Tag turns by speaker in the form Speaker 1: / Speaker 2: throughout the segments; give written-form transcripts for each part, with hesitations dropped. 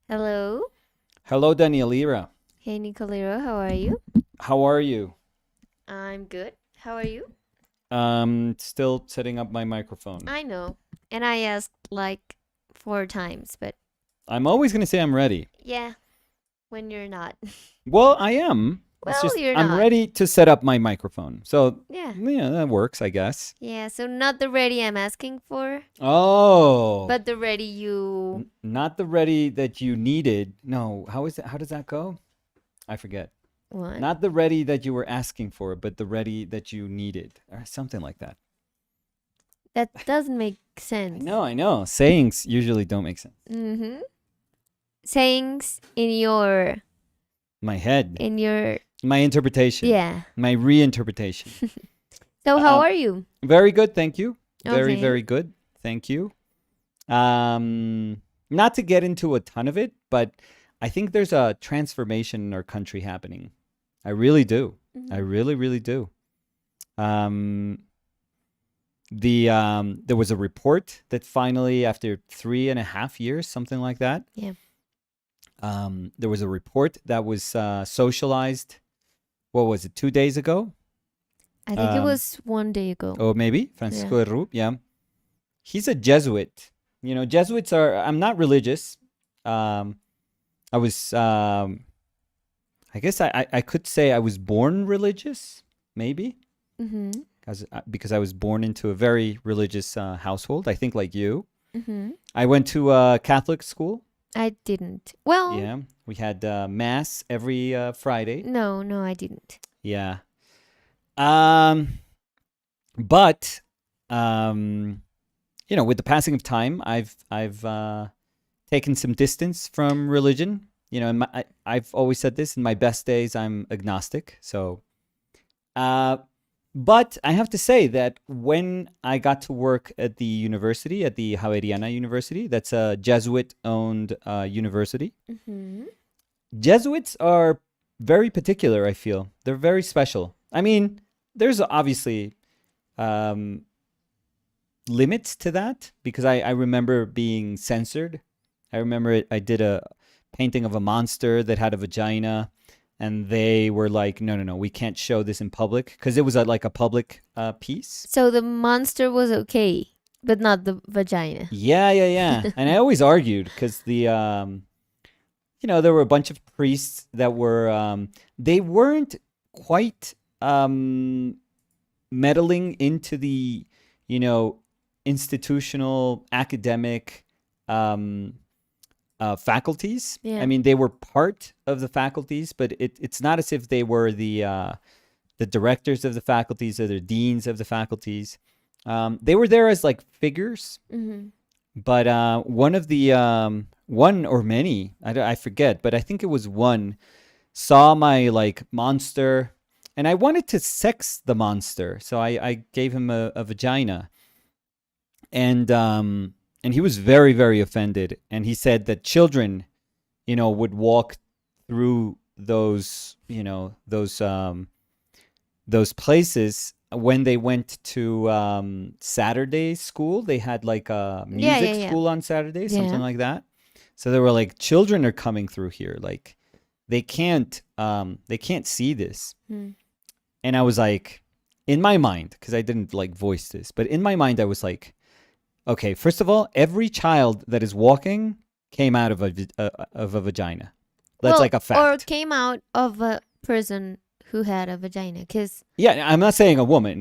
Speaker 1: Hello.
Speaker 2: Hello, Danielira.
Speaker 1: Hey, Nicolero. How are you?
Speaker 2: How are you?
Speaker 1: I'm good. How are you?
Speaker 2: Still setting up my microphone.
Speaker 1: I know. And I asked like 4 times, but
Speaker 2: I'm always going to say I'm ready.
Speaker 1: yeah, when you're not.
Speaker 2: Well, I am. It's
Speaker 1: Well,
Speaker 2: just
Speaker 1: you're
Speaker 2: I'm
Speaker 1: not.
Speaker 2: ready to set up my microphone. So,
Speaker 1: Yeah.
Speaker 2: yeah, that works, I guess.
Speaker 1: Yeah, so not the ready I'm asking for,
Speaker 2: Oh,
Speaker 1: but the ready you
Speaker 2: not the ready that you needed. No, how is it? How does that go? I forget.
Speaker 1: want.
Speaker 2: Not the ready that you were asking for, but the ready that you needed, or something like that.
Speaker 1: That doesn't make
Speaker 2: I
Speaker 1: sense.
Speaker 2: know, I know. Sayings usually don't make sense.
Speaker 1: Mm-hmm. Sayings
Speaker 2: My head,
Speaker 1: in your,
Speaker 2: my interpretation,
Speaker 1: yeah.
Speaker 2: my reinterpretation.
Speaker 1: So how
Speaker 2: Um,
Speaker 1: are you?
Speaker 2: Very good, thank you. Very,
Speaker 1: Okay.
Speaker 2: very good, thank you. Not to get into a ton of it, but I think there's a transformation in our country happening. I really do. I
Speaker 1: Mm-hmm.
Speaker 2: really, really do. Um, there was a report that finally, after 3.5 years, something like that,
Speaker 1: Yeah.
Speaker 2: there was a report that was socialized. What was it? 2 days ago,
Speaker 1: I think it
Speaker 2: um,
Speaker 1: was 1 day ago.
Speaker 2: or maybe
Speaker 1: Yeah.
Speaker 2: Francisco de Rub. Yeah, he's a Jesuit. Jesuits are. I'm not religious. Um, I was. I guess I could say I was born religious, maybe,
Speaker 1: Mm-hmm.
Speaker 2: because I was born into a very religious household. I think like you.
Speaker 1: Mm-hmm.
Speaker 2: I went to a Catholic school.
Speaker 1: I didn't. Well,
Speaker 2: Yeah, we had mass every Friday.
Speaker 1: no, I didn't.
Speaker 2: Yeah. Um, but with the passing of time, I've taken some distance from religion. I've always said this: in my best days, I'm agnostic. So, uh, but I have to say that when I got to work at the university, at the Javeriana University, that's a Jesuit-owned university.
Speaker 1: Mm-hmm.
Speaker 2: Jesuits are very particular. I feel they're very special. I mean, there's obviously um, limits to that because I remember being censored. I remember I did a painting of a monster that had a vagina, and they were like, no, no, no, we can't show this in public because it was like a public piece.
Speaker 1: So the monster was okay, but not the vagina.
Speaker 2: Yeah, yeah, yeah. And I always argued because there were a bunch of priests that were, they weren't quite meddling into the, you know, institutional academic faculties. I
Speaker 1: Yeah.
Speaker 2: mean, they were part of the faculties, but it's not as if they were the directors of the faculties or the deans of the faculties. They were there as like figures,
Speaker 1: Mm-hmm.
Speaker 2: but one or many, I forget, but I think it was one, saw my like monster, and I wanted to sex the monster, so I gave him a vagina, and he was very, very offended, and he said that children, would walk through those places when they went to Saturday school. They had like a
Speaker 1: Yeah,
Speaker 2: music
Speaker 1: yeah, yeah.
Speaker 2: school on Saturday,
Speaker 1: Yeah.
Speaker 2: something like that. So they were like, children are coming through here, like they can't see this.
Speaker 1: Mm.
Speaker 2: And I was like, in my mind, because I didn't like voice this, but in my mind I was like, okay, first of all, every child that is walking came out of a vagina. That's
Speaker 1: Well,
Speaker 2: like a
Speaker 1: or
Speaker 2: fact.
Speaker 1: came out of a person who had a vagina. Cause
Speaker 2: Yeah, I'm not saying a woman.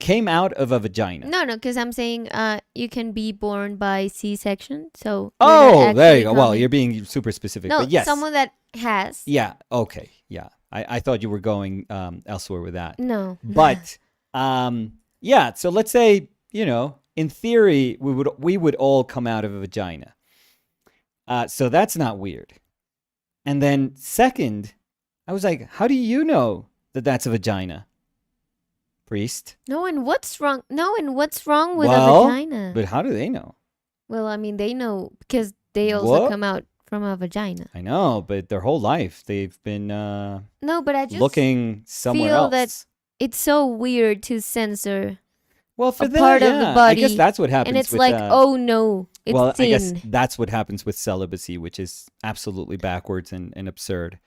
Speaker 2: Came out of a vagina.
Speaker 1: no, cause I'm saying you can be born by C-section, so you're not
Speaker 2: Oh, there you
Speaker 1: actually
Speaker 2: go. Well,
Speaker 1: coming.
Speaker 2: you're being super specific,
Speaker 1: No,
Speaker 2: but yes,
Speaker 1: someone that has.
Speaker 2: yeah, okay, yeah. I thought you were going elsewhere with that,
Speaker 1: No.
Speaker 2: but yeah. So let's say, in theory, we would all come out of a vagina. So that's not weird. And then second, I was like, how do you know that that's a vagina, priest?
Speaker 1: No, and what's wrong? No, and what's wrong with a
Speaker 2: Well,
Speaker 1: vagina?
Speaker 2: but how do they know?
Speaker 1: Well, I mean, they know because they also
Speaker 2: What?
Speaker 1: come out from a vagina.
Speaker 2: I know, but their whole life they've been
Speaker 1: No, but I just
Speaker 2: looking somewhere
Speaker 1: feel that
Speaker 2: else.
Speaker 1: it's so weird to censor
Speaker 2: Well, for
Speaker 1: a
Speaker 2: that,
Speaker 1: part of the
Speaker 2: yeah, I guess
Speaker 1: body,
Speaker 2: that's what
Speaker 1: and
Speaker 2: happens
Speaker 1: it's
Speaker 2: with.
Speaker 1: like, oh no, it's
Speaker 2: Well, I guess
Speaker 1: sin.
Speaker 2: that's what happens with celibacy, which is absolutely backwards and absurd.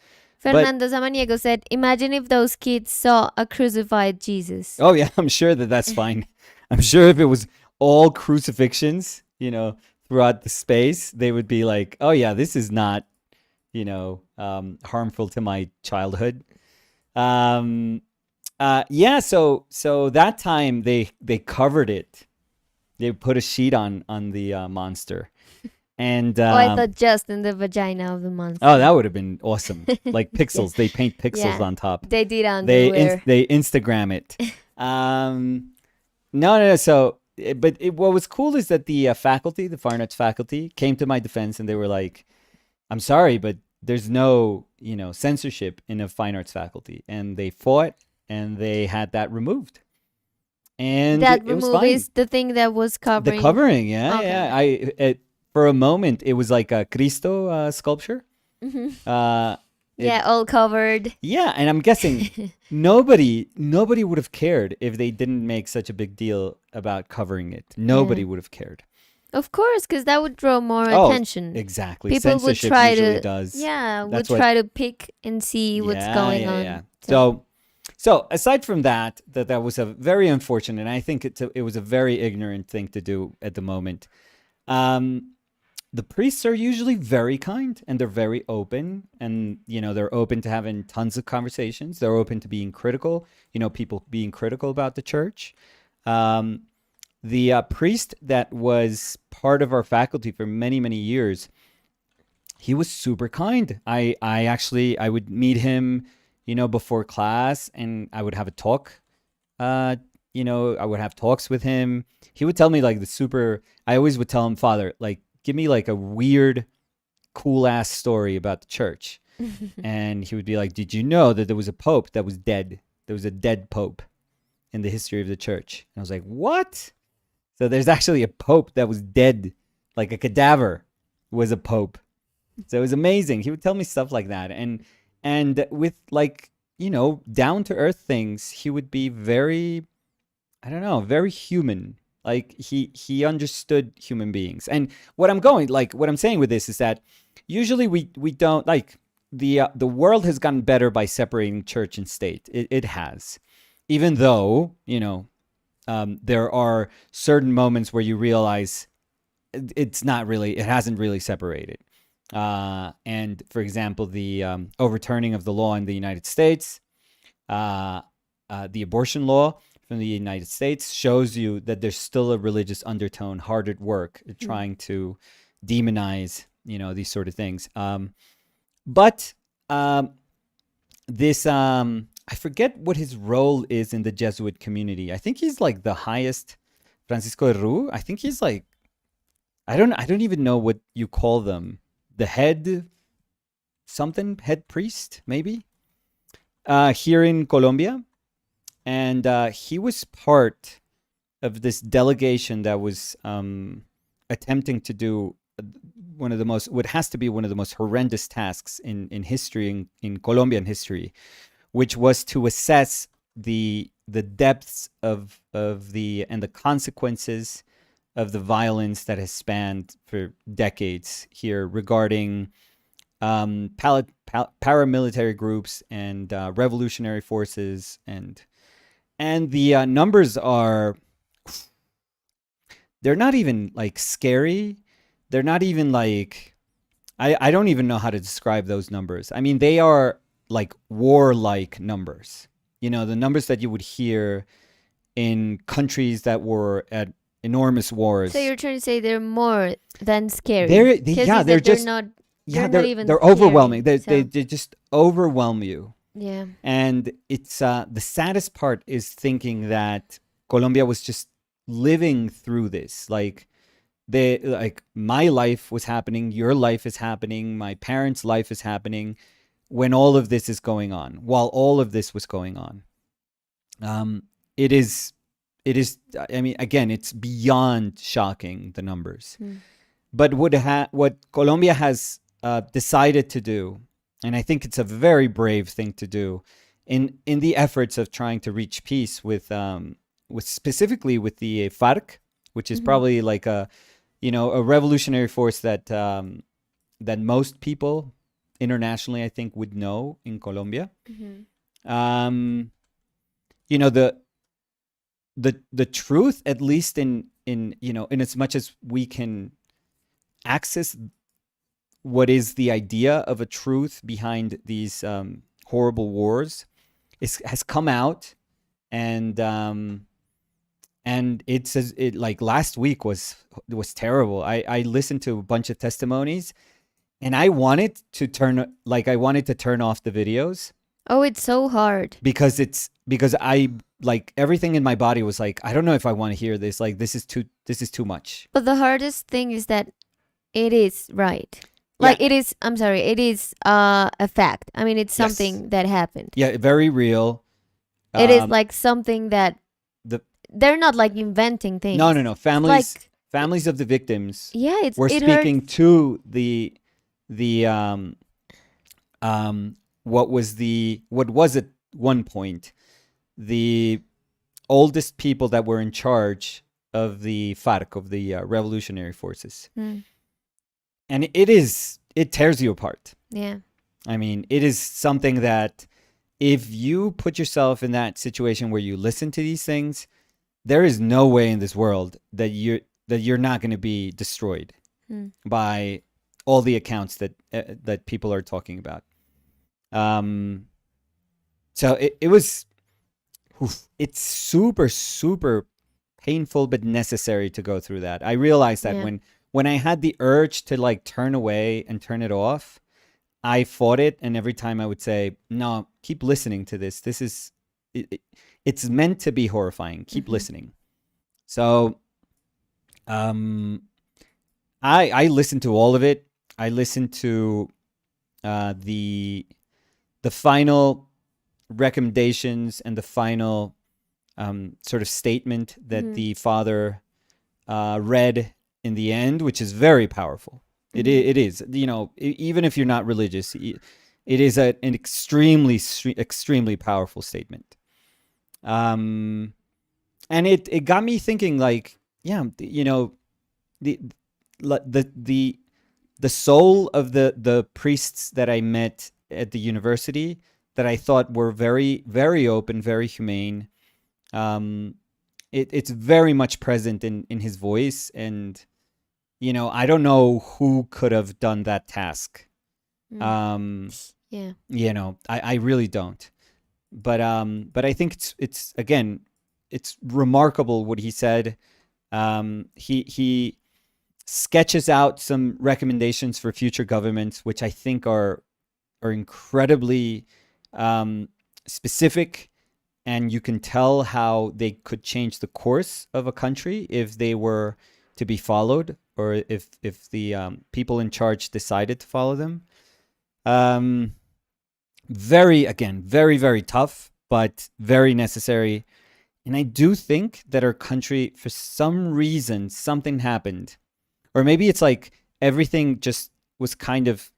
Speaker 2: But
Speaker 1: Fernando Samaniego said, imagine if those kids saw a crucified Jesus.
Speaker 2: oh yeah, I'm sure that that's fine. I'm sure if it was all crucifixions, throughout the space, they would be like, oh yeah, this is not, harmful to my childhood. Um, yeah. So that time they covered it. They put a sheet on the monster, and
Speaker 1: Oh, I thought just in the vagina of the monster.
Speaker 2: oh, that would have been awesome. Like
Speaker 1: Yeah.
Speaker 2: pixels, they paint pixels
Speaker 1: Yeah.
Speaker 2: on top.
Speaker 1: They did underwear.
Speaker 2: They Instagram it. No. So, what was cool is that the faculty, the fine arts faculty, came to my defense and they were like, "I'm sorry, but there's no, censorship in a fine arts faculty," and they fought and they had that removed, and
Speaker 1: That
Speaker 2: it was
Speaker 1: remove
Speaker 2: fine.
Speaker 1: is the thing that was
Speaker 2: The
Speaker 1: covering.
Speaker 2: covering, yeah,
Speaker 1: Okay.
Speaker 2: yeah. For a moment, it was like a Cristo sculpture.
Speaker 1: Mhm.
Speaker 2: It,
Speaker 1: Yeah, all covered.
Speaker 2: yeah, and I'm guessing nobody would have cared if they didn't make such a big deal about covering it. Nobody
Speaker 1: Yeah.
Speaker 2: would have cared.
Speaker 1: Of course, because that would draw more
Speaker 2: Oh,
Speaker 1: attention.
Speaker 2: exactly.
Speaker 1: People would
Speaker 2: Censorship
Speaker 1: try
Speaker 2: usually
Speaker 1: to,
Speaker 2: does.
Speaker 1: yeah, would
Speaker 2: That's what.
Speaker 1: try to pick and see what's going on.
Speaker 2: Yeah. So aside from that was a very unfortunate. And I think it was a very ignorant thing to do at the moment. The priests are usually very kind and they're very open, and they're open to having tons of conversations. They're open to being critical. People being critical about the church. The priest that was part of our faculty for many, many years, he was super kind. I would meet him, before class, and I would have a talk. I would have talks with him. He would tell me like I always would tell him, Father, like, give me like a weird, cool ass story about the church. And he would be like, did you know that there was a pope that was dead? There was a dead pope in the history of the church. And I was like, what? So there's actually a pope that was dead, like a cadaver was a pope. So it was amazing. He would tell me stuff like that. And with like, down to earth things, he would be very, I don't know, very human. Like he understood human beings. And what I'm saying with this is that usually we don't like the world has gotten better by separating church and state. It has. Even though, there are certain moments where you realize it hasn't really separated. And for example, the overturning of the law in the United States, the abortion law from the United States shows you that there's still a religious undertone hard at work trying to demonize, these sort of things. But this, I forget what his role is in the Jesuit community. I think he's like the highest, Francisco Ru. I think he's like, I don't even know what you call them. The head priest, maybe, here in Colombia. And he was part of this delegation that was attempting to do what has to be one of the most horrendous tasks in history, in Colombian history, which was to assess the depths of the consequences of the violence that has spanned for decades here regarding paramilitary groups and revolutionary forces, and the numbers they're not even like scary. They're not even like, I don't even know how to describe those numbers. I mean, they are like warlike numbers. The numbers that you would hear in countries that were at enormous wars.
Speaker 1: So you're trying to say they're more than scary?
Speaker 2: They're just
Speaker 1: not.
Speaker 2: yeah,
Speaker 1: not even
Speaker 2: they're
Speaker 1: scary,
Speaker 2: overwhelming. They
Speaker 1: so-
Speaker 2: just overwhelm you.
Speaker 1: Yeah.
Speaker 2: And it's the saddest part is thinking that Colombia was just living through this. Like my life was happening, your life is happening, my parents' life is happening when all of this is going on. While all of this was going on, it is. I mean, again, it's beyond shocking, the numbers. But what Colombia has decided to do, and I think it's a very brave thing to do, in the efforts of trying to reach peace with specifically with the FARC, which is
Speaker 1: Mm-hmm.
Speaker 2: probably like a, a revolutionary force that that most people internationally, I think, would know in Colombia.
Speaker 1: Mm-hmm.
Speaker 2: Um, you know, the truth, at least in as much as we can access what is the idea of a truth behind these horrible wars, has come out, and it says it, like, last week was terrible. I listened to a bunch of testimonies, and I wanted to turn off the videos,
Speaker 1: Oh, it's so hard.
Speaker 2: because I, like, everything in my body was like, I don't know if I want to hear this. Like, this is too much.
Speaker 1: But the hardest thing is that it is right.
Speaker 2: Yeah.
Speaker 1: Like it is, I'm sorry, it is a fact. I mean, it's
Speaker 2: Yes.
Speaker 1: something that happened.
Speaker 2: Yeah. Very real.
Speaker 1: It is
Speaker 2: Um.
Speaker 1: like something that
Speaker 2: The
Speaker 1: they're not like inventing
Speaker 2: No,
Speaker 1: things.
Speaker 2: no, no.
Speaker 1: It's
Speaker 2: Families of the victims
Speaker 1: yeah,
Speaker 2: were
Speaker 1: it
Speaker 2: speaking
Speaker 1: hurts.
Speaker 2: to the what was at one point the oldest people that were in charge of the FARC, of the revolutionary forces.
Speaker 1: Mm,
Speaker 2: And it tears you apart.
Speaker 1: yeah.
Speaker 2: I mean, it is something that, if you put yourself in that situation where you listen to these things, there is no way in this world that you're not going to be destroyed
Speaker 1: Mm,
Speaker 2: by all the accounts that people are talking about. Um, so it was, it's super, super painful, but necessary to go through that. I realized that
Speaker 1: yeah.
Speaker 2: when I had the urge to, like, turn away and turn it off, I fought it, and every time I would say, "No, keep listening to this. This is it's meant to be horrifying. Keep
Speaker 1: Mm-hmm.
Speaker 2: listening." So, um, I listened to all of it. I listened to the final recommendations and the final sort of statement that
Speaker 1: Mm-hmm.
Speaker 2: the father read in the end, which is very powerful.
Speaker 1: Mm-hmm.
Speaker 2: It is, even if you're not religious, it is an extremely powerful statement. Um, and it got me thinking, like, yeah, the the the soul of the priests that I met at the university, that I thought were very, very open, very humane. Um, it's very much present in his voice, and I don't know who could have done that task.
Speaker 1: Mm,
Speaker 2: Um,
Speaker 1: yeah.
Speaker 2: I really don't. But I think it's again, it's remarkable what he said. He sketches out some recommendations for future governments, which I think are incredibly um, specific, and you can tell how they could change the course of a country if they were to be followed, or if the people in charge decided to follow them. Um, very, very tough, but very necessary. And I do think that our country, for some reason, something happened, or maybe it's like everything just was kind of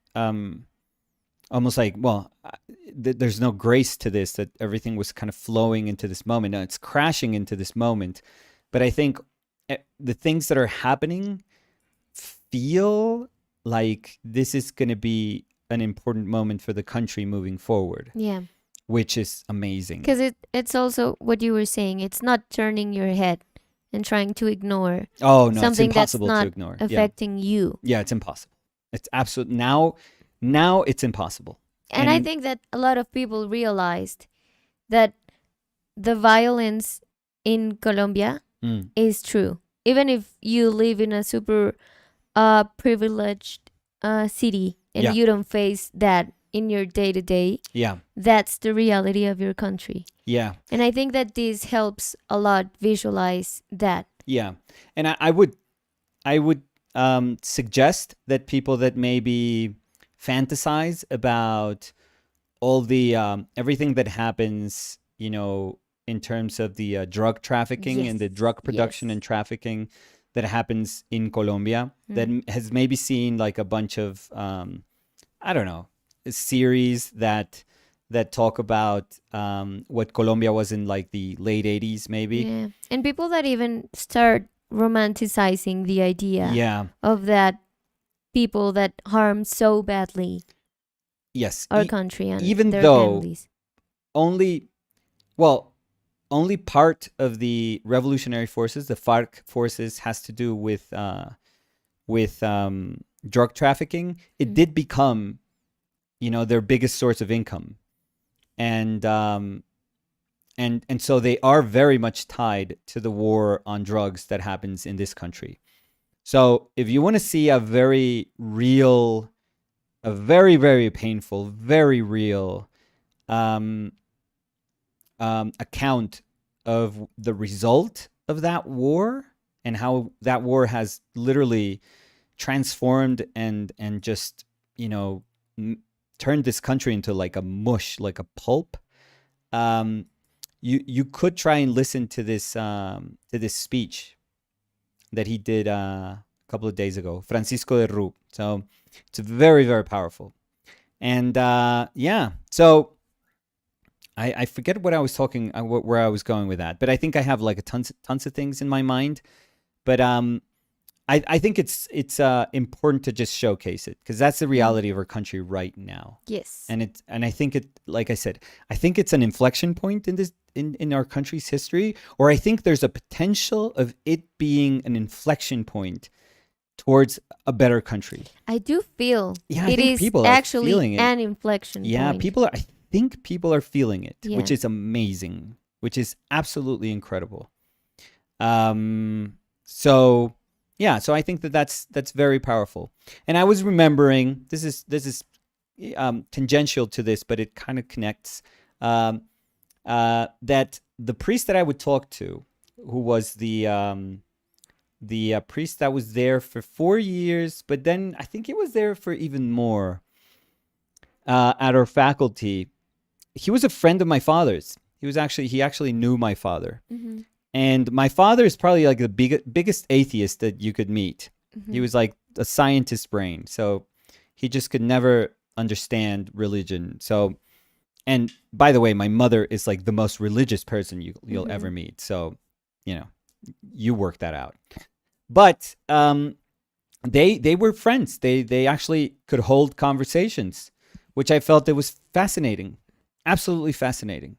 Speaker 2: almost like, well, there's no grace to this, that everything was kind of flowing into this moment. Now it's crashing into this moment. But I think the things that are happening feel like this is going to be an important moment for the country moving forward,
Speaker 1: Yeah.
Speaker 2: which is amazing.
Speaker 1: Because it's also what you were saying. It's not turning your head and trying to ignore
Speaker 2: Oh, no, it's
Speaker 1: something that's
Speaker 2: impossible to
Speaker 1: not
Speaker 2: ignore. Yeah.
Speaker 1: affecting you.
Speaker 2: Yeah, it's impossible. It's absolute now it's impossible.
Speaker 1: And I
Speaker 2: And
Speaker 1: think that a lot of people realized that the violence in Colombia
Speaker 2: mm,
Speaker 1: is true. Even if you live in a super privileged city and
Speaker 2: yeah,
Speaker 1: you don't face that in your day to day,
Speaker 2: yeah,
Speaker 1: that's the reality of your country.
Speaker 2: yeah,
Speaker 1: And I think that this helps a lot visualize that.
Speaker 2: yeah. And I would suggest that people that maybe fantasize about all the everything that happens, in terms of the drug trafficking
Speaker 1: Yes.
Speaker 2: and the drug production
Speaker 1: Yes.
Speaker 2: and trafficking that happens in Colombia, that
Speaker 1: Mm.
Speaker 2: has maybe seen like a bunch of I don't know, series that that talk about what Colombia was in like the late 80s, maybe.
Speaker 1: Yeah. And people that even start romanticizing the idea
Speaker 2: Yeah.
Speaker 1: of that people that harm so badly
Speaker 2: Yes.
Speaker 1: our country and
Speaker 2: Even
Speaker 1: their
Speaker 2: though
Speaker 1: families.
Speaker 2: only, well, only part of the revolutionary forces, the FARC forces, has to do with drug trafficking. It
Speaker 1: Mm.
Speaker 2: did become, their biggest source of income, and and so they are very much tied to the war on drugs that happens in this country. So if you want to see a very real, a very, very painful, very real um, account of the result of that war and how that war has literally transformed and just turned this country into like a mush, like a pulp. Um, you could try and listen to this speech that he did a couple of days ago, Francisco de Ru. So it's very, very powerful. And yeah, so I forget what I was talking, where I was going with that, but I think I have like a tons of things in my mind. But I think it's important to just showcase it because that's the reality of our country right now.
Speaker 1: Yes.
Speaker 2: And I think it, like I said, I think it's an inflection point in this in our country's history, or I think there's a potential of it being an inflection point towards a better country.
Speaker 1: I do feel
Speaker 2: Yeah, I
Speaker 1: it
Speaker 2: think
Speaker 1: is
Speaker 2: people are feeling
Speaker 1: actually
Speaker 2: it.
Speaker 1: an inflection
Speaker 2: Yeah,
Speaker 1: point.
Speaker 2: I think people are feeling it, which
Speaker 1: Yeah.
Speaker 2: is amazing, which is absolutely incredible. So yeah, so I think that's very powerful. And I was remembering, this is tangential to this, but it kind of connects. That the priest that I would talk to, who was the priest that was there for 4 years, but then I think he was there for even more at our faculty. He was a friend of my father's. He actually knew my father.
Speaker 1: Mm-hmm.
Speaker 2: And my father is probably like the biggest atheist that you could meet.
Speaker 1: Mm-hmm.
Speaker 2: He was like a scientist brain. So he just could never understand religion. So, and by the way, my mother is like the most religious person you'll
Speaker 1: Mhm.
Speaker 2: ever meet. So, you work that out. But they were friends. They actually could hold conversations, which I felt it was fascinating, absolutely fascinating.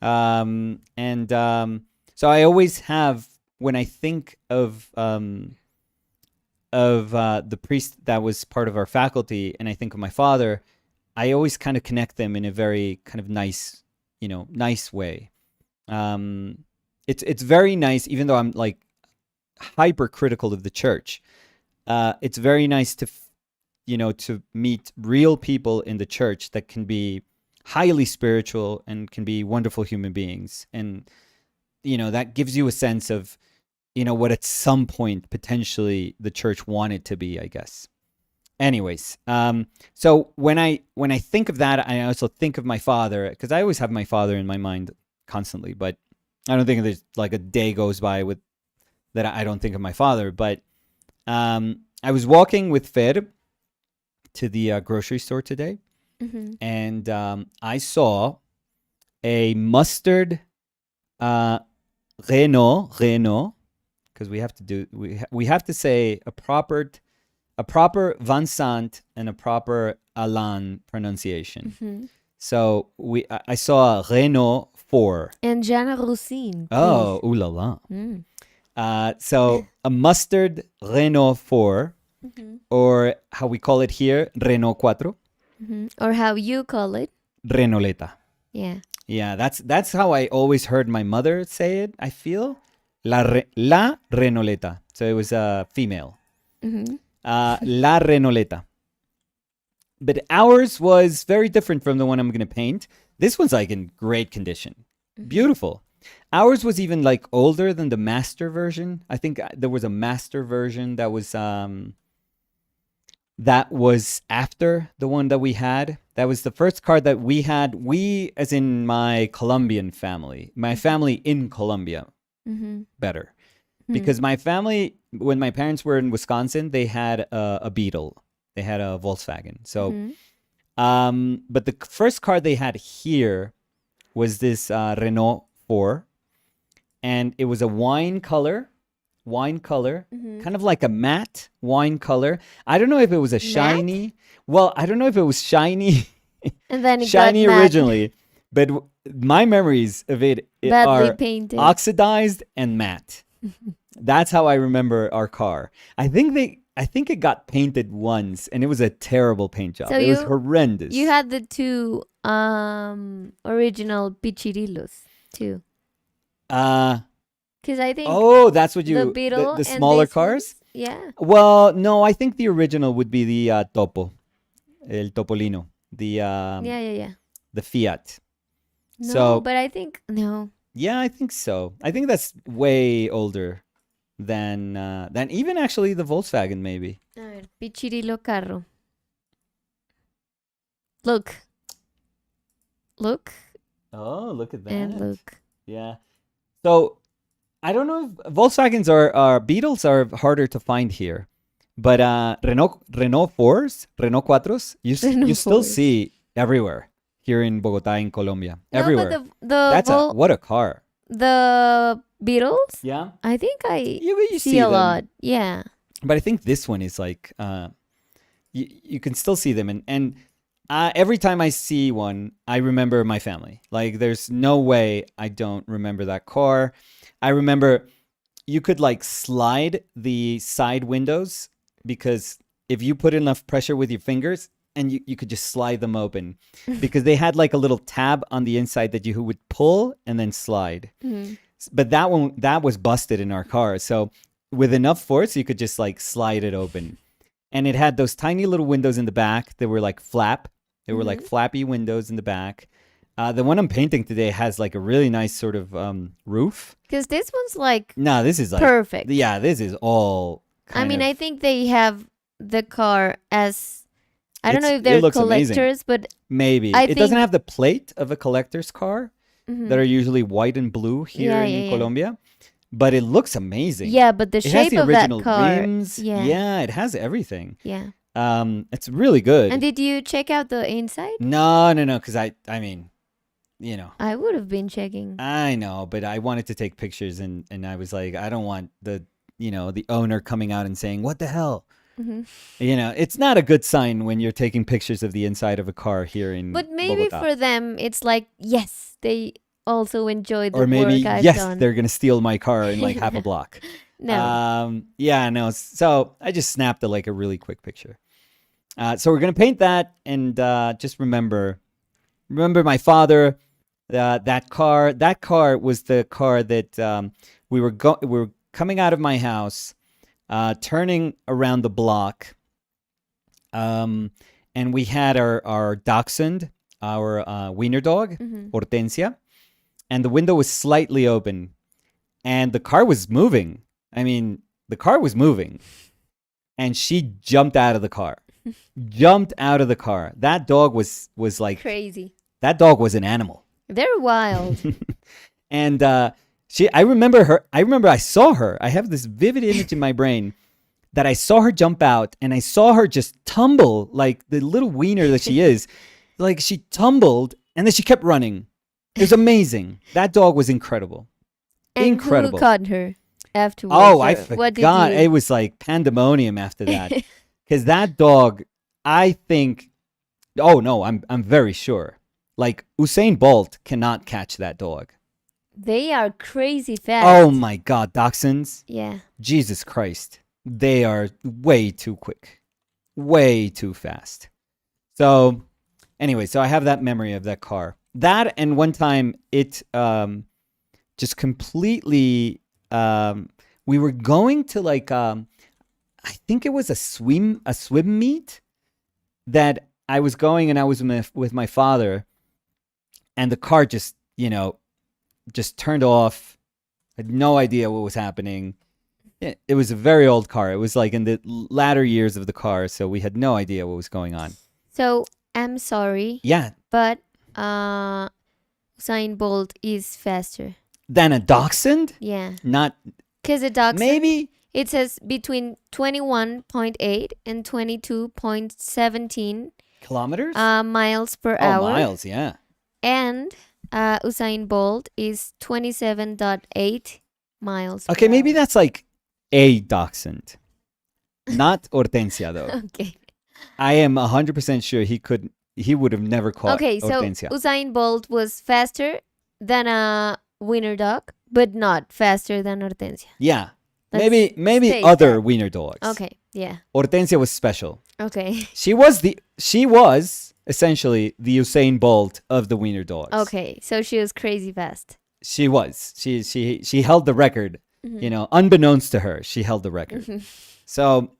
Speaker 2: And so I always have, when I think of the priest that was part of our faculty, and I think of my father, I always kind of connect them in a very kind of nice, nice way. It's very nice, even though I'm like hypercritical of the church. It's very nice to meet real people in the church that can be highly spiritual and can be wonderful human beings, and that gives you a sense of what at some point potentially the church wanted to be, I guess. Anyways, so when I think of that, I also think of my father, because I always have my father in my mind constantly, but I don't think there's like a day goes by with that I don't think of my father. But I was walking with Fer to the grocery store today,
Speaker 1: Mm-hmm.
Speaker 2: and I saw a mustard Renault, because we have to say a proper Vincent and a proper Alan pronunciation.
Speaker 1: Mm-hmm.
Speaker 2: So I saw a Renault 4.
Speaker 1: And Jana Rosin,
Speaker 2: Oh,
Speaker 1: please.
Speaker 2: ooh la la.
Speaker 1: Mm.
Speaker 2: So a mustard Renault 4,
Speaker 1: Mm-hmm.
Speaker 2: or how we call it here, Renault 4,
Speaker 1: Mm-hmm. Or how you call it.
Speaker 2: Renoleta.
Speaker 1: Yeah.
Speaker 2: Yeah, that's how I always heard my mother say it, I feel. La Renoleta. So it was a female.
Speaker 1: Mm-hmm.
Speaker 2: La Renoleta. But ours was very different from the one I'm going to paint. This one's like in great condition.
Speaker 1: Mm-hmm.
Speaker 2: Beautiful. Ours was even like older than the master version. I think there was a master version that was after the one that we had. That was the first car that we had. We, as in my Colombian family, my family in Colombia,
Speaker 1: Mm-hmm.
Speaker 2: better.
Speaker 1: Mm-hmm.
Speaker 2: Because my family, when my parents were in Wisconsin, they had a Beetle. They had a Volkswagen. So
Speaker 1: Mm-hmm.
Speaker 2: But the first car they had here was this Renault 4, and it was a wine color, kind of like a matte wine color. I don't know if it was a shiny. Well, I don't know if it was shiny,
Speaker 1: And then it
Speaker 2: shiny
Speaker 1: got matte,
Speaker 2: originally, but my memories of it
Speaker 1: badly
Speaker 2: are
Speaker 1: painted.
Speaker 2: oxidized and matte. That's how I remember our car. I think it got painted once, and it was a terrible paint job.
Speaker 1: So
Speaker 2: It was horrendous.
Speaker 1: You had the two original pichirillos too. Because I think
Speaker 2: Oh, that's what
Speaker 1: the
Speaker 2: you
Speaker 1: Beetle
Speaker 2: the
Speaker 1: and
Speaker 2: smaller
Speaker 1: this
Speaker 2: cars.
Speaker 1: ones, yeah.
Speaker 2: Well, no, I think the original would be the Topo, el Topolino, the Fiat.
Speaker 1: No,
Speaker 2: So
Speaker 1: but I think no.
Speaker 2: yeah, I think so. I think that's way older than even actually the Volkswagen, maybe.
Speaker 1: A ver, Pichirillo carro. Look. Look
Speaker 2: Oh, look at that.
Speaker 1: and look.
Speaker 2: Yeah. So I don't know if Volkswagens are Beetles are harder to find here, but Renault 4s, Renault 4s, you
Speaker 1: Renault
Speaker 2: still
Speaker 1: 4s.
Speaker 2: see everywhere here in Bogota, in Colombia,
Speaker 1: No,
Speaker 2: everywhere.
Speaker 1: but
Speaker 2: That's what a car.
Speaker 1: the Beatles,
Speaker 2: Yeah.
Speaker 1: I think I
Speaker 2: You
Speaker 1: see
Speaker 2: see
Speaker 1: a
Speaker 2: them.
Speaker 1: lot. Yeah.
Speaker 2: But I think this one is like you can still see them, and every time I see one, I remember my family. Like there's no way I don't remember that car. I remember you could like slide the side windows because if you put enough pressure with your fingers, and you could just slide them open because they had like a little tab on the inside that you would pull and then slide.
Speaker 1: Mhm.
Speaker 2: But that was busted in our car. So with enough force, you could just like slide it open. And it had those tiny little windows in the back that were like They were like flappy windows in the back. The one I'm painting today has like a really nice sort of roof.
Speaker 1: Because this one's like
Speaker 2: No, this is like
Speaker 1: perfect.
Speaker 2: Yeah, this is all.
Speaker 1: I mean, I think they have the car as I don't know if
Speaker 2: It
Speaker 1: they're
Speaker 2: looks amazing.
Speaker 1: collectors, but
Speaker 2: Maybe
Speaker 1: I
Speaker 2: it doesn't
Speaker 1: think-
Speaker 2: have the plate of a collector's car
Speaker 1: mhm.
Speaker 2: that are usually white and blue here
Speaker 1: Yeah,
Speaker 2: in
Speaker 1: yeah, yeah.
Speaker 2: Colombia, but it looks amazing.
Speaker 1: Yeah, but the
Speaker 2: It has
Speaker 1: shape
Speaker 2: the
Speaker 1: of that
Speaker 2: original
Speaker 1: car.
Speaker 2: rims.
Speaker 1: Yeah.
Speaker 2: It has everything.
Speaker 1: Yeah.
Speaker 2: It's really good.
Speaker 1: And did you check out the inside?
Speaker 2: No, because I mean,
Speaker 1: I would have been checking.
Speaker 2: I know, but I wanted to take pictures, and I was like, I don't want the owner coming out and saying, "What the hell?"
Speaker 1: Mhm.
Speaker 2: It's not a good sign when you're taking pictures of the inside of a car here in
Speaker 1: But maybe
Speaker 2: Bogota.
Speaker 1: for them, it's like, yes, they also enjoy the
Speaker 2: Or maybe
Speaker 1: work I've
Speaker 2: yes,
Speaker 1: done.
Speaker 2: they're gonna steal my car in like half a block.
Speaker 1: No.
Speaker 2: Yeah, no. So I just snapped a really quick picture. So we're gonna paint that, and just remember my father. That car. That car was the car that we were coming out of my house, turning around the block, and we had our dachshund, our wiener dog,
Speaker 1: Mhm.
Speaker 2: Hortensia, and the window was slightly open, and the car was moving. I mean, the car was moving, and she jumped out of the car. That dog was like
Speaker 1: Crazy.
Speaker 2: that dog was an animal.
Speaker 1: They're wild.
Speaker 2: And I remember I saw her. I have this vivid image in my brain that I saw her jump out, and I saw her just tumble like the little wiener that she is. Like she tumbled, and then she kept running. It was amazing. That dog was incredible.
Speaker 1: And
Speaker 2: Incredible.
Speaker 1: who caught her afterwards?
Speaker 2: Oh, I
Speaker 1: or what did
Speaker 2: forgot.
Speaker 1: you-
Speaker 2: It was like pandemonium after that. Because that dog, I think, oh no, I'm very sure. Like Usain Bolt cannot catch that dog.
Speaker 1: They are crazy fast.
Speaker 2: Oh my God, dachshunds.
Speaker 1: Yeah.
Speaker 2: Jesus Christ. They are way too quick, way too fast. So anyway, so I have that memory of that car. That, and one time it just completely, we were going to like, I think it was a swim meet that I was going, and I was with my father, and the car just, just turned off. I had no idea what was happening. It was a very old car. It was like in the latter years of the car, so we had no idea what was going on.
Speaker 1: So I'm sorry,
Speaker 2: Yeah,
Speaker 1: but Usain Bolt is faster.
Speaker 2: then a dachshund?
Speaker 1: Yeah.
Speaker 2: Not
Speaker 1: Because a dachshund,
Speaker 2: maybe.
Speaker 1: it says between 21.8 and 22.17
Speaker 2: Kilometers?
Speaker 1: Miles per
Speaker 2: Oh,
Speaker 1: hour.
Speaker 2: miles, yeah.
Speaker 1: And Usain Bolt is 27.8 miles
Speaker 2: Okay,
Speaker 1: per
Speaker 2: maybe
Speaker 1: hour.
Speaker 2: that's like a dachshund. Not Hortensia, though.
Speaker 1: Okay.
Speaker 2: I am 100% sure he would have never caught
Speaker 1: Okay, so
Speaker 2: Hortensia.
Speaker 1: Usain Bolt was faster than a winner dog, but not faster than Hortensia.
Speaker 2: Yeah.
Speaker 1: Let's
Speaker 2: Maybe
Speaker 1: state
Speaker 2: other
Speaker 1: that.
Speaker 2: wiener dogs.
Speaker 1: Okay, yeah.
Speaker 2: Hortensia was special.
Speaker 1: Okay.
Speaker 2: She was essentially the Usain Bolt of the wiener dogs.
Speaker 1: Okay, so she was crazy fast.
Speaker 2: She was. She held the record.
Speaker 1: Mhm.
Speaker 2: Unbeknownst to her, she held the record.
Speaker 1: Mhm.
Speaker 2: So,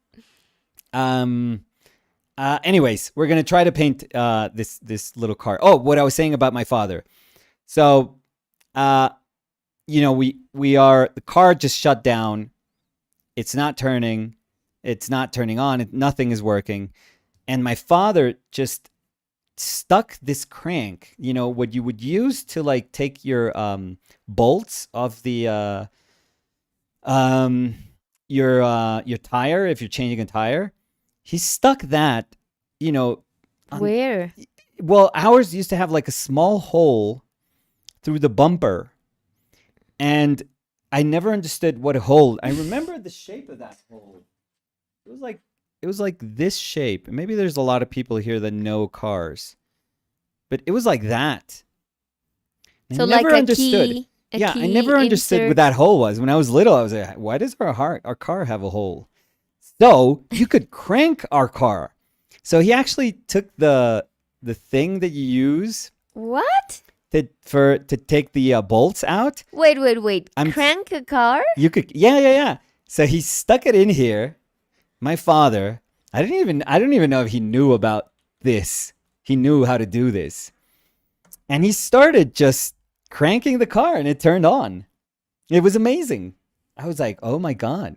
Speaker 2: anyways, we're gonna try to paint this little car. Oh, what I was saying about my father. So, the car just shut down. It's not turning. It's not turning on. Nothing is working. And my father just stuck this crank, what you would use to like take your bolts of the your tire if you're changing a tire. He stuck that, on,
Speaker 1: Where?
Speaker 2: well, ours used to have like a small hole through the bumper, and I never understood what a hole. I remember the shape of that hole. It was like this shape. Maybe there's a lot of people here that know cars, but it was like that. I
Speaker 1: So like
Speaker 2: never
Speaker 1: a
Speaker 2: understood.
Speaker 1: key.
Speaker 2: Yeah, I never understood what that hole was. When I was little, I was like, why does our car have a hole? So you could crank our car. So he actually took the thing that you use
Speaker 1: What?
Speaker 2: to take the bolts out.
Speaker 1: Wait.
Speaker 2: I'm-
Speaker 1: Crank a car?
Speaker 2: You could, yeah. So he stuck it in here. My father, I don't even know if he knew about this. He knew how to do this, and he started just cranking the car, and it turned on. It was amazing. I was like, oh my god,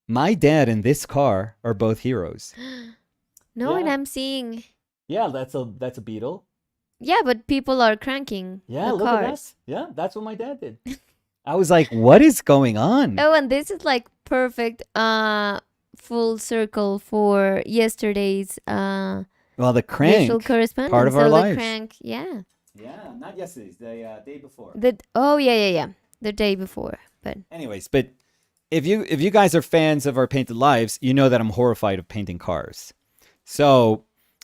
Speaker 2: my dad and this car are both heroes.
Speaker 1: No, and
Speaker 2: Yeah.
Speaker 1: I'm seeing.
Speaker 2: Yeah, that's a Beetle.
Speaker 1: Yeah, but people are cranking
Speaker 2: Yeah,
Speaker 1: the
Speaker 2: look
Speaker 1: cars.
Speaker 2: at that. Yeah, that's what my dad did. I was like, what is going on?
Speaker 1: Oh, and this is like perfect full circle for yesterday's
Speaker 2: Well, the
Speaker 1: visual
Speaker 2: crank,
Speaker 1: correspondence.
Speaker 2: part of
Speaker 1: so
Speaker 2: our
Speaker 1: the
Speaker 2: lives.
Speaker 1: crank, yeah.
Speaker 2: Yeah, not yesterday's, the day before.
Speaker 1: Yeah. The day before. But
Speaker 2: Anyways, but if you guys are fans of our painted lives, you know that I'm horrified of painting cars. So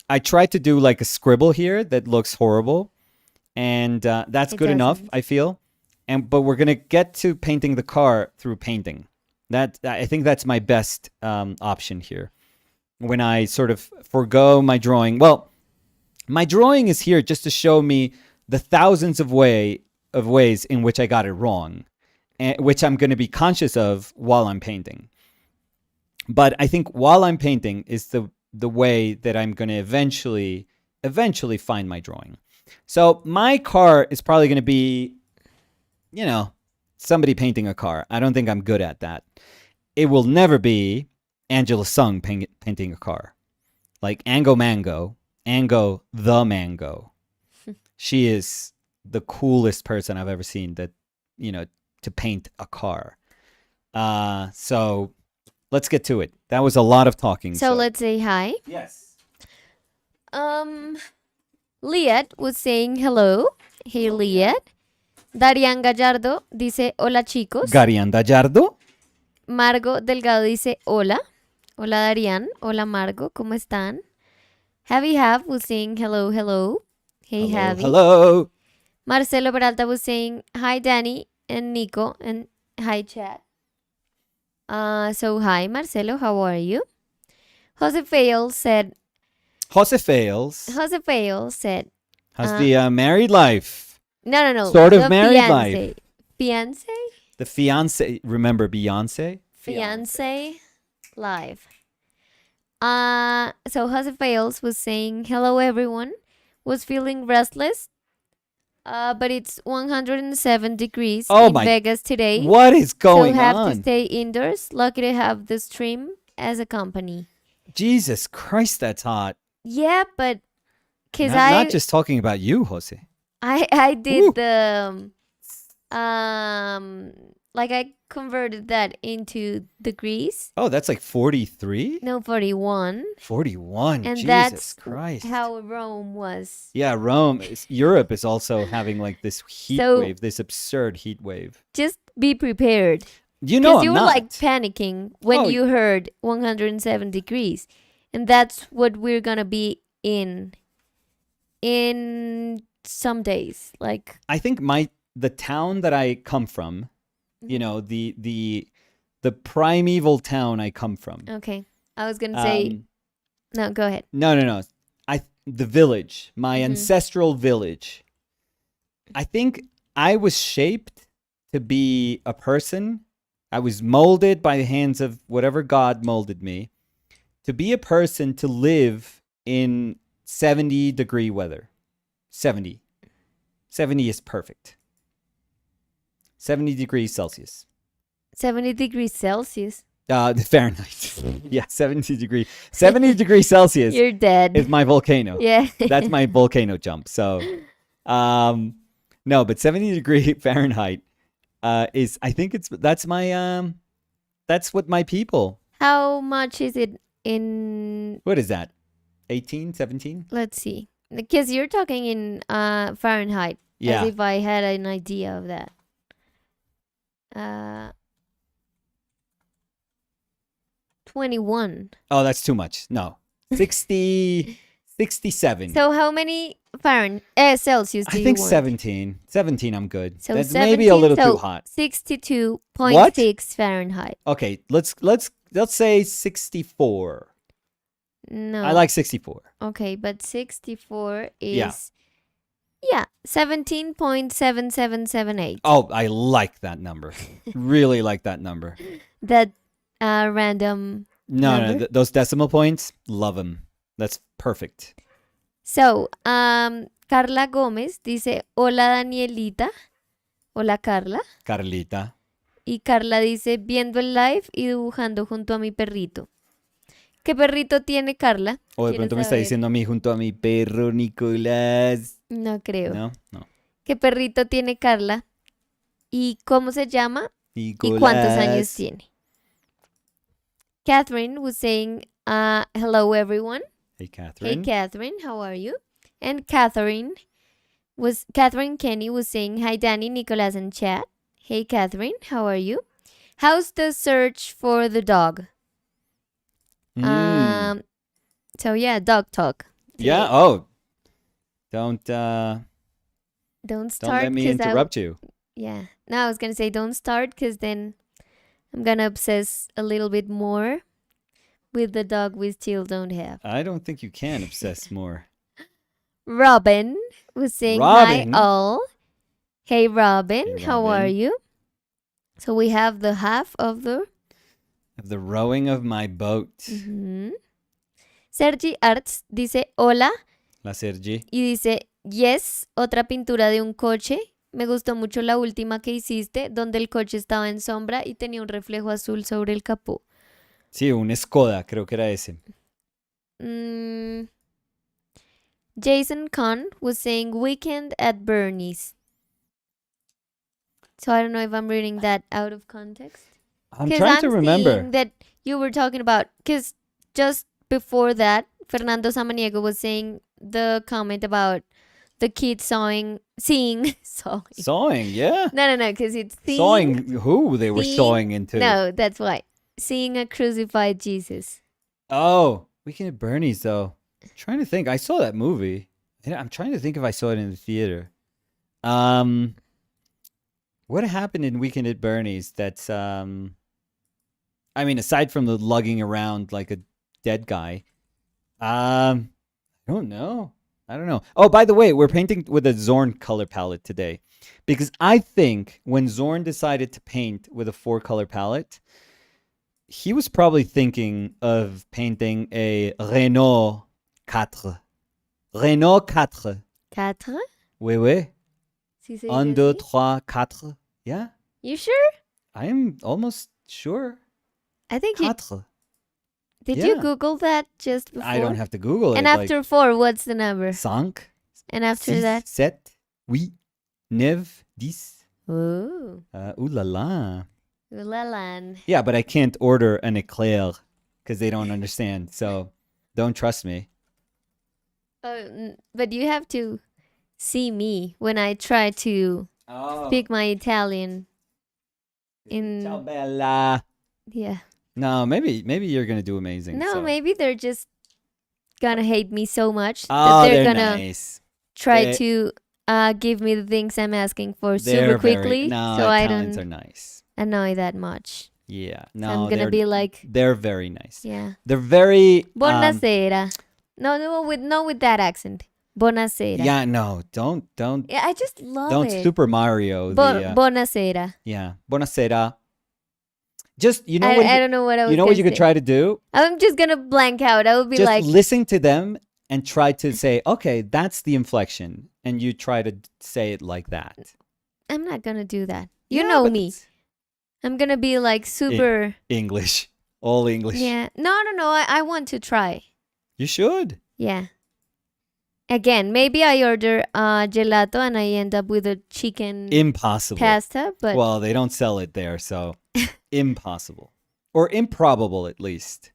Speaker 2: I tried to do like a scribble here that looks horrible, and that's
Speaker 1: It
Speaker 2: good enough,
Speaker 1: doesn't.
Speaker 2: I feel. But we're gonna get to painting the car through painting. I think that's my best option here. When I sort of forego my drawing, well, my drawing is here just to show me the thousands of ways in which I got it wrong, which I'm going to be conscious of while I'm painting. But I think while I'm painting is the way that I'm going to eventually find my drawing. So my car is probably going to be, somebody painting a car. I don't think I'm good at that. It will never be Angela Sung painting a car. Like Ango the Mango. She is the coolest person I've ever seen to paint a car. So let's get to it. That was a lot of talking.
Speaker 1: so let's say hi.
Speaker 2: Yes.
Speaker 1: Liet was saying hello. Hey, Liet. Darian Gallardo dice hola chicos.
Speaker 2: Garian Gallardo.
Speaker 1: Margo Delgado dice hola. Hola Darian. Hola Margo. ¿Cómo están? Javi Hav was saying hello. Hey
Speaker 2: Hello,
Speaker 1: Javi.
Speaker 2: hello.
Speaker 1: Marcelo Peralta was saying hi Danny and Nico and hi chat. So hi Marcelo, how are you? Jose Fail said.
Speaker 2: Jose Fails.
Speaker 1: No.
Speaker 2: How's the married life? Sort of
Speaker 1: the
Speaker 2: married
Speaker 1: fiance.
Speaker 2: life.
Speaker 1: Fiance?
Speaker 2: The fiance. Remember Beyonce?
Speaker 1: Fiance live. So Jose Fails was saying hello everyone. Was feeling restless. But it's 107 degrees in Vegas today.
Speaker 2: What is going
Speaker 1: on? So have
Speaker 2: on?
Speaker 1: to stay indoors. Lucky to have the stream as a company.
Speaker 2: Jesus Christ, that's hot.
Speaker 1: Yeah, but because
Speaker 2: not just talking about you, Jose.
Speaker 1: I did
Speaker 2: Woo.
Speaker 1: the like I converted that into degrees.
Speaker 2: Oh, that's like 43?
Speaker 1: No, 41.
Speaker 2: 41.
Speaker 1: And
Speaker 2: Jesus
Speaker 1: that's
Speaker 2: Christ.
Speaker 1: how Rome was.
Speaker 2: Yeah, Europe is also having like this heat
Speaker 1: So-
Speaker 2: wave, this absurd heat wave.
Speaker 1: Just be prepared.
Speaker 2: You know,
Speaker 1: Because
Speaker 2: I'm
Speaker 1: you were
Speaker 2: not.
Speaker 1: like panicking when
Speaker 2: Oh.
Speaker 1: you heard 107 degrees. And that's what we're going to be in some days. Like,
Speaker 2: I think the town that I come from, you
Speaker 1: Mhm.
Speaker 2: know, the primeval town I come from.
Speaker 1: okay. I was going to say, no, go ahead.
Speaker 2: No. The village, my
Speaker 1: Mhm.
Speaker 2: ancestral village. I think I was shaped to be a person. I was molded by the hands of whatever God molded me to be a person to live in 70-degree weather. 70. 70 is perfect. 70 degrees Celsius.
Speaker 1: 70 degrees Celsius.
Speaker 2: Fahrenheit. Yeah, 70 degrees Celsius
Speaker 1: You're dead.
Speaker 2: is my volcano.
Speaker 1: Yeah.
Speaker 2: That's my volcano jump. So, no, but 70-degree Fahrenheit is, I think that's what my people.
Speaker 1: How much is it in,
Speaker 2: What is that? 18, 17?
Speaker 1: let's see. Because you're talking in Fahrenheit.
Speaker 2: Yeah.
Speaker 1: As if I had an idea of that. 21.
Speaker 2: Oh, that's too much. No. 60, 67.
Speaker 1: So how many Celsius do
Speaker 2: I
Speaker 1: you
Speaker 2: think
Speaker 1: want?
Speaker 2: 17. 17, I'm good.
Speaker 1: So
Speaker 2: That's maybe a
Speaker 1: 17,
Speaker 2: little
Speaker 1: so
Speaker 2: too hot.
Speaker 1: 62.6 Fahrenheit.
Speaker 2: Okay, let's say 64.
Speaker 1: No.
Speaker 2: I like 64.
Speaker 1: Okay, but 64 is
Speaker 2: Yeah.
Speaker 1: yeah, 17.7778.
Speaker 2: Oh, I like that number. Really like that number.
Speaker 1: That random
Speaker 2: No,
Speaker 1: number?
Speaker 2: those decimal points, love them. That's perfect.
Speaker 1: So, Carla Gómez dice, hola Danielita. Hola Carla.
Speaker 2: Carlita.
Speaker 1: Y Carla dice, viendo el live y dibujando junto a mi perrito. ¿Qué perrito tiene Carla?
Speaker 2: O de
Speaker 1: Quiero
Speaker 2: pronto me está
Speaker 1: saber.
Speaker 2: diciendo a mí junto a mi perro Nicolás.
Speaker 1: No creo.
Speaker 2: No.
Speaker 1: ¿Qué perrito tiene Carla? ¿Y cómo se llama?
Speaker 2: Nicolás.
Speaker 1: ¿Y cuántos años tiene? Catherine was saying, hello everyone.
Speaker 2: Hey,
Speaker 1: Hey
Speaker 2: Catherine.
Speaker 1: Catherine, how are you? And Catherine Kenny was saying, hi Danny, Nicolas and chat. Hey Catherine, how are you? How's the search for the dog?
Speaker 2: Mm.
Speaker 1: So yeah, dog talk.
Speaker 2: Yeah.
Speaker 1: today.
Speaker 2: Oh. Don't
Speaker 1: Don't
Speaker 2: let me
Speaker 1: 'cause
Speaker 2: interrupt you.
Speaker 1: Yeah. No, I was gonna say don't start because then I'm gonna obsess a little bit more with the dog we still don't have.
Speaker 2: I don't think you can obsess more.
Speaker 1: Robin was saying
Speaker 2: Robin?
Speaker 1: hi all. Hey Robin,
Speaker 2: Hey,
Speaker 1: how are
Speaker 2: Robin.
Speaker 1: you? So we have the half of the
Speaker 2: Of the rowing of my boat.
Speaker 1: Ujú. Sergi Arts dice hola
Speaker 2: La Sergi.
Speaker 1: y dice yes, otra pintura de un coche. Me gustó mucho la última que hiciste, donde el coche estaba en sombra y tenía un reflejo azul sobre el capó.
Speaker 2: Sí, un Skoda, creo que era ese.
Speaker 1: Mm, Jason Kahn was saying weekend at Bernie's. So I don't know if I'm reading that out of context.
Speaker 2: I'm trying to remember.
Speaker 1: Seeing that you were talking about, because just before that, Fernando Samaniego was saying the comment about the kids sawing.
Speaker 2: Sawing, yeah.
Speaker 1: No, because it's
Speaker 2: Sawing who they were
Speaker 1: seeing-
Speaker 2: sawing into.
Speaker 1: No, that's why. Seeing a crucified Jesus.
Speaker 2: Oh, Weekend at Bernie's, though. I'm trying to think. I saw that movie. I'm trying to think if I saw it in the theater. What happened in Weekend at Bernie's that's, I mean, aside from the lugging around like a dead guy, I don't know. Oh, by the way, we're painting with a Zorn color palette today because I think when Zorn decided to paint with a 4-color palette, he was probably thinking of painting a Renault 4. Renault 4.
Speaker 1: Quatre?
Speaker 2: Oui, oui.
Speaker 1: Sí se dice
Speaker 2: 1, 2,
Speaker 1: así?
Speaker 2: 3, 4. Yeah,
Speaker 1: You sure?
Speaker 2: I am almost sure.
Speaker 1: I think you
Speaker 2: 4.
Speaker 1: did
Speaker 2: Yeah.
Speaker 1: you Google that just before?
Speaker 2: I don't have to Google it.
Speaker 1: And after 4, what's the number?
Speaker 2: like 5,
Speaker 1: And after
Speaker 2: 6,
Speaker 1: that,
Speaker 2: 7, 8, 9, 10.
Speaker 1: Ooh.
Speaker 2: Ooh la la.
Speaker 1: Ulalan.
Speaker 2: Yeah, but I can't order an eclair because they don't understand. So don't trust me.
Speaker 1: But you have to see me when I try to
Speaker 2: Oh.
Speaker 1: speak my Italian.
Speaker 2: Ciao, Bella.
Speaker 1: Yeah.
Speaker 2: No, maybe you're gonna do amazing.
Speaker 1: No,
Speaker 2: so.
Speaker 1: maybe they're just gonna hate me so much that
Speaker 2: Oh,
Speaker 1: they're
Speaker 2: they're
Speaker 1: gonna
Speaker 2: nice.
Speaker 1: try
Speaker 2: They-
Speaker 1: to give me the things I'm asking for super
Speaker 2: They're
Speaker 1: quickly,
Speaker 2: no,
Speaker 1: so I
Speaker 2: Italians
Speaker 1: don't
Speaker 2: are nice.
Speaker 1: annoy that much.
Speaker 2: Yeah,
Speaker 1: So I'm
Speaker 2: no,
Speaker 1: gonna be like,
Speaker 2: they're very nice.
Speaker 1: yeah,
Speaker 2: They're very
Speaker 1: buonasera. No, with that accent. Buonasera.
Speaker 2: yeah, no, don't
Speaker 1: Yeah, I just love it.
Speaker 2: Super Mario the
Speaker 1: Buonasera.
Speaker 2: yeah, buonasera. Just
Speaker 1: I don't know what I was.
Speaker 2: You know what you could try to do?
Speaker 1: I'm just gonna blank out. I will be
Speaker 2: Just
Speaker 1: like,
Speaker 2: listen to them and try to say, okay, that's the inflection, and you try to say it like that.
Speaker 1: I'm not gonna do that. You
Speaker 2: Yeah,
Speaker 1: know
Speaker 2: but
Speaker 1: me.
Speaker 2: it's
Speaker 1: I'm gonna be like super.
Speaker 2: English, all English.
Speaker 1: Yeah. No. I want to try.
Speaker 2: You should.
Speaker 1: Yeah. Again, maybe I order gelato and I end up with a chicken
Speaker 2: Impossible.
Speaker 1: pasta, but
Speaker 2: Well, they don't sell it there, so impossible. Or improbable, at least.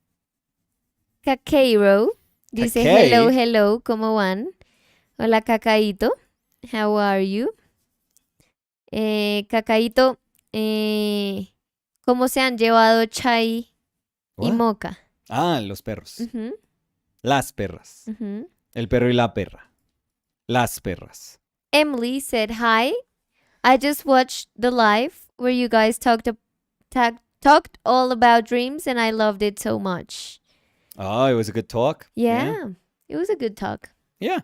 Speaker 1: Caqueiro dice
Speaker 2: Cacay?
Speaker 1: hello, ¿cómo van? Hola, Cacaíto. How are you? Cacaíto, ¿cómo se han llevado Chai y
Speaker 2: What?
Speaker 1: Moca?
Speaker 2: Ah, los perros.
Speaker 1: Ujú,
Speaker 2: Las perras.
Speaker 1: ujú.
Speaker 2: El perro y la perra. Las perras.
Speaker 1: Emily said, hi. I just watched the live where you guys talked all about dreams and I loved it so much.
Speaker 2: Oh, it was a good talk.
Speaker 1: Yeah, it was a good talk.
Speaker 2: Yeah.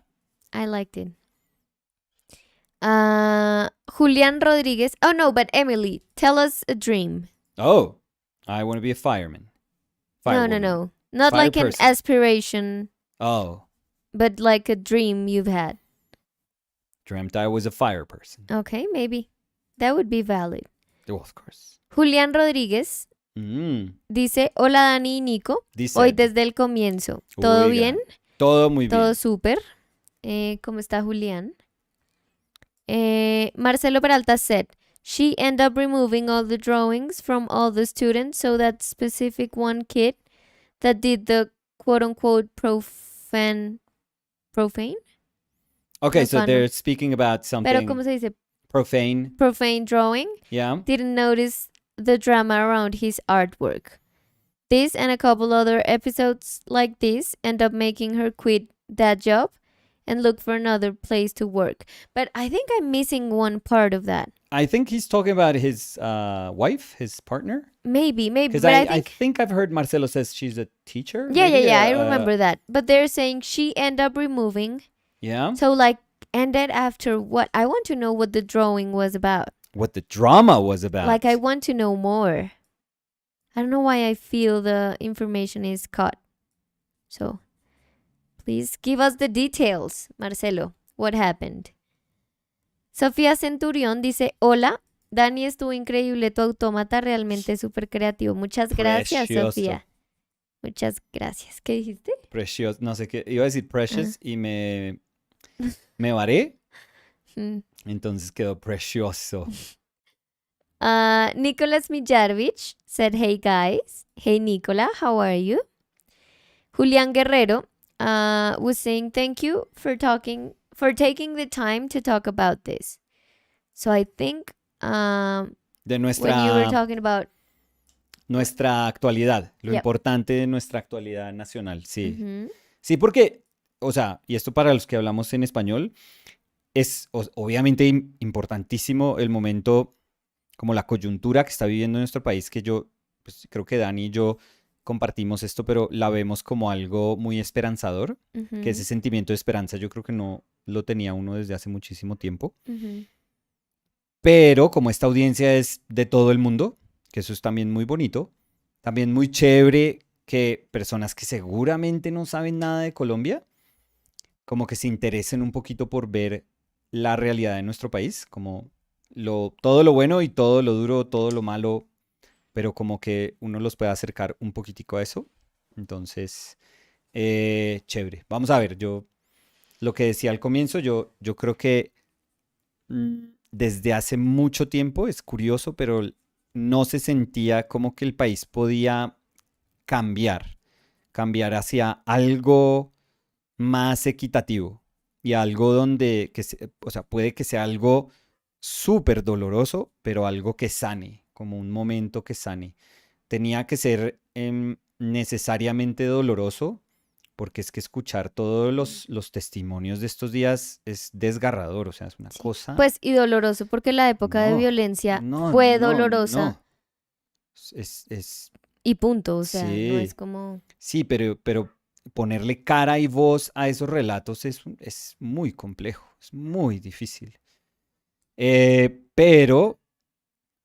Speaker 1: I liked it. Julian Rodriguez. Oh, no, but Emily, tell us a dream.
Speaker 2: Oh, I want to be a fireman. Firewoman.
Speaker 1: No. Not
Speaker 2: Fire
Speaker 1: like
Speaker 2: person.
Speaker 1: an aspiration,
Speaker 2: Oh,
Speaker 1: but like a dream you've had.
Speaker 2: dreamt I was a fire person.
Speaker 1: Okay, maybe. That would be valid.
Speaker 2: Oh, of course.
Speaker 1: Julián Rodríguez dice, hola Dani y Nico,
Speaker 2: Dice,
Speaker 1: hoy desde el comienzo. ¿Todo
Speaker 2: Oiga,
Speaker 1: bien?
Speaker 2: todo muy bien.
Speaker 1: Todo súper. ¿Cómo está Julián? Marcelo Peralta said, she ended up removing all the drawings from all the students so that specific one kid that did the quote-unquote profane?
Speaker 2: Okay, so
Speaker 1: Profano.
Speaker 2: they're speaking about something
Speaker 1: Pero ¿cómo se dice?
Speaker 2: profane.
Speaker 1: Profane drawing.
Speaker 2: Yeah.
Speaker 1: Didn't notice the drama around his artwork. This and a couple other episodes like this end up making her quit that job and look for another place to work. But I think I'm missing one part of that.
Speaker 2: I think he's talking about his wife, his partner.
Speaker 1: Maybe.
Speaker 2: Because
Speaker 1: But
Speaker 2: I think I've heard Marcelo says she's a teacher. maybe?
Speaker 1: Yeah. I remember that. But they're saying she ended up removing.
Speaker 2: Yeah.
Speaker 1: So like ended after what? I want to know what the drawing was about.
Speaker 2: What the drama was about.
Speaker 1: Like I want to know more. I don't know why I feel the information is cut. So please give us the details, Marcelo. What happened? Sofía Centurión dice, hola, Dani estuvo increíble, tu autómata realmente súper creativo. Muchas gracias,
Speaker 2: Precioso.
Speaker 1: Sofía. Muchas gracias. ¿Qué dijiste?
Speaker 2: Precious, no sé qué. Iba a decir precious y me varé. Entonces quedó precioso.
Speaker 1: Nicholas Mijarovich said, hey guys. Hey Nicola, how are you? Julián Guerrero was saying thank you for taking the time to talk about this. So I think
Speaker 2: De
Speaker 1: when you were talking about
Speaker 2: nuestra actualidad, lo
Speaker 1: Yep.
Speaker 2: importante de nuestra actualidad nacional, sí.
Speaker 1: Ujú.
Speaker 2: Sí, porque, o sea, y esto para los que hablamos en español, es obviamente importantísimo el momento, como la coyuntura que está viviendo nuestro país, que yo, pues creo que Dani y yo compartimos esto, pero la vemos como algo muy esperanzador, que ese sentimiento de esperanza yo creo que no lo tenía uno desde hace muchísimo tiempo.
Speaker 1: Ujú.
Speaker 2: Pero como esta audiencia es de todo el mundo, que eso es también muy bonito, también muy chévere que personas que seguramente no saben nada de Colombia, como que se interesen un poquito por ver la realidad de nuestro país, como todo lo bueno y todo lo duro, todo lo malo, pero como que uno los puede acercar un poquitico a eso. Entonces, chévere. Vamos a ver, yo lo que decía al comienzo, yo creo que desde hace mucho tiempo, es curioso, pero no se sentía como que el país podía cambiar, cambiar hacia algo más equitativo y algo donde, o sea, puede que sea algo súper doloroso, pero algo que sane, como un momento que sane. Tenía que ser necesariamente doloroso, porque es que escuchar todos los testimonios de estos días es desgarrador, o sea, es una
Speaker 1: Sí.
Speaker 2: cosa.
Speaker 1: Pues y doloroso porque la época de
Speaker 2: No,
Speaker 1: violencia
Speaker 2: no,
Speaker 1: fue
Speaker 2: no,
Speaker 1: dolorosa
Speaker 2: no. Es,
Speaker 1: y punto, o sea, no es
Speaker 2: sí,
Speaker 1: como...
Speaker 2: sí, pero ponerle cara y voz a esos relatos es muy complejo, es muy difícil. Pero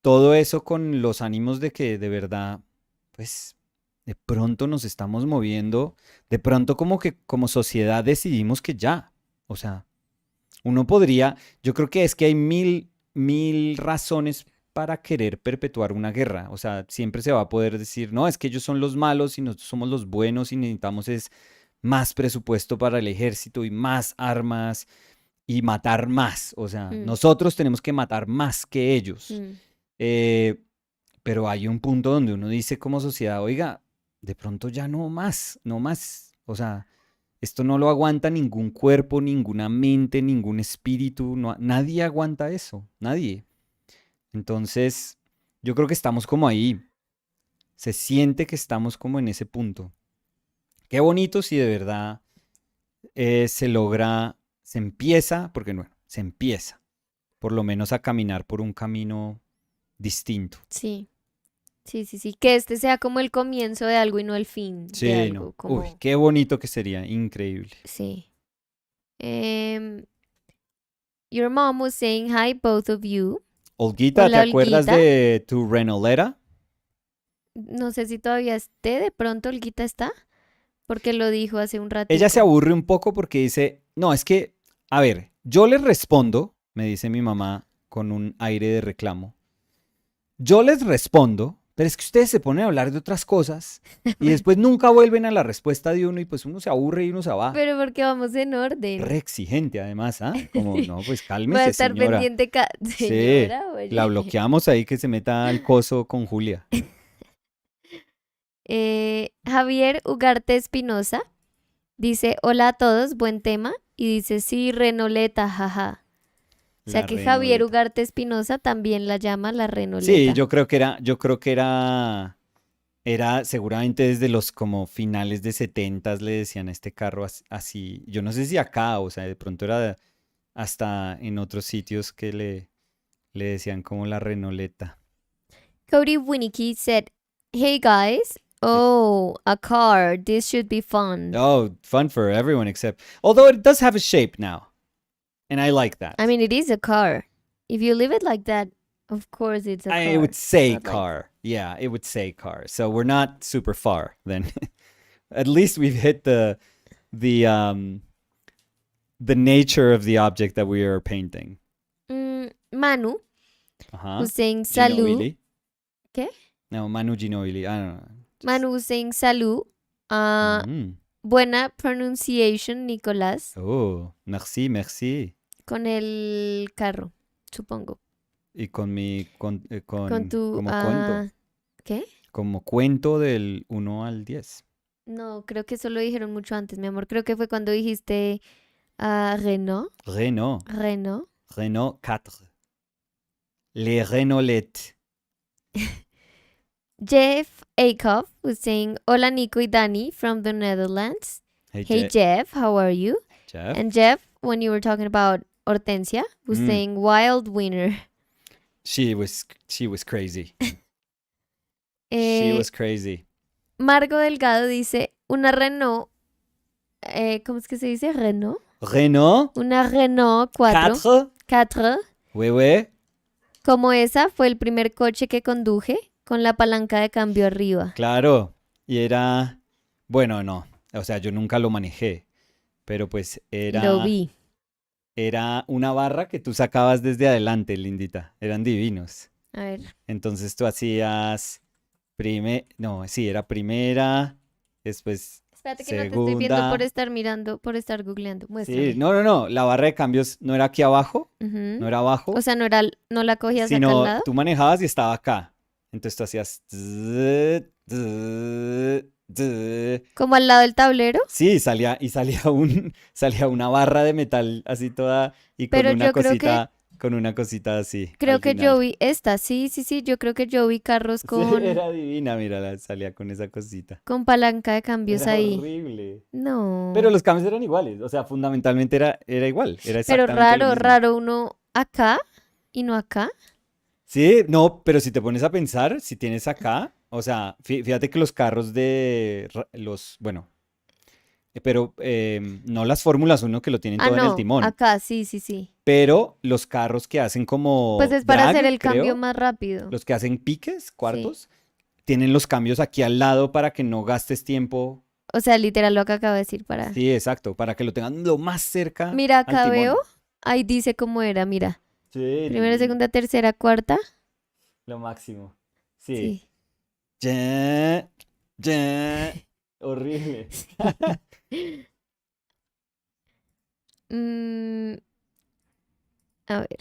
Speaker 2: todo eso con los ánimos de que de verdad, pues, de pronto nos estamos moviendo, de pronto como que como sociedad decidimos que ya, o sea, uno podría, yo creo que es que hay mil razones para querer perpetuar una guerra. O sea, siempre se va a poder decir, no, es que ellos son los malos y nosotros somos los buenos y necesitamos es más presupuesto para el ejército y más armas y matar más. O sea,
Speaker 1: mm,
Speaker 2: nosotros tenemos que matar más que ellos.
Speaker 1: mm,
Speaker 2: Eh, pero hay un punto donde uno dice como sociedad, oiga, de pronto ya no más, no más. O sea, esto no lo aguanta ningún cuerpo, ninguna mente, ningún espíritu. Nadie aguanta eso, nadie. Entonces, yo creo que estamos como ahí. Se siente que estamos como en ese punto. Qué bonito si de verdad se logra, se empieza, porque no, se empieza, por lo menos a caminar por un camino distinto.
Speaker 1: sí, sí, sí, sí. Que este sea como el comienzo de algo y no el fin de
Speaker 2: Sí, no.
Speaker 1: algo,
Speaker 2: Uy,
Speaker 1: como...
Speaker 2: qué bonito que sería, increíble.
Speaker 1: Sí. Your mom was saying hi, both of you.
Speaker 2: Olguita, ¿te
Speaker 1: Hola,
Speaker 2: acuerdas
Speaker 1: Olguita.
Speaker 2: de tu Renoleta?
Speaker 1: No sé si todavía esté, de pronto Olguita está, porque lo dijo hace un
Speaker 2: Ella se
Speaker 1: ratico.
Speaker 2: aburre un poco porque dice, no, es que, a ver, yo les respondo, me dice mi mamá con un aire de reclamo, yo les respondo, pero es que ustedes se ponen a hablar de otras cosas y
Speaker 1: Bueno,
Speaker 2: después nunca vuelven a la respuesta de uno y pues uno se aburre y uno se va.
Speaker 1: pero porque vamos en
Speaker 2: Re
Speaker 1: orden.
Speaker 2: exigente además, ¿ah? Como, no, pues
Speaker 1: Va a
Speaker 2: cálmese,
Speaker 1: estar
Speaker 2: señora.
Speaker 1: pendiente,
Speaker 2: Sí,
Speaker 1: señora,
Speaker 2: la
Speaker 1: oye.
Speaker 2: bloqueamos ahí que se meta al coso con Julia.
Speaker 1: Javier Ugarte Espinosa dice, hola a todos, buen tema. Y dice, sí, Renoleta, jaja. O sea
Speaker 2: La
Speaker 1: que Javier
Speaker 2: Renoleta.
Speaker 1: Ugarte Espinosa también la llama la
Speaker 2: Sí,
Speaker 1: Renoleta.
Speaker 2: yo creo que era seguramente desde los como finales de setentas le decían a este carro así. Yo no sé si acá, o sea, de pronto era hasta en otros sitios que le decían como la Renoleta.
Speaker 1: Cody Winnicky said, hey guys.
Speaker 2: Eh,
Speaker 1: Oh, a car. This should be fun.
Speaker 2: Oh, fun for everyone except, although it does have a shape now, and I like
Speaker 1: I
Speaker 2: that.
Speaker 1: mean, it is a car. If you leave it like that, of course it's a
Speaker 2: I would
Speaker 1: car.
Speaker 2: say
Speaker 1: Not like,
Speaker 2: car. Yeah, it would say car. So we're not super far then. At least we've hit the um the nature of the object that we are painting.
Speaker 1: Manu,
Speaker 2: Uh-huh.
Speaker 1: who's saying salut.
Speaker 2: Ginobili.
Speaker 1: ¿Qué?
Speaker 2: No, Manu Ginobili. I don't know. Just
Speaker 1: Manu was saying salut. Uh,
Speaker 2: mm.
Speaker 1: buena pronunciation, Nicolás.
Speaker 2: Oh, merci, merci.
Speaker 1: Con el carro, supongo.
Speaker 2: Y con
Speaker 1: Con tu...
Speaker 2: como cuento.
Speaker 1: ¿Qué?
Speaker 2: Como cuento del 1 al 10.
Speaker 1: No, creo que eso lo dijeron mucho antes, mi amor. Creo que fue cuando dijiste Renault.
Speaker 2: Renault.
Speaker 1: Renault.
Speaker 2: Renault 4. Les Renolettes.
Speaker 1: Jeff Akoff was saying, hola Nico y Dani from the Netherlands.
Speaker 2: Hey,
Speaker 1: Hey Jeff, how are you?
Speaker 2: Jeff.
Speaker 1: And Jeff, when you were talking about Hortensia, was
Speaker 2: Mm.
Speaker 1: saying wild winner.
Speaker 2: She was crazy. She
Speaker 1: Eh,
Speaker 2: was crazy.
Speaker 1: Margo Delgado dice, una Renault, ¿cómo es que se dice? Renault.
Speaker 2: Renault
Speaker 1: Una Renault 4.
Speaker 2: 4.
Speaker 1: 4.
Speaker 2: Oui, oui.
Speaker 1: Como esa fue el primer coche que conduje con la palanca de cambio arriba.
Speaker 2: Claro. Y era, bueno, no. O sea, yo nunca lo manejé, pero pues
Speaker 1: Lo vi.
Speaker 2: era una barra que tú sacabas desde adelante, lindita. Eran divinos.
Speaker 1: A ver.
Speaker 2: Entonces tú hacías no, sí, era primera, después
Speaker 1: Espérate que no te estoy viendo por
Speaker 2: Segunda.
Speaker 1: estar mirando, por estar googleando.
Speaker 2: Sí,
Speaker 1: Muéstrame.
Speaker 2: no. La barra de cambios no era aquí abajo, no
Speaker 1: Ujú.
Speaker 2: era
Speaker 1: O
Speaker 2: abajo,
Speaker 1: sea, no la cogías acá al
Speaker 2: sino
Speaker 1: lado.
Speaker 2: tú manejabas y estaba acá. Entonces tú hacías. Tzz, tzz, tzz.
Speaker 1: Como al lado del tablero.
Speaker 2: Sí, salía salía una barra de metal así toda y
Speaker 1: Pero yo
Speaker 2: con una cosita así al
Speaker 1: creo que yo
Speaker 2: final.
Speaker 1: vi esta. Sí, sí, sí. Yo creo que yo vi carros
Speaker 2: Sí,
Speaker 1: con,
Speaker 2: era divina, mírala, salía con esa cosita.
Speaker 1: con palanca de cambios
Speaker 2: Era
Speaker 1: ahí.
Speaker 2: horrible. Pero
Speaker 1: No.
Speaker 2: los cambios eran iguales, o sea, fundamentalmente era igual, era
Speaker 1: Pero
Speaker 2: exactamente lo
Speaker 1: raro,
Speaker 2: mismo.
Speaker 1: raro uno acá y no acá.
Speaker 2: Sí, no, pero si te pones a pensar, si tienes acá, o sea, fíjate que los carros bueno, pero no las Fórmulas 1 que lo tienen
Speaker 1: Ah,
Speaker 2: todo en el
Speaker 1: no.
Speaker 2: timón,
Speaker 1: Acá, sí, sí, sí.
Speaker 2: pero los carros que hacen
Speaker 1: Pues
Speaker 2: como
Speaker 1: es para hacer
Speaker 2: drag,
Speaker 1: el cambio
Speaker 2: creo,
Speaker 1: más rápido.
Speaker 2: los que hacen piques,
Speaker 1: Sí.
Speaker 2: cuartos, tienen los cambios aquí al lado para que no gastes tiempo.
Speaker 1: O sea, literal lo que acabo de decir para.
Speaker 2: Sí, exacto, para que lo tengan lo más cerca
Speaker 1: Mira,
Speaker 2: al
Speaker 1: acá veo.
Speaker 2: timón.
Speaker 1: Ahí dice cómo era, mira.
Speaker 2: Sí,
Speaker 1: Primera,
Speaker 2: divino,
Speaker 1: segunda, tercera, cuarta.
Speaker 2: lo máximo. Sí.
Speaker 1: Sí.
Speaker 2: Ya, ya, horrible.
Speaker 1: Mm, a ver.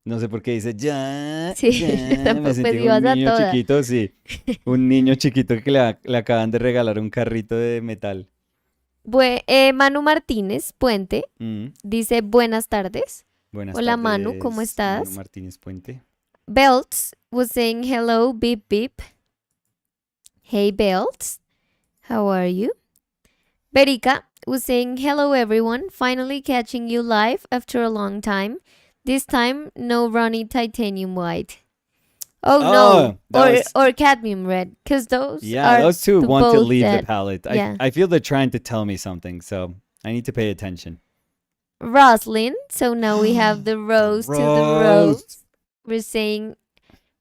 Speaker 2: No sé por qué dice ya,
Speaker 1: Sí, yo
Speaker 2: ya. Me
Speaker 1: tampoco.
Speaker 2: sentí
Speaker 1: Pues
Speaker 2: como un
Speaker 1: ibas a
Speaker 2: niño
Speaker 1: toda.
Speaker 2: chiquito, sí. Un niño chiquito que le acaban de regalar un carrito de metal.
Speaker 1: Manu Martínez Puente
Speaker 2: Mm,
Speaker 1: dice buenas tardes.
Speaker 2: buenas
Speaker 1: Hola Manu, ¿cómo
Speaker 2: tardes, Manu
Speaker 1: estás?
Speaker 2: Martínez Puente.
Speaker 1: Belts was saying hello, beep beep. Hey Belts, how are you? Berica was saying hello everyone, finally catching you live after a long time. This time no runny titanium white. Oh no,
Speaker 2: Oh, that was
Speaker 1: or cadmium red, because those
Speaker 2: yeah.
Speaker 1: are
Speaker 2: Those two
Speaker 1: the
Speaker 2: want to
Speaker 1: both
Speaker 2: leave the
Speaker 1: that,
Speaker 2: palette.
Speaker 1: yeah.
Speaker 2: I feel they're trying to tell me something, so I need to pay attention.
Speaker 1: Roslyn, so now we have the
Speaker 2: The
Speaker 1: rose to the
Speaker 2: rose.
Speaker 1: rose. We're saying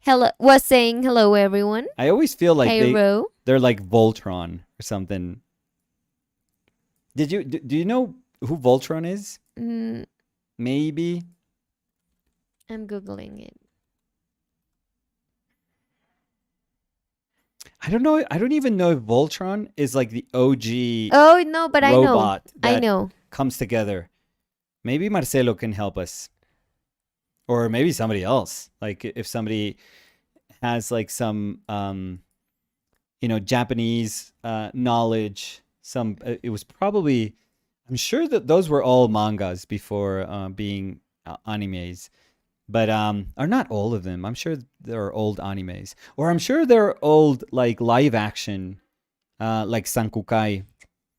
Speaker 1: hello, was saying hello everyone.
Speaker 2: I always feel like
Speaker 1: Hey Ro.
Speaker 2: they're like Voltron or something. Do you know who Voltron is?
Speaker 1: Mm,
Speaker 2: Maybe.
Speaker 1: I'm googling it.
Speaker 2: I don't know. I don't even know if Voltron is like the OG
Speaker 1: Oh no, but I know.
Speaker 2: robot
Speaker 1: I
Speaker 2: that
Speaker 1: know.
Speaker 2: comes together. Maybe Marcelo can help us. Or maybe somebody else. Like if somebody has like some Japanese knowledge. Some it was probably I'm sure that those were all mangas before being animes. But are not all of them. I'm sure there are old animes. Or I'm sure there are old like live action like Sankukai.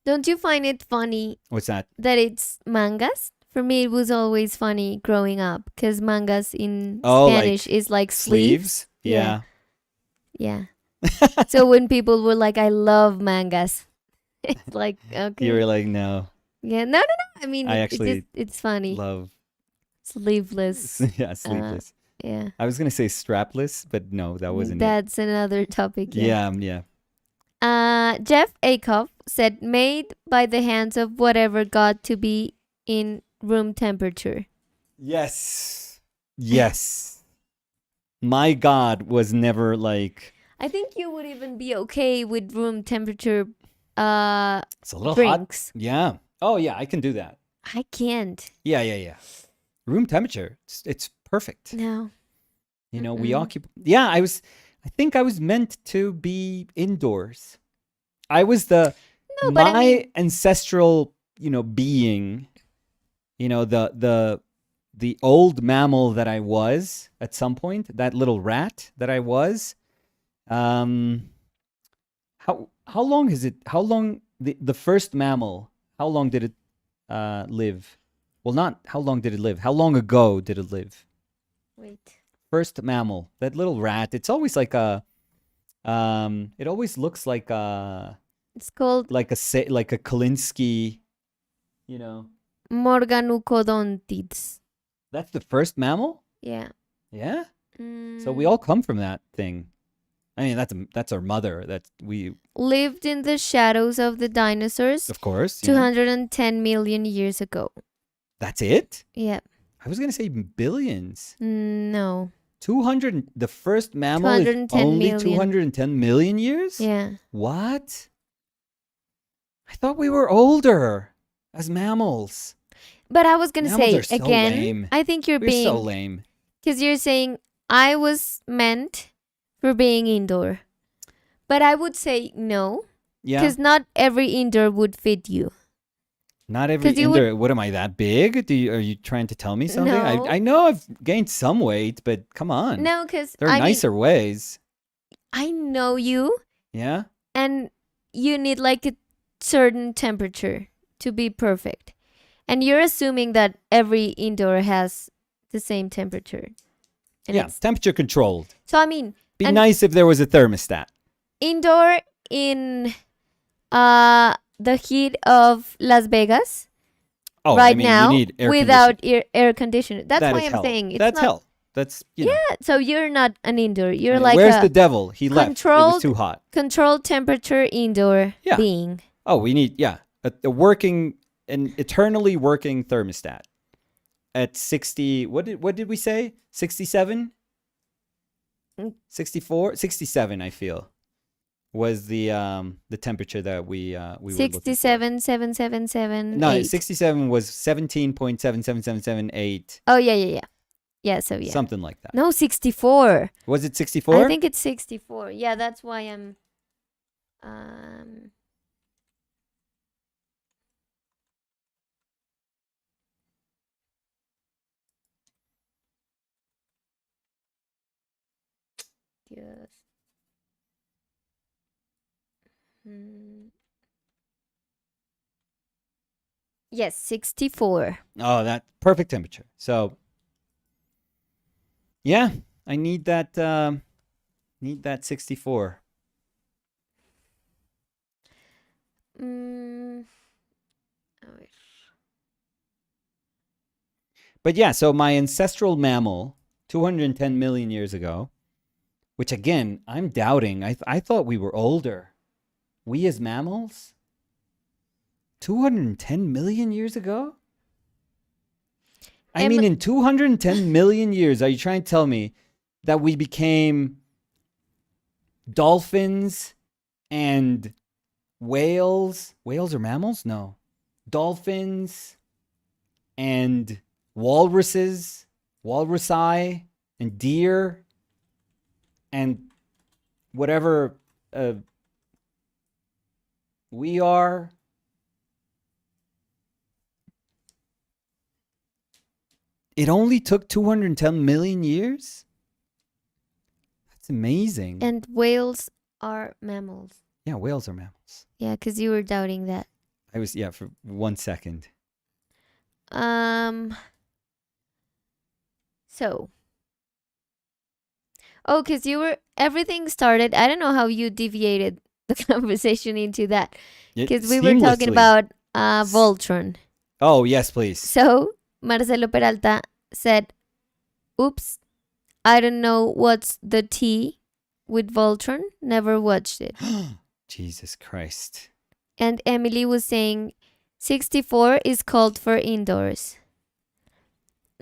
Speaker 1: Don't you find it funny
Speaker 2: What's that?
Speaker 1: that it's mangas? For me, it was always funny growing up because mangas in
Speaker 2: Oh,
Speaker 1: Spanish
Speaker 2: like
Speaker 1: is like sleeves.
Speaker 2: sleeves?
Speaker 1: Yeah,
Speaker 2: Yeah.
Speaker 1: yeah. So when people were like, I love mangas, it's like,
Speaker 2: You
Speaker 1: okay.
Speaker 2: were like, no,
Speaker 1: Yeah, no, no, no. I mean,
Speaker 2: I
Speaker 1: it just,
Speaker 2: actually
Speaker 1: it's funny.
Speaker 2: love
Speaker 1: Sleeveless.
Speaker 2: yeah,
Speaker 1: Uh,
Speaker 2: sleeveless.
Speaker 1: yeah.
Speaker 2: I was gonna say strapless, but no, that wasn't it.
Speaker 1: That's another topic. Yeah.
Speaker 2: Yeah, yeah.
Speaker 1: Jeff Akoff said, made by the hands of whatever got to be in room temperature.
Speaker 2: Yes. Yes. My God was never like
Speaker 1: I think you would even be okay with room temperature
Speaker 2: it's a little
Speaker 1: drinks.
Speaker 2: hot. Yeah. Oh yeah, I can do that.
Speaker 1: I can't.
Speaker 2: Yeah. Room temperature. It's perfect.
Speaker 1: No.
Speaker 2: We
Speaker 1: Mm-mm.
Speaker 2: occupy. Yeah, I think I was meant to be indoors. I was the
Speaker 1: No, but I
Speaker 2: my
Speaker 1: mean,
Speaker 2: ancestral, being, the old mammal that I was at some point, that little rat that I was. How long is it? How long the first mammal? How long did it live? Well, not how long did it live? How long ago did it live?
Speaker 1: wait.
Speaker 2: First mammal, that little rat. It's always like a it always looks
Speaker 1: It's called
Speaker 2: like a Kalinsky, you know.
Speaker 1: Morganocodontids.
Speaker 2: That's the first mammal?
Speaker 1: Yeah.
Speaker 2: Yeah?
Speaker 1: Mm.
Speaker 2: So we all come from that thing. I mean, that's our mother. That's we
Speaker 1: Lived in the shadows of the dinosaurs
Speaker 2: of course,
Speaker 1: 210 million years ago.
Speaker 2: That's it?
Speaker 1: Yeah.
Speaker 2: I was going to say billions.
Speaker 1: No.
Speaker 2: 200 the first mammal is
Speaker 1: 210
Speaker 2: only
Speaker 1: million.
Speaker 2: 210 million years?
Speaker 1: Yeah.
Speaker 2: What? I thought we were older as mammals.
Speaker 1: But I was gonna
Speaker 2: Mammals
Speaker 1: say
Speaker 2: are so
Speaker 1: again,
Speaker 2: lame.
Speaker 1: I think you're
Speaker 2: We're so
Speaker 1: being,
Speaker 2: lame.
Speaker 1: because you're saying I was meant for being indoor. But I would say no,
Speaker 2: Yeah.
Speaker 1: because not every indoor would fit you.
Speaker 2: Not every
Speaker 1: 'Cause you would-
Speaker 2: indoor. What am I that big? Are you trying to tell me something?
Speaker 1: No.
Speaker 2: I know I've gained some weight, but come on.
Speaker 1: No, because
Speaker 2: There are nicer ways.
Speaker 1: I know you,
Speaker 2: Yeah.
Speaker 1: and you need like a certain temperature to be perfect. And you're assuming that every indoor has the same temperature. And
Speaker 2: Yeah. Temperature controlled.
Speaker 1: So I mean,
Speaker 2: Be
Speaker 1: and-
Speaker 2: nice if there was a thermostat.
Speaker 1: indoor in the heat of Las Vegas
Speaker 2: Oh,
Speaker 1: right
Speaker 2: I mean,
Speaker 1: now
Speaker 2: you need air
Speaker 1: without air conditioner. That's
Speaker 2: That
Speaker 1: why
Speaker 2: is
Speaker 1: I'm
Speaker 2: hell.
Speaker 1: saying it's
Speaker 2: That's
Speaker 1: not.
Speaker 2: hell. That's you know.
Speaker 1: Yeah, so you're not an indoor. You're
Speaker 2: I mean,
Speaker 1: like
Speaker 2: where's
Speaker 1: a
Speaker 2: the devil? He left. It was
Speaker 1: controlled-
Speaker 2: too hot.
Speaker 1: controlled temperature indoor
Speaker 2: Yeah.
Speaker 1: being.
Speaker 2: Oh, we need a working, an eternally working thermostat at 60. What did we say? 67?
Speaker 1: Mm.
Speaker 2: 64? 67, I feel, was the temperature that we were looking for.
Speaker 1: 67,777.
Speaker 2: No, 67 was 17.77778.
Speaker 1: Oh yeah. Yeah, so yeah.
Speaker 2: Something like that.
Speaker 1: No, 64.
Speaker 2: Was it 64?
Speaker 1: I think it's 64. Yeah, that's why I'm yes. Yes, 64.
Speaker 2: Oh, that perfect temperature. So, yeah, I need that 64.
Speaker 1: Mm,
Speaker 2: But yeah, so my ancestral mammal, 210 million years ago, which again, I'm doubting. I thought we were older. We as mammals? 210 million years ago? I mean, in 210 million years, are you trying to tell me that we became dolphins and whales? Whales are mammals? No. Dolphins and walruses, walrusi, and deer, and whatever we are. It only took 210 million years? That's amazing.
Speaker 1: and whales are mammals.
Speaker 2: Yeah, whales are mammals.
Speaker 1: Yeah, because you were doubting that.
Speaker 2: I was, for 1 second.
Speaker 1: So. Oh, because everything started. I don't know how you deviated the conversation into that. Because we were talking
Speaker 2: Seamlessly.
Speaker 1: about Voltron.
Speaker 2: Oh, yes, please.
Speaker 1: So, Marcelo Peralta said, oops, I don't know what's the T with Voltron. Never watched it.
Speaker 2: Jesus Christ.
Speaker 1: And Emily was saying 64 is called for indoors.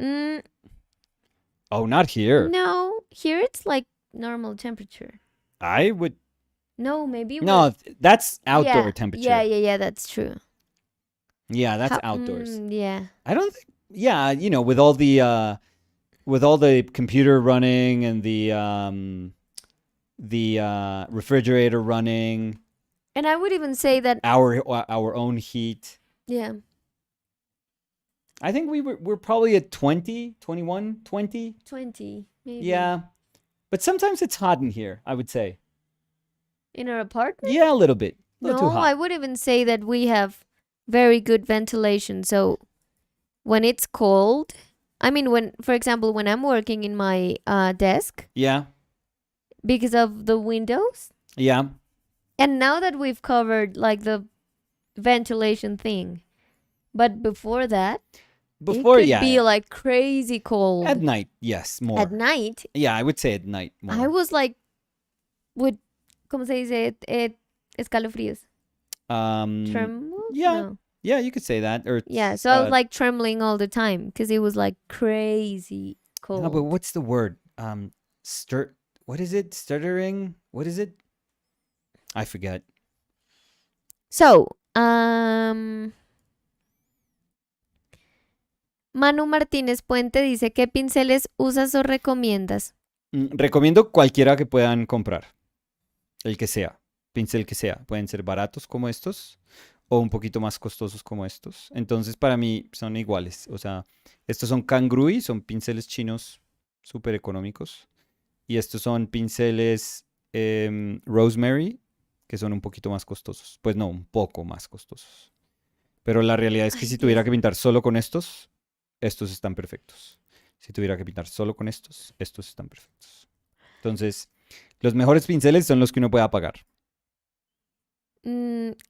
Speaker 2: Oh, not here.
Speaker 1: No, here it's like normal temperature.
Speaker 2: I would.
Speaker 1: No, maybe.
Speaker 2: No, that's outdoor
Speaker 1: Yeah,
Speaker 2: temperature.
Speaker 1: Yeah, that's true.
Speaker 2: Yeah, that's outdoors.
Speaker 1: Yeah.
Speaker 2: I don't think. Yeah, with all the computer running and the refrigerator running,
Speaker 1: And I would even say that,
Speaker 2: our own heat.
Speaker 1: yeah.
Speaker 2: I think we're probably at 20, 21, 20.
Speaker 1: 20, maybe.
Speaker 2: Yeah. But sometimes it's hot in here, I would say.
Speaker 1: In our apartment?
Speaker 2: Yeah, a little bit. A little
Speaker 1: No,
Speaker 2: too hot.
Speaker 1: I would even say that we have very good ventilation. So when it's cold, I mean, for example, when I'm working in my desk,
Speaker 2: Yeah.
Speaker 1: because of the windows,
Speaker 2: Yeah.
Speaker 1: and now that we've covered like the ventilation thing, but before that,
Speaker 2: Before,
Speaker 1: it could
Speaker 2: yeah.
Speaker 1: be like crazy cold.
Speaker 2: At night, yes, more.
Speaker 1: At night,
Speaker 2: Yeah, I would say at night more.
Speaker 1: I was like, with, ¿cómo se dice? Escalofríos. Tremble?
Speaker 2: yeah.
Speaker 1: No.
Speaker 2: Yeah, you could say that. Or
Speaker 1: Yeah, so I was like trembling all the time because it was like crazy cold.
Speaker 2: no, but what's the word? What is it? Stuttering? What is it? I forget.
Speaker 1: So, Um, Manu Martínez Puente dice, ¿qué pinceles usas o recomiendas?
Speaker 2: Recomiendo cualquiera que puedan comprar. El que sea. Pincel que sea. Pueden ser baratos como estos o un poquito más costosos como estos. Entonces, para mí son iguales. O sea, estos son Kangrui, son pinceles chinos súper económicos. Y estos son pinceles Rosemary, que son un poquito más costosos. Pues no, un poco más costosos. Pero la realidad es que
Speaker 1: Ay,
Speaker 2: si
Speaker 1: Dios
Speaker 2: tuviera que
Speaker 1: mío.
Speaker 2: pintar solo con estos, estos están perfectos. Si tuviera que pintar solo con estos, estos están perfectos. Entonces, los mejores pinceles son los que uno pueda pagar.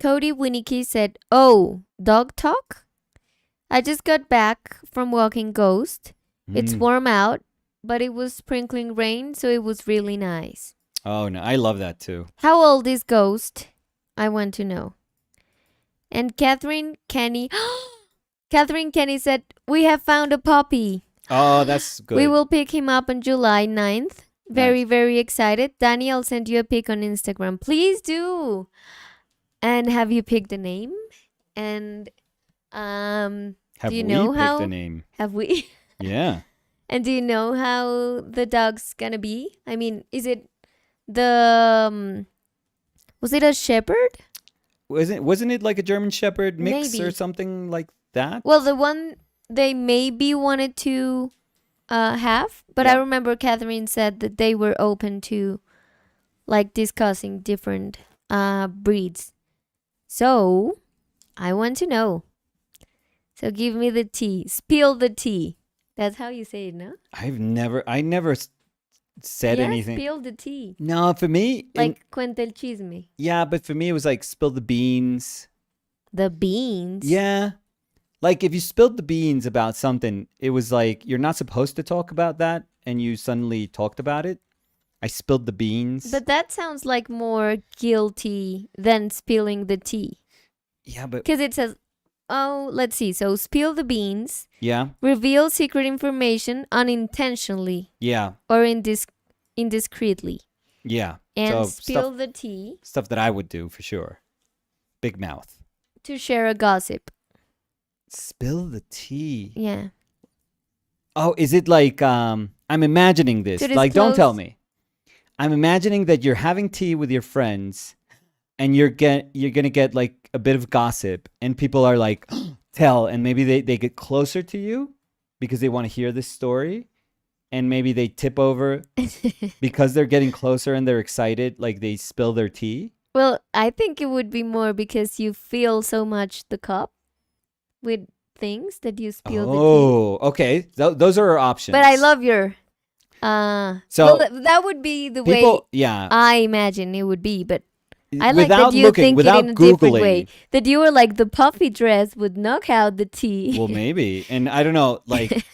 Speaker 1: Cody Winnicky said, oh, dog talk? I just got back from walking Ghost. It's
Speaker 2: Mm.
Speaker 1: warm out, but it was sprinkling rain, so it was really nice.
Speaker 2: Oh, no, I love that too.
Speaker 1: How old is Ghost? I want to know. And Catherine Kenny, Catherine Kenny said, we have found a puppy.
Speaker 2: Oh, that's good.
Speaker 1: We will pick him up on July 9th. Very,
Speaker 2: Nice.
Speaker 1: very excited. Danny, I'll send you a pic on Instagram. Please do. And have you picked a name? And
Speaker 2: Have
Speaker 1: do you
Speaker 2: we
Speaker 1: know
Speaker 2: picked
Speaker 1: how
Speaker 2: a name?
Speaker 1: have we?
Speaker 2: Yeah.
Speaker 1: And do you know how the dog's gonna be? I mean, is it the was it a shepherd?
Speaker 2: Wasn't it like a German Shepherd mix or
Speaker 1: Maybe.
Speaker 2: something like that?
Speaker 1: Well, the one they maybe wanted to have, but I
Speaker 2: Yeah.
Speaker 1: remember Catherine said that they were open to like discussing different breeds. So I want to know. So give me the tea. Spill the tea. That's how you say it, no?
Speaker 2: I never said
Speaker 1: Yeah,
Speaker 2: anything.
Speaker 1: spill the tea.
Speaker 2: No, for me,
Speaker 1: Like cuenta el chisme.
Speaker 2: yeah, but for me it was like spill the beans.
Speaker 1: The beans.
Speaker 2: Yeah. Like if you spilled the beans about something, it was like you're not supposed to talk about that and you suddenly talked about it. I spilled the beans.
Speaker 1: But that sounds like more guilty than spilling the tea.
Speaker 2: Yeah, but
Speaker 1: Because it says, oh, let's see. So spill the beans,
Speaker 2: yeah.
Speaker 1: reveal secret information unintentionally
Speaker 2: Yeah.
Speaker 1: or indiscreetly,
Speaker 2: Yeah.
Speaker 1: and
Speaker 2: So
Speaker 1: spill the tea
Speaker 2: stuff that I would do for sure. Big mouth.
Speaker 1: to share a gossip.
Speaker 2: Spill the tea.
Speaker 1: Yeah.
Speaker 2: Oh, is it like I'm imagining this.
Speaker 1: To
Speaker 2: Like don't tell
Speaker 1: disclose-
Speaker 2: me. I'm imagining that you're having tea with your friends and you're going to get like a bit of gossip and people are like tell and maybe they get closer to you because they want to hear this story and maybe they tip over because they're getting closer and they're excited like they spill their tea.
Speaker 1: Well, I think it would be more because you fill so much the cup with things that you spill the tea.
Speaker 2: Oh, okay. Those are our options.
Speaker 1: But I love your
Speaker 2: So
Speaker 1: well, that would be the way
Speaker 2: people, yeah.
Speaker 1: I imagine it would be, but I like
Speaker 2: without
Speaker 1: that you
Speaker 2: looking,
Speaker 1: think it
Speaker 2: without
Speaker 1: in a different
Speaker 2: Googling.
Speaker 1: way. That you were like the puffy dress would knock out the tea.
Speaker 2: Well, maybe. And I don't know, like,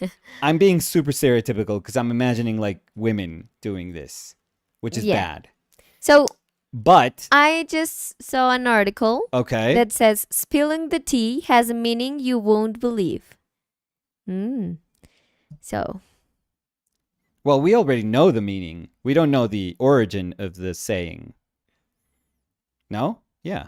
Speaker 2: I'm being super stereotypical because I'm imagining, like, women doing this, which is
Speaker 1: Yeah.
Speaker 2: bad.
Speaker 1: So
Speaker 2: But,
Speaker 1: I just saw an article
Speaker 2: okay.
Speaker 1: that says spilling the tea has a meaning you won't believe. So
Speaker 2: Well, we already know the meaning. We don't know the origin of the saying. No? Yeah.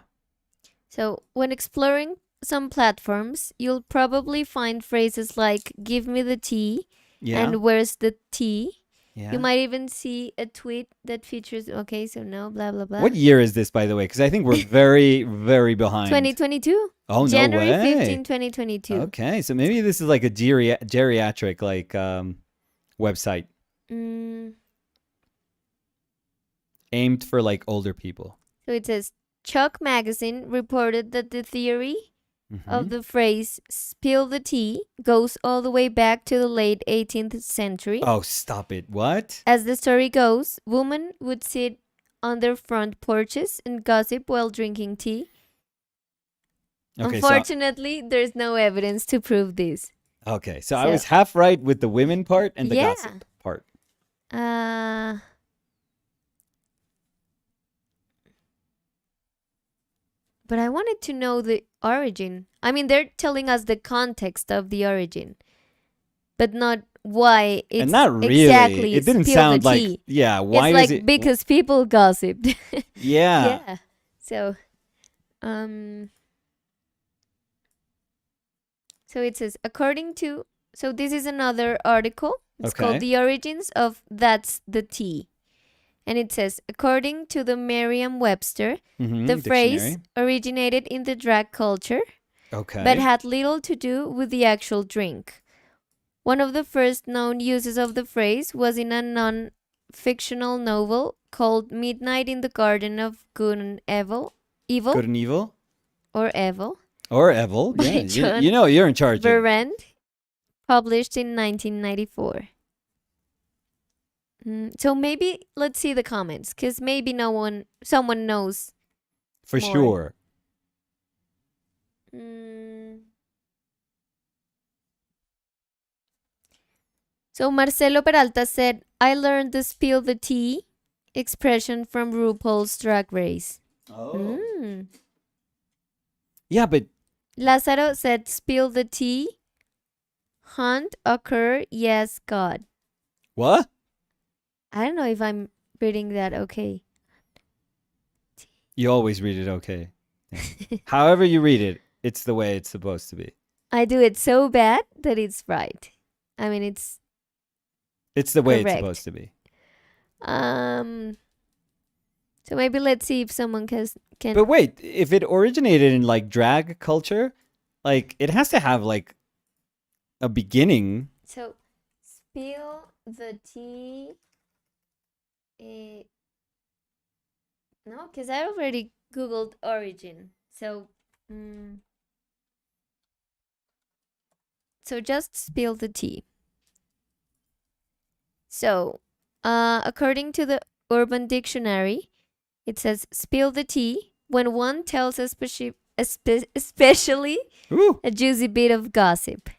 Speaker 1: So, when exploring some platforms, you'll probably find phrases like "Give me the tea"
Speaker 2: Yeah.
Speaker 1: and "Where's the tea?"
Speaker 2: yeah.
Speaker 1: You might even see a tweet that features "Okay, so no, blah blah blah."
Speaker 2: What year is this, by the way? Because I think we're very, very behind.
Speaker 1: 2022.
Speaker 2: Oh, no
Speaker 1: January
Speaker 2: way.
Speaker 1: 15, 2022.
Speaker 2: Okay, so maybe this is like a geriatric like website
Speaker 1: Mm,
Speaker 2: aimed for like older people.
Speaker 1: so it says Chuck Magazine reported that the theory
Speaker 2: Mhm.
Speaker 1: of the phrase "spill the tea" goes all the way back to the late 18th century.
Speaker 2: Oh, stop it. What?
Speaker 1: As the story goes, women would sit on their front porches and gossip while drinking tea.
Speaker 2: Okay,
Speaker 1: Unfortunately, there's no evidence to prove this.
Speaker 2: so I was half right with the women part and the
Speaker 1: Yeah.
Speaker 2: gossip part.
Speaker 1: But I wanted to know the origin. I mean, they're telling us the context of the origin, but not why it's
Speaker 2: And not really.
Speaker 1: exactly
Speaker 2: It didn't
Speaker 1: spill
Speaker 2: sound
Speaker 1: the
Speaker 2: like
Speaker 1: tea.
Speaker 2: yeah, why
Speaker 1: it's like
Speaker 2: is it
Speaker 1: because people gossiped.
Speaker 2: Yeah.
Speaker 1: Yeah. So, um, So it says, according to, so this is another article. It's
Speaker 2: Okay.
Speaker 1: called The Origins of That's the Tea. And it says, according to the Merriam-Webster, the phrase
Speaker 2: Dictionary.
Speaker 1: originated in the drag culture,
Speaker 2: Okay.
Speaker 1: but had little to do with the actual drink. One of the first known uses of the phrase was in a non-fictional novel called Midnight in the Garden of Good and Evil,
Speaker 2: Good and evil.
Speaker 1: or Evil,
Speaker 2: Or evil.
Speaker 1: by
Speaker 2: Yeah.
Speaker 1: John
Speaker 2: You know you're in charge of.
Speaker 1: Berend, published in 1994. So maybe let's see the comments, because maybe someone knows
Speaker 2: For
Speaker 1: more.
Speaker 2: sure.
Speaker 1: So Marcelo Peralta said, I learned the spill the tea expression from RuPaul's Drag Race. Mm.
Speaker 2: Yeah, but
Speaker 1: Lázaro said, spill the tea. Hunt, occur, yes, God.
Speaker 2: what?
Speaker 1: I don't know if I'm reading that okay.
Speaker 2: You always read it okay. Yeah. However you read it, it's the way it's supposed to be.
Speaker 1: I do it so bad that it's right. I mean, it's
Speaker 2: the way
Speaker 1: correct.
Speaker 2: it's supposed to be.
Speaker 1: So maybe let's see if someone can.
Speaker 2: But wait, if it originated in like drag culture, like it has to have like a beginning.
Speaker 1: So spill the tea. No, because I already googled origin. So so just spill the tea. So according to the Urban Dictionary, it says spill the tea when one tells especially
Speaker 2: Ooh.
Speaker 1: a juicy bit of gossip.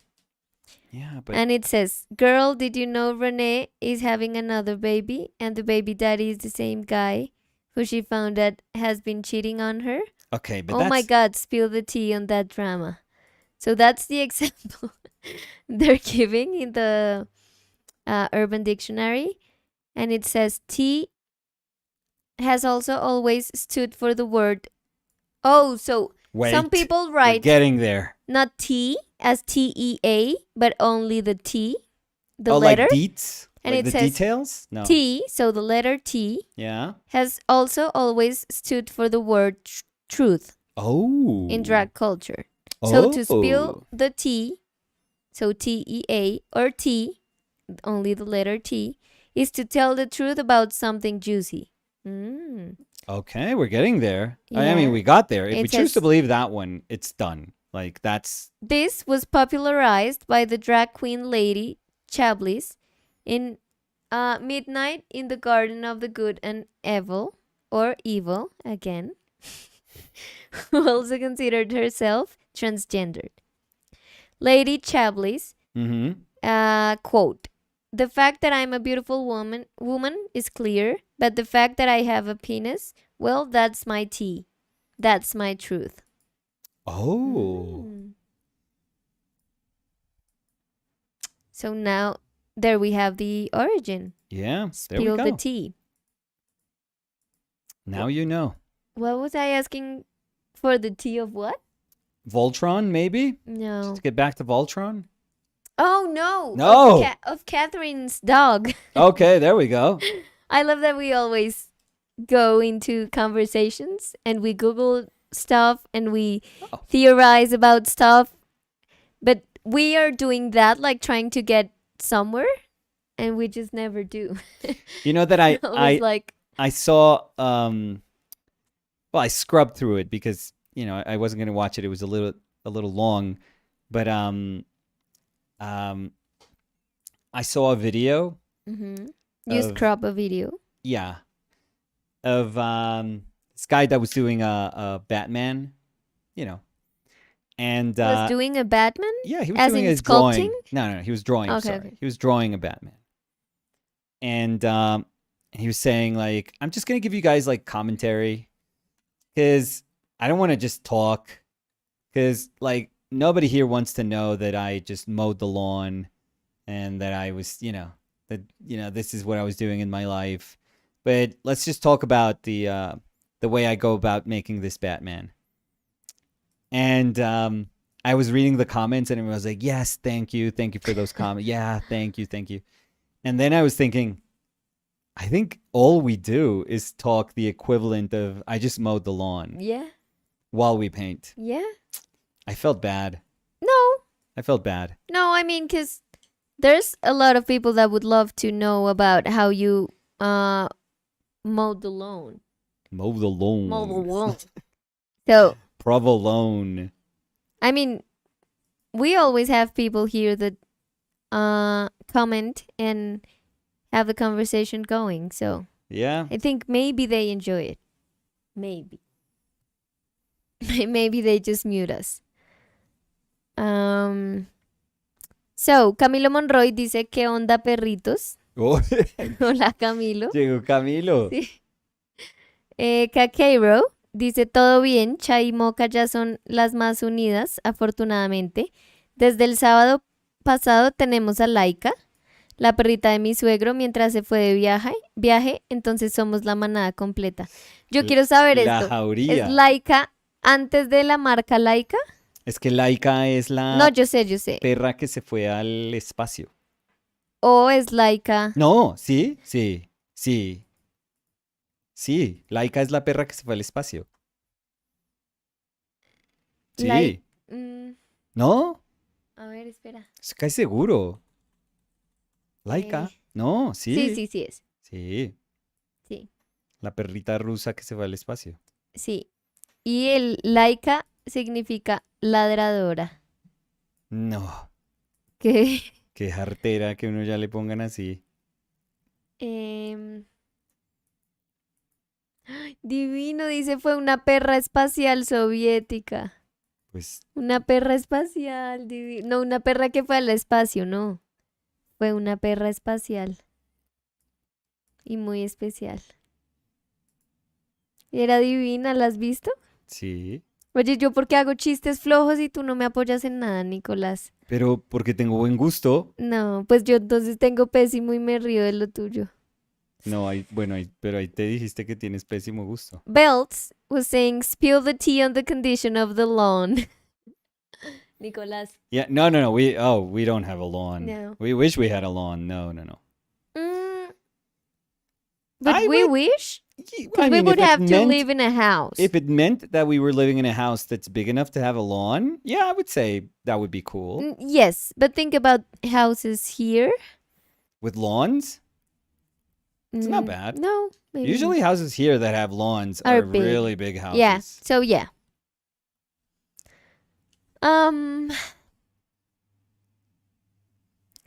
Speaker 2: Yeah, but
Speaker 1: And it says, girl, did you know Renee is having another baby and the baby daddy is the same guy who she found that has been cheating on her?
Speaker 2: okay, but
Speaker 1: Oh
Speaker 2: that's
Speaker 1: my God, spill the tea on that drama. So that's the example they're giving in the Urban Dictionary. And it says, tea has also always stood for the word. Oh, so
Speaker 2: wait.
Speaker 1: some people
Speaker 2: We're
Speaker 1: write
Speaker 2: getting there.
Speaker 1: not tea as TEA, but only the T, the
Speaker 2: oh,
Speaker 1: letter.
Speaker 2: like deets?
Speaker 1: And
Speaker 2: like
Speaker 1: it
Speaker 2: the
Speaker 1: says
Speaker 2: details? No.
Speaker 1: T, so the letter T,
Speaker 2: Yeah.
Speaker 1: has also always stood for the word truth
Speaker 2: Oh.
Speaker 1: in drag culture. So to spill
Speaker 2: Oh.
Speaker 1: the T, so TEA or T, only the letter T, is to tell the truth about something juicy.
Speaker 2: Okay, we're getting there. I
Speaker 1: Yeah.
Speaker 2: mean, we got there. If
Speaker 1: It
Speaker 2: we choose to
Speaker 1: says-
Speaker 2: believe that one, it's done. Like that's
Speaker 1: This was popularized by the drag queen lady Chablis in Midnight in the Garden of the Good and Evil, or Evil again, who also considered herself transgendered. Lady Chablis, quote, the fact that I'm a beautiful woman is clear, but the fact that I have a penis, well, that's my tea. That's my truth.
Speaker 2: Oh.
Speaker 1: So now there we have the origin.
Speaker 2: Yeah, there we
Speaker 1: Spill
Speaker 2: go.
Speaker 1: the tea.
Speaker 2: Now you know.
Speaker 1: What was I asking for the tea of what?
Speaker 2: Voltron, maybe?
Speaker 1: No.
Speaker 2: Let's get back to Voltron.
Speaker 1: Oh no.
Speaker 2: No.
Speaker 1: Of Catherine's dog.
Speaker 2: Okay, there we go.
Speaker 1: I love that we always go into conversations and we Google stuff and we theorize about stuff. But we are doing that, like trying to get somewhere, and we just never do.
Speaker 2: You know that I saw well, I scrubbed through it because, you know, I wasn't going to watch it. It was a little long, but I saw a video.
Speaker 1: You scrub a video?
Speaker 2: Yeah. Of this guy that was doing a Batman, you know. And
Speaker 1: Was doing a Batman?
Speaker 2: yeah, he was
Speaker 1: As
Speaker 2: doing
Speaker 1: in
Speaker 2: his drawing.
Speaker 1: sculpting?
Speaker 2: No, he was drawing.
Speaker 1: Okay,
Speaker 2: Sorry,
Speaker 1: okay.
Speaker 2: he was drawing a Batman. And he was saying like, I'm just gonna give you guys like commentary, because I don't want to just talk, because like nobody here wants to know that I just mowed the lawn, and that I was, this is what I was doing in my life. But let's just talk about the way I go about making this Batman. And I was reading the comments and everyone was like, yes, thank you for those comments. Yeah, thank you. And then I was thinking, I think all we do is talk the equivalent of I just mowed the lawn
Speaker 1: Yeah.
Speaker 2: while we paint.
Speaker 1: Yeah.
Speaker 2: I felt bad.
Speaker 1: No.
Speaker 2: I felt bad.
Speaker 1: No, I mean, because there's a lot of people that would love to know about how you mowed the lawn.
Speaker 2: Mow the lawn.
Speaker 1: Mow the lawn. So,
Speaker 2: Provolone.
Speaker 1: I mean, we always have people here that comment and have the conversation going. So
Speaker 2: Yeah.
Speaker 1: I think maybe they enjoy it. Maybe. Maybe they just mute us. So, Camilo Monroy dice, ¿qué onda, perritos?
Speaker 2: Oh,
Speaker 1: Hola, Camilo.
Speaker 2: llegó Camilo.
Speaker 1: Sí. Caqueiro dice, todo bien, Cha y Moca ya son las más unidas, afortunadamente. Desde el sábado pasado tenemos a Laika, la perrita de mi suegro, mientras se fue de viaje, entonces somos la manada completa. Yo quiero saber
Speaker 2: La
Speaker 1: esto.
Speaker 2: jauría.
Speaker 1: ¿Es Laika antes de la marca Laika?
Speaker 2: Es que Laika es la
Speaker 1: No, yo sé.
Speaker 2: perra que se fue al espacio.
Speaker 1: ¿O es Laika?
Speaker 2: No, sí. Sí, Laika es la perra que se fue al espacio. Sí. ¿No?
Speaker 1: A ver, espera.
Speaker 2: Estoy casi seguro. Laika. No, sí.
Speaker 1: Sí es.
Speaker 2: Sí.
Speaker 1: Sí.
Speaker 2: La perrita rusa que se fue al espacio.
Speaker 1: Sí. Y el Laika significa ladradora.
Speaker 2: No.
Speaker 1: ¿Qué?
Speaker 2: Qué jartera que uno ya le pongan así.
Speaker 1: Divino, dice, fue una perra espacial soviética.
Speaker 2: Pues
Speaker 1: Una perra espacial, no, una perra que fue al espacio, no. Fue una perra espacial. Y muy especial. Era divina, ¿la has visto?
Speaker 2: sí.
Speaker 1: Oye, ¿yo por qué hago chistes flojos y tú no me apoyas en nada, Nicolás?
Speaker 2: Pero porque tengo buen gusto.
Speaker 1: No, pues yo entonces tengo pésimo y me río de lo tuyo.
Speaker 2: No, pero ahí te dijiste que tienes pésimo gusto.
Speaker 1: Belts was saying, spill the tea on the condition of the lawn. Nicolás.
Speaker 2: Yeah, no. We don't have a lawn.
Speaker 1: No.
Speaker 2: We wish we had a lawn. No.
Speaker 1: But
Speaker 2: I
Speaker 1: we
Speaker 2: would-
Speaker 1: wish?
Speaker 2: I
Speaker 1: Because we
Speaker 2: mean,
Speaker 1: would
Speaker 2: if it
Speaker 1: have to
Speaker 2: meant-
Speaker 1: live in a house.
Speaker 2: If it meant that we were living in a house that's big enough to have a lawn, yeah, I would say that would be cool.
Speaker 1: Yes, but think about houses here.
Speaker 2: With lawns, it's not bad.
Speaker 1: No, maybe
Speaker 2: Usually houses here that have lawns
Speaker 1: Are
Speaker 2: are
Speaker 1: big.
Speaker 2: really big houses.
Speaker 1: Yeah. So yeah.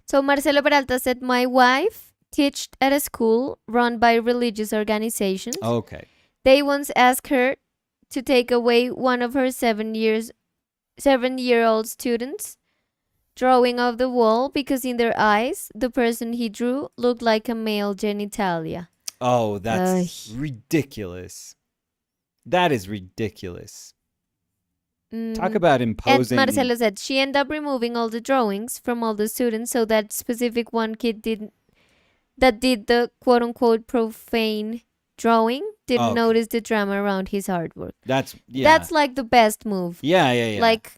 Speaker 1: So Marcelo Peralta said, my wife teached at a school run by religious organizations.
Speaker 2: Okay.
Speaker 1: They once asked her to take away one of her 7-year-old students' drawing of the wall because in their eyes, the person he drew looked like a male genitalia.
Speaker 2: Oh, that's ridiculous. That is ridiculous. Talk about
Speaker 1: And
Speaker 2: imposing.
Speaker 1: Marcelo said she ended up removing all the drawings from all the students so that specific one kid did the quote unquote profane drawing didn't
Speaker 2: Okay.
Speaker 1: notice the drama around his artwork.
Speaker 2: That's
Speaker 1: That's like the best move.
Speaker 2: yeah.
Speaker 1: Like,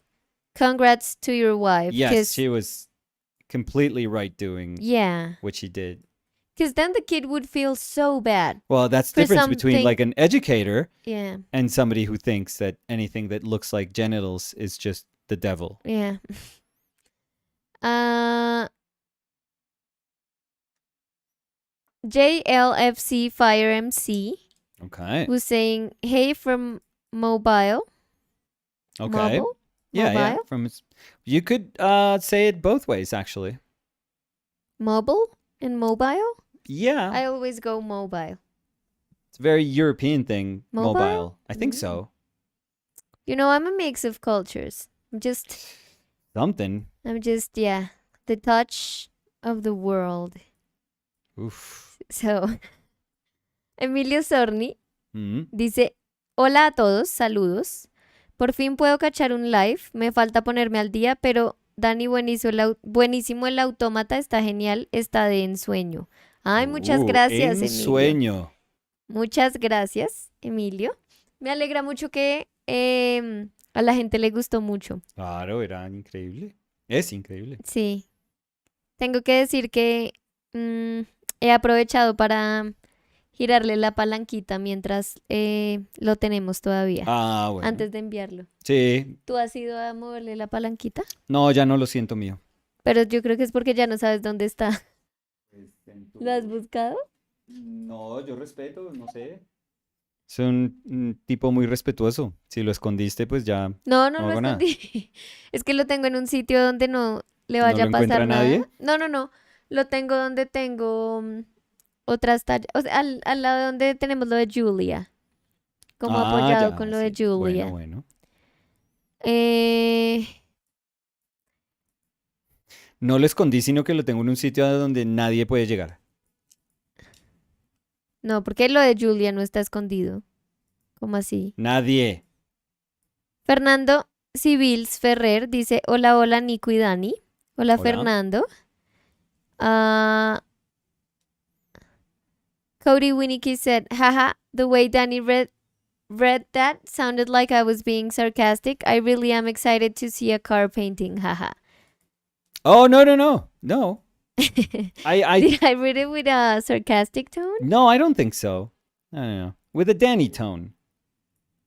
Speaker 1: congrats to your wife.
Speaker 2: Yes, she was completely right doing
Speaker 1: Yeah.
Speaker 2: what she did.
Speaker 1: Because then the kid would feel so bad.
Speaker 2: Well, that's the
Speaker 1: For
Speaker 2: difference between
Speaker 1: something-
Speaker 2: like an educator
Speaker 1: Yeah.
Speaker 2: and somebody who thinks that anything that looks like genitals is just the devil.
Speaker 1: Yeah. JLFC Fire MC
Speaker 2: Okay.
Speaker 1: was saying, hey from mobile.
Speaker 2: Okay.
Speaker 1: Mobile?
Speaker 2: Yeah.
Speaker 1: Mobile?
Speaker 2: From you could say it both ways actually.
Speaker 1: Mobile and mobile?
Speaker 2: Yeah.
Speaker 1: I always go mobile.
Speaker 2: It's a very European thing.
Speaker 1: Mobile?
Speaker 2: I think so.
Speaker 1: You know, I'm a mix of cultures.
Speaker 2: Something.
Speaker 1: Yeah, the touch of the world.
Speaker 2: Oof.
Speaker 1: So, Emilio Sorni
Speaker 2: Mm.
Speaker 1: dice, hola a todos, saludos. Por fin puedo cachar un live, me falta ponerme al día, pero Dani buenísimo el autómata, está genial, está de ensueño. Ay, muchas gracias, Emilio.
Speaker 2: Ensueño.
Speaker 1: Muchas gracias, Emilio. Me alegra mucho que A la gente le gustó mucho.
Speaker 2: Claro, era increíble. Es increíble.
Speaker 1: Sí. Tengo que decir que mm, he aprovechado para girarle la palanquita mientras lo tenemos todavía,
Speaker 2: Ah, bueno.
Speaker 1: antes de enviarlo.
Speaker 2: Sí.
Speaker 1: ¿Tú has ido a moverle la palanquita?
Speaker 2: No, ya no lo siento mío.
Speaker 1: Pero yo creo que es porque ya no sabes dónde está.
Speaker 2: Pues, en
Speaker 1: ¿Lo has
Speaker 2: tu-
Speaker 1: buscado?
Speaker 2: No, yo respeto, no sé. Es un tipo muy respetuoso. Si lo escondiste, pues ya
Speaker 1: No, no
Speaker 2: no
Speaker 1: lo
Speaker 2: hago nada.
Speaker 1: escondí. Es que lo tengo en un sitio donde no le
Speaker 2: ¿No
Speaker 1: vaya
Speaker 2: lo
Speaker 1: a pasar
Speaker 2: encuentra
Speaker 1: nada.
Speaker 2: nadie?
Speaker 1: No, no, no. Lo tengo donde tengo otras tallas. O sea, al lado donde tenemos lo de Julia. Como
Speaker 2: Ah,
Speaker 1: apoyado con
Speaker 2: ya,
Speaker 1: lo de
Speaker 2: sí. Bueno,
Speaker 1: Julia.
Speaker 2: bueno.
Speaker 1: Eh,
Speaker 2: No lo escondí, sino que lo tengo en un sitio a donde nadie puede llegar.
Speaker 1: no, porque lo de Julia no está escondido. ¿Cómo así?
Speaker 2: Nadie.
Speaker 1: Fernando Civils Ferrer dice: Hola, hola, Nico y Dani. Hola,
Speaker 2: Hola.
Speaker 1: Fernando. Ah, Cody Winnicky said, haha, the way Danny read that sounded like I was being sarcastic. I really am excited to see a car painting, haha.
Speaker 2: Oh, no, no, no. No. I
Speaker 1: Did I read it with a sarcastic tone?
Speaker 2: no, I don't think so. I don't know. With a Danny tone.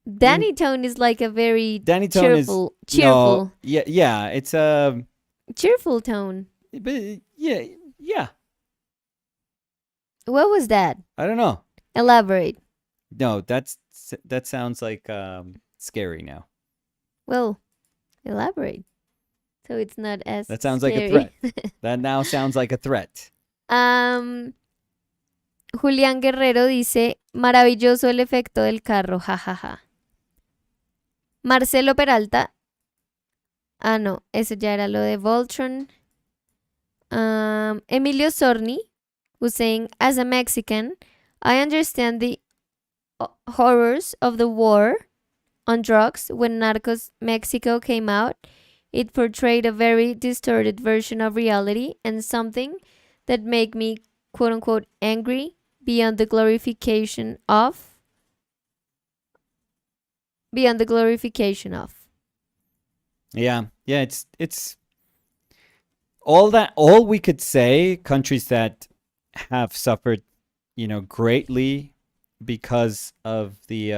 Speaker 2: I mean,
Speaker 1: Danny tone is like a very
Speaker 2: Danny tone is
Speaker 1: cheerful,
Speaker 2: no,
Speaker 1: cheerful,
Speaker 2: yeah, yeah. It's
Speaker 1: cheerful tone.
Speaker 2: but yeah, yeah.
Speaker 1: What was that?
Speaker 2: I don't know.
Speaker 1: Elaborate.
Speaker 2: No, that sounds like scary now.
Speaker 1: Well, elaborate. So it's not as
Speaker 2: That sounds like a
Speaker 1: scary.
Speaker 2: threat. That now sounds like a threat.
Speaker 1: um, Julián Guerrero dice, maravilloso el efecto del carro, jajaja. Marcelo Peralta, ah no, eso ya era lo de Voltron. Emilio Sorni was saying, as a Mexican, I understand the horrors of the war on drugs. When Narcos Mexico came out, it portrayed a very distorted version of reality and something that made me quote unquote angry beyond the glorification of beyond the glorification of.
Speaker 2: Yeah, yeah. It's all that. All we could say, countries that have suffered, greatly because of the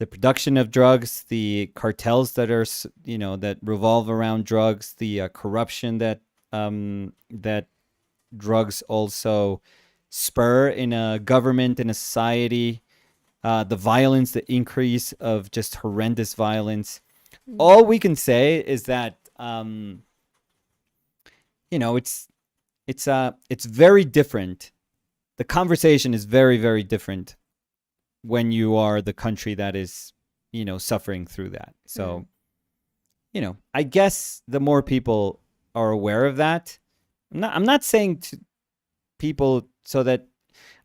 Speaker 2: production of drugs, the cartels that are that revolve around drugs, the corruption that drugs also spur in a government, in a society, the violence, the increase of just horrendous violence.
Speaker 1: Mm.
Speaker 2: All we can say is that it's very different. The conversation is very, very different when you are the country that is, suffering through that. So, I guess the more people are aware of that, I'm not saying to people so that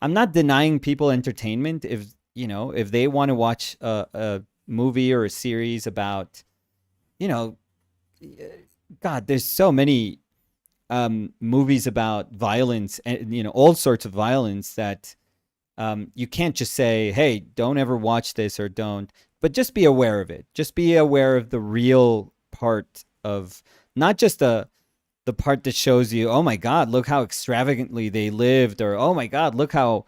Speaker 2: I'm not denying people entertainment if they want to watch a movie or a series about, you know, God, there's so many movies about violence and, all sorts of violence that you can't just say, hey, don't ever watch this or don't, but just be aware of it. Just be aware of the real part of not just the part that shows you, oh my God, look how extravagantly they lived, or oh my God, look how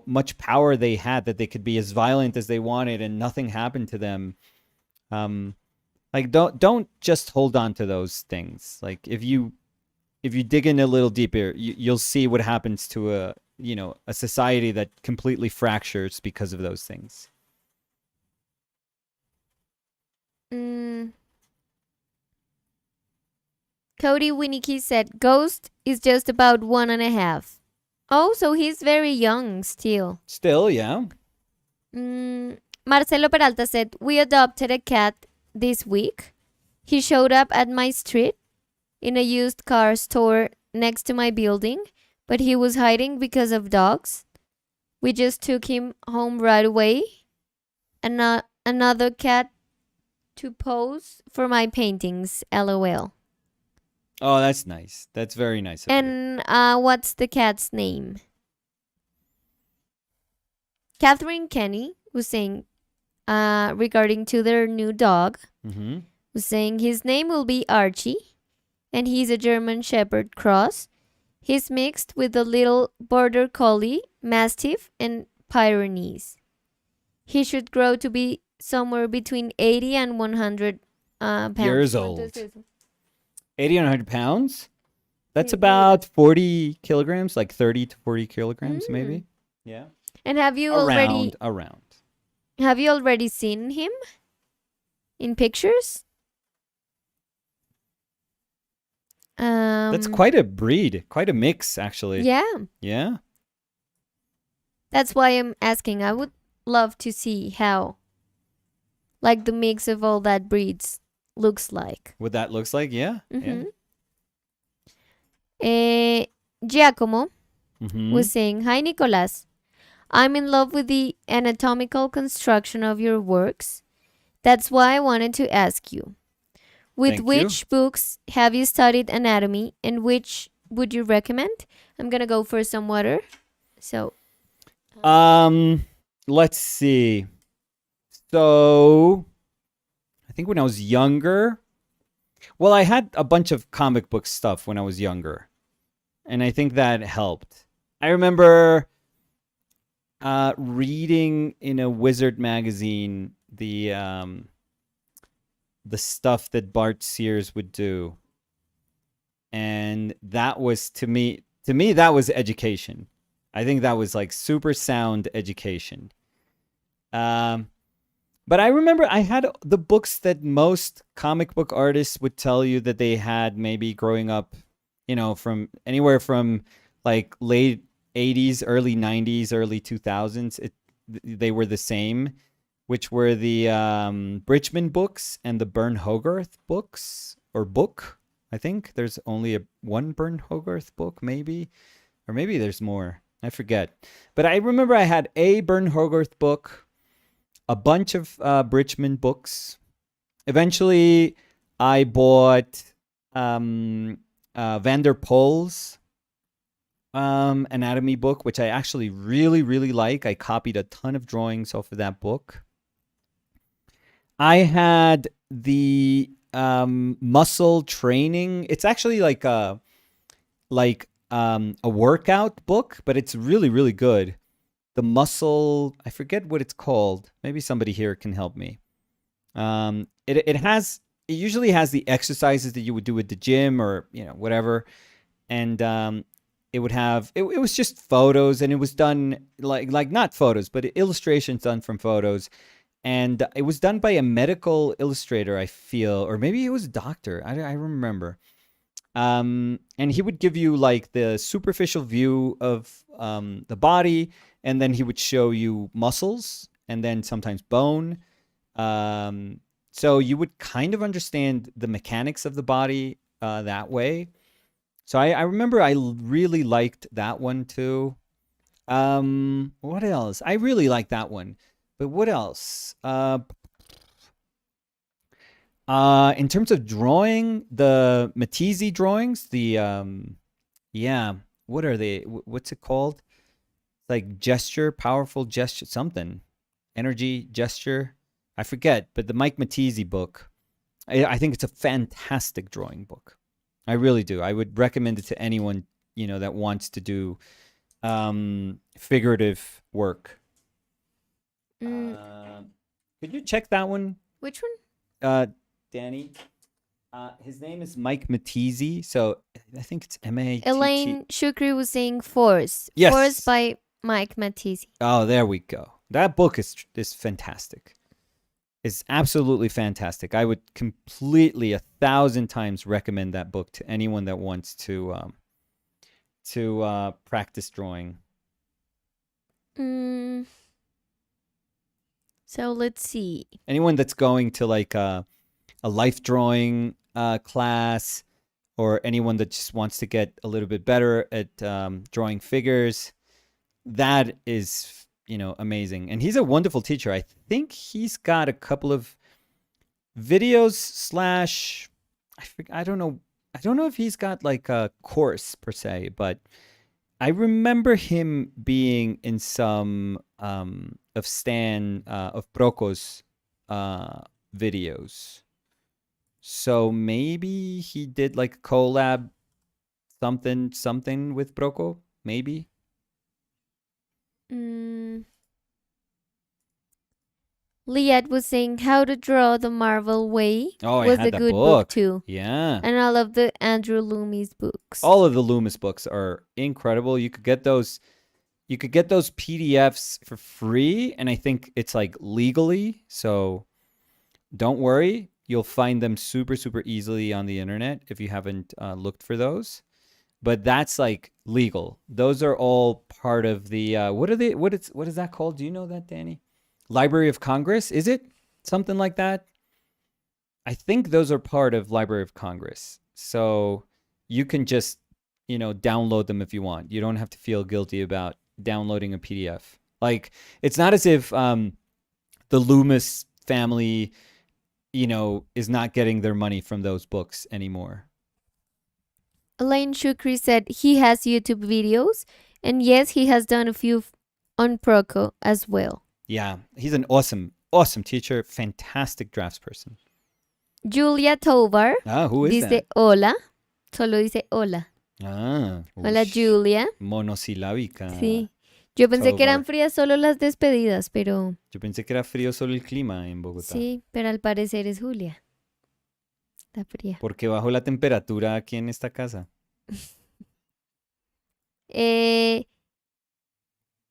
Speaker 2: much power they had that they could be as violent as they wanted and nothing happened to them. Like don't just hold on to those things. Like if you dig in a little deeper, you'll see what happens to a society that completely fractures because of those things.
Speaker 1: Mm. Cody Winnicky said, Ghost is just about 1.5. Oh, so he's very young still.
Speaker 2: Still, yeah.
Speaker 1: Marcelo Peralta said, we adopted a cat this week. He showed up at my street in a used car store next to my building, but he was hiding because of dogs. We just took him home right away. Another cat to pose for my paintings, lol.
Speaker 2: Oh, that's nice. That's very nice of you.
Speaker 1: And what's the cat's name? Catherine Kenny was saying, regarding to their new dog,
Speaker 2: Mm-hmm.
Speaker 1: was saying his name will be Archie, and he's a German Shepherd cross. He's mixed with a little border collie, mastiff, and Pyrenees. He should grow to be somewhere between 80 and 100 pounds.
Speaker 2: Years
Speaker 1: ¿Cuánto es
Speaker 2: old.
Speaker 1: eso?
Speaker 2: 80 and 100 pounds? That's
Speaker 1: Sí, mira.
Speaker 2: about 40 kilograms, like 30 to 40 kilograms,
Speaker 1: Mm.
Speaker 2: maybe. Yeah.
Speaker 1: And have you already
Speaker 2: Around.
Speaker 1: seen him in pictures?
Speaker 2: That's quite a breed, quite a mix, actually.
Speaker 1: Yeah,
Speaker 2: Yeah.
Speaker 1: that's why I'm asking. I would love to see how, like, the mix of all that breeds looks like.
Speaker 2: What that looks like, yeah.
Speaker 1: Mm-hmm. Giacomo
Speaker 2: Mm-hmm.
Speaker 1: was saying, "Hi, Nicolas. I'm in love with the anatomical construction of your works. That's why I wanted to ask you. With
Speaker 2: Thank you.
Speaker 1: which books have you studied anatomy and which would you recommend?" I'm going to go for some water. So,
Speaker 2: Let's see. So, I think when I was younger, well, I had a bunch of comic book stuff when I was younger, and I think that helped. I remember reading in a Wizard magazine the stuff that Bart Sears would do, and that was to me that was education. I think that was like super sound education. But I remember I had the books that most comic book artists would tell you that they had maybe growing up, from anywhere from like late 80s, early 90s, early 2000s. They were the same, which were the Bridgman books and the Bern Hogarth books, or book. I think there's only one Bern Hogarth book, maybe, or maybe there's more. I forget. But I remember I had a Bern Hogarth book, a bunch of Bridgman books. Eventually, I bought Van der Poel's anatomy book, which I actually really, really like. I copied a ton of drawings off of that book. I had the muscle training. It's actually like a workout book, but it's really, really good. The muscle, I forget what it's called. Maybe somebody here can help me. It usually has the exercises that you would do at the gym or whatever, and it would have it was just photos, and it was done like not photos, but illustrations done from photos, and it was done by a medical illustrator, I feel, or maybe it was a doctor. I remember. And he would give you like the superficial view of the body, and then he would show you muscles and then sometimes bone. So you would kind of understand the mechanics of the body that way. So I remember I really liked that one too. What else? I really liked that one. But what else? In terms of drawing, the Matisse drawings, what are they? What's it called? It's like gesture, powerful gesture, something, energy gesture. I forget, but the Mike Matisse book, I think it's a fantastic drawing book. I really do. I would recommend it to anyone that wants to do figurative work. Could you check that one?
Speaker 1: which one?
Speaker 2: Danny. His name is Mike Matisse, so I think it's M-A-T-T.
Speaker 1: Elaine Shukri was saying Force.
Speaker 2: Yes.
Speaker 1: Force by Mike Matisse.
Speaker 2: Oh, there we go. That book is fantastic. It's absolutely fantastic. I would completely 1,000 times recommend that book to anyone that wants to practice drawing.
Speaker 1: So let's see.
Speaker 2: Anyone that's going to like a life drawing class, or anyone that just wants to get a little bit better at drawing figures, that is amazing. And he's a wonderful teacher. I think he's got a couple of videos I don't know if he's got like a course per se, but I remember him being in some of Proko's videos. So maybe he did like collab something with Proko, maybe.
Speaker 1: Mm, Liat was saying How to Draw the Marvel Way
Speaker 2: Oh, I
Speaker 1: was
Speaker 2: had
Speaker 1: a
Speaker 2: that
Speaker 1: good book
Speaker 2: book.
Speaker 1: too.
Speaker 2: Yeah.
Speaker 1: And I love the Andrew Loomis books.
Speaker 2: All of the Loomis books are incredible. You could get those PDFs for free, and I think it's like legally. So don't worry, you'll find them super super easily on the internet if you haven't looked for those. But that's like legal. Those are all part of the what are they? What is that called? Do you know that, Danny? Library of Congress? Is it something like that? I think those are part of Library of Congress. So you can just, download them if you want. You don't have to feel guilty about downloading a PDF. Like, it's not as if the Loomis family, is not getting their money from those books anymore.
Speaker 1: Elaine Shukri said he has YouTube videos, and yes, he has done a few on Proco as well.
Speaker 2: Yeah, he's an awesome, awesome teacher. Fantastic draftsperson.
Speaker 1: Julia Tovar
Speaker 2: Who is
Speaker 1: dice
Speaker 2: that?
Speaker 1: hola, solo dice hola. Hola,
Speaker 2: Ush,
Speaker 1: Julia.
Speaker 2: monosilábica.
Speaker 1: Sí. Yo pensé que eran
Speaker 2: Tovar.
Speaker 1: frías solo las despedidas, pero
Speaker 2: Yo pensé que era frío solo el clima en Bogotá.
Speaker 1: sí, pero al parecer es Julia. Está fría.
Speaker 2: Porque bajo la temperatura aquí en esta casa.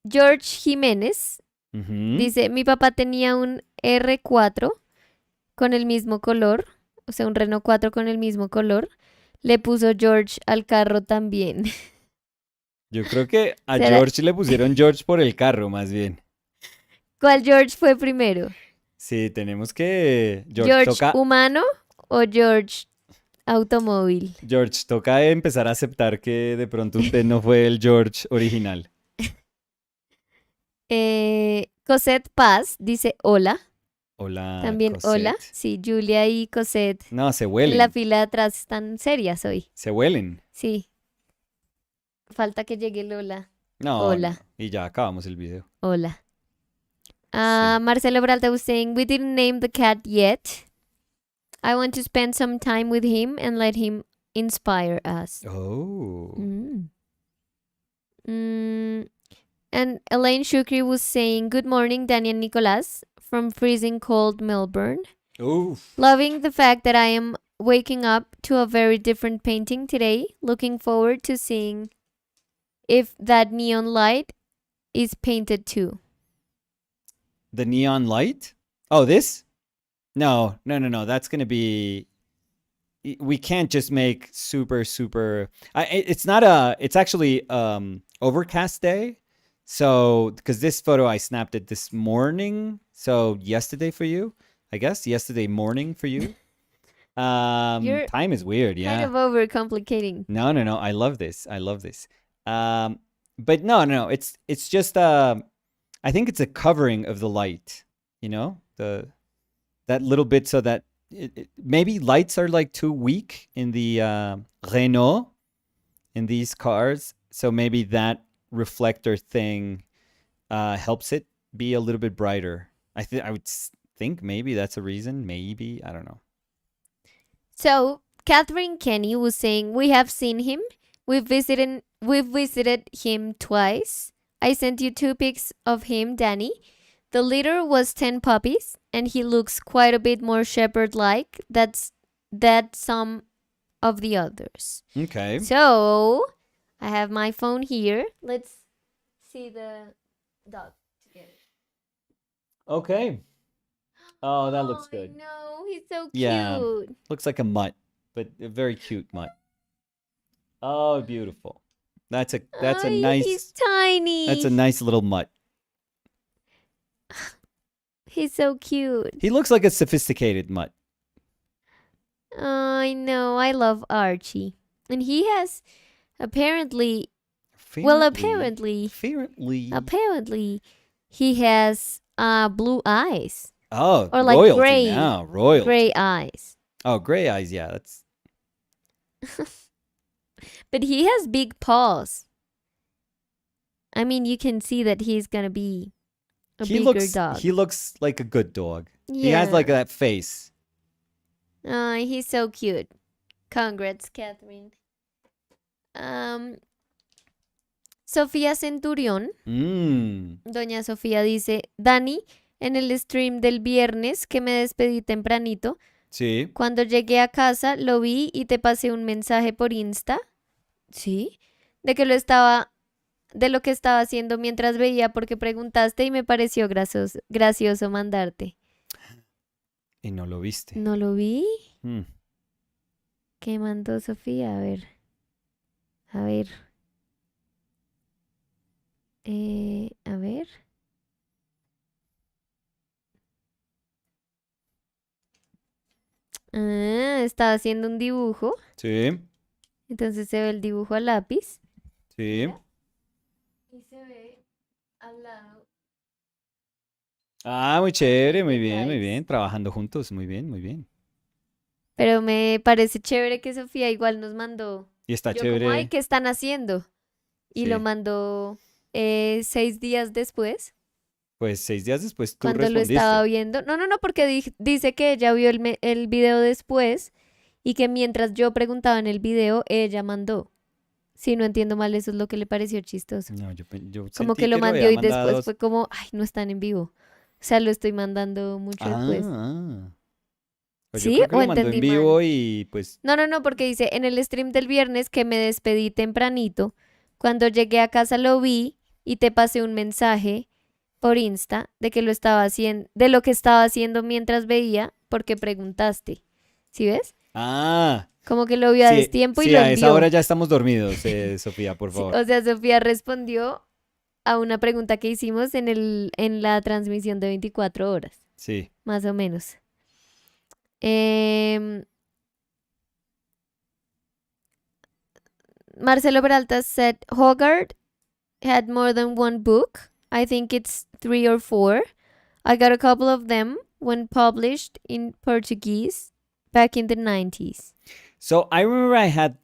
Speaker 1: George Jiménez
Speaker 2: Ujú.
Speaker 1: dice, mi papá tenía un R4 con el mismo color, o sea, un Renault 4 con el mismo color. Le puso George al carro también.
Speaker 2: Yo creo que a
Speaker 1: ¿Será-
Speaker 2: George le pusieron George por el carro, más bien.
Speaker 1: ¿Cuál George fue primero?
Speaker 2: Sí, tenemos que...
Speaker 1: ¿George humano o George automóvil?
Speaker 2: George, toca empezar a aceptar que de pronto usted no fue el George original.
Speaker 1: Cosette Paz dice hola.
Speaker 2: Hola,
Speaker 1: También
Speaker 2: Cosette.
Speaker 1: hola. Sí, Julia y Cosette
Speaker 2: No, se
Speaker 1: en
Speaker 2: huelen.
Speaker 1: la fila de atrás están serias hoy.
Speaker 2: Se huelen.
Speaker 1: Sí. Falta que llegue Lola.
Speaker 2: No,
Speaker 1: Hola.
Speaker 2: no. Y ya acabamos el video.
Speaker 1: Hola. Marcelo Peralta was saying, we didn't name the cat yet. I want to spend some time with him and let him inspire us.
Speaker 2: Oh.
Speaker 1: And Elaine Shukri was saying, good morning, Danny and Nicolas from freezing cold Melbourne.
Speaker 2: Oof.
Speaker 1: Loving the fact that I am waking up to a very different painting today. Looking forward to seeing if that neon light is painted too.
Speaker 2: The neon light? Oh, this? No. That's going to be... We can't just make super... It's not a... It's actually overcast day. So, because this photo I snapped it this morning. So, yesterday for you, I guess. Yesterday morning for you.
Speaker 1: You're
Speaker 2: time is weird, yeah.
Speaker 1: kind of overcomplicating.
Speaker 2: No. I love this. But no. It's just I think it's a covering of the light. That little bit so that maybe lights are like too weak in the Renault in these cars. So maybe that reflector thing helps it be a little bit brighter. I would think maybe that's a reason. Maybe, I don't know.
Speaker 1: So, Catherine Kenny was saying, we have seen him. We've visited him twice. I sent you 2 pics of him, Danny. The litter was 10 puppies, and he looks quite a bit more shepherd-like than some of the others.
Speaker 2: Okay.
Speaker 1: So, I have my phone here. Let's see the dog together.
Speaker 2: Okay. Oh, that looks good.
Speaker 1: No, he's so cute.
Speaker 2: Yeah. Looks like a mutt, but a very cute mutt. Oh, beautiful. That's a nice.
Speaker 1: He's tiny.
Speaker 2: That's a nice little mutt.
Speaker 1: He's so cute.
Speaker 2: He looks like a sophisticated mutt.
Speaker 1: I know. I love Archie, and he has apparently he has blue eyes.
Speaker 2: Oh,
Speaker 1: or like
Speaker 2: royalty
Speaker 1: gray
Speaker 2: now. Royalty.
Speaker 1: gray eyes.
Speaker 2: Oh, gray eyes. Yeah, that's.
Speaker 1: But he has big paws. I mean, you can see that he's gonna be a bigger dog.
Speaker 2: He looks like a good dog.
Speaker 1: Yeah.
Speaker 2: He has like that face.
Speaker 1: Oh, he's so cute. Congrats, Catherine. Um, Sofía Centurión, doña Sofía dice, Dani, en el stream del viernes que me despedí tempranito,
Speaker 2: Sí.
Speaker 1: cuando llegué a casa lo vi y te pasé un mensaje por Insta, ¿sí? De lo que estaba haciendo mientras veía porque preguntaste y me pareció gracioso mandarte.
Speaker 2: Y no lo viste.
Speaker 1: ¿No lo vi?
Speaker 2: Mm.
Speaker 1: ¿Qué mandó Sofía? A ver. A ver. A ver. Ah, estaba haciendo un dibujo.
Speaker 2: Sí.
Speaker 1: Entonces se ve el dibujo a lápiz.
Speaker 2: Sí.
Speaker 1: Y se ve al lado.
Speaker 2: Ah, muy chévere, muy bien, muy
Speaker 1: Detalles.
Speaker 2: bien. Trabajando juntos, muy bien, muy bien.
Speaker 1: Pero me parece chévere que Sofía igual nos mandó.
Speaker 2: Y está
Speaker 1: Yo como, ay,
Speaker 2: chévere.
Speaker 1: ¿qué están haciendo? Y lo
Speaker 2: Sí.
Speaker 1: mandó 6 días después,
Speaker 2: Pues 6 días después tú
Speaker 1: cuando lo estaba
Speaker 2: respondiste.
Speaker 1: viendo. No, porque dice que ella vio el video después y que mientras yo preguntaba en el video, ella mandó. Si no entiendo mal, eso es lo que le pareció chistoso.
Speaker 2: No, yo
Speaker 1: Como
Speaker 2: sentí
Speaker 1: que lo
Speaker 2: que lo
Speaker 1: mandó
Speaker 2: había
Speaker 1: y después
Speaker 2: mandado.
Speaker 1: fue como, ay, no están en vivo. O sea, lo estoy mandando mucho después.
Speaker 2: Ah. Pues yo
Speaker 1: ¿Sí?
Speaker 2: creo que
Speaker 1: ¿O
Speaker 2: lo mandó en
Speaker 1: entendí mal?
Speaker 2: vivo y pues
Speaker 1: No, porque dice, en el stream del viernes que me despedí tempranito, cuando llegué a casa lo vi y te pasé un mensaje por Insta de que lo estaba haciendo, de lo que estaba haciendo mientras veía, porque preguntaste. ¿Sí ves?
Speaker 2: ah,
Speaker 1: Como que lo vio a
Speaker 2: sí,
Speaker 1: destiempo y
Speaker 2: sí,
Speaker 1: lo
Speaker 2: a esa hora
Speaker 1: envió.
Speaker 2: ya estamos dormidos, Sofía, por
Speaker 1: Sí,
Speaker 2: favor.
Speaker 1: o sea, Sofía respondió a una pregunta que hicimos en la transmisión de 24 horas,
Speaker 2: Sí.
Speaker 1: más o menos. Em, Marcelo Peralta said Hogarth had more than one book. I think it's 3 or 4. I got a couple of them when published in Portuguese back in the 90s.
Speaker 2: So I remember I had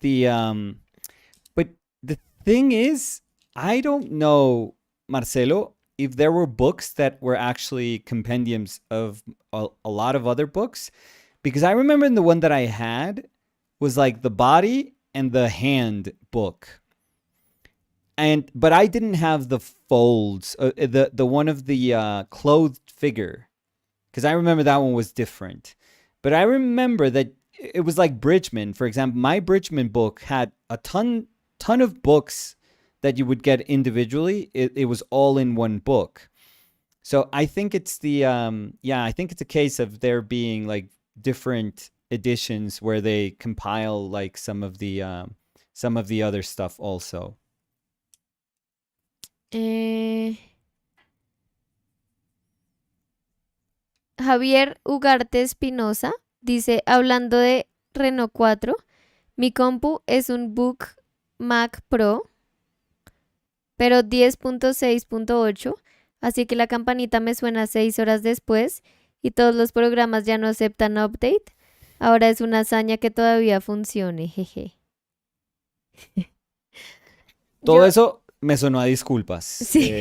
Speaker 2: but the thing is, I don't know, Marcelo, if there were books that were actually compendiums of a lot of other books, because I remember the one that I had was like the body and the hand book. But I didn't have the folds, the one of the clothed figure, because I remember that one was different. But I remember that it was like Bridgman, for example. My Bridgman book had a ton of books that you would get individually. It was all in one book. So I think it's I think it's a case of there being like different editions where they compile like some of the other stuff also.
Speaker 1: Javier Ugarte Espinosa dice, hablando de Renault 4, mi compu es un Book Mac Pro, pero 10.6.8, así que la campanita me suena 6 horas después y todos los programas ya no aceptan update. Ahora es una hazaña que todavía funcione, jeje.
Speaker 2: Todo
Speaker 1: Yo-
Speaker 2: eso me sonó a disculpas.
Speaker 1: Sí.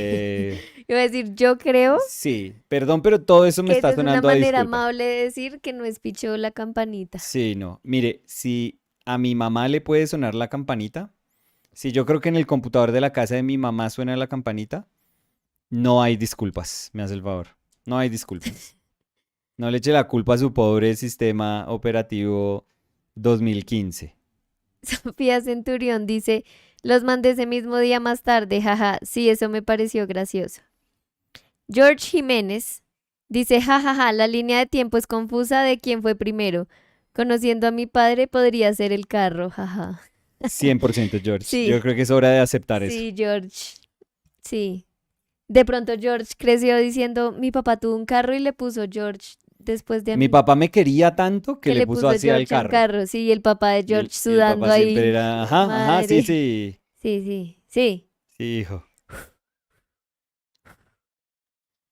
Speaker 1: Iba a decir, yo creo
Speaker 2: Sí, perdón, pero todo eso me
Speaker 1: que
Speaker 2: está
Speaker 1: esa es una
Speaker 2: sonando a
Speaker 1: manera
Speaker 2: disculpa.
Speaker 1: amable de decir que no es pichó la campanita.
Speaker 2: Sí, no. Mire, si a mi mamá le puede sonar la campanita, si yo creo que en el computador de la casa de mi mamá suena la campanita, no hay disculpas, me hace el favor. No hay disculpas. No le eche la culpa a su pobre sistema operativo 2015.
Speaker 1: Sofía Centurión dice, los mandé ese mismo día más tarde, jaja, sí, eso me pareció gracioso. George Jiménez dice, jajaja, la línea de tiempo es confusa de quién fue primero. Conociendo a mi padre podría ser el carro, jaja.
Speaker 2: 100% George.
Speaker 1: Sí.
Speaker 2: Yo creo que es hora de aceptar eso.
Speaker 1: Sí, George. Sí. De pronto George creció diciendo, mi papá tuvo un carro y le puso George después de a
Speaker 2: Mi
Speaker 1: mí.
Speaker 2: papá me quería tanto que
Speaker 1: Que
Speaker 2: le puso así al
Speaker 1: George a un
Speaker 2: carro.
Speaker 1: carro. Sí, y el papá de
Speaker 2: Y
Speaker 1: George
Speaker 2: y el
Speaker 1: sudando
Speaker 2: papá
Speaker 1: ahí.
Speaker 2: siempre era, ajá,
Speaker 1: Madre.
Speaker 2: sí, sí.
Speaker 1: Sí.
Speaker 2: Sí, hijo.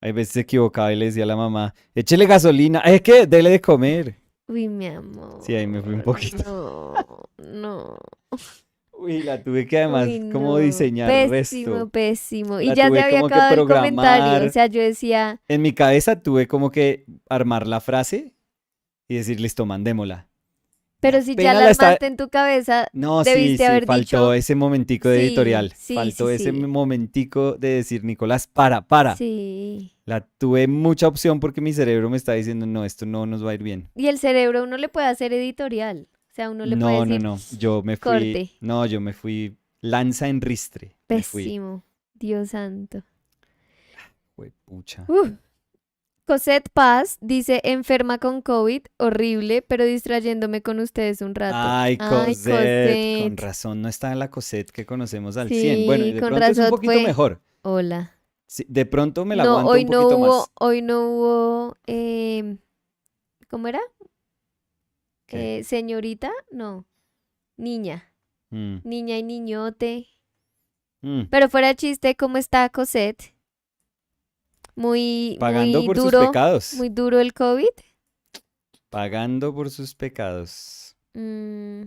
Speaker 2: Hay veces se equivocaba y le decía a la mamá, échele gasolina, es que dele de comer.
Speaker 1: Uy, mi amor.
Speaker 2: Sí, ahí me fui un poquito.
Speaker 1: No.
Speaker 2: Uy, la tuve que además
Speaker 1: Uy,
Speaker 2: como
Speaker 1: no.
Speaker 2: diseñar
Speaker 1: Pésimo,
Speaker 2: resto.
Speaker 1: pésimo. Y
Speaker 2: La
Speaker 1: ya se
Speaker 2: tuve
Speaker 1: había
Speaker 2: como que
Speaker 1: acabado el comentario. O
Speaker 2: programar.
Speaker 1: sea, yo decía,
Speaker 2: En mi cabeza tuve como que armar la frase y decir, listo, mandémosla. Y
Speaker 1: pero si ya
Speaker 2: apenas
Speaker 1: la
Speaker 2: la está...
Speaker 1: armaste en tu cabeza,
Speaker 2: No, sí,
Speaker 1: debiste
Speaker 2: sí,
Speaker 1: haber
Speaker 2: faltó
Speaker 1: dicho,
Speaker 2: ese momentico de
Speaker 1: sí,
Speaker 2: editorial.
Speaker 1: sí, sí,
Speaker 2: Faltó ese
Speaker 1: sí.
Speaker 2: momentico de decir, Nicolás, para.
Speaker 1: Sí.
Speaker 2: La tuve mucha opción porque mi cerebro me está diciendo, no, esto no nos va a ir bien.
Speaker 1: Y el cerebro uno le puede hacer editorial. O sea, uno le puede
Speaker 2: No, no,
Speaker 1: decir,
Speaker 2: no. Yo me fui,
Speaker 1: corte.
Speaker 2: no, yo me fui lanza en ristre. Me fui.
Speaker 1: Pésimo. Dios santo.
Speaker 2: Fue pucha.
Speaker 1: Uf. Cosette Paz dice, enferma con COVID, horrible, pero distrayéndome con ustedes un rato.
Speaker 2: Ay,
Speaker 1: Ay,
Speaker 2: Cosette. Con
Speaker 1: Cosette.
Speaker 2: razón, no está la Cosette que conocemos al 100. Bueno, y
Speaker 1: Sí,
Speaker 2: de
Speaker 1: con
Speaker 2: pronto es un
Speaker 1: razón
Speaker 2: poquito
Speaker 1: fue.
Speaker 2: mejor.
Speaker 1: Hola.
Speaker 2: Sí, de pronto me la
Speaker 1: No,
Speaker 2: aguanto un poquito más.
Speaker 1: hoy no hubo, ¿cómo era?
Speaker 2: ¿Qué?
Speaker 1: Señorita, no, niña,
Speaker 2: Mm,
Speaker 1: niña y niñote.
Speaker 2: mm.
Speaker 1: Pero fuera de chiste, ¿cómo está Cosette?
Speaker 2: Pagando por sus pecados.
Speaker 1: muy duro el COVID.
Speaker 2: Pagando por sus pecados.
Speaker 1: Mm,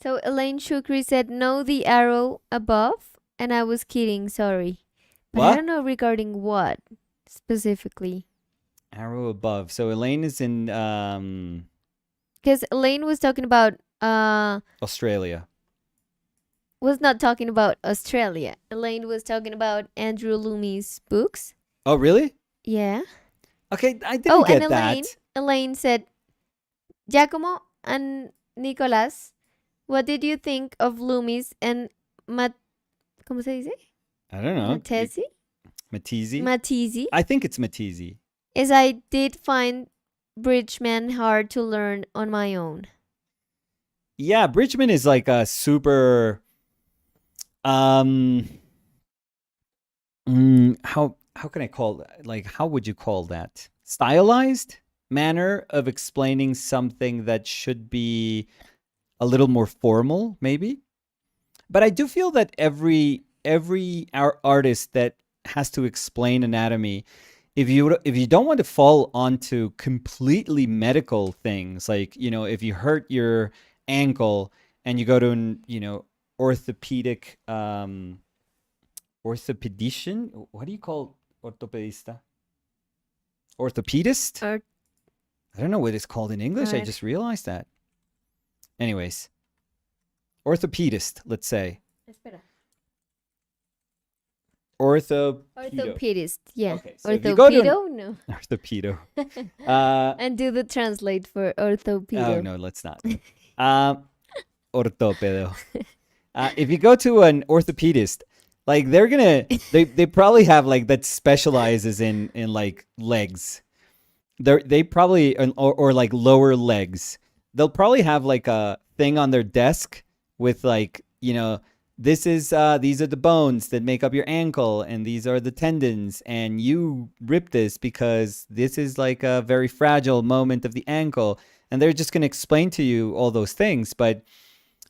Speaker 1: So Elaine Shukri said, no, the arrow above, and I was kidding, sorry. But I
Speaker 2: What?
Speaker 1: don't know regarding what specifically.
Speaker 2: Arrow above. So Elaine is in
Speaker 1: Because Elaine was talking about,
Speaker 2: Australia.
Speaker 1: was not talking about Australia. Elaine was talking about Andrew Lumi's books.
Speaker 2: Oh, really?
Speaker 1: Yeah.
Speaker 2: Okay, I
Speaker 1: Oh,
Speaker 2: didn't
Speaker 1: and
Speaker 2: get that.
Speaker 1: Elaine said, Giacomo and Nicolas, what did you think of Lumis and ¿cómo se dice?
Speaker 2: I don't know.
Speaker 1: Matesi?
Speaker 2: Matizzi?
Speaker 1: Matisi?
Speaker 2: I think it's Matizzi.
Speaker 1: As I did find Bridgman hard to learn on my own.
Speaker 2: Yeah, Bridgman is like a super um how can I call that? Like how would you call that? Stylized manner of explaining something that should be a little more formal, maybe. But I do feel that every artist that has to explain anatomy, if you don't want to fall onto completely medical things, like if you hurt your ankle and you go to an orthopedic orthopedician, what do you call orthopedista? Orthopedist?
Speaker 1: Or,
Speaker 2: I don't know what it's called in English. I just realized that. Anyways, orthopedist, let's say.
Speaker 1: Espera.
Speaker 2: Orthopedist.
Speaker 1: Yeah.
Speaker 2: Okay, so if you go to
Speaker 1: Orthopedo? No.
Speaker 2: orthopedo.
Speaker 1: And do the translate for orthopedo.
Speaker 2: Oh no, let's not. Ortopedo. If you go to an orthopedist, like they probably have like that specializes in like legs. They probably or like lower legs. They'll probably have like a thing on their desk with like this is these are the bones that make up your ankle and these are the tendons and you rip this because this is like a very fragile moment of the ankle and they're just going to explain to you all those things. But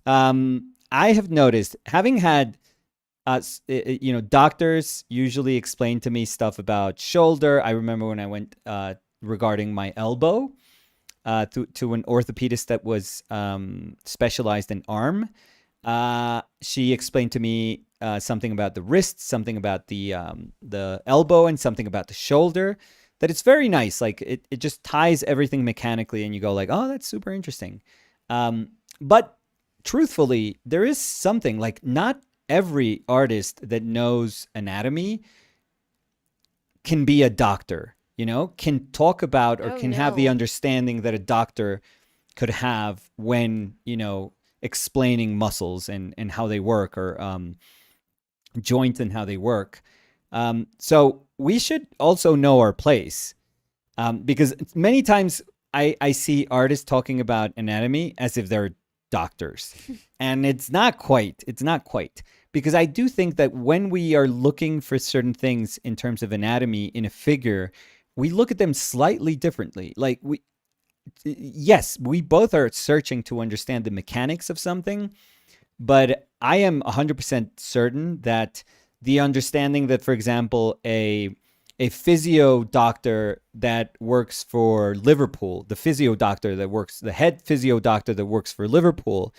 Speaker 2: I have noticed, having had doctors usually explain to me stuff about shoulder. I remember when I went regarding my elbow to an orthopedist that was specialized in arm. She explained to me something about the wrist, something about the elbow, and something about the shoulder. That it's very nice. Like it just ties everything mechanically, and you go like, oh, that's super interesting. But truthfully, there is something like not every artist that knows anatomy can be a doctor. Can talk about or can have the understanding that a doctor could have when explaining muscles and how they work or joints and how they work. So we should also know our place because many times I see artists talking about anatomy as if they're doctors and it's not quite because I do think that when we are looking for certain things in terms of anatomy in a figure, we look at them slightly differently. Like yes, we both are searching to understand the mechanics of something, but I am 100% certain that the understanding that, for example, a a physio doctor that works for Liverpool, the head physio doctor that works for Liverpool,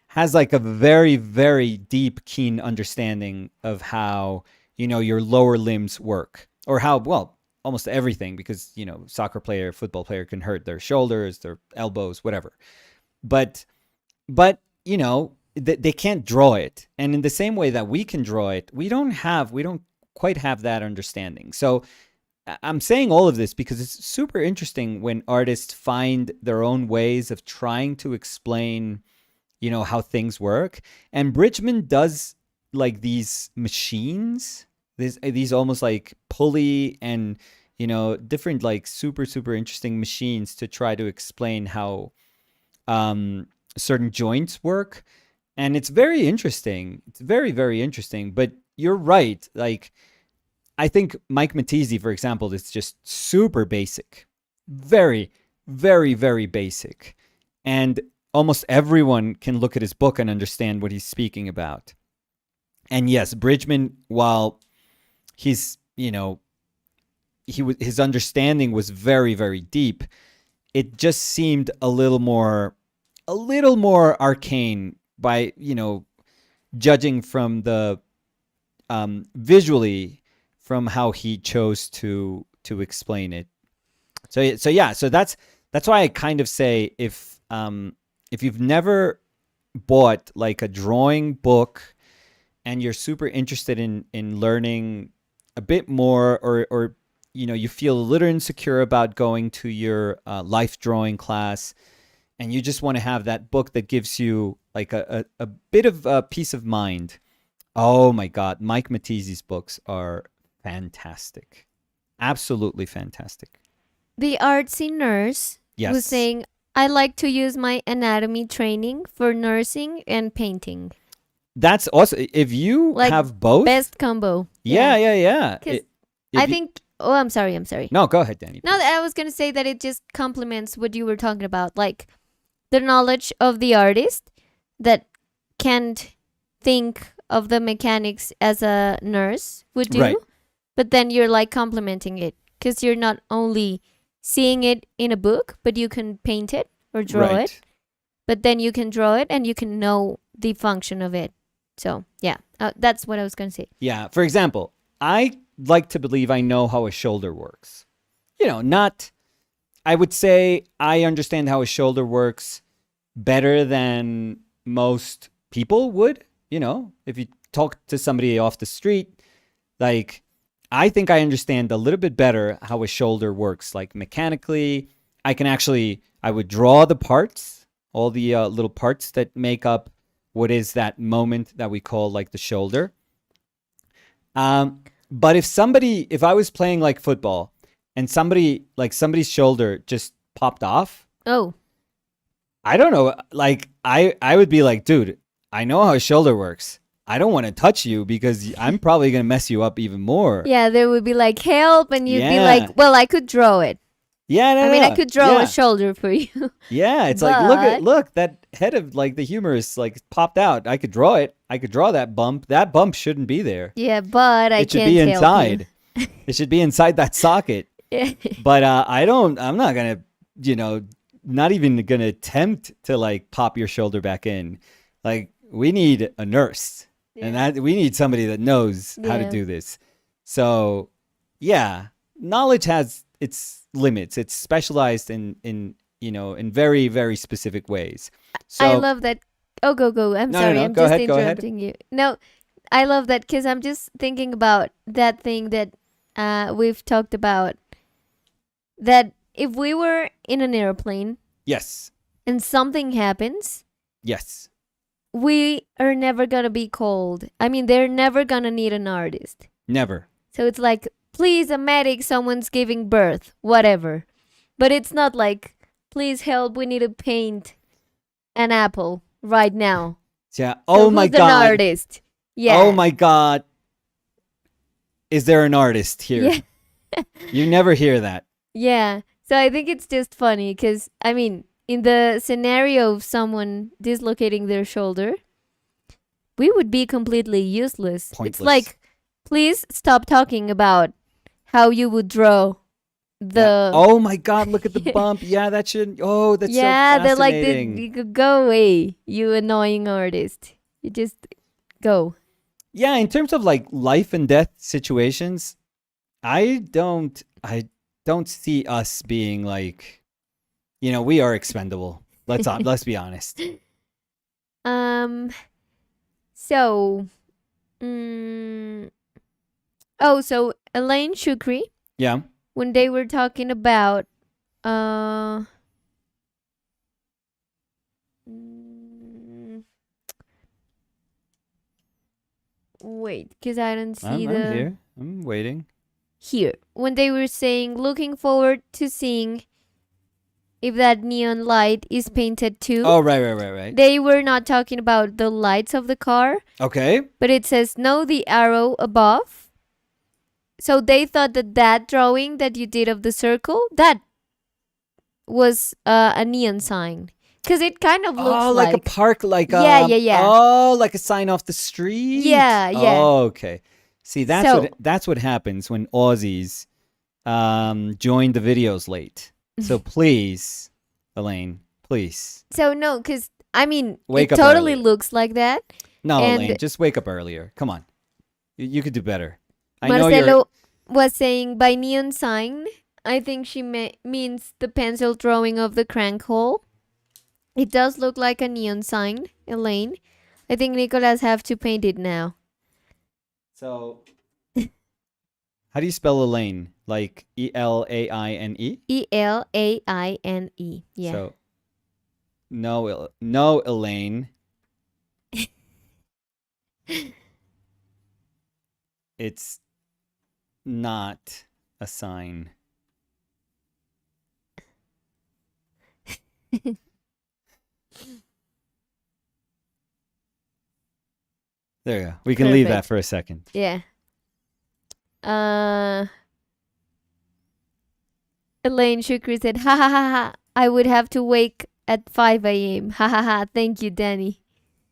Speaker 2: has like a very, very deep, keen understanding of how, your lower limbs work, or how, well, almost everything, because, soccer player, football player can hurt their shoulders, their elbows, whatever. But, they can't draw it. And in the same way that we can draw it, we don't quite have that understanding. So I'm saying all of this because it's super interesting when artists find their own ways of trying to explain, how things work. And Bridgman does like these machines, these almost like pulley and, different like super, super interesting machines to try to explain how certain joints work. And it's very interesting. It's very, very interesting. But you're right. Like, I think Mike Matese, for example, is just super basic. Very, very, very basic. And almost everyone can look at his book and understand what he's speaking about. And yes, Bridgman, while he's, his understanding was very, very deep, it just seemed a little more arcane by, judging from the visually from how he chose to explain it. So yeah, so that's why I kind of say if you've never bought like a drawing book and you're super interested in learning a bit more, or you feel a little insecure about going to your life drawing class, and you just want to have that book that gives you like a bit of peace of mind. Oh my God, Mike Matese's books are fantastic. Absolutely fantastic.
Speaker 1: The artsy nurse
Speaker 2: Yes.
Speaker 1: was saying, I like to use my anatomy training for nursing and painting.
Speaker 2: That's also, if you
Speaker 1: Like,
Speaker 2: have both.
Speaker 1: Best combo.
Speaker 2: Yeah.
Speaker 1: 'Cause I think, I'm sorry.
Speaker 2: No, go ahead, Danny.
Speaker 1: No, I was going to say that it just complements what you were talking about. Like the knowledge of the artist that can't think of the mechanics as a nurse would do.
Speaker 2: Right.
Speaker 1: But then you're like complementing it because you're not only seeing it in a book, but you can paint it or draw it. But then you can draw it and you can know the function of it. So, yeah, that's what I was going to say.
Speaker 2: Yeah. For example, I like to believe I know how a shoulder works. I would say I understand how a shoulder works better than most people would. If you talk to somebody off the street, like, I think I understand a little bit better how a shoulder works, like mechanically. I would draw the parts, all the little parts that make up what is that moment that we call like the shoulder. But if I was playing like football and somebody's shoulder just popped off.
Speaker 1: Oh.
Speaker 2: I don't know. Like, I would be like, dude, I know how a shoulder works. I don't want to touch you because I'm probably going to mess you up even more.
Speaker 1: Yeah, there would be like, help. And you'd be like, well, I could draw it.
Speaker 2: Yeah, no,
Speaker 1: I could draw a shoulder for you.
Speaker 2: Yeah, it's like, look, that head of like the humerus like popped out. I could draw it. I could draw that bump. That bump shouldn't be there.
Speaker 1: Yeah, but I can't help
Speaker 2: you. It should be inside. It should be inside that socket.
Speaker 1: Yeah.
Speaker 2: But I'm not going to, not even going to attempt to like pop your shoulder back in. Like, we need a nurse. Yeah. And we need somebody that knows how to do this. So, yeah, knowledge has its limits. It's specialized in very, very specific ways. So
Speaker 1: I love that. Oh, go. I'm sorry.
Speaker 2: No.
Speaker 1: I'm
Speaker 2: Go
Speaker 1: just
Speaker 2: ahead,
Speaker 1: interrupting you. No, I love that because I'm just thinking about that thing that we've talked about. That if we were in an airplane.
Speaker 2: Yes.
Speaker 1: And something happens.
Speaker 2: Yes.
Speaker 1: We are never going to be called. I mean, they're never going to need an artist.
Speaker 2: Never.
Speaker 1: So it's like, please, a medic, someone's giving birth, whatever. But it's not like, please help, we need to paint an apple right now.
Speaker 2: Yeah. Oh,
Speaker 1: so
Speaker 2: my
Speaker 1: who's
Speaker 2: God.
Speaker 1: An artist? Yeah.
Speaker 2: Oh, my God. Is there an artist here?
Speaker 1: Yeah.
Speaker 2: You never hear that.
Speaker 1: Yeah. So I think it's just funny because, I mean, in the scenario of someone dislocating their shoulder, we would be completely useless.
Speaker 2: Pointless.
Speaker 1: It's like, please stop talking about how you would draw
Speaker 2: Yeah.
Speaker 1: the
Speaker 2: Oh my God! Look at the bump. Yeah, that should. Oh, that's so
Speaker 1: yeah, they're like the
Speaker 2: fascinating.
Speaker 1: you could go away, you annoying artist. You just go.
Speaker 2: Yeah, in terms of like life and death situations, I don't see us being like, we are expendable. Let's be honest.
Speaker 1: Um. So. Mm, oh, so Elaine Shukri,
Speaker 2: Yeah.
Speaker 1: when they were talking about uh. mm, Wait, because I don't see
Speaker 2: I'm
Speaker 1: the
Speaker 2: here. I'm waiting.
Speaker 1: here when they were saying looking forward to seeing if that neon light is painted too.
Speaker 2: Oh, right.
Speaker 1: They were not talking about the lights of the car,
Speaker 2: Okay.
Speaker 1: but it says no, the arrow above. So they thought that that drawing that you did of the circle, that was a neon sign. Because it kind of looks
Speaker 2: Oh, like a
Speaker 1: like.
Speaker 2: park, like
Speaker 1: Yeah.
Speaker 2: oh, like a sign off the street.
Speaker 1: Yeah.
Speaker 2: Oh, okay. See,
Speaker 1: So,
Speaker 2: that's what happens when Aussies join the videos late. So please, Elaine, please
Speaker 1: so no, because I mean,
Speaker 2: wake
Speaker 1: it
Speaker 2: up
Speaker 1: totally
Speaker 2: earlier.
Speaker 1: looks like that.
Speaker 2: No,
Speaker 1: And
Speaker 2: Elaine, just wake up earlier. Come on, you could do better. I know you're.
Speaker 1: Marcelo was saying by neon sign, I think she means the pencil drawing of the crank hole. It does look like a neon sign, Elaine. I think Nicolas have to paint it now.
Speaker 2: So, how do you spell Elaine? Like Elaine?
Speaker 1: Elaine. Yeah.
Speaker 2: So no, Elaine. It's not a sign. There you go. We can leave that
Speaker 1: Perfect.
Speaker 2: for a second.
Speaker 1: Yeah. Uh Elaine Shukri said, ha ha ha ha. I would have to wake at 5 a.m. Ha ha ha. Thank you, Danny.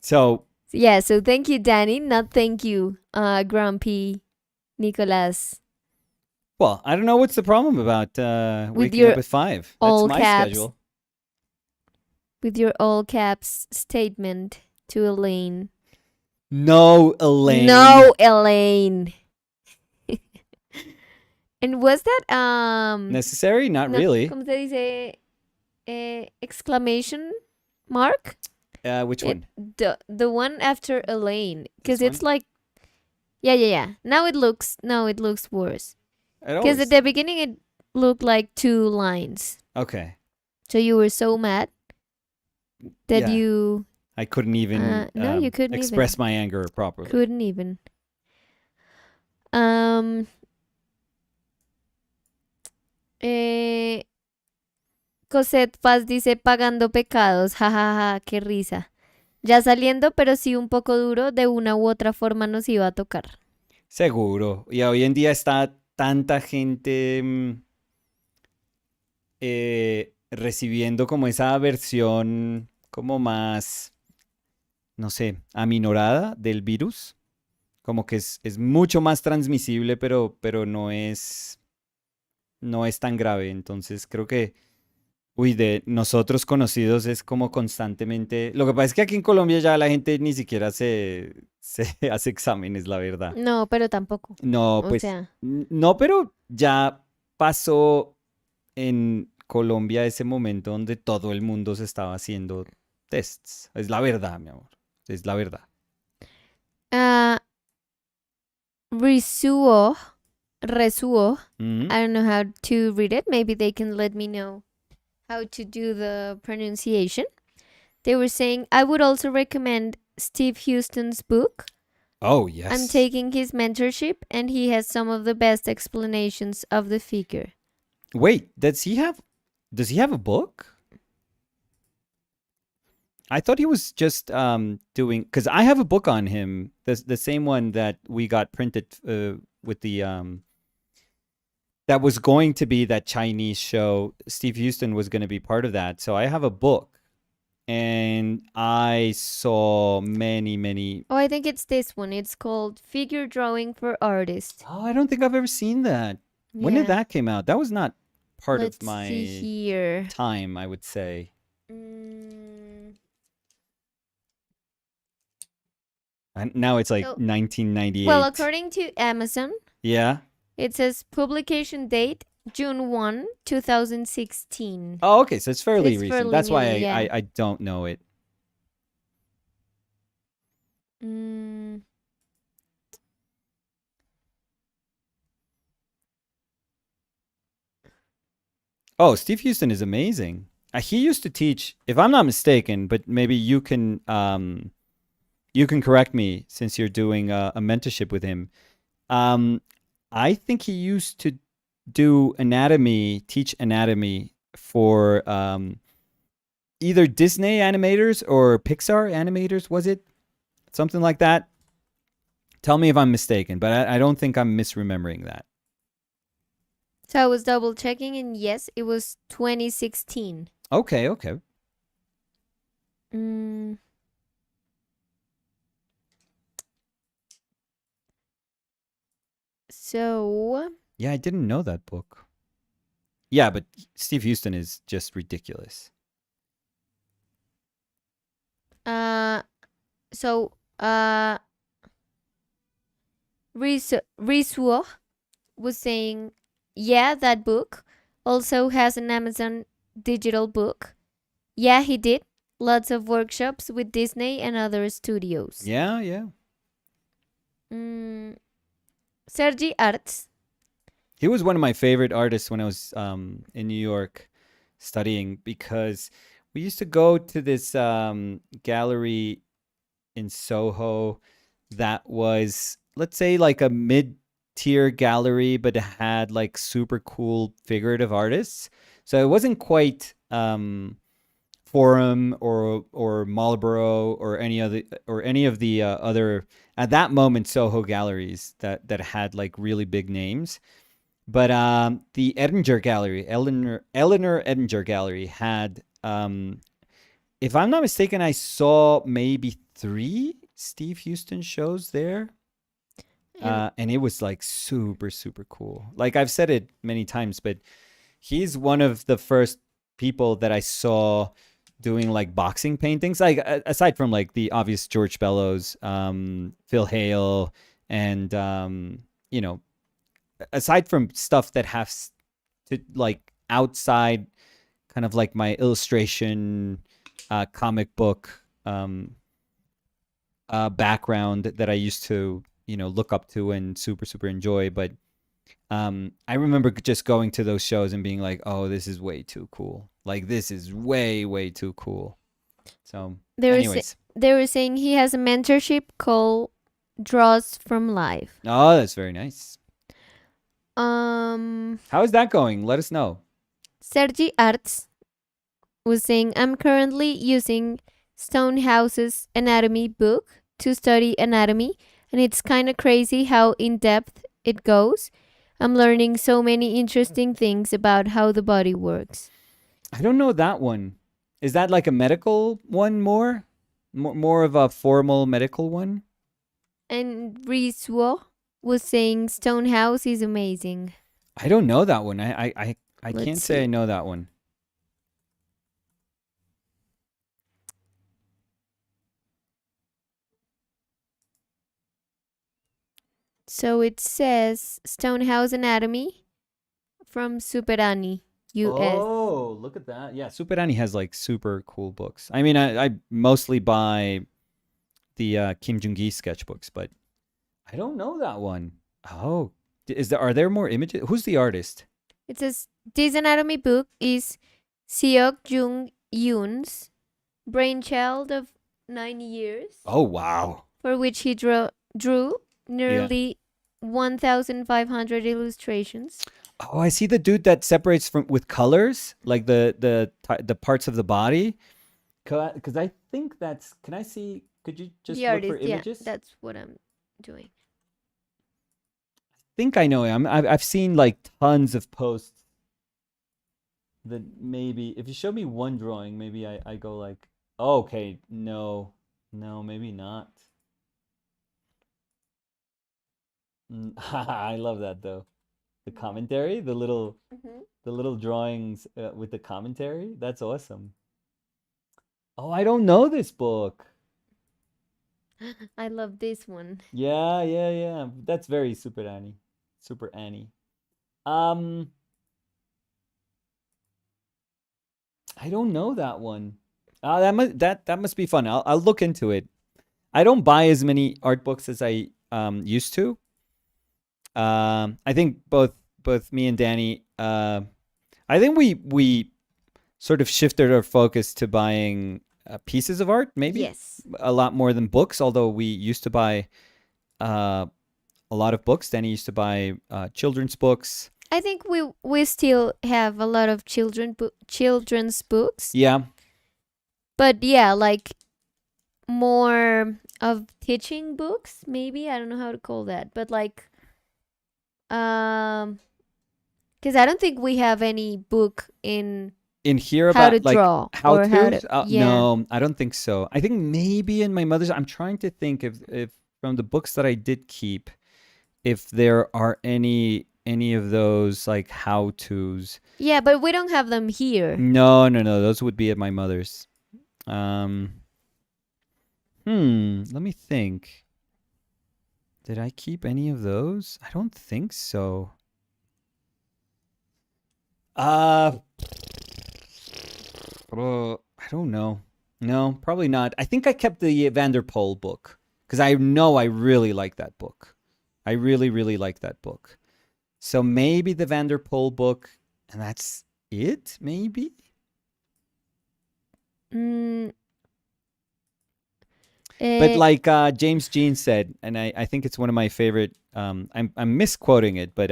Speaker 2: So,
Speaker 1: Yeah, so thank you, Danny. Not thank you, Grumpy Nicolas.
Speaker 2: well, I don't know what's the problem about
Speaker 1: With
Speaker 2: waking
Speaker 1: your
Speaker 2: up at 5. That's
Speaker 1: all
Speaker 2: my
Speaker 1: caps.
Speaker 2: schedule.
Speaker 1: With your all caps statement to Elaine.
Speaker 2: No, Elaine.
Speaker 1: No, Elaine. And was that
Speaker 2: Necessary? Not
Speaker 1: no,
Speaker 2: really.
Speaker 1: ¿cómo se dice? Exclamation mark?
Speaker 2: Which one?
Speaker 1: The one after Elaine, because
Speaker 2: This
Speaker 1: it's
Speaker 2: one?
Speaker 1: like yeah. Now it looks worse.
Speaker 2: It
Speaker 1: Because at
Speaker 2: always.
Speaker 1: the beginning it looked like two lines.
Speaker 2: Okay.
Speaker 1: So you were so mad that
Speaker 2: Yeah.
Speaker 1: you
Speaker 2: I couldn't even
Speaker 1: no, you couldn't
Speaker 2: express my anger properly.
Speaker 1: couldn't even. Eh, Cosette Paz dice pagando pecados, jajaja, qué risa. Ya saliendo, pero sí un poco duro, de una u otra forma nos iba a tocar.
Speaker 2: Seguro. Y hoy en día está tanta gente recibiendo como esa versión como más, no sé, aminorada del virus. Como que es mucho más transmisible, pero no es tan grave. Entonces creo que, uy, de nosotros conocidos es como constantemente. Lo que pasa es que aquí en Colombia ya la gente ni siquiera se hace exámenes, la verdad.
Speaker 1: No, pero tampoco.
Speaker 2: No,
Speaker 1: O
Speaker 2: pues,
Speaker 1: sea,
Speaker 2: no, pero ya pasó en Colombia ese momento donde todo el mundo se estaba haciendo tests. Es la verdad, mi amor. Es la verdad.
Speaker 1: Resuo,
Speaker 2: Mm.
Speaker 1: I don't know how to read it. Maybe they can let me know how to do the pronunciation. They were saying, I would also recommend Steve Houston's book.
Speaker 2: Oh, yes.
Speaker 1: I'm taking his mentorship, and he has some of the best explanations of the figure.
Speaker 2: Wait, does he have a book? I thought he was just doing, because I have a book on him, the same one that we got printed with the that was going to be that Chinese show. Steve Houston was going to be part of that, so I have a book, and I saw many.
Speaker 1: Oh, I think it's this one. It's called Figure Drawing for Artists.
Speaker 2: Oh, I don't think I've ever seen that. When did
Speaker 1: Yeah.
Speaker 2: that came out? That was not part of
Speaker 1: Let's see
Speaker 2: my
Speaker 1: here.
Speaker 2: time, I would say.
Speaker 1: Mm,
Speaker 2: And now it's like
Speaker 1: so, well,
Speaker 2: 1998.
Speaker 1: according to Amazon,
Speaker 2: Yeah.
Speaker 1: it says publication date June 1, 2016.
Speaker 2: Oh, okay. So it's
Speaker 1: So
Speaker 2: fairly
Speaker 1: it's
Speaker 2: recent.
Speaker 1: fairly
Speaker 2: That's
Speaker 1: new,
Speaker 2: why
Speaker 1: yeah.
Speaker 2: I don't know it.
Speaker 1: Mm,
Speaker 2: Oh, Steve Houston is amazing. He used to teach, if I'm not mistaken, but maybe you can correct me since you're doing a mentorship with him. Um, I think he used to do anatomy, teach anatomy for either Disney animators or Pixar animators. Was it something like that? Tell me if I'm mistaken, but I don't think I'm misremembering that.
Speaker 1: so I was double checking, and yes, it was 2016.
Speaker 2: Okay, okay.
Speaker 1: Mm, so,
Speaker 2: Yeah, I didn't know that book. Yeah, but Steve Houston is just ridiculous.
Speaker 1: uh, so, Risuo was saying, yeah, that book also has an Amazon digital book. Yeah, he did. Lots of workshops with Disney and other studios.
Speaker 2: Yeah, yeah.
Speaker 1: Mm, Sergi Arts.
Speaker 2: He was one of my favorite artists when I was in New York studying because we used to go to this gallery in Soho that was, let's say, like a mid tier gallery, but it had like super cool figurative artists. So it wasn't quite Forum or Marlboro or any of the other at that moment Soho galleries that had like really big names. But the Edinger Gallery, Eleanor Edinger Gallery had, if I'm not mistaken, I saw maybe three Steve Houston shows there.
Speaker 1: And
Speaker 2: And it was like super, super cool. Like I've said it many times, but he's one of the first people that I saw doing like boxing paintings. Like aside from like the obvious George Bellows, Phil Hale, and you know, aside from stuff that has to like outside kind of like my illustration comic book background that I used to, look up to and super, super enjoy. But I remember just going to those shows and being like, oh, this is way too cool. Like, this is way, way too cool. So,
Speaker 1: they were,
Speaker 2: anyways.
Speaker 1: they were saying he has a mentorship called Draws from Life.
Speaker 2: Oh, that's very nice.
Speaker 1: Um,
Speaker 2: How is that going? Let us know.
Speaker 1: Sergi Arts was saying, I'm currently using Stonehouse's anatomy book to study anatomy, and it's kind of crazy how in depth it goes. I'm learning so many interesting things about how the body works.
Speaker 2: I don't know that one. Is that like a medical one more? More of a formal medical one?
Speaker 1: And Rizwo was saying Stonehouse is amazing.
Speaker 2: I don't know that one. I
Speaker 1: Let's
Speaker 2: can't say
Speaker 1: see.
Speaker 2: I know that one.
Speaker 1: So it says Stonehouse Anatomy from Superani, US.
Speaker 2: Oh, look at that. Yeah, Super Danny has like super cool books. I mean, I mostly buy the Kim Jung-gi sketchbooks, but I don't know that one. Oh, are there more images? Who's the artist?
Speaker 1: It says this anatomy book is Seok Jung Yoon's brainchild of 9 years,
Speaker 2: Oh, wow.
Speaker 1: for which he drew
Speaker 2: Yeah.
Speaker 1: nearly 1,500 illustrations.
Speaker 2: Oh, I see the dude that separates from with colors, like the parts of the body. Because I think that's. Can I see? Could you just
Speaker 1: The
Speaker 2: look for
Speaker 1: artist, yeah,
Speaker 2: images? I
Speaker 1: that's what I'm doing.
Speaker 2: think I know him. I've seen like tons of posts that maybe if you show me one drawing, maybe I go like, oh, okay, no, no, maybe not. I love that though. the commentary,
Speaker 1: Mhm.
Speaker 2: the little drawings with the commentary. That's awesome. Oh, I don't know this book.
Speaker 1: I love this one.
Speaker 2: Yeah, yeah, yeah. That's very Super Annie. Super Annie. Um, I don't know that one. That must be fun. I'll look into it. I don't buy as many art books as I used to. I think both me and Danny. I think we sort of shifted our focus to buying pieces of art, maybe
Speaker 1: Yes.
Speaker 2: a lot more than books. Although we used to buy uh, a lot of books. Danny used to buy children's books.
Speaker 1: I think we still have a lot of children's books,
Speaker 2: Yeah,
Speaker 1: but yeah, like more of teaching books, maybe. I don't know how to call that, but like um because I don't think we have any book in
Speaker 2: in here
Speaker 1: how to
Speaker 2: about like
Speaker 1: draw
Speaker 2: how
Speaker 1: or how to
Speaker 2: to's.
Speaker 1: yeah.
Speaker 2: No, I don't think so. I think maybe in my mother's. I'm trying to think if from the books that I did keep, if there are any of those like how to's.
Speaker 1: Yeah, but we don't have them here.
Speaker 2: No, no, no. Those would be at my mother's. Um, Let me think. Did I keep any of those? I don't think so. Uh, I don't know. No, probably not. I think I kept the Vanderpoel book because I know I really like that book. I really, really like that book. So maybe the Vanderpoel book, and that's it, maybe?
Speaker 1: Mm,
Speaker 2: But
Speaker 1: eh,
Speaker 2: like James Jean said, and I think it's one of my favorite. I'm misquoting it, but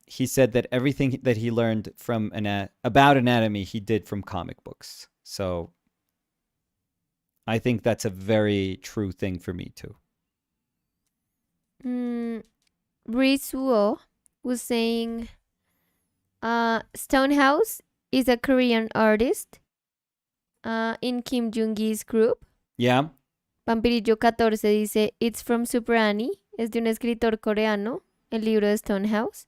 Speaker 2: he said that everything that he learned from about anatomy he did from comic books. So I think that's a very true thing for me too.
Speaker 1: mm, Rizuo was saying Stonehouse is a Korean artist in Kim Jung-gi's group.
Speaker 2: Yeah.
Speaker 1: Vampirillo 14 dice, It's from Super Annie, es de un escritor coreano, el libro de Stonehouse.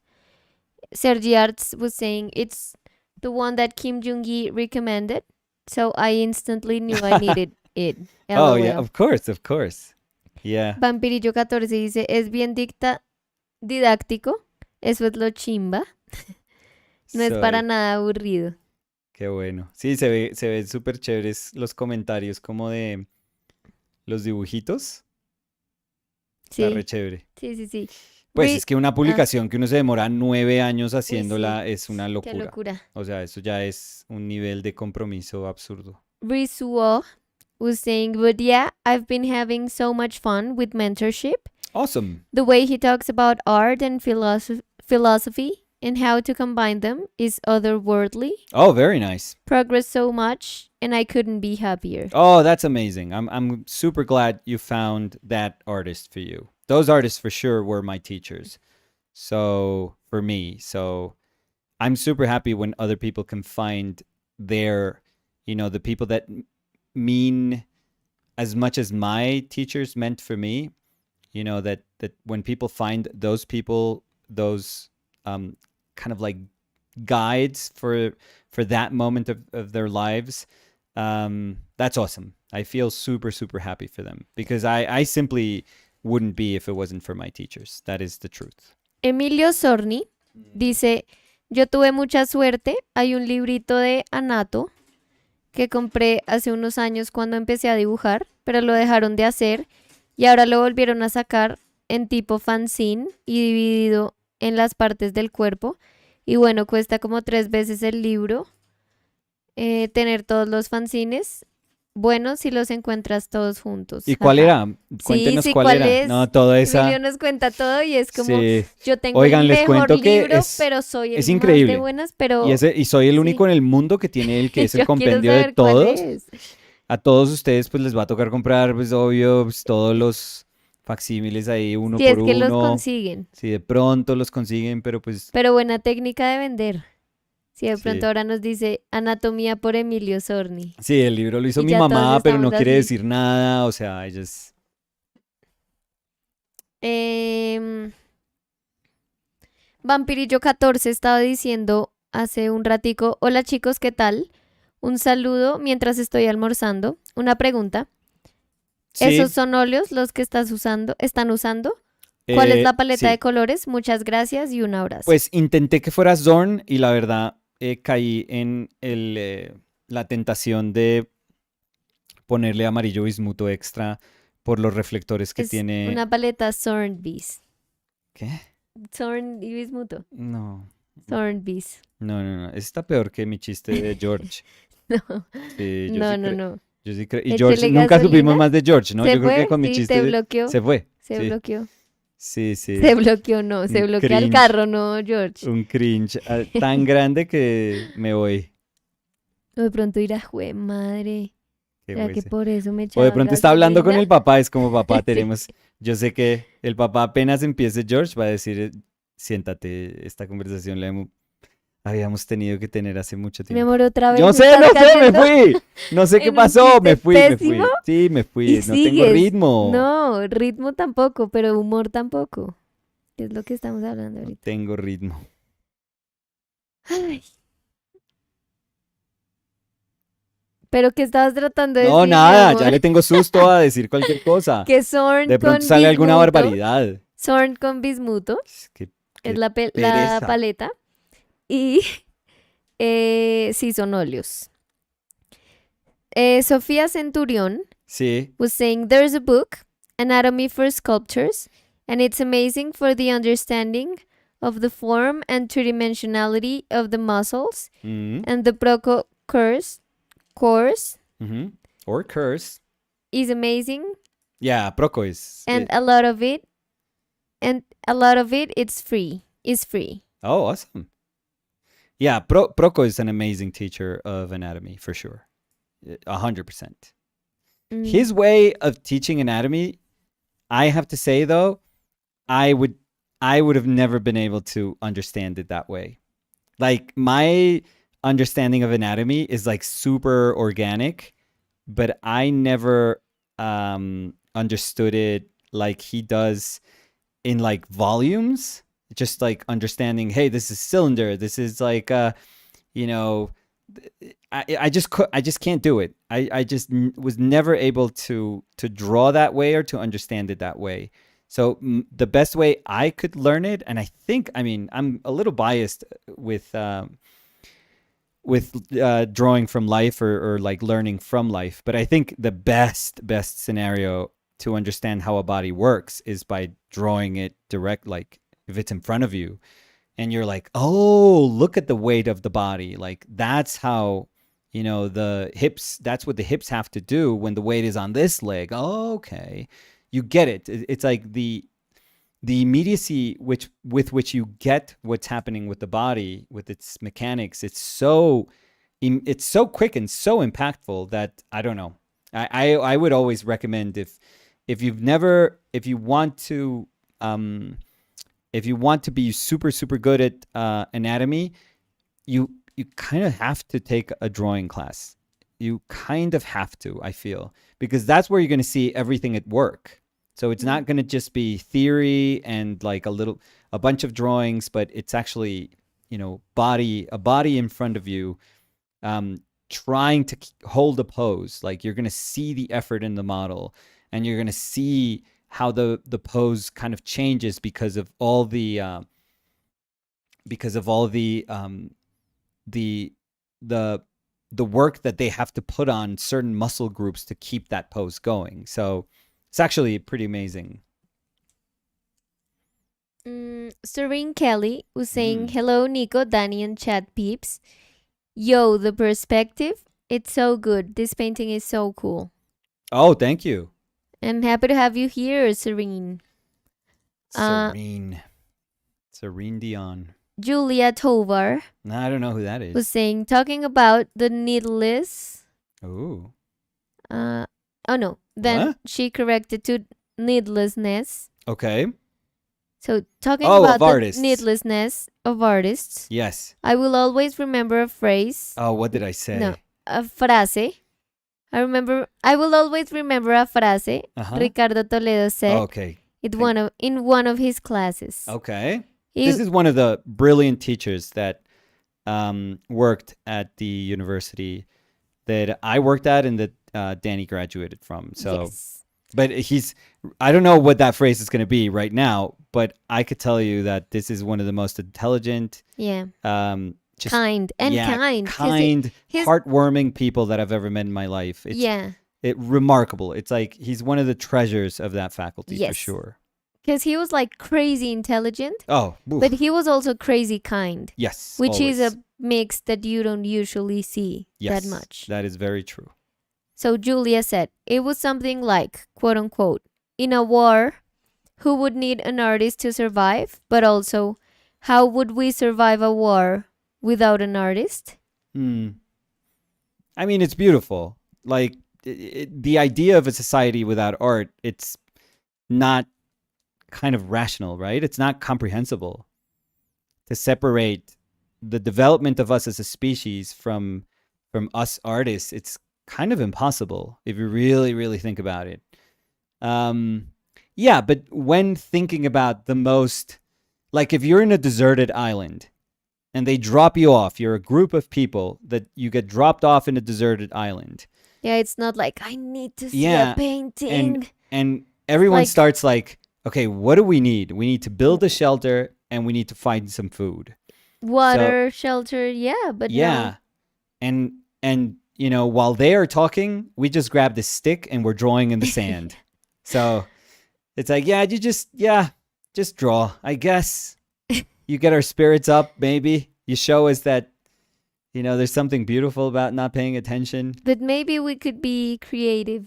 Speaker 1: Sergi Arts was saying, it's the one that Kim Jung-gi recommended, so I instantly knew I needed it.
Speaker 2: Oh yeah,
Speaker 1: LOL.
Speaker 2: of course, of course. Yeah.
Speaker 1: Vampirillo 14 dice, es bien didáctico, eso es lo chimba, no es para
Speaker 2: Soy.
Speaker 1: nada aburrido.
Speaker 2: Qué bueno. Sí, se ve súper chéveres los comentarios como de los dibujitos. Está re
Speaker 1: Sí,
Speaker 2: chévere.
Speaker 1: sí, sí, sí.
Speaker 2: Pues es que una
Speaker 1: Ah,
Speaker 2: publicación que uno se demora 9 años
Speaker 1: uy, sí,
Speaker 2: haciéndola es una
Speaker 1: qué
Speaker 2: locura.
Speaker 1: locura.
Speaker 2: O sea, eso ya es un nivel de compromiso absurdo.
Speaker 1: Rizuo was saying, but yeah, I've been having so much fun with mentorship.
Speaker 2: Awesome.
Speaker 1: The way he talks about art and philosophy and how to combine them is otherworldly.
Speaker 2: Oh, very nice.
Speaker 1: Progress so much, and I couldn't be happier.
Speaker 2: Oh, that's amazing. I'm super glad you found that artist for you. Those artists for sure were my teachers. So, for me, so I'm super happy when other people can find their, the people that mean as much as my teachers meant for me. That when people find those people, those kind of like guides for that moment of their lives, that's awesome. I feel super, super happy for them because I simply wouldn't be if it wasn't for my teachers. That is the truth.
Speaker 1: Emilio Sorni dice, yo tuve mucha suerte, hay un librito de Anato que compré hace unos años cuando empecé a dibujar, pero lo dejaron de hacer y ahora lo volvieron a sacar en tipo fanzine y dividido en las partes del cuerpo. Y bueno, cuesta como 3 veces el libro tener todos los fanzines. Bueno, si los encuentras todos juntos.
Speaker 2: ¿Y cuál
Speaker 1: Jaja.
Speaker 2: era?
Speaker 1: Sí,
Speaker 2: Cuéntenos
Speaker 1: sí,
Speaker 2: cuál
Speaker 1: ¿cuál
Speaker 2: era.
Speaker 1: es?
Speaker 2: No, toda
Speaker 1: Emilio
Speaker 2: esa.
Speaker 1: nos cuenta todo y es como,
Speaker 2: Sí.
Speaker 1: yo tengo el
Speaker 2: Oigan, les
Speaker 1: mejor
Speaker 2: cuento que
Speaker 1: libro, pero soy
Speaker 2: es
Speaker 1: el más de
Speaker 2: increíble.
Speaker 1: buenas,
Speaker 2: Y,
Speaker 1: pero
Speaker 2: y soy el único
Speaker 1: sí,
Speaker 2: en el mundo que tiene el que es el
Speaker 1: yo quiero
Speaker 2: compendio de
Speaker 1: saber cuál
Speaker 2: todos.
Speaker 1: es.
Speaker 2: A todos ustedes pues les va a tocar comprar, pues obvio, pues, todos los facsímiles ahí uno
Speaker 1: Si
Speaker 2: por
Speaker 1: es que los
Speaker 2: uno.
Speaker 1: consiguen.
Speaker 2: Si de pronto los consiguen, pero pues
Speaker 1: Pero buena técnica de vender. Si de pronto
Speaker 2: sí.
Speaker 1: ahora nos dice Anatomía por Emilio Sorni.
Speaker 2: Sí, el libro lo hizo
Speaker 1: Y
Speaker 2: mi
Speaker 1: ya todos
Speaker 2: mamá, pero
Speaker 1: estamos
Speaker 2: no quiere
Speaker 1: así.
Speaker 2: decir nada. O sea, ella es...
Speaker 1: Em, Vampirillo 14 estaba diciendo hace un ratico, hola chicos, ¿qué tal? Un saludo mientras estoy almorzando. Una pregunta, ¿esos
Speaker 2: Sí,
Speaker 1: son óleos los que están usando? ¿Cuál es la paleta de
Speaker 2: sí.
Speaker 1: colores? Muchas gracias y un abrazo.
Speaker 2: Pues intenté que fuera Zorn y la verdad caí en la tentación de ponerle amarillo bismuto extra por los reflectores que
Speaker 1: Es
Speaker 2: tiene.
Speaker 1: una paleta Thornbees.
Speaker 2: ¿Qué?
Speaker 1: Thorn y bismuto.
Speaker 2: No,
Speaker 1: Thornbees.
Speaker 2: no, no, no. Está peor que mi chiste de George.
Speaker 1: No,
Speaker 2: Sí, yo
Speaker 1: no,
Speaker 2: sí
Speaker 1: no,
Speaker 2: creo.
Speaker 1: no.
Speaker 2: Yo sí creo. Y George,
Speaker 1: Échele
Speaker 2: nunca
Speaker 1: gasolina.
Speaker 2: supimos más de George, ¿no?
Speaker 1: ¿Se
Speaker 2: Yo creo que
Speaker 1: fue?
Speaker 2: con mi
Speaker 1: Sí, se
Speaker 2: chiste
Speaker 1: bloqueó.
Speaker 2: se fue.
Speaker 1: Se
Speaker 2: Sí,
Speaker 1: bloqueó.
Speaker 2: sí, sí.
Speaker 1: Se bloqueó, no. Se
Speaker 2: Un
Speaker 1: bloquea el
Speaker 2: cringe,
Speaker 1: carro, no, George.
Speaker 2: un cringe tan grande que me voy.
Speaker 1: O de pronto irá, jue madre.
Speaker 2: Qué
Speaker 1: ¿Será que
Speaker 2: huese.
Speaker 1: por eso me
Speaker 2: O de
Speaker 1: echaron
Speaker 2: pronto está hablando con
Speaker 1: gasolina?
Speaker 2: el papá, es como papá,
Speaker 1: Sí.
Speaker 2: tenemos. Yo sé que el papá apenas empiece George va a decir, siéntate, esta conversación la habíamos tenido que tener hace mucho
Speaker 1: Mi
Speaker 2: tiempo.
Speaker 1: amor, otra vez
Speaker 2: Yo
Speaker 1: me
Speaker 2: sé,
Speaker 1: estás
Speaker 2: no sé, me
Speaker 1: cayendo
Speaker 2: fui. No sé qué
Speaker 1: en un
Speaker 2: pasó,
Speaker 1: chiste
Speaker 2: me
Speaker 1: pésimo
Speaker 2: fui. Sí, me
Speaker 1: y
Speaker 2: fui, no tengo
Speaker 1: sigues.
Speaker 2: ritmo.
Speaker 1: No, ritmo tampoco, pero humor tampoco. Que es lo que estamos hablando
Speaker 2: No
Speaker 1: ahorita.
Speaker 2: tengo ritmo.
Speaker 1: Ay, pero ¿qué estabas tratando de
Speaker 2: No,
Speaker 1: decir, mi
Speaker 2: nada, ya
Speaker 1: amor?
Speaker 2: le tengo susto a decir cualquier cosa.
Speaker 1: Que Sorn
Speaker 2: De pronto
Speaker 1: con
Speaker 2: sale alguna
Speaker 1: bismuto.
Speaker 2: barbaridad.
Speaker 1: Sorn con bismuto
Speaker 2: Qué,
Speaker 1: es
Speaker 2: qué
Speaker 1: la
Speaker 2: pereza.
Speaker 1: paleta. Y sí, son óleos. Sofía Centurión
Speaker 2: Sí.
Speaker 1: was saying there's a book, Anatomy for Sculptures, and it's amazing for the understanding of the form and three-dimensionality of the muscles,
Speaker 2: Mm,
Speaker 1: and the Proco course
Speaker 2: mhm. Or curse.
Speaker 1: is amazing,
Speaker 2: Yeah, Proco
Speaker 1: and a lot of it it's free. Is free.
Speaker 2: oh, awesome. Yeah, Proco is an amazing teacher of anatomy for sure. 100%.
Speaker 1: Mm.
Speaker 2: His way of teaching anatomy, I have to say though, I would I would have never been able to understand it that way. Like my understanding of anatomy is like super organic, but I never understood it like he does in like volumes. Just like understanding, hey, this is cylinder, this is like you know, I just can't do it. I just was never able to draw that way or to understand it that way. So the best way I could learn it, and I mean, I'm a little biased with drawing from life or like learning from life, but I think the best scenario to understand how a body works is by drawing it direct, like if it's in front of you and you're like, oh, look at the weight of the body. Like that's how, the hips, that's what the hips have to do when the weight is on this leg. Oh, okay. You get it. It's like the immediacy with which you get what's happening with the body, with its mechanics, it's so quick and so impactful that I don't know. I would always recommend if you've never if you want to be super super good at anatomy, you kind of have to take a drawing class. You kind of have to, I feel, because that's where you're going to see everything at work. So it's not going to just be theory and like a bunch of drawings, but it's actually, a body in front of you, trying to hold a pose. Like you're going to see the effort in the model, and you're going to see how the pose kind of changes because of all the the the work that they have to put on certain muscle groups to keep that pose going. So it's actually pretty amazing.
Speaker 1: Serene Kelly was saying,
Speaker 2: Mm.
Speaker 1: hello, Nico, Danny, and Chad peeps. Yo, the perspective, it's so good. This painting is so cool.
Speaker 2: Oh, thank you.
Speaker 1: I'm happy to have you here, Serene.
Speaker 2: Serene. Serene Dion.
Speaker 1: Julia Tovar
Speaker 2: I don't know who that
Speaker 1: was
Speaker 2: is.
Speaker 1: saying, talking about the needless.
Speaker 2: Oh.
Speaker 1: Oh no, then
Speaker 2: What?
Speaker 1: she corrected to needlessness.
Speaker 2: Okay.
Speaker 1: So, talking
Speaker 2: Oh,
Speaker 1: about
Speaker 2: of
Speaker 1: the
Speaker 2: artists.
Speaker 1: needlessness of artists,
Speaker 2: Yes.
Speaker 1: I will always remember a phrase.
Speaker 2: Oh, what did I say?
Speaker 1: No, a frase. I will always remember a frase
Speaker 2: Uh-huh.
Speaker 1: Ricardo Toledo said
Speaker 2: Okay.
Speaker 1: in one of his classes.
Speaker 2: Okay. This is one of the brilliant teachers that worked at the university that I worked at and that Danny graduated from. So,
Speaker 1: yes.
Speaker 2: but I don't know what that phrase is going to be right now, but I could tell you that this is one of the most intelligent,
Speaker 1: Yeah.
Speaker 2: just
Speaker 1: Kind and kind. 'Cause
Speaker 2: kind,
Speaker 1: his-
Speaker 2: heartwarming people that I've ever met in my life. It's
Speaker 1: yeah.
Speaker 2: remarkable. It's like he's one of the treasures of that faculty for
Speaker 1: Yes.
Speaker 2: sure.
Speaker 1: Because he was like crazy intelligent,
Speaker 2: Oh, oof.
Speaker 1: but he was also crazy kind,
Speaker 2: Yes,
Speaker 1: which is
Speaker 2: always.
Speaker 1: a mix that you don't usually see
Speaker 2: Yes,
Speaker 1: that much.
Speaker 2: That is very true.
Speaker 1: So Julia said it was something like, quote unquote, in a war, who would need an artist to survive? But also, how would we survive a war without an artist?
Speaker 2: I mean, it's beautiful. Like the idea of a society without art, it's not kind of rational, right? It's not comprehensible to separate the development of us as a species from us artists. It's kind of impossible if you really, really think about it. Yeah, but when thinking about the most, like if you're in a deserted island and they drop you off, you're a group of people that you get dropped off in a deserted island.
Speaker 1: Yeah, it's not like I need to see
Speaker 2: Yeah,
Speaker 1: a painting.
Speaker 2: And everyone
Speaker 1: Like-
Speaker 2: starts like, okay, what do we need? We need to build a shelter and we need to find some food.
Speaker 1: Water, shelter, yeah, but
Speaker 2: Yeah. And you know, while they are talking, we just grab this stick and we're drawing in the sand. So it's like, you just draw, I guess. You get our spirits up, maybe. You show us that, you know, there's something beautiful about not paying attention.
Speaker 1: But maybe we could be creative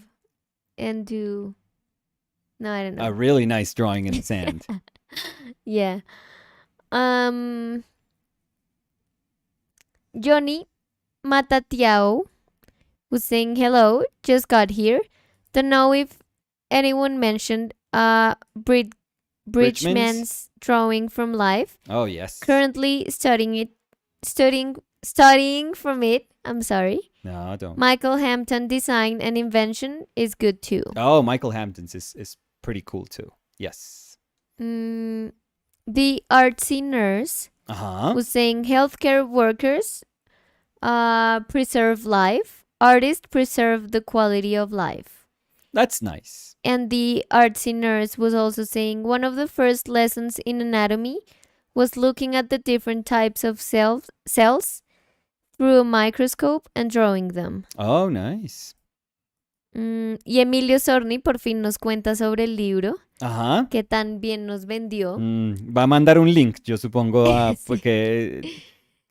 Speaker 1: and do. No, I don't know.
Speaker 2: A really nice drawing in the sand.
Speaker 1: Yeah. Johnny Matatiao was saying hello, just got here. Don't know if anyone mentioned Bridgman's drawing from life.
Speaker 2: Oh, yes.
Speaker 1: Currently studying from it. I'm sorry.
Speaker 2: No, don't.
Speaker 1: Michael Hampton design and invention is good too.
Speaker 2: Oh, Michael Hampton's is pretty cool too. Yes.
Speaker 1: The artsy nurse
Speaker 2: Uh-huh.
Speaker 1: was saying healthcare workers preserve life. Artists preserve the quality of life.
Speaker 2: That's nice.
Speaker 1: And the artsy nurse was also saying one of the first lessons in anatomy was looking at the different types of cells through a microscope and drawing them.
Speaker 2: Oh, nice.
Speaker 1: Y Emilio Sorni por fin nos cuenta sobre el libro
Speaker 2: Ajá.
Speaker 1: que tan bien nos vendió.
Speaker 2: Va a mandar un link, yo supongo,
Speaker 1: Sí.
Speaker 2: porque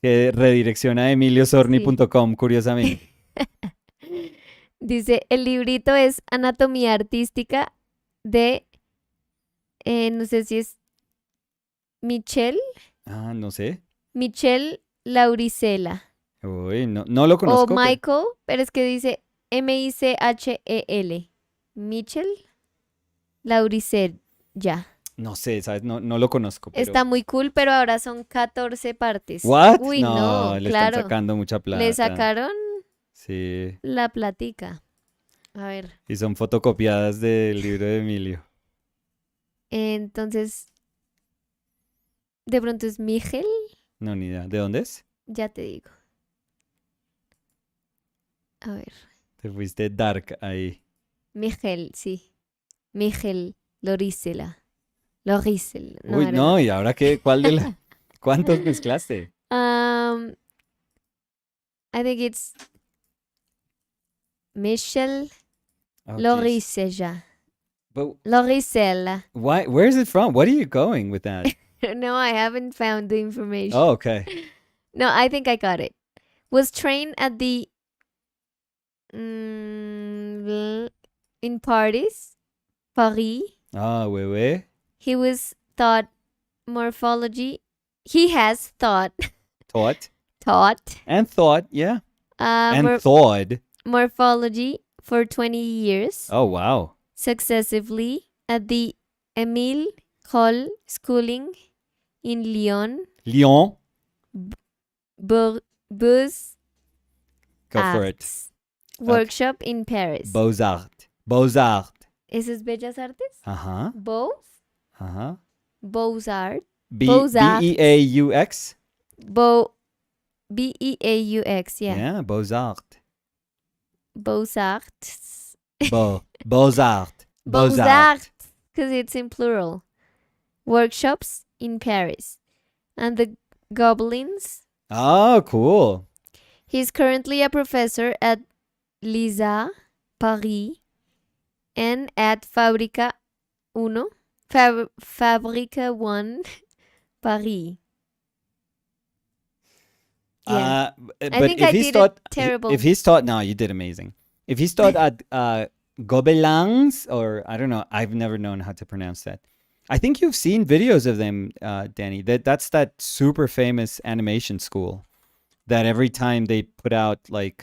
Speaker 2: que redirecciona a emiliosorni.com, curiosamente.
Speaker 1: Dice, el librito es Anatomía Artística de, no sé si es Michelle
Speaker 2: No sé.
Speaker 1: Lauricela.
Speaker 2: Uy, no lo conozco.
Speaker 1: O Michael, pero es que dice Michel. Michel Lauricella.
Speaker 2: No sé, ¿sabes? No lo conozco. Pero...
Speaker 1: Está muy cool, pero ahora son 14 partes.
Speaker 2: ¿What?
Speaker 1: Uy,
Speaker 2: no, le
Speaker 1: claro.
Speaker 2: están sacando mucha plata.
Speaker 1: Le sacaron
Speaker 2: Sí.
Speaker 1: la platica. A ver.
Speaker 2: Y son fotocopiadas del libro de Emilio.
Speaker 1: Entonces, de pronto es Miguel.
Speaker 2: No, ni idea. ¿De dónde es?
Speaker 1: Ya te digo. A ver.
Speaker 2: Te fuiste dark ahí.
Speaker 1: Miguel, sí. Miguel Loricela.
Speaker 2: Uy, no, ¿y ahora qué? ¿Cuál de la... ¿Cuántos mezclaste?
Speaker 1: I think it's Michel
Speaker 2: Oh, jeez.
Speaker 1: Loricella.
Speaker 2: But
Speaker 1: Loricella.
Speaker 2: why? Where is it from? What are you going with that?
Speaker 1: No, I haven't found the information.
Speaker 2: Oh, okay.
Speaker 1: No, I think I got it. Was trained at the in Paris.
Speaker 2: Oui.
Speaker 1: He was taught morphology. He has taught
Speaker 2: And thought, yeah. And thawed.
Speaker 1: morphology for 20 years
Speaker 2: Oh, wow.
Speaker 1: successively at the Émile Hall Schooling in Lyon,
Speaker 2: Lyon.
Speaker 1: Beaux
Speaker 2: Go for it.
Speaker 1: Arts workshop in Paris.
Speaker 2: Beaux-Arts. Beaux-Arts.
Speaker 1: ¿Eso es Bellas Artes?
Speaker 2: Uh-huh.
Speaker 1: Beaux?
Speaker 2: Uh-huh.
Speaker 1: Beaux Arts. Beaux-Arts.
Speaker 2: Beaux.
Speaker 1: Beau Beaux, yeah.
Speaker 2: Yeah, Beaux-Arts.
Speaker 1: Beaux-Arts.
Speaker 2: Beaux-Arts.
Speaker 1: Beaux-Arts, because it's in plural. Workshops in Paris. And the Goblins.
Speaker 2: Oh, cool.
Speaker 1: He's currently a professor at Lisa, Paris, and at Fabrica 1, Paris. Yeah. I
Speaker 2: But
Speaker 1: think
Speaker 2: if
Speaker 1: I
Speaker 2: he's
Speaker 1: did a
Speaker 2: taught,
Speaker 1: terrible.
Speaker 2: if he's taught, no, you did amazing. If he's taught at Gobelins, or I don't know, I've never known how to pronounce that. I think you've seen videos of them, Danny. That's that super famous animation school that every time they put out like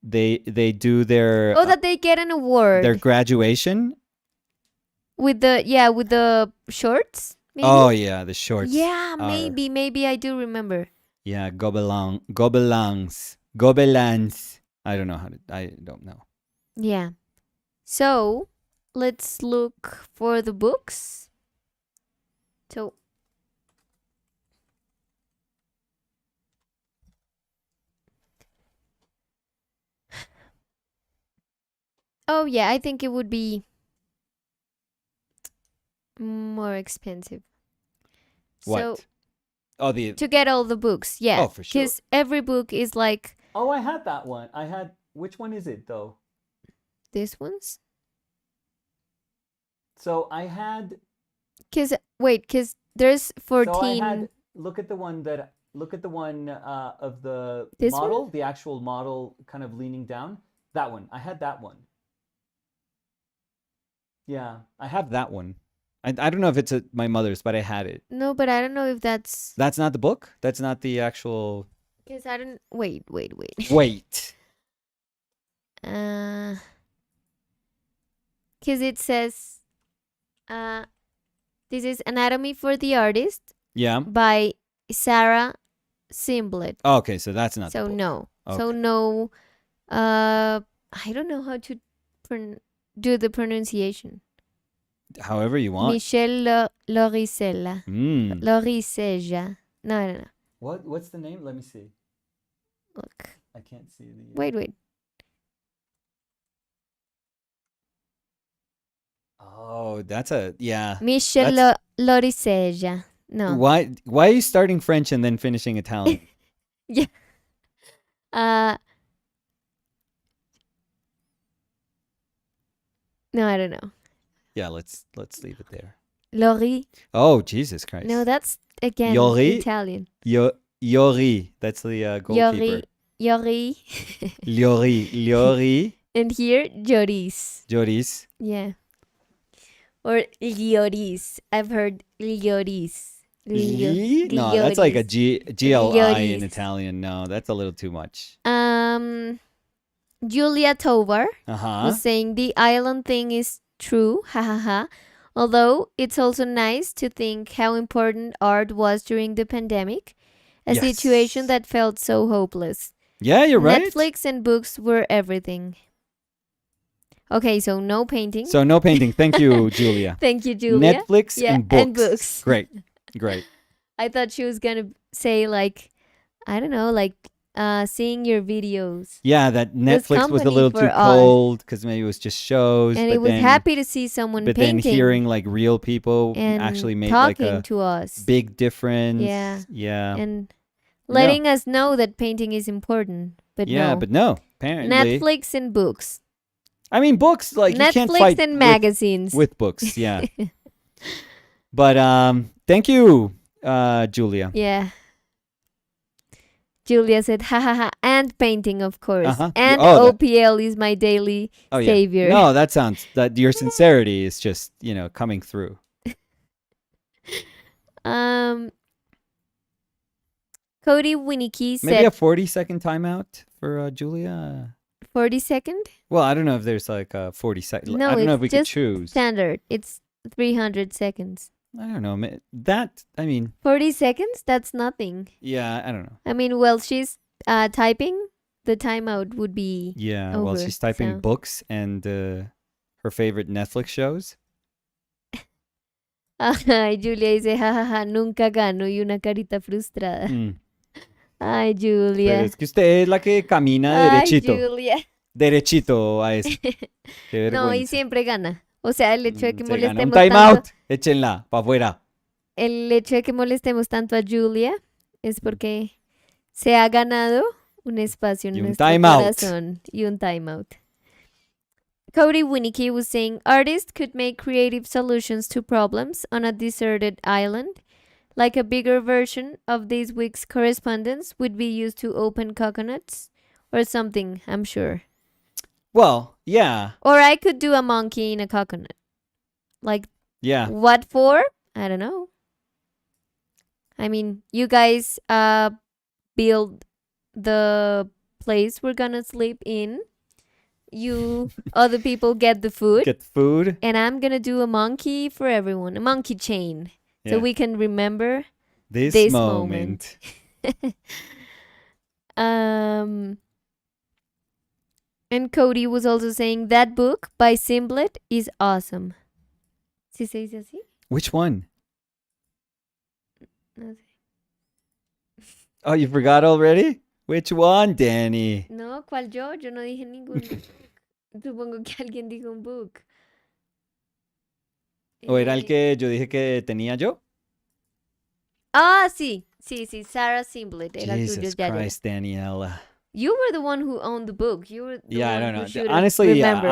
Speaker 2: they do their
Speaker 1: Oh, that they get an award
Speaker 2: their graduation.
Speaker 1: with the shorts. Maybe?
Speaker 2: Oh yeah, the shorts.
Speaker 1: Yeah,
Speaker 2: are-
Speaker 1: maybe I do remember.
Speaker 2: Yeah, Gobelins. I don't know how to. I don't know.
Speaker 1: Yeah. So let's look for the books. So oh yeah, I think it would be more expensive.
Speaker 2: What?
Speaker 1: So
Speaker 2: Oh, the.
Speaker 1: to get all the books, yeah.
Speaker 2: Oh, for sure.
Speaker 1: Because every book is like
Speaker 2: Oh, I had that one. I had. Which one is it though?
Speaker 1: these ones.
Speaker 2: So I had.
Speaker 1: Because there's 14.
Speaker 2: So I had. Look at the one that. Look at the one of the
Speaker 1: This
Speaker 2: model, the actual model, kind of leaning down. That one. I had that one. Yeah, I have that one. I don't know if it's my mother's, but I had it.
Speaker 1: No, but I don't know if that's
Speaker 2: That's not the book. That's not the actual.
Speaker 1: because I don't. Wait.
Speaker 2: Wait.
Speaker 1: Because it says, this is Anatomy for the Artist
Speaker 2: Yeah.
Speaker 1: by Sarah Simblet.
Speaker 2: Oh, okay, so that's not.
Speaker 1: So
Speaker 2: the book.
Speaker 1: no.
Speaker 2: Okay.
Speaker 1: So no. I don't know how to do the pronunciation.
Speaker 2: However you want.
Speaker 1: Michel Loricella.
Speaker 2: Mm.
Speaker 1: Loriceja. No.
Speaker 2: What's the name? Let me see.
Speaker 1: Look.
Speaker 2: I can't see the.
Speaker 1: Wait.
Speaker 2: Oh, that's a yeah.
Speaker 1: Michel
Speaker 2: That's-
Speaker 1: Loriceja. No.
Speaker 2: Why are you starting French and then finishing Italian?
Speaker 1: Yeah. No, I don't know.
Speaker 2: Yeah, let's leave it there.
Speaker 1: Lori.
Speaker 2: Oh, Jesus Christ.
Speaker 1: No, that's again
Speaker 2: Yori?
Speaker 1: Italian.
Speaker 2: Yori. That's the goalkeeper.
Speaker 1: Yori.
Speaker 2: Liori.
Speaker 1: And here, Joris.
Speaker 2: Joris.
Speaker 1: Yeah. Or Lioris. I've heard Lioris.
Speaker 2: No, that's like a GLI in
Speaker 1: Lioris.
Speaker 2: Italian. No, that's a little too much.
Speaker 1: Julia Tovar
Speaker 2: Uh-huh.
Speaker 1: was saying the island thing is true, hahaha. Although it's also nice to think how important art was during the pandemic, a
Speaker 2: Yes.
Speaker 1: situation that felt so hopeless.
Speaker 2: Yeah, you're right.
Speaker 1: Netflix and books were everything. Okay, so no painting.
Speaker 2: So no painting. Thank you, Julia.
Speaker 1: Thank you, Julia.
Speaker 2: Netflix
Speaker 1: Yeah,
Speaker 2: and books.
Speaker 1: and books.
Speaker 2: Great.
Speaker 1: I thought she was gonna say like, I don't know, like seeing your videos.
Speaker 2: Yeah, that Netflix was a
Speaker 1: company
Speaker 2: little
Speaker 1: for
Speaker 2: too
Speaker 1: us.
Speaker 2: cold because maybe it was just shows.
Speaker 1: And
Speaker 2: but
Speaker 1: it was
Speaker 2: then,
Speaker 1: happy to see someone
Speaker 2: But
Speaker 1: painting
Speaker 2: then hearing like real people
Speaker 1: and
Speaker 2: actually made like
Speaker 1: talking
Speaker 2: a
Speaker 1: to us.
Speaker 2: big difference.
Speaker 1: Yeah.
Speaker 2: Yeah.
Speaker 1: And letting us know that painting is important. But
Speaker 2: yeah,
Speaker 1: no.
Speaker 2: but no. Apparently.
Speaker 1: Netflix and books.
Speaker 2: I mean, books, like you can't
Speaker 1: Netflix
Speaker 2: fight
Speaker 1: and magazines.
Speaker 2: with books. Yeah. But thank you, Julia.
Speaker 1: Yeah. Julia said, ha ha ha, and painting, of course.
Speaker 2: Uh-huh.
Speaker 1: And
Speaker 2: Oh,
Speaker 1: OPL is my daily
Speaker 2: Oh yeah.
Speaker 1: savior.
Speaker 2: No, that your sincerity is just, coming through.
Speaker 1: Cody Winnicky
Speaker 2: Maybe
Speaker 1: said
Speaker 2: a 40-second timeout for Julia.
Speaker 1: 40-second?
Speaker 2: Well, I don't know if there's like a 40-second.
Speaker 1: No,
Speaker 2: I don't know
Speaker 1: it's
Speaker 2: if we could
Speaker 1: just
Speaker 2: choose.
Speaker 1: standard. It's 300 seconds.
Speaker 2: I don't know.
Speaker 1: 40 seconds? That's nothing.
Speaker 2: Yeah, I don't know.
Speaker 1: I mean, while she's typing, the timeout would be
Speaker 2: Yeah,
Speaker 1: over,
Speaker 2: while she's typing
Speaker 1: so.
Speaker 2: books and her favorite Netflix shows.
Speaker 1: Ay, Julia dice, jajaja, nunca gano y una carita frustrada.
Speaker 2: Mm.
Speaker 1: Ay,
Speaker 2: Pero
Speaker 1: Julia.
Speaker 2: es que usted es la que camina
Speaker 1: Ay,
Speaker 2: derechito.
Speaker 1: Julia.
Speaker 2: Derechito a eso. Qué
Speaker 1: No, y
Speaker 2: vergüenza.
Speaker 1: siempre gana. O sea, el hecho de que
Speaker 2: Se gana un
Speaker 1: molestemos tanto,
Speaker 2: timeout. Échenla, para afuera.
Speaker 1: el hecho de que molestemos tanto a Julia es porque se ha ganado un espacio en
Speaker 2: Y un
Speaker 1: nuestro
Speaker 2: timeout.
Speaker 1: corazón y un timeout. Cody Winnicky was saying artists could make creative solutions to problems on a deserted island. Like a bigger version of this week's correspondence would be used to open coconuts or something, I'm sure.
Speaker 2: Well, yeah.
Speaker 1: Or I could do a monkey in a coconut. Like,
Speaker 2: Yeah.
Speaker 1: what for? I don't know. I mean, you guys build the place we're gonna sleep in. You other people get the food.
Speaker 2: Get food.
Speaker 1: And I'm gonna do a monkey for everyone, a monkey chain, so
Speaker 2: Yeah.
Speaker 1: we can remember
Speaker 2: This
Speaker 1: this
Speaker 2: moment.
Speaker 1: um, and Cody was also saying that book by Simblet is awesome. ¿Sí se dice así?
Speaker 2: Which one?
Speaker 1: No sé.
Speaker 2: Oh, you forgot already? Which one, Danny?
Speaker 1: No, ¿cuál yo? Yo no dije ningún. Supongo que alguien dijo un book.
Speaker 2: ¿O era el que yo dije que tenía yo?
Speaker 1: Ah, sí. Sí, sí, Sarah Simblet. Era tuyo,
Speaker 2: Jesus
Speaker 1: ya, ya.
Speaker 2: Christ, Daniela.
Speaker 1: You were the one who owned the book. You were the
Speaker 2: Yeah, I
Speaker 1: one
Speaker 2: don't
Speaker 1: who
Speaker 2: know.
Speaker 1: should have
Speaker 2: Honestly,
Speaker 1: remembered.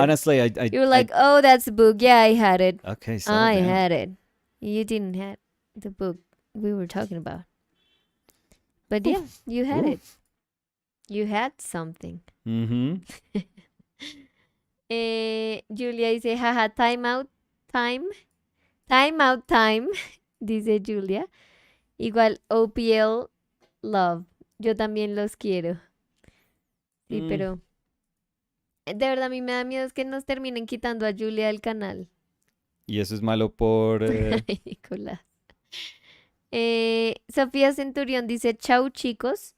Speaker 2: I
Speaker 1: You were like, oh, that's the book. Yeah, I had it.
Speaker 2: okay, so
Speaker 1: I
Speaker 2: then.
Speaker 1: had it. You didn't have the book we were talking about. But yeah, you had it. You had something.
Speaker 2: Mm-hmm.
Speaker 1: Julia dice, jaja, time out time. Time out time, dice Julia. Igual OPL love. Yo también los quiero. Sí, pero de verdad a mí me da miedo es que nos terminen quitando a Julia del canal.
Speaker 2: Y eso es malo por...
Speaker 1: Ay, Nicolás. Sofía Centurión dice, chau chicos.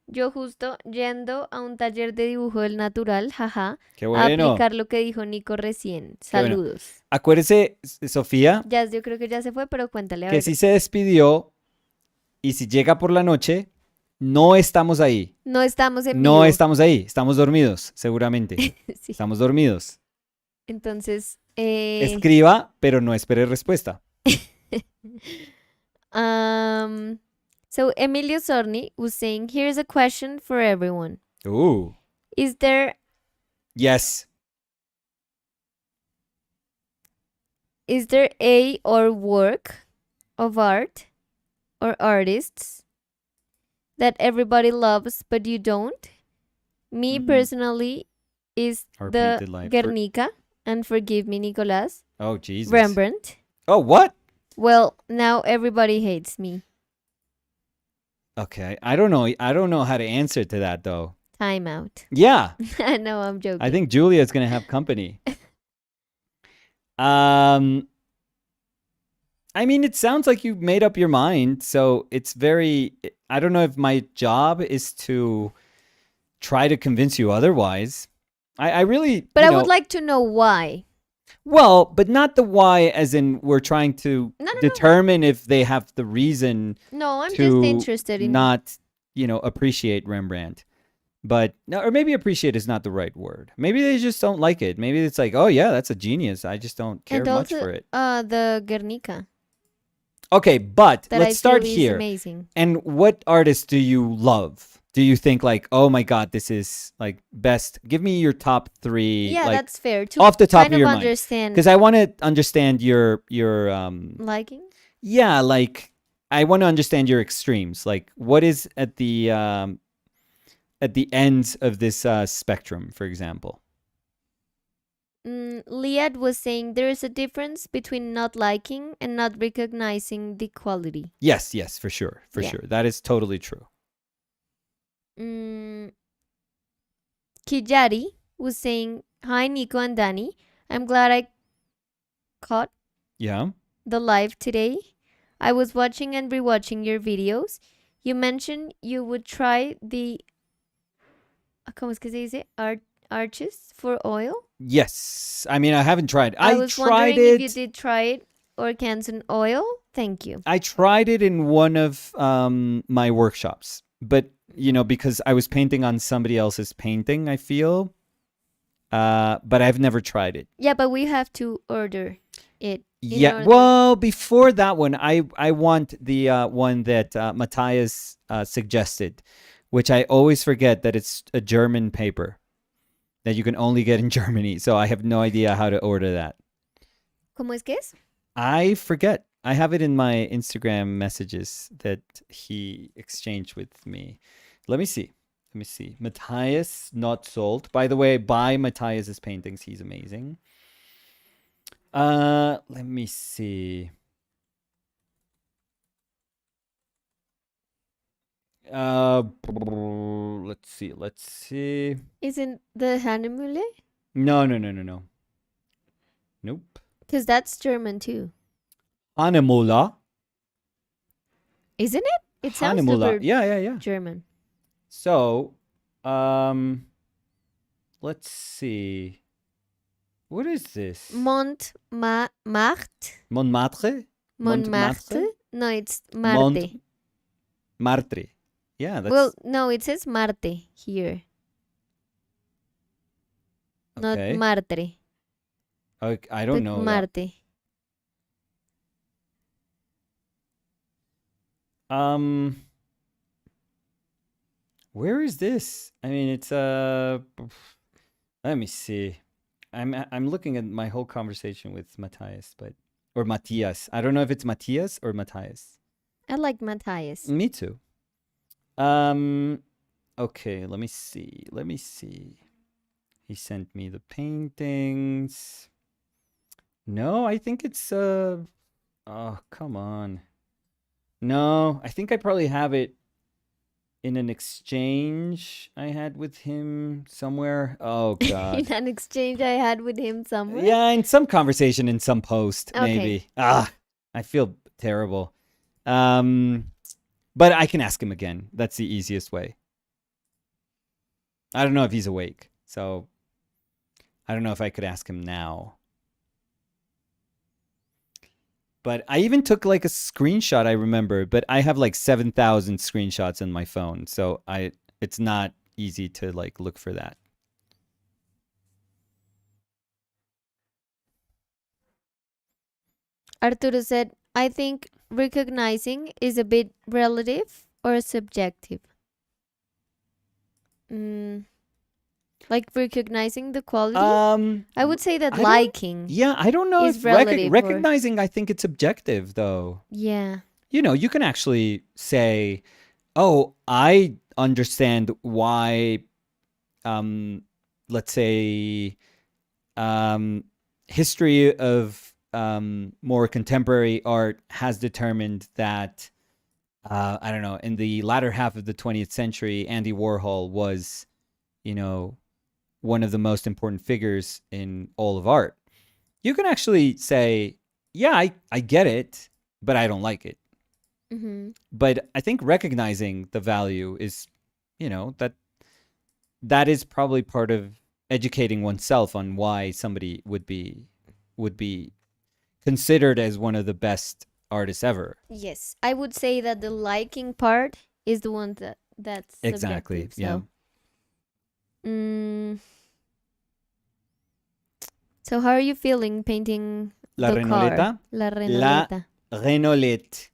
Speaker 1: Yo justo yendo a un taller de dibujo del natural, jaja,
Speaker 2: Qué
Speaker 1: a
Speaker 2: bueno.
Speaker 1: aplicar lo que dijo Nico recién.
Speaker 2: Qué bueno.
Speaker 1: Saludos.
Speaker 2: Acuérdese, Sofía,
Speaker 1: Ya, yo creo que ya se fue, pero cuéntale a
Speaker 2: que
Speaker 1: ver.
Speaker 2: si se despidió y si llega por la noche, no estamos ahí.
Speaker 1: No estamos en
Speaker 2: No
Speaker 1: vivo.
Speaker 2: estamos ahí. Estamos dormidos, seguramente.
Speaker 1: Sí.
Speaker 2: Estamos dormidos.
Speaker 1: Entonces,
Speaker 2: Escriba, pero no espere respuesta.
Speaker 1: So Emilio Sorni was saying, here's a question for everyone.
Speaker 2: Ooh.
Speaker 1: Is there
Speaker 2: Yes.
Speaker 1: a or work of art or artists that everybody loves but you don't? Me personally is
Speaker 2: Our
Speaker 1: the
Speaker 2: painted life.
Speaker 1: Guernica, and forgive me, Nicolas,
Speaker 2: Oh, Jesus.
Speaker 1: Rembrandt.
Speaker 2: Oh, what?
Speaker 1: Well, now everybody hates me.
Speaker 2: Okay. I don't know. I don't know how to answer to that, though.
Speaker 1: Time out.
Speaker 2: Yeah.
Speaker 1: No, I'm joking.
Speaker 2: I think Julia's going to have company. I mean, it sounds like you made up your mind. So it's very, I don't know if my job is to try to convince you otherwise. I really,
Speaker 1: But
Speaker 2: you
Speaker 1: I
Speaker 2: know,
Speaker 1: would like to know why.
Speaker 2: well, but not the why as in we're trying to
Speaker 1: No.
Speaker 2: determine if they have the reason
Speaker 1: No, I'm
Speaker 2: to
Speaker 1: just interested in.
Speaker 2: not, appreciate Rembrandt. But, no, or maybe appreciate is not the right word. Maybe they just don't like it. Maybe it's like, oh, yeah, that's a genius. I just don't care
Speaker 1: And
Speaker 2: much
Speaker 1: also,
Speaker 2: for it.
Speaker 1: the Guernica.
Speaker 2: Okay, but
Speaker 1: That
Speaker 2: let's
Speaker 1: I
Speaker 2: start
Speaker 1: feel is
Speaker 2: here.
Speaker 1: amazing.
Speaker 2: And what artists do you love? Do you think like, oh my God, this is like best? Give me your top three.
Speaker 1: Yeah,
Speaker 2: like,
Speaker 1: that's fair. To
Speaker 2: off the top
Speaker 1: kind
Speaker 2: of your mind.
Speaker 1: understand
Speaker 2: because I want to understand your
Speaker 1: liking.
Speaker 2: yeah, like I want to understand your extremes. Like what is at the ends of this spectrum, for example?
Speaker 1: Liad was saying there is a difference between not liking and not recognizing the quality.
Speaker 2: Yes, for sure,
Speaker 1: Yeah.
Speaker 2: sure. That is totally true.
Speaker 1: Kijari was saying, hi, Nico and Danny. I'm glad I caught
Speaker 2: Yeah.
Speaker 1: the live today. I was watching and rewatching your videos. You mentioned you would try the ¿cómo es que se dice? Arches for oil.
Speaker 2: Yes. I mean, I haven't tried.
Speaker 1: I was
Speaker 2: tried
Speaker 1: wondering
Speaker 2: it.
Speaker 1: if you did try it. or Canson oil? Thank you.
Speaker 2: I tried it in one of my workshops, but because I was painting on somebody else's painting, I feel. But I've never tried it.
Speaker 1: Yeah, but we have to order it.
Speaker 2: Yeah, well, before that one, I want the one that Matthias suggested, which I always forget that it's a German paper that you can only get in Germany. So I have no idea how to order that.
Speaker 1: ¿Cómo es que es?
Speaker 2: I forget. I have it in my Instagram messages that he exchanged with me. Let me see. Matthias Not Sold. By the way, buy Matthias's paintings. He's amazing. Let me see. Let's see.
Speaker 1: Isn't the Hanemühle?
Speaker 2: No. Nope.
Speaker 1: Because that's German too.
Speaker 2: Hanemühle.
Speaker 1: Isn't it? It sounds
Speaker 2: Hanemühle.
Speaker 1: super
Speaker 2: Yeah.
Speaker 1: German.
Speaker 2: So, let's see. What is this?
Speaker 1: Montmartre?
Speaker 2: Montmartre?
Speaker 1: Montmartre? No, it's Marte.
Speaker 2: Martre. Yeah, that's
Speaker 1: Well, no, it says Marte here. Not
Speaker 2: okay.
Speaker 1: Martre.
Speaker 2: I don't
Speaker 1: but
Speaker 2: know.
Speaker 1: Marte.
Speaker 2: Where is this? I mean, it's let me see. I'm looking at my whole conversation with Matthias, or Matthias. I don't know if it's Matthias or Matthias.
Speaker 1: I like Matthias.
Speaker 2: Me too. Okay, let me see. He sent me the paintings. No, I think it's oh, come on. No, I think I probably have it in an exchange I had with him somewhere. Oh god.
Speaker 1: In an exchange I had with him somewhere.
Speaker 2: Yeah, in some conversation, in some post,
Speaker 1: Okay.
Speaker 2: maybe. I feel terrible. But I can ask him again. That's the easiest way. I don't know if he's awake, so I don't know if I could ask him now. But I even took like a screenshot, I remember, but I have like 7,000 screenshots on my phone, so it's not easy to like look for that.
Speaker 1: Arturo said, I think recognizing is a bit relative or subjective. Like recognizing the quality? I would say that
Speaker 2: I don't-
Speaker 1: liking.
Speaker 2: Yeah, I don't know
Speaker 1: Is
Speaker 2: if
Speaker 1: relative or-
Speaker 2: recognizing, I think it's objective though.
Speaker 1: Yeah.
Speaker 2: You can actually say, oh, I understand why, let's say, history of more contemporary art has determined that, I don't know, in the latter half of the 20th century, Andy Warhol was, one of the most important figures in all of art. You can actually say, yeah, I get it, but I don't like it.
Speaker 1: Mm-hmm.
Speaker 2: But I think recognizing the value is, that is probably part of educating oneself on why somebody would be considered as one of the best artists ever.
Speaker 1: Yes. I would say that the liking part is the one that's
Speaker 2: Exactly.
Speaker 1: subjective, So how are you feeling painting
Speaker 2: La
Speaker 1: the
Speaker 2: Renoleta?
Speaker 1: car? La Renoleta.
Speaker 2: Renolette.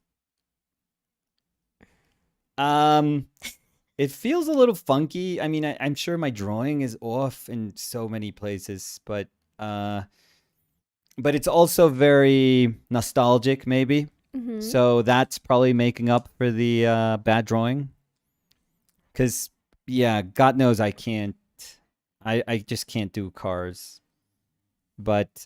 Speaker 2: It feels a little funky. I mean, I'm sure my drawing is off in so many places, but it's also very nostalgic, maybe.
Speaker 1: Mm-hmm.
Speaker 2: So that's probably making up for the bad drawing. Because, yeah, God knows I can't. I just can't do cars. But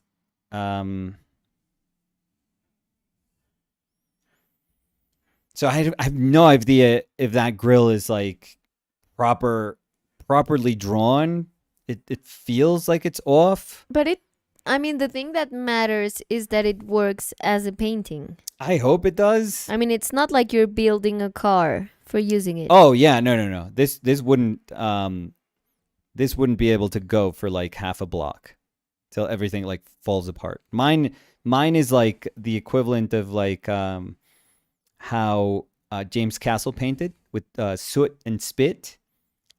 Speaker 2: so I have no idea if that grill is like properly drawn. It feels like it's off.
Speaker 1: But the thing that matters is that it works as a painting.
Speaker 2: I hope it does.
Speaker 1: I mean, it's not like you're building a car for using it.
Speaker 2: Oh yeah, no. This wouldn't be able to go for like half a block. till everything like falls apart. Mine is like the equivalent of like how James Castle painted with soot and spit.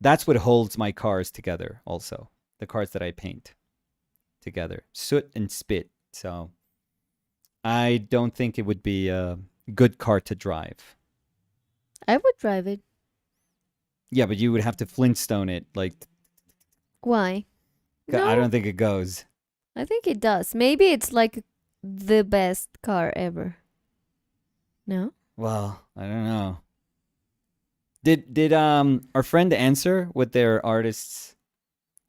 Speaker 2: That's what holds my cars together. Also, the cars that I paint together, soot and spit. So I don't think it would be a good car to drive.
Speaker 1: I would drive it.
Speaker 2: Yeah, but you would have to Flintstone it. Like,
Speaker 1: Why?
Speaker 2: I
Speaker 1: No,
Speaker 2: don't think it goes.
Speaker 1: I think it does. Maybe it's like the best car ever. No?
Speaker 2: Well, I don't know. Did our friend answer what their artists,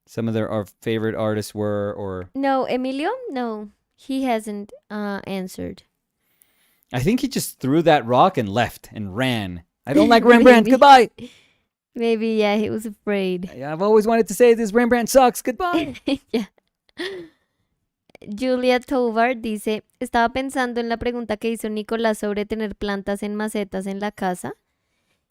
Speaker 2: some of our favorite artists were, or
Speaker 1: No, Emilio? No. He hasn't answered.
Speaker 2: I think he just threw that rock and left and ran. I don't like Rembrandt.
Speaker 1: Maybe.
Speaker 2: Goodbye.
Speaker 1: Maybe, yeah, he was afraid.
Speaker 2: I've always wanted to say this Rembrandt sucks. Goodbye.
Speaker 1: Ya. Julia Tovar dice, estaba pensando en la pregunta que hizo Nicolás sobre tener plantas en macetas en la casa.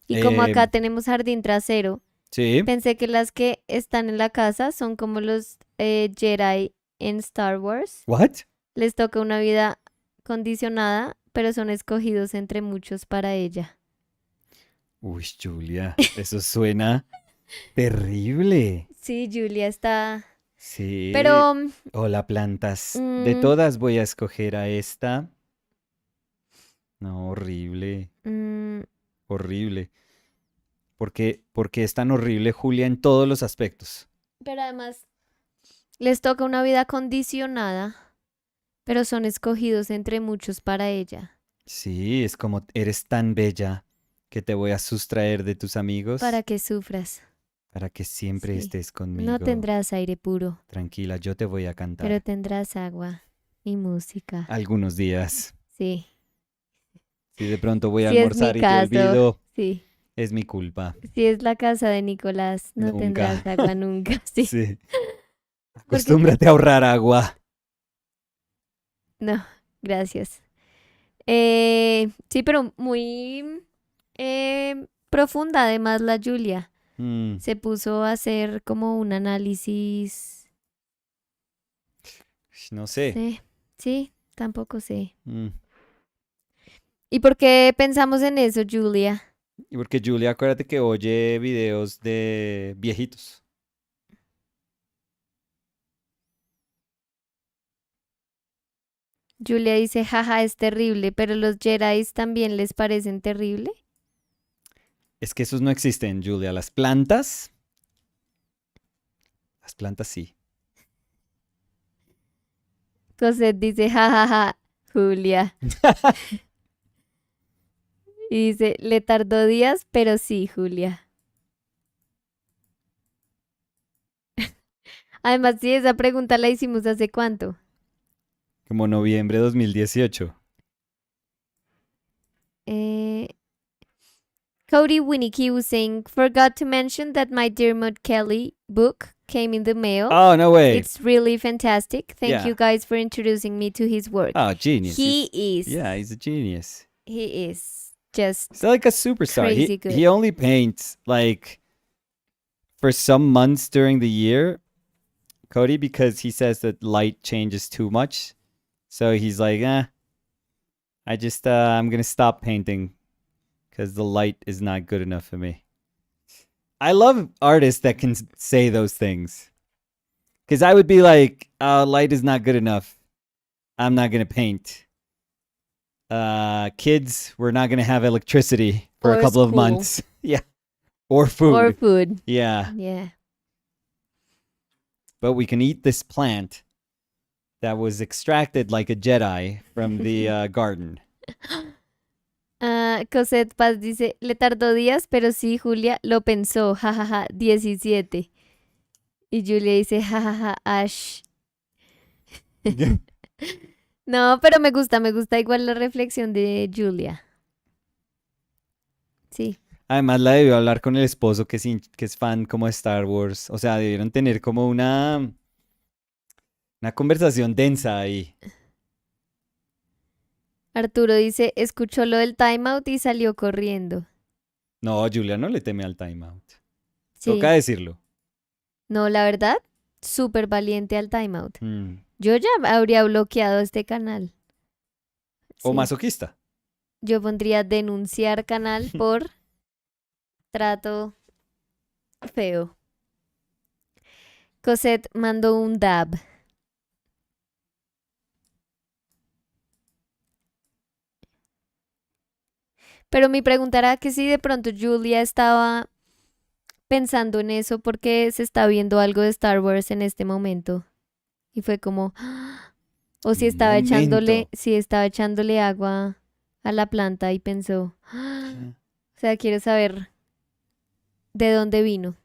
Speaker 1: Y como acá tenemos jardín trasero,
Speaker 2: Sí.
Speaker 1: pensé que las que están en la casa son como los Jedi en Star Wars.
Speaker 2: What?
Speaker 1: Les toca una vida condicionada, pero son escogidos entre muchos para ella.
Speaker 2: Uy, Julia, eso suena terrible.
Speaker 1: Sí, Julia está...
Speaker 2: Sí.
Speaker 1: Pero...
Speaker 2: Hola, plantas. De todas voy a escoger a esta. No, horrible. Horrible. Porque es tan horrible, Julia, en todos los aspectos.
Speaker 1: Pero además, les toca una vida condicionada, pero son escogidos entre muchos para ella.
Speaker 2: Sí, es como eres tan bella que te voy a sustraer de tus amigos
Speaker 1: Para que sufras.
Speaker 2: para que siempre
Speaker 1: Sí.
Speaker 2: estés conmigo.
Speaker 1: No tendrás aire puro,
Speaker 2: Tranquila, yo te voy a cantar.
Speaker 1: pero tendrás agua y música.
Speaker 2: Algunos días.
Speaker 1: Sí.
Speaker 2: Si de pronto voy a
Speaker 1: Si es
Speaker 2: almorzar
Speaker 1: mi
Speaker 2: y te
Speaker 1: caso.
Speaker 2: olvido,
Speaker 1: Sí.
Speaker 2: es mi culpa.
Speaker 1: Si es la casa de Nicolás, no
Speaker 2: Nunca.
Speaker 1: tendrás agua nunca. Sí.
Speaker 2: Sí. Acostúmbrate a ahorrar agua.
Speaker 1: No, gracias. Sí, pero muy profunda además la Julia.
Speaker 2: Mm,
Speaker 1: Se puso a hacer como un análisis.
Speaker 2: no sé.
Speaker 1: Sí, sí, tampoco sé.
Speaker 2: Mm.
Speaker 1: ¿Y por qué pensamos en eso, Julia?
Speaker 2: Y porque Julia, acuérdate que oye videos de viejitos.
Speaker 1: Julia dice, jaja, es terrible, pero los Jedi también les parecen terrible.
Speaker 2: Es que esos no existen, Julia. Las plantas sí.
Speaker 1: Cosette dice, jajaja, Julia. Y dice, le tardó días, pero sí, Julia. Además, sí, esa pregunta la hicimos hace cuánto.
Speaker 2: Como noviembre de 2018.
Speaker 1: Cody Winnicky was saying, forgot to mention that my Dermot Kelly book came in the mail.
Speaker 2: Oh, no way.
Speaker 1: It's really fantastic. Thank
Speaker 2: Yeah.
Speaker 1: you guys for introducing me to his work.
Speaker 2: Oh, genius.
Speaker 1: He is.
Speaker 2: Yeah, he's a genius.
Speaker 1: He is just
Speaker 2: He's like a superstar.
Speaker 1: Crazy good.
Speaker 2: He only paints like for some months during the year, Cody, because he says that light changes too much. So he's like, I'm gonna stop painting because the light is not good enough for me. I love artists that can say those things. Because I would be like, light is not good enough. I'm not gonna paint. Kids, we're not gonna have electricity for
Speaker 1: Or
Speaker 2: a couple of
Speaker 1: school.
Speaker 2: months. Yeah. Or food.
Speaker 1: or food.
Speaker 2: Yeah.
Speaker 1: Yeah.
Speaker 2: But we can eat this plant that was extracted like a Jedi from the garden.
Speaker 1: Cosette Paz dice, le tardó días, pero sí, Julia lo pensó, jajaja, 17. Y Julia dice, jajaja, Ash. No, pero me gusta igual la reflexión de Julia. Sí,
Speaker 2: Además, la debió hablar con el esposo que es fan como de Star Wars. O sea, debieron tener como una conversación densa ahí.
Speaker 1: Arturo dice, escuchó lo del timeout y salió corriendo.
Speaker 2: No, Julia no le teme al timeout.
Speaker 1: Sí.
Speaker 2: Toca decirlo.
Speaker 1: No, la verdad, súper valiente al timeout.
Speaker 2: Mm.
Speaker 1: Yo ya habría bloqueado este canal.
Speaker 2: O
Speaker 1: Sí.
Speaker 2: masoquista.
Speaker 1: Yo pondría denunciar canal por trato feo. Cosette mandó un dab. Pero mi pregunta era que si de pronto Julia estaba pensando en eso porque se está viendo algo de Star Wars en este momento. Y fue como, "Ah", o
Speaker 2: Un momento.
Speaker 1: si estaba echándole agua a la planta y pensó, "Ah", o sea, quiero saber de dónde vino.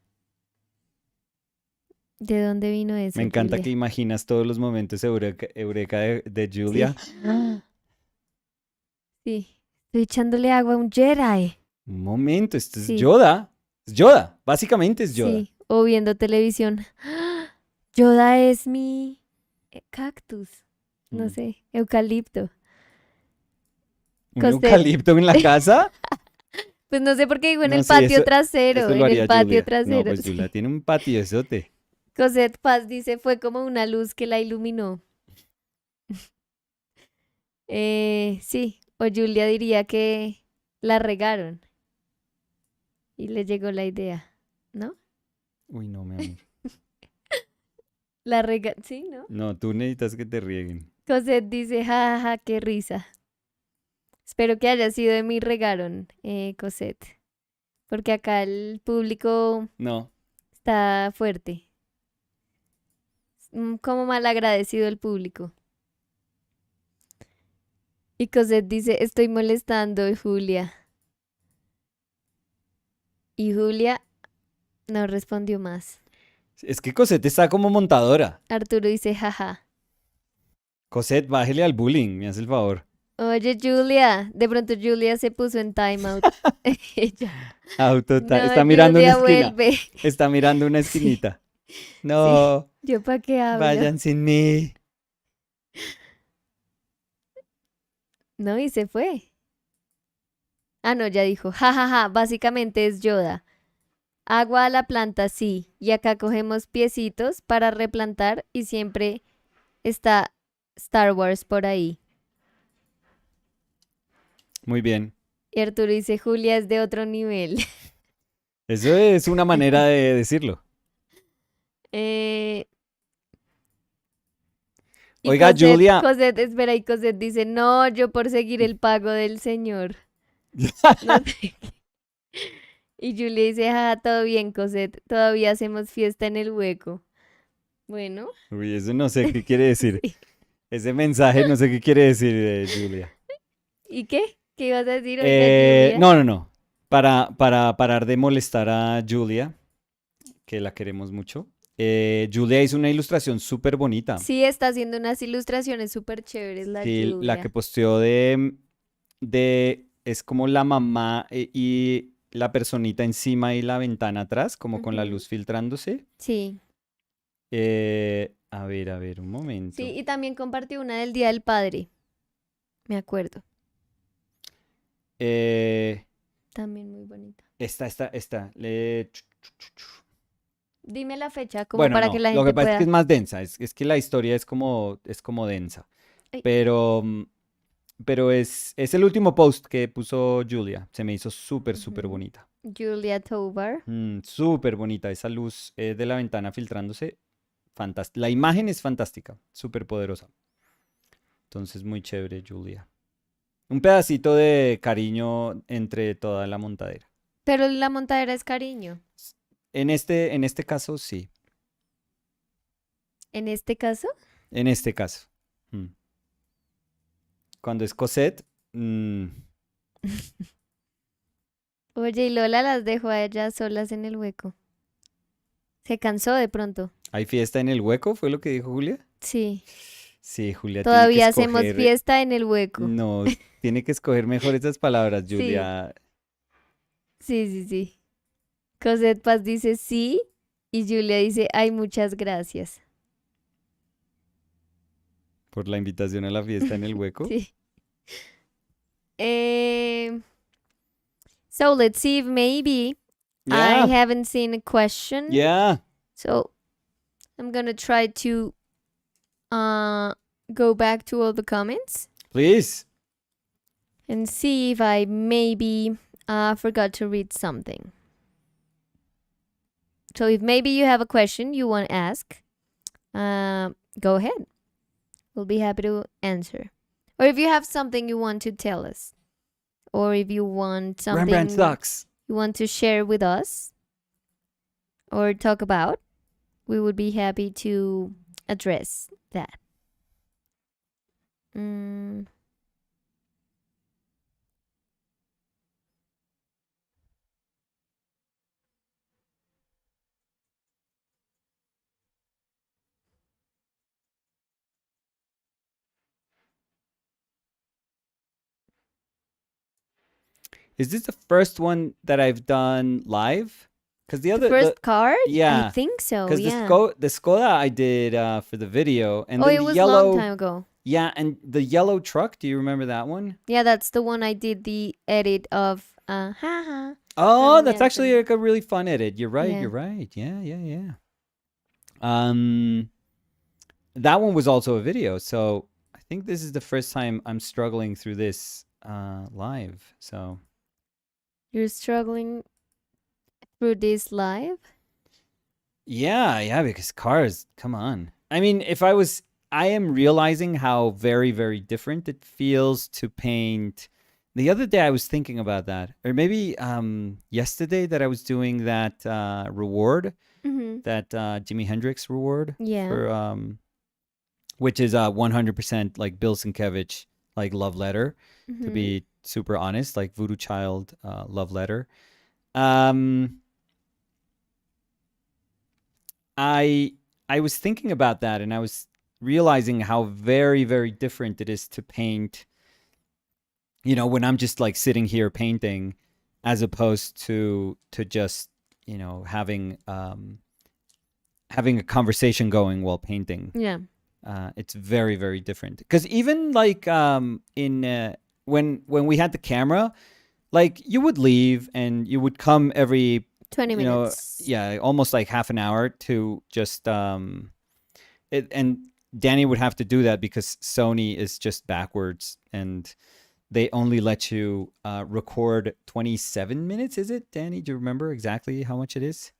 Speaker 1: ¿De dónde vino
Speaker 2: Me
Speaker 1: eso,
Speaker 2: encanta que
Speaker 1: Julia?
Speaker 2: imaginas todos los momentos eureka de Julia.
Speaker 1: Sí, sí. Estoy echándole agua a un Jedi.
Speaker 2: Un momento, esto es
Speaker 1: Sí,
Speaker 2: Yoda. Es Yoda, básicamente es Yoda.
Speaker 1: sí. O viendo televisión. Yoda es mi cactus. No
Speaker 2: Mm.
Speaker 1: sé, eucalipto.
Speaker 2: ¿Un
Speaker 1: Cosette.
Speaker 2: eucalipto en la casa?
Speaker 1: Pues no sé por qué digo en
Speaker 2: No,
Speaker 1: el
Speaker 2: sí,
Speaker 1: patio trasero,
Speaker 2: eso lo
Speaker 1: en el
Speaker 2: haría
Speaker 1: patio
Speaker 2: Julia. No,
Speaker 1: trasero,
Speaker 2: pues Julia
Speaker 1: sí.
Speaker 2: tiene un patiozote.
Speaker 1: Cosette Paz dice, fue como una luz que la iluminó. Sí, o Julia diría que la regaron y le llegó la idea, ¿no?
Speaker 2: Uy, no, mi amor.
Speaker 1: Sí, ¿no?
Speaker 2: No, tú necesitas que te rieguen.
Speaker 1: Cosette dice, jajaja, qué risa. Espero que haya sido de mi regaron, Cosette, porque acá el público
Speaker 2: No.
Speaker 1: está fuerte. Como mal agradecido el público. Y Cosette dice, estoy molestando, Julia. Y Julia no respondió más.
Speaker 2: Es que Cosette está como montadora.
Speaker 1: Arturo dice, jaja.
Speaker 2: Cosette, bájele al bullying, me hace el favor.
Speaker 1: Oye, Julia. De pronto Julia se puso en timeout. Ella. No,
Speaker 2: Está mirando una
Speaker 1: Julia,
Speaker 2: esquina.
Speaker 1: vuelve.
Speaker 2: Está mirando una
Speaker 1: Sí,
Speaker 2: esquinita.
Speaker 1: sí.
Speaker 2: No,
Speaker 1: ¿Yo para qué hablo?
Speaker 2: vayan sin mí.
Speaker 1: No, y se fue. Ah, no, ya dijo. Jajaja, básicamente es Yoda. Agua a la planta, sí. Y acá cogemos piecitos para replantar y siempre está Star Wars por ahí.
Speaker 2: Muy bien.
Speaker 1: Y Arturo dice, Julia es de otro nivel.
Speaker 2: Eso es una manera de decirlo.
Speaker 1: Eh, y
Speaker 2: Oiga, Julia.
Speaker 1: Espera, y Cosette dice, no, yo por seguir el pago del señor. No sé. Y Julia dice, ah, todo bien, Cosette, todavía hacemos fiesta en el hueco. Bueno,
Speaker 2: Uy, eso no sé qué quiere decir.
Speaker 1: sí.
Speaker 2: Ese mensaje no sé qué quiere decir, Julia.
Speaker 1: ¿Y qué? ¿Qué ibas a decir, oiga, Julia?
Speaker 2: No, no, no. Para parar de molestar a Julia, que la queremos mucho. Julia hizo una ilustración súper bonita.
Speaker 1: Sí, está haciendo unas ilustraciones súper chéveres la
Speaker 2: Sí, la que
Speaker 1: Julia.
Speaker 2: posteó es como la mamá y la personita encima y la ventana atrás, como con la
Speaker 1: Ujú.
Speaker 2: luz filtrándose.
Speaker 1: Sí,
Speaker 2: A ver, un
Speaker 1: sí,
Speaker 2: momento.
Speaker 1: y también compartió una del Día del Padre, me acuerdo.
Speaker 2: Eh,
Speaker 1: También muy bonita.
Speaker 2: esta.
Speaker 1: Dime la fecha, como
Speaker 2: Bueno,
Speaker 1: para que
Speaker 2: no,
Speaker 1: la
Speaker 2: lo que
Speaker 1: gente
Speaker 2: pasa es que es
Speaker 1: pueda...
Speaker 2: más densa, es que la historia es como densa,
Speaker 1: Ay,
Speaker 2: pero, pero es el último post que puso Julia, se me hizo súper, súper
Speaker 1: ujú.
Speaker 2: bonita.
Speaker 1: Julia Tovar.
Speaker 2: Súper bonita, esa luz de la ventana filtrándose, fantástica. La imagen es fantástica, súper poderosa. Entonces, muy chévere, Julia. Un pedacito de cariño entre toda la montadera.
Speaker 1: Pero la montadera es cariño.
Speaker 2: En este caso, sí.
Speaker 1: En este caso,
Speaker 2: En este caso. Mm. Cuando es Cosette,
Speaker 1: oye, y Lola las dejó a ellas solas en el hueco. Se cansó de pronto.
Speaker 2: ¿hay fiesta en el hueco? ¿Fue lo que dijo Julia?
Speaker 1: Sí.
Speaker 2: Sí, Julia tiene que
Speaker 1: Todavía hacemos
Speaker 2: escoger.
Speaker 1: fiesta en el hueco.
Speaker 2: No, tiene que escoger mejor esas palabras,
Speaker 1: Sí,
Speaker 2: Julia,
Speaker 1: sí, sí, sí. Cosette Paz dice sí y Julia dice ay, muchas gracias.
Speaker 2: por la invitación a la fiesta en el hueco.
Speaker 1: Sí. Eh, so let's see if maybe I
Speaker 2: Yeah,
Speaker 1: haven't seen a question.
Speaker 2: yeah.
Speaker 1: So I'm gonna try to go back to all the comments
Speaker 2: Please.
Speaker 1: and see if I maybe forgot to read something. So if maybe you have a question you want to ask, go ahead. We'll be happy to answer. Or if you have something you want to tell us, or if you want
Speaker 2: Rembrandt
Speaker 1: something
Speaker 2: sucks.
Speaker 1: you want to share with us or talk about, we would be happy to address that. Mm.
Speaker 2: Is this the first one that I've done live? Because the
Speaker 1: The
Speaker 2: other,
Speaker 1: first card? I
Speaker 2: yeah,
Speaker 1: think so,
Speaker 2: because
Speaker 1: yeah.
Speaker 2: the Skoda I did for the video, and
Speaker 1: Oh,
Speaker 2: then
Speaker 1: it
Speaker 2: the
Speaker 1: was a long
Speaker 2: yellow,
Speaker 1: time ago.
Speaker 2: yeah, and the yellow truck. Do you remember that one?
Speaker 1: Yeah, that's the one I did the edit of. Haha.
Speaker 2: Oh,
Speaker 1: From
Speaker 2: that's actually
Speaker 1: Anthony.
Speaker 2: like a really fun edit. You're right.
Speaker 1: Yeah.
Speaker 2: You're right. Yeah, yeah, yeah. Um, that one was also a video, so I think this is the first time I'm struggling through this live. So
Speaker 1: You're struggling through this live?
Speaker 2: yeah, yeah, because cars, come on. I mean, I am realizing how very, very different it feels to paint. The other day I was thinking about that, or maybe yesterday that I was doing that reward,
Speaker 1: Mm-hmm.
Speaker 2: that Jimi Hendrix reward
Speaker 1: Yeah.
Speaker 2: for which is 100% like Bill Sienkiewicz, like love letter, to
Speaker 1: Mm-hmm.
Speaker 2: be super honest, like Voodoo Child love letter. Um, I I was thinking about that, and I was realizing how very, very different it is to paint, when I'm just like sitting here painting, as opposed to just, having a conversation going while painting.
Speaker 1: Yeah.
Speaker 2: It's very, very different. Because even like in when we had the camera, like you would leave and you would come every
Speaker 1: 20 minutes.
Speaker 2: yeah, almost like half an hour to just and Danny would have to do that because Sony is just backwards, and they only let you record 27 minutes. Is it, Danny? Do you remember exactly how much it is?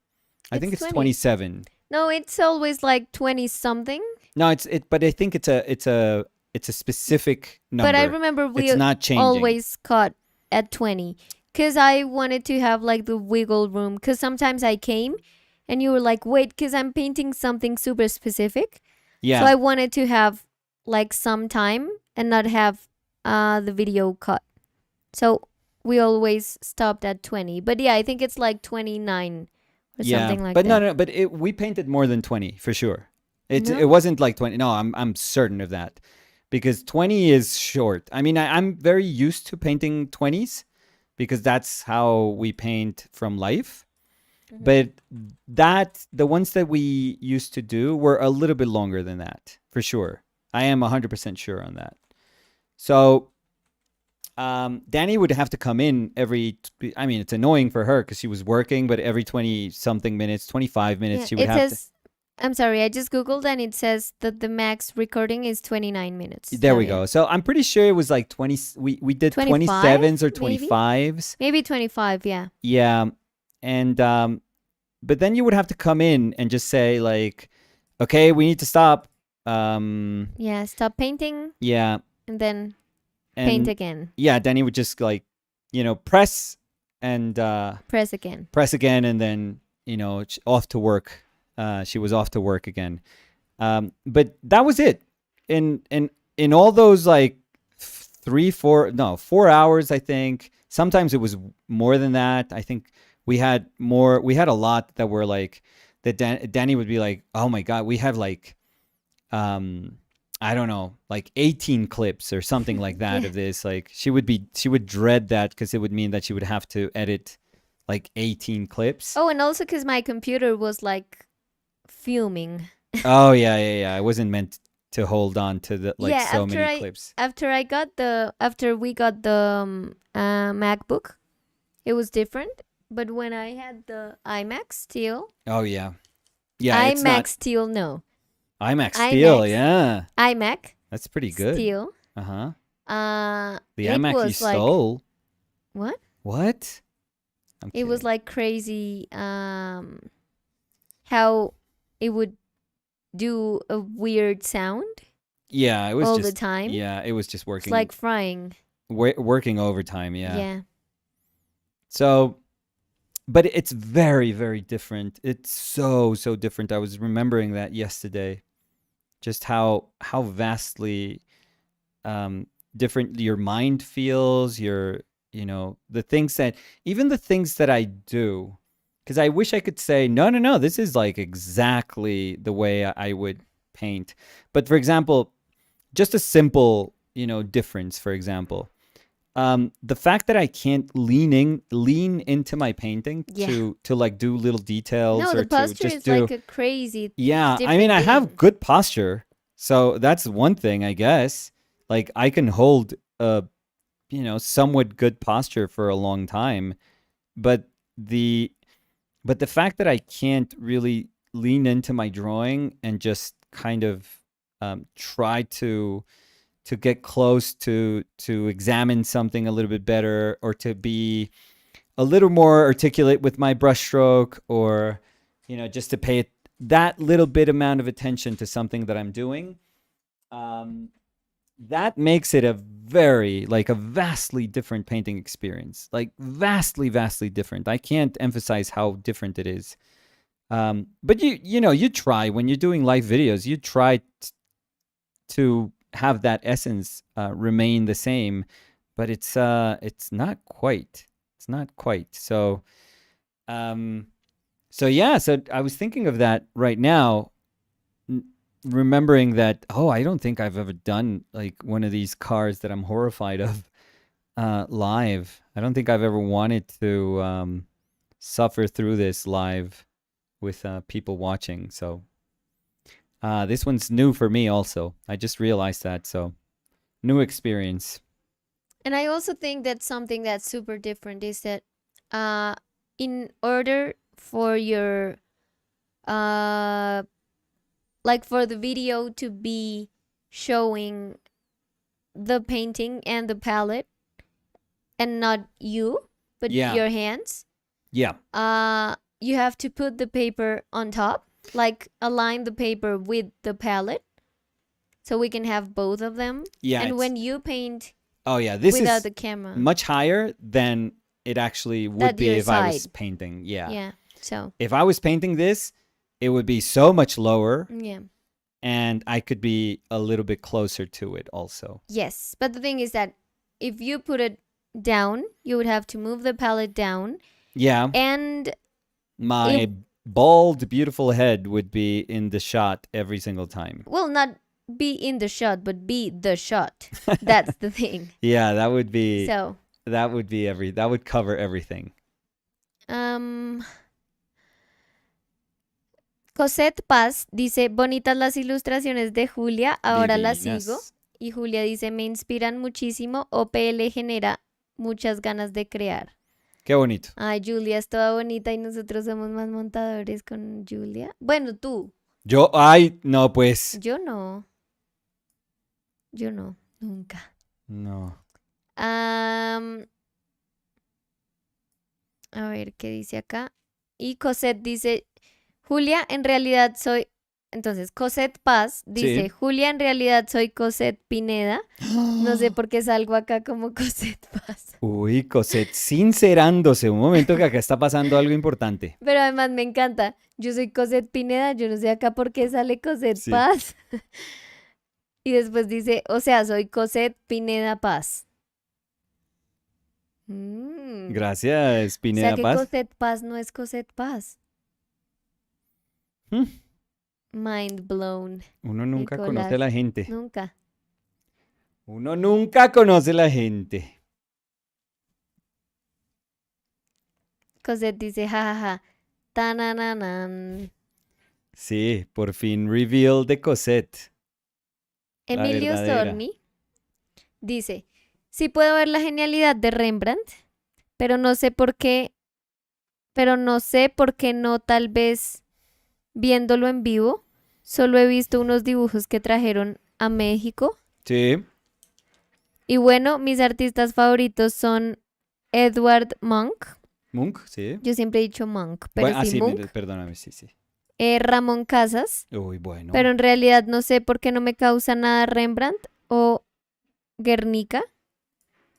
Speaker 2: I think it's
Speaker 1: 20.
Speaker 2: 27.
Speaker 1: No, it's always like 20 something.
Speaker 2: No, but I think it's a specific number.
Speaker 1: But I remember we
Speaker 2: it's not changing.
Speaker 1: always cut at 20 because I wanted to have like the wiggle room, because sometimes I came and you were like, wait, because I'm painting something super specific.
Speaker 2: Yeah.
Speaker 1: So I wanted to have like some time and not have the video cut. So we always stopped at 20. But yeah, I think it's like 29 or something like
Speaker 2: but
Speaker 1: that.
Speaker 2: no, but we painted more than 20 for sure. It
Speaker 1: No?
Speaker 2: it wasn't like 20. No, I'm certain of that, because 20 is short. I mean, I'm very used to painting 20s because that's how we paint from life.
Speaker 1: Mhm.
Speaker 2: But the ones that we used to do were a little bit longer than that, for sure. I am 100% sure on that. So Danny would have to come in I mean, it's annoying for her because she was working, but every 20 something minutes, 25 minutes,
Speaker 1: Yeah,
Speaker 2: she would
Speaker 1: it
Speaker 2: have
Speaker 1: says, I'm sorry, I just Googled and it says that the max recording is 29 minutes.
Speaker 2: There we
Speaker 1: So, yeah.
Speaker 2: go. So I'm pretty sure it was like 20. We did
Speaker 1: 25
Speaker 2: 27s or
Speaker 1: maybe?
Speaker 2: 25s.
Speaker 1: Maybe 25, yeah.
Speaker 2: Yeah. And but then you would have to come in and just say like, okay, we need to stop.
Speaker 1: Yeah, stop painting
Speaker 2: Yeah.
Speaker 1: and then paint
Speaker 2: And
Speaker 1: again.
Speaker 2: yeah, Danny would just like, press and
Speaker 1: Press again.
Speaker 2: press again, and then off to work. She was off to work again. But that was it. In all those like 4 hours, I think. Sometimes it was more than that. I think we had a lot that were like that. Danny would be like, oh my god, we have like I don't know, like 18 clips or something like that
Speaker 1: Yeah.
Speaker 2: of this. Like she would dread that because it would mean that she would have to edit like 18 clips.
Speaker 1: Oh, and also because my computer was like filming.
Speaker 2: Oh yeah. I wasn't meant to hold on to the like
Speaker 1: Yeah,
Speaker 2: so many clips.
Speaker 1: After we got the MacBook, it was different. But when I had the iMac still,
Speaker 2: Oh yeah. Yeah, it's not
Speaker 1: iMac Steel, no.
Speaker 2: IMAX Steel.
Speaker 1: IMAX,
Speaker 2: Yeah,
Speaker 1: iMac
Speaker 2: that's pretty good.
Speaker 1: Steel.
Speaker 2: Uh huh. The
Speaker 1: It
Speaker 2: IMAX you
Speaker 1: was like
Speaker 2: stole.
Speaker 1: what?
Speaker 2: What? I'm
Speaker 1: It was
Speaker 2: kidding.
Speaker 1: like crazy. How it would do a weird sound
Speaker 2: Yeah, it was
Speaker 1: all the
Speaker 2: just.
Speaker 1: time.
Speaker 2: Yeah, it was just
Speaker 1: It's
Speaker 2: working
Speaker 1: like frying.
Speaker 2: working overtime. Yeah.
Speaker 1: Yeah.
Speaker 2: So, but it's very, very different. It's so different. I was remembering that yesterday. Just how vastly um, different your mind feels. The things that even the things that I do. Because I wish I could say no. This is like exactly the way I would paint. But for example, just a simple difference. For example, the fact that I can't lean into my painting
Speaker 1: Yeah.
Speaker 2: to like do little details
Speaker 1: No,
Speaker 2: or
Speaker 1: the
Speaker 2: to
Speaker 1: posture
Speaker 2: just
Speaker 1: is like
Speaker 2: do.
Speaker 1: a crazy
Speaker 2: Yeah, I mean
Speaker 1: different
Speaker 2: I have
Speaker 1: thing.
Speaker 2: good posture, so that's one thing I guess. Like I can hold a somewhat good posture for a long time, but the but the fact that I can't really lean into my drawing and just kind of try to get close to examine something a little bit better or to be a little more articulate with my brushstroke or just to pay that little bit amount of attention to something that I'm doing, um, that makes it a very like a vastly different painting experience, like vastly different. I can't emphasize how different it is. But you try when you're doing live videos, you try to have that essence remain the same, but it's not quite. It's not quite. Um, yeah. So I was thinking of that right now, remembering that. Oh, I don't think I've ever done like one of these cars that I'm horrified of live. I don't think I've ever wanted to suffer through this live with people watching. So this one's new for me. Also, I just realized that. So new experience.
Speaker 1: And I also think that something that's super different is that uh in order for your uh like for the video to be showing the painting and the palette and not you but
Speaker 2: Yeah.
Speaker 1: your hands,
Speaker 2: Yeah.
Speaker 1: you have to put the paper on top, like align the paper with the palette so we can have both of them.
Speaker 2: Yeah.
Speaker 1: And
Speaker 2: It's
Speaker 1: when you paint
Speaker 2: Oh yeah, this
Speaker 1: without
Speaker 2: is
Speaker 1: the camera,
Speaker 2: much higher than it actually would
Speaker 1: that's
Speaker 2: be
Speaker 1: your
Speaker 2: if I was
Speaker 1: side.
Speaker 2: painting. Yeah.
Speaker 1: Yeah. So,
Speaker 2: If I was painting this, it would be so much lower
Speaker 1: yeah.
Speaker 2: and I could be a little bit closer to it also.
Speaker 1: Yes. But the thing is that if you put it down, you would have to move the palette down.
Speaker 2: Yeah.
Speaker 1: And it
Speaker 2: My bald, beautiful head would be in the shot every single time.
Speaker 1: will not be in the shot, but be the shot. That's the thing.
Speaker 2: Yeah, that would be
Speaker 1: So,
Speaker 2: that would cover everything.
Speaker 1: um, Cosette Paz dice, bonitas las ilustraciones de Julia, ahora las sigo.
Speaker 2: Divinas.
Speaker 1: Y Julia dice, me inspiran muchísimo, OPL genera muchas ganas de crear.
Speaker 2: Qué bonito.
Speaker 1: Ay, Julia es toda bonita y nosotros somos más montadores con Julia. Bueno, tú.
Speaker 2: No, pues.
Speaker 1: Yo no. Yo no, nunca.
Speaker 2: No.
Speaker 1: A ver, ¿qué dice acá? Y Cosette dice, Julia, en realidad soy... Entonces, Cosette Paz dice,
Speaker 2: Sí.
Speaker 1: Julia, en realidad soy Cosette Pineda. No sé por qué salgo acá como Cosette Paz.
Speaker 2: Uy, Cosette, sincerándose, un momento que acá está pasando algo importante.
Speaker 1: Pero además me encanta. Yo soy Cosette Pineda, yo no sé acá por qué sale Cosette
Speaker 2: Sí.
Speaker 1: Paz. Y después dice, o sea, soy Cosette Pineda Paz.
Speaker 2: Gracias,
Speaker 1: O sea
Speaker 2: Pineda
Speaker 1: que
Speaker 2: Paz.
Speaker 1: Cosette Paz no es Cosette Paz.
Speaker 2: Hmm.
Speaker 1: Mind blown.
Speaker 2: Uno nunca
Speaker 1: Nicolás.
Speaker 2: conoce a la gente.
Speaker 1: Nunca.
Speaker 2: Uno nunca conoce a la gente.
Speaker 1: Cosette dice, jajaja. Tanananan.
Speaker 2: Sí, por fin reveal de Cosette. La
Speaker 1: Emilio
Speaker 2: verdadera.
Speaker 1: Storni dice, sí puedo ver la genialidad de Rembrandt, pero no sé por qué no tal vez viéndolo en vivo. Solo he visto unos dibujos que trajeron a México.
Speaker 2: Sí.
Speaker 1: Y bueno, mis artistas favoritos son Edward Monk.
Speaker 2: Munch, sí.
Speaker 1: Yo siempre he dicho Monk, pero
Speaker 2: Bueno,
Speaker 1: sí
Speaker 2: sí,
Speaker 1: Monk.
Speaker 2: perdóname, sí, sí.
Speaker 1: Ramón Casas.
Speaker 2: Uy, bueno.
Speaker 1: Pero en realidad no sé por qué no me causa nada Rembrandt o Guernica.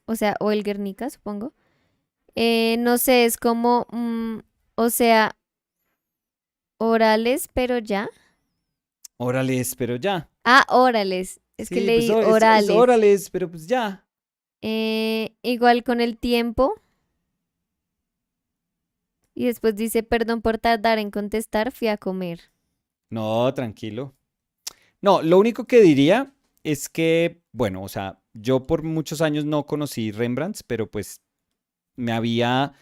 Speaker 1: O sea, o el Guernica, supongo. No sé, es como, o sea, orales, pero ya.
Speaker 2: Órales, pero ya.
Speaker 1: Ah, órales. Es que
Speaker 2: Sí, pues
Speaker 1: leí
Speaker 2: es
Speaker 1: orales.
Speaker 2: órales, pero pues ya.
Speaker 1: Igual con el tiempo. Y después dice, perdón por tardar en contestar, fui a comer.
Speaker 2: No, tranquilo. No, lo único que diría es que, bueno, o sea, yo por muchos años no conocí Rembrandts, pero pues me había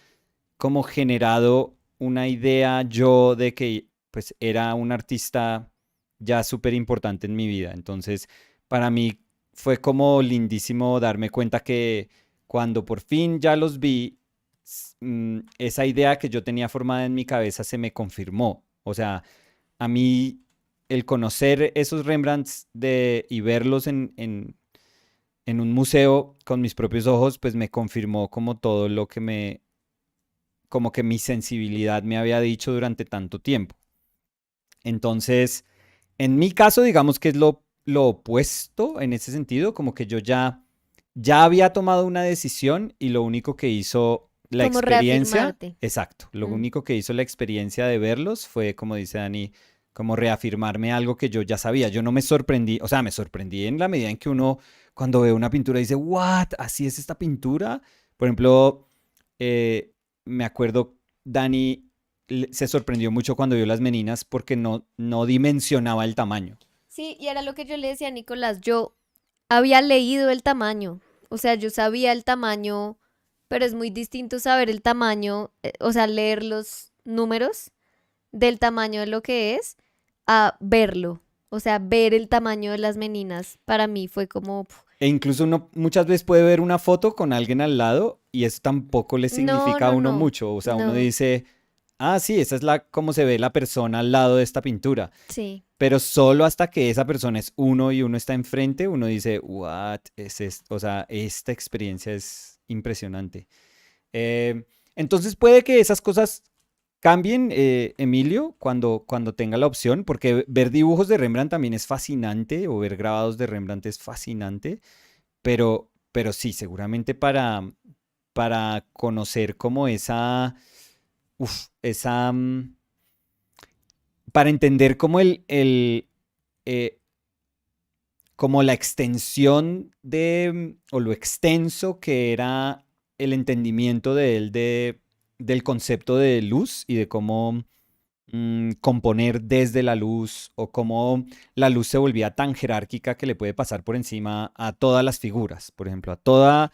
Speaker 2: como generado una idea yo de que pues era un artista ya súper importante en mi vida. Entonces, para mí fue como lindísimo darme cuenta que cuando por fin ya los vi, esa idea que yo tenía formada en mi cabeza se me confirmó. O sea, a mí el conocer esos Rembrandts y verlos en un museo con mis propios ojos, pues me confirmó como todo lo que como que mi sensibilidad me había dicho durante tanto tiempo. Entonces, en mi caso, digamos que es lo opuesto en ese sentido, como que yo ya había tomado una decisión y lo único que hizo la
Speaker 1: Como
Speaker 2: experiencia,
Speaker 1: reafirmarte.
Speaker 2: exacto, lo
Speaker 1: Mm.
Speaker 2: único que hizo la experiencia de verlos fue, como dice Dani, como reafirmarme algo que yo ya sabía. Yo no me sorprendí, o sea, me sorprendí en la medida en que uno cuando ve una pintura dice, ¿what? ¿Así es esta pintura? Por ejemplo, eh, me acuerdo, Dani se sorprendió mucho cuando vio las meninas porque no dimensionaba el tamaño.
Speaker 1: Sí, y era lo que yo le decía a Nicolás. Yo había leído el tamaño. O sea, yo sabía el tamaño, pero es muy distinto saber el tamaño, o sea, leer los números del tamaño de lo que es a verlo. O sea, ver el tamaño de las meninas para mí fue como,
Speaker 2: E incluso uno muchas veces puede ver una foto con alguien al lado y eso tampoco le
Speaker 1: no,
Speaker 2: significa a
Speaker 1: no,
Speaker 2: uno
Speaker 1: no,
Speaker 2: mucho. O sea, uno
Speaker 1: no,
Speaker 2: dice, ah, sí, esa es cómo se ve la persona al lado de esta pintura.
Speaker 1: sí.
Speaker 2: Pero solo hasta que esa persona es uno y uno está enfrente, uno dice, what es esto? O sea, esta experiencia es impresionante. Eh, entonces puede que esas cosas cambien, Emilio, cuando tenga la opción, porque ver dibujos de Rembrandt también es fascinante, o ver grabados de Rembrandt es fascinante, pero sí, seguramente para conocer como esa, para entender como eh, como la extensión o lo extenso que era el entendimiento de él del concepto de luz y de cómo componer desde la luz o cómo la luz se volvía tan jerárquica que le puede pasar por encima a todas las figuras, por ejemplo, a toda,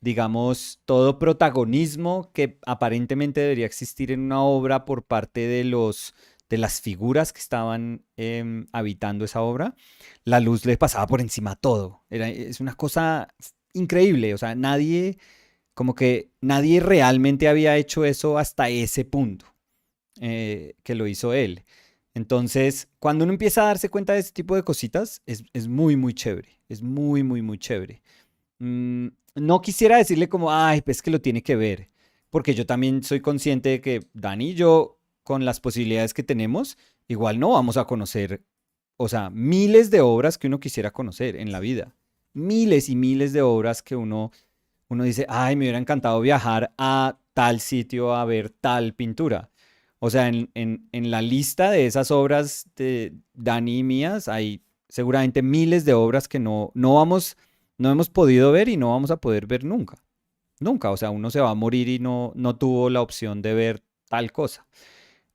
Speaker 2: digamos, todo protagonismo que aparentemente debería existir en una obra por parte de las figuras que estaban habitando esa obra, la luz le pasaba por encima a todo. Es una cosa increíble, o sea, como que nadie realmente había hecho eso hasta ese punto que lo hizo él. Entonces, cuando uno empieza a darse cuenta de ese tipo de cositas, es muy, muy chévere. Es muy, muy, muy chévere. Mm, no quisiera decirle como, ay, pues que lo tiene que ver, porque yo también soy consciente de que Dani y yo, con las posibilidades que tenemos, igual no vamos a conocer, o sea, miles de obras que uno quisiera conocer en la vida. Miles y miles de obras que uno dice, ay, me hubiera encantado viajar a tal sitio a ver tal pintura. O sea, en la lista de esas obras de Dani y mías hay seguramente miles de obras que no hemos podido ver y no vamos a poder ver nunca. Nunca. O sea, uno se va a morir y no tuvo la opción de ver tal cosa.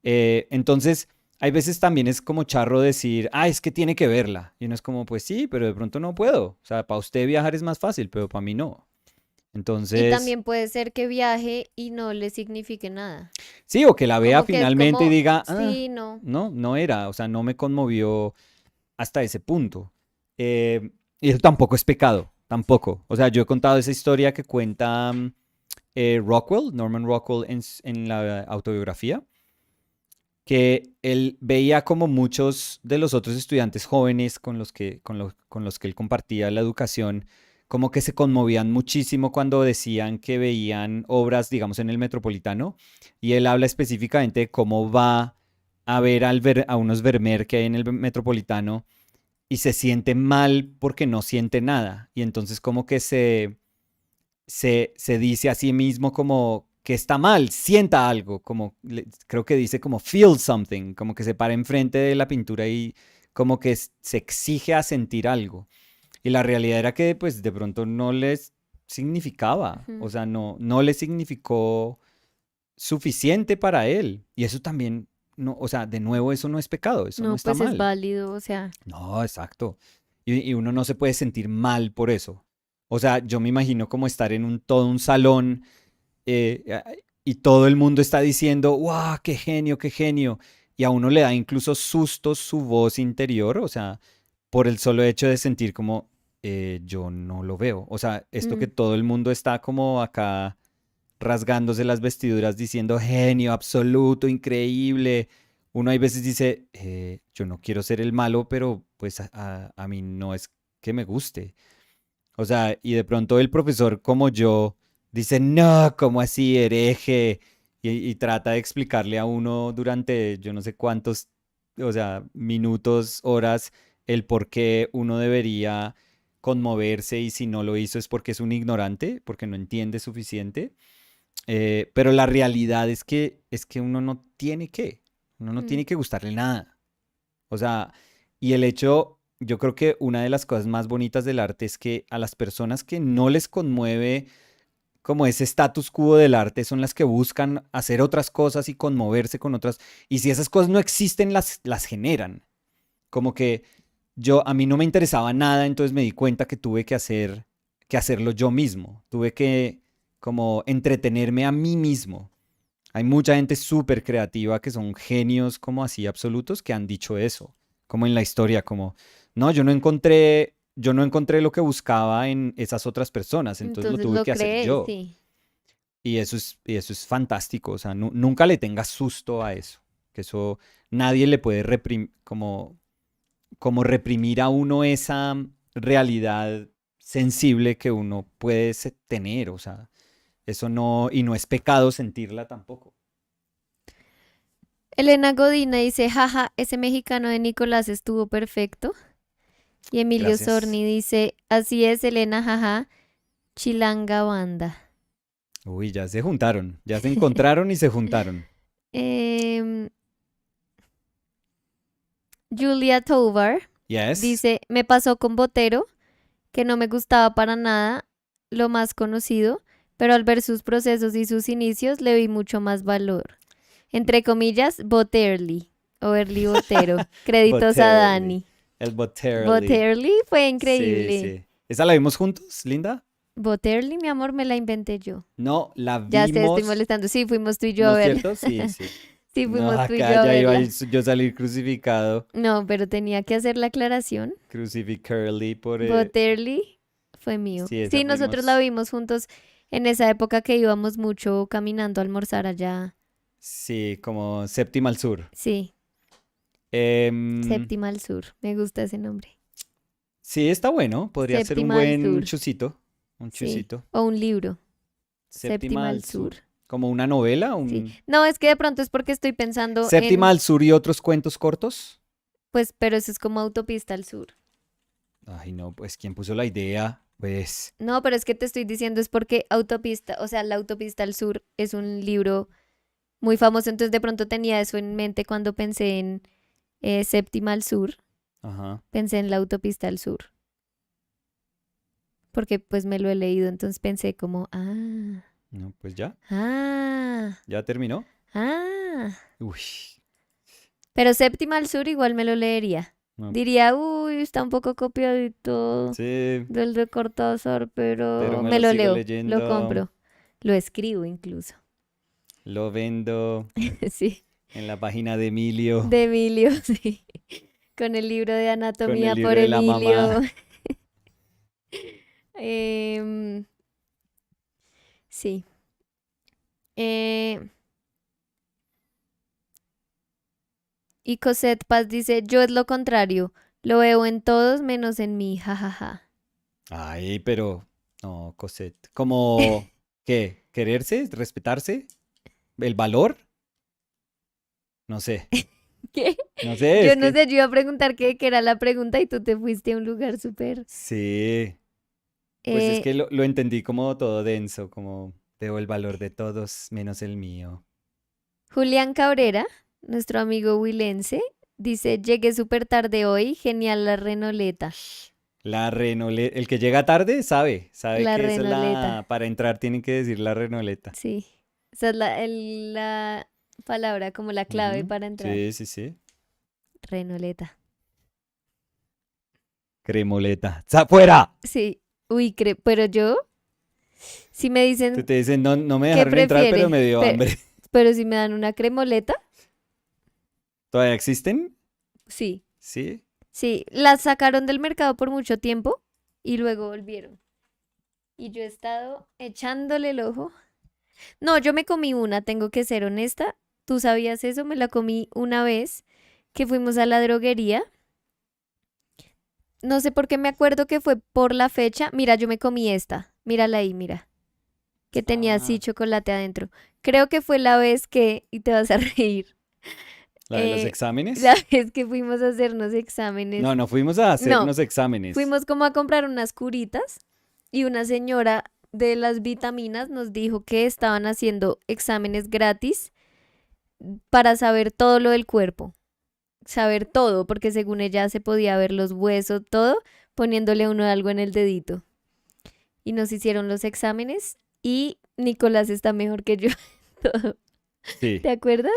Speaker 2: Entonces, hay veces también es como charro decir, ah, es que tiene que verla. Y uno es como, pues sí, pero de pronto no puedo. O sea, para usted viajar es más fácil, pero para mí no.
Speaker 1: Y
Speaker 2: Entonces,
Speaker 1: también puede ser que viaje y no le signifique nada.
Speaker 2: sí, o que la vea
Speaker 1: Como que es
Speaker 2: finalmente y
Speaker 1: como,
Speaker 2: diga, ah,
Speaker 1: sí, no.
Speaker 2: no era, o sea, no me conmovió hasta ese punto. Y eso tampoco es pecado, tampoco. O sea, yo he contado esa historia que cuenta Norman Rockwell, en la autobiografía, que él veía como muchos de los otros estudiantes jóvenes con los que él compartía la educación, como que se conmovían muchísimo cuando decían que veían obras, digamos, en el Metropolitano, y él habla específicamente de cómo va a ver, a unos Vermeer que hay en el Metropolitano y se siente mal porque no siente nada, y entonces como que se dice a sí mismo como que está mal, sienta algo, como creo que dice como feel something, como que se para enfrente de la pintura y como que se exige a sentir algo. Y la realidad era que pues de pronto no les significaba, o
Speaker 1: Ujú.
Speaker 2: sea, no le significó suficiente para él. Y eso también, no, o sea, de nuevo, eso no es pecado, eso no
Speaker 1: No,
Speaker 2: está
Speaker 1: pues es
Speaker 2: mal.
Speaker 1: válido, o sea,
Speaker 2: No, exacto. Y uno no se puede sentir mal por eso. O sea, yo me imagino como estar en todo un salón y todo el mundo está diciendo, ¡wow! ¡Qué genio, qué genio! Y a uno le da incluso sustos su voz interior, o sea, por el solo hecho de sentir como, yo no lo veo. O sea, esto que
Speaker 1: mm,
Speaker 2: todo el mundo está como acá rasgándose las vestiduras diciendo, genio, absoluto, increíble. Uno hay veces dice, yo no quiero ser el malo, pero pues a mí no es que me guste. O sea, y de pronto el profesor como yo dice, no, ¿cómo así, hereje? Y trata de explicarle a uno durante yo no sé cuántos, o sea, minutos, horas, el por qué uno debería conmoverse y si no lo hizo es porque es un ignorante, porque no entiende suficiente. Pero la realidad es que uno no
Speaker 1: mm.
Speaker 2: tiene que gustarle nada. O sea, y el hecho, yo creo que una de las cosas más bonitas del arte es que a las personas que no les conmueve como ese status quo del arte son las que buscan hacer otras cosas y conmoverse con otras. Y si esas cosas no existen, las generan. Como que a mí no me interesaba nada, entonces me di cuenta que tuve que hacerlo yo mismo. Tuve que como entretenerme a mí mismo. Hay mucha gente súper creativa que son genios como así absolutos que han dicho eso, como en la historia, como, no, yo no encontré lo que buscaba en esas otras personas, entonces lo
Speaker 1: Entonces
Speaker 2: tuve
Speaker 1: lo
Speaker 2: que hacer
Speaker 1: crees,
Speaker 2: yo.
Speaker 1: sí.
Speaker 2: Y eso es fantástico, o sea, nunca le tengas susto a eso, que eso nadie le puede como reprimir a uno esa realidad sensible que uno puede tener, o sea, eso no, y no es pecado sentirla tampoco.
Speaker 1: Elena Godina dice, jaja, ese mexicano de Nicolás estuvo perfecto. Y Emilio
Speaker 2: Gracias.
Speaker 1: Sorni dice, así es, Elena, jaja, chilanga banda.
Speaker 2: Uy, ya se juntaron, ya se encontraron y se juntaron.
Speaker 1: Em, Julia Tovar
Speaker 2: Yes.
Speaker 1: dice, me pasó con Botero, que no me gustaba para nada, lo más conocido, pero al ver sus procesos y sus inicios le vi mucho más valor. Entre comillas, Boterly o Early Botero. Créditos a
Speaker 2: Botterly.
Speaker 1: Dani.
Speaker 2: El Botterly.
Speaker 1: Boterly fue
Speaker 2: Sí,
Speaker 1: increíble.
Speaker 2: sí. ¿Esa la vimos juntos, Linda?
Speaker 1: Boterly, mi amor, me la inventé yo.
Speaker 2: No, la
Speaker 1: Ya te estoy
Speaker 2: vimos.
Speaker 1: molestando. Sí, fuimos tú y yo
Speaker 2: ¿No
Speaker 1: a
Speaker 2: es
Speaker 1: verla.
Speaker 2: cierto? Sí, sí.
Speaker 1: Sí,
Speaker 2: No,
Speaker 1: fuimos tú y
Speaker 2: acá
Speaker 1: yo a
Speaker 2: ya iba a
Speaker 1: verla.
Speaker 2: yo salir crucificado.
Speaker 1: No, pero tenía que hacer la aclaración.
Speaker 2: Crucificurly por...
Speaker 1: Boterly fue mío.
Speaker 2: sí, esa
Speaker 1: Sí, nosotros la
Speaker 2: fuimos.
Speaker 1: vimos juntos en esa época que íbamos mucho caminando a almorzar allá.
Speaker 2: Sí, como séptima al sur.
Speaker 1: Sí,
Speaker 2: Em,
Speaker 1: Séptima al Sur. Me gusta ese nombre.
Speaker 2: sí, está bueno. Podría ser un
Speaker 1: Séptima al
Speaker 2: buen
Speaker 1: Sur.
Speaker 2: chusito. Un
Speaker 1: Sí.
Speaker 2: chusito.
Speaker 1: O un libro.
Speaker 2: Séptima
Speaker 1: Séptima
Speaker 2: al
Speaker 1: al Sur.
Speaker 2: sur. Como una novela,
Speaker 1: Sí.
Speaker 2: un...
Speaker 1: No, es que de pronto es porque estoy pensando
Speaker 2: Séptima
Speaker 1: en,
Speaker 2: al sur y otros cuentos cortos.
Speaker 1: pues, pero eso es como Autopista al Sur.
Speaker 2: Ay, no, pues ¿quién puso la idea? Pues
Speaker 1: No, pero es que te estoy diciendo es porque Autopista, o sea, la Autopista al Sur es un libro muy famoso, entonces de pronto tenía eso en mente cuando pensé en Séptima al Sur,
Speaker 2: ajá.
Speaker 1: pensé en la Autopista al Sur, porque pues me lo he leído, entonces pensé como,
Speaker 2: No, pues ya,
Speaker 1: ah,
Speaker 2: ya terminó.
Speaker 1: ah.
Speaker 2: Uy,
Speaker 1: Pero Séptima al Sur igual me lo leería.
Speaker 2: no,
Speaker 1: Diría, uy, está un poco copiadito
Speaker 2: sí,
Speaker 1: del de Cortázar,
Speaker 2: pero
Speaker 1: pero
Speaker 2: me
Speaker 1: me
Speaker 2: lo
Speaker 1: lo
Speaker 2: sigo
Speaker 1: leo, lo
Speaker 2: leyendo,
Speaker 1: compro, lo escribo incluso.
Speaker 2: lo vendo
Speaker 1: Sí,
Speaker 2: en la página de Emilio
Speaker 1: de Emilio, sí. Con el libro de
Speaker 2: con el
Speaker 1: anatomía
Speaker 2: libro
Speaker 1: por
Speaker 2: de la
Speaker 1: Emilio.
Speaker 2: mamá.
Speaker 1: Em, sí. Eh, Y Cosette Paz dice, yo es lo contrario, lo veo en todos menos en mí, jajaja.
Speaker 2: Ay, pero no, Cosette. ¿Como qué? ¿Quererse? ¿Respetarse? ¿El valor? No sé.
Speaker 1: ¿Qué?
Speaker 2: No sé,
Speaker 1: Yo
Speaker 2: es
Speaker 1: no
Speaker 2: que
Speaker 1: sé, yo iba a preguntar qué era la pregunta y tú te fuiste a un lugar súper...
Speaker 2: sí. Pues es
Speaker 1: Eh,
Speaker 2: que lo entendí como todo denso, como veo el valor de todos menos el mío.
Speaker 1: Julián Cabrera, nuestro amigo huilense, dice, llegué súper tarde hoy, genial la renoleta.
Speaker 2: La renoleta, el que llega tarde sabe
Speaker 1: La
Speaker 2: que esa es
Speaker 1: renoleta,
Speaker 2: la, para entrar tienen que decir la renoleta.
Speaker 1: sí. Esa es la palabra, como la clave
Speaker 2: Ujú.
Speaker 1: para entrar.
Speaker 2: Sí, sí, sí.
Speaker 1: Renoleta.
Speaker 2: Cremoleta. ¡Fuera!
Speaker 1: Sí. Uy, pero yo, si me
Speaker 2: Te,
Speaker 1: dicen,
Speaker 2: te dicen, no, no me
Speaker 1: ¿qué
Speaker 2: dejaron entrar, pero
Speaker 1: prefiere?
Speaker 2: me dio hambre.
Speaker 1: Pero si me dan una cremoleta,
Speaker 2: ¿Todavía existen?
Speaker 1: sí.
Speaker 2: Sí.
Speaker 1: Sí, las sacaron del mercado por mucho tiempo y luego volvieron. Y yo he estado echándole el ojo. No, yo me comí una, tengo que ser honesta. ¿Tú sabías eso? Me la comí una vez que fuimos a la droguería. No sé por qué me acuerdo que fue por la fecha. Mira, yo me comí esta. Mírala ahí, mira. Que tenía así
Speaker 2: Ah,
Speaker 1: chocolate adentro. Creo que fue la vez que, y te vas a reír,
Speaker 2: la de los
Speaker 1: la
Speaker 2: exámenes.
Speaker 1: vez que fuimos a hacernos
Speaker 2: No,
Speaker 1: exámenes.
Speaker 2: no fuimos a
Speaker 1: No,
Speaker 2: hacernos exámenes.
Speaker 1: fuimos como a comprar unas curitas y una señora de las vitaminas nos dijo que estaban haciendo exámenes gratis para saber todo lo del cuerpo. Saber todo, porque según ella se podía ver los huesos, todo, poniéndole a uno algo en el dedito. Y nos hicieron los exámenes y Nicolás está mejor que yo en todo.
Speaker 2: Sí,
Speaker 1: ¿Te acuerdas?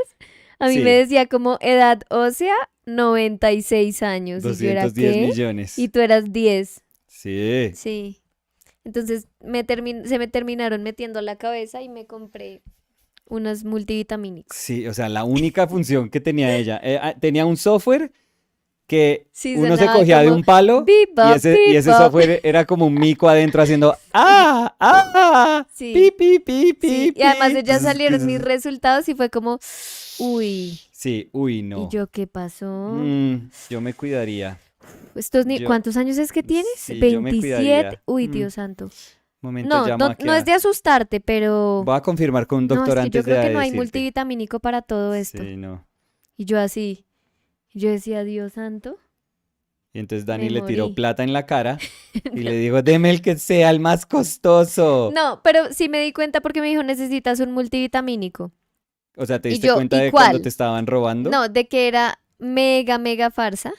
Speaker 1: A mí me
Speaker 2: sí.
Speaker 1: decía como edad ósea 96 años y yo era
Speaker 2: 210
Speaker 1: ¿qué? Y
Speaker 2: millones.
Speaker 1: tú eras 10.
Speaker 2: Sí.
Speaker 1: Sí. Entonces se me terminaron metiendo a la cabeza y me compré unos multivitamínicos.
Speaker 2: Sí, o sea, la única función que tenía ella, tenía un software que
Speaker 1: Sí,
Speaker 2: uno se
Speaker 1: sonaba
Speaker 2: cogía de
Speaker 1: como
Speaker 2: un palo
Speaker 1: bebop,
Speaker 2: y ese
Speaker 1: bebop.
Speaker 2: software era como un mico adentro haciendo ¡ah! ¡ah! ¡pi,
Speaker 1: Sí,
Speaker 2: pi, pi, pi,
Speaker 1: sí. Y además
Speaker 2: pi!
Speaker 1: ya salieron mis resultados y fue como, uy.
Speaker 2: Sí, uy,
Speaker 1: ¿Y
Speaker 2: no.
Speaker 1: yo qué pasó?
Speaker 2: Yo me cuidaría.
Speaker 1: ¿Cuántos años es que tienes?
Speaker 2: Sí, yo me
Speaker 1: 27.
Speaker 2: cuidaría.
Speaker 1: Uy, Dios santo.
Speaker 2: Momento,
Speaker 1: No,
Speaker 2: llamo
Speaker 1: no,
Speaker 2: aquí
Speaker 1: no es
Speaker 2: a...
Speaker 1: de asustarte, pero
Speaker 2: Voy a confirmar con un
Speaker 1: no, es
Speaker 2: doctor
Speaker 1: que yo
Speaker 2: antes de
Speaker 1: creo que no hay
Speaker 2: decirte.
Speaker 1: multivitamínico para todo esto.
Speaker 2: Sí, no.
Speaker 1: Y yo así, yo decía, Dios santo,
Speaker 2: Y entonces Dani
Speaker 1: me
Speaker 2: le tiró
Speaker 1: morí.
Speaker 2: plata en la cara y le dijo, deme el que sea el más costoso.
Speaker 1: No, pero sí me di cuenta porque me dijo, necesitas un multivitamínico.
Speaker 2: O sea, ¿te
Speaker 1: Y
Speaker 2: diste
Speaker 1: yo,
Speaker 2: cuenta
Speaker 1: ¿y
Speaker 2: de cuando te
Speaker 1: cuál?
Speaker 2: estaban robando?
Speaker 1: No, de que era mega, mega farsa.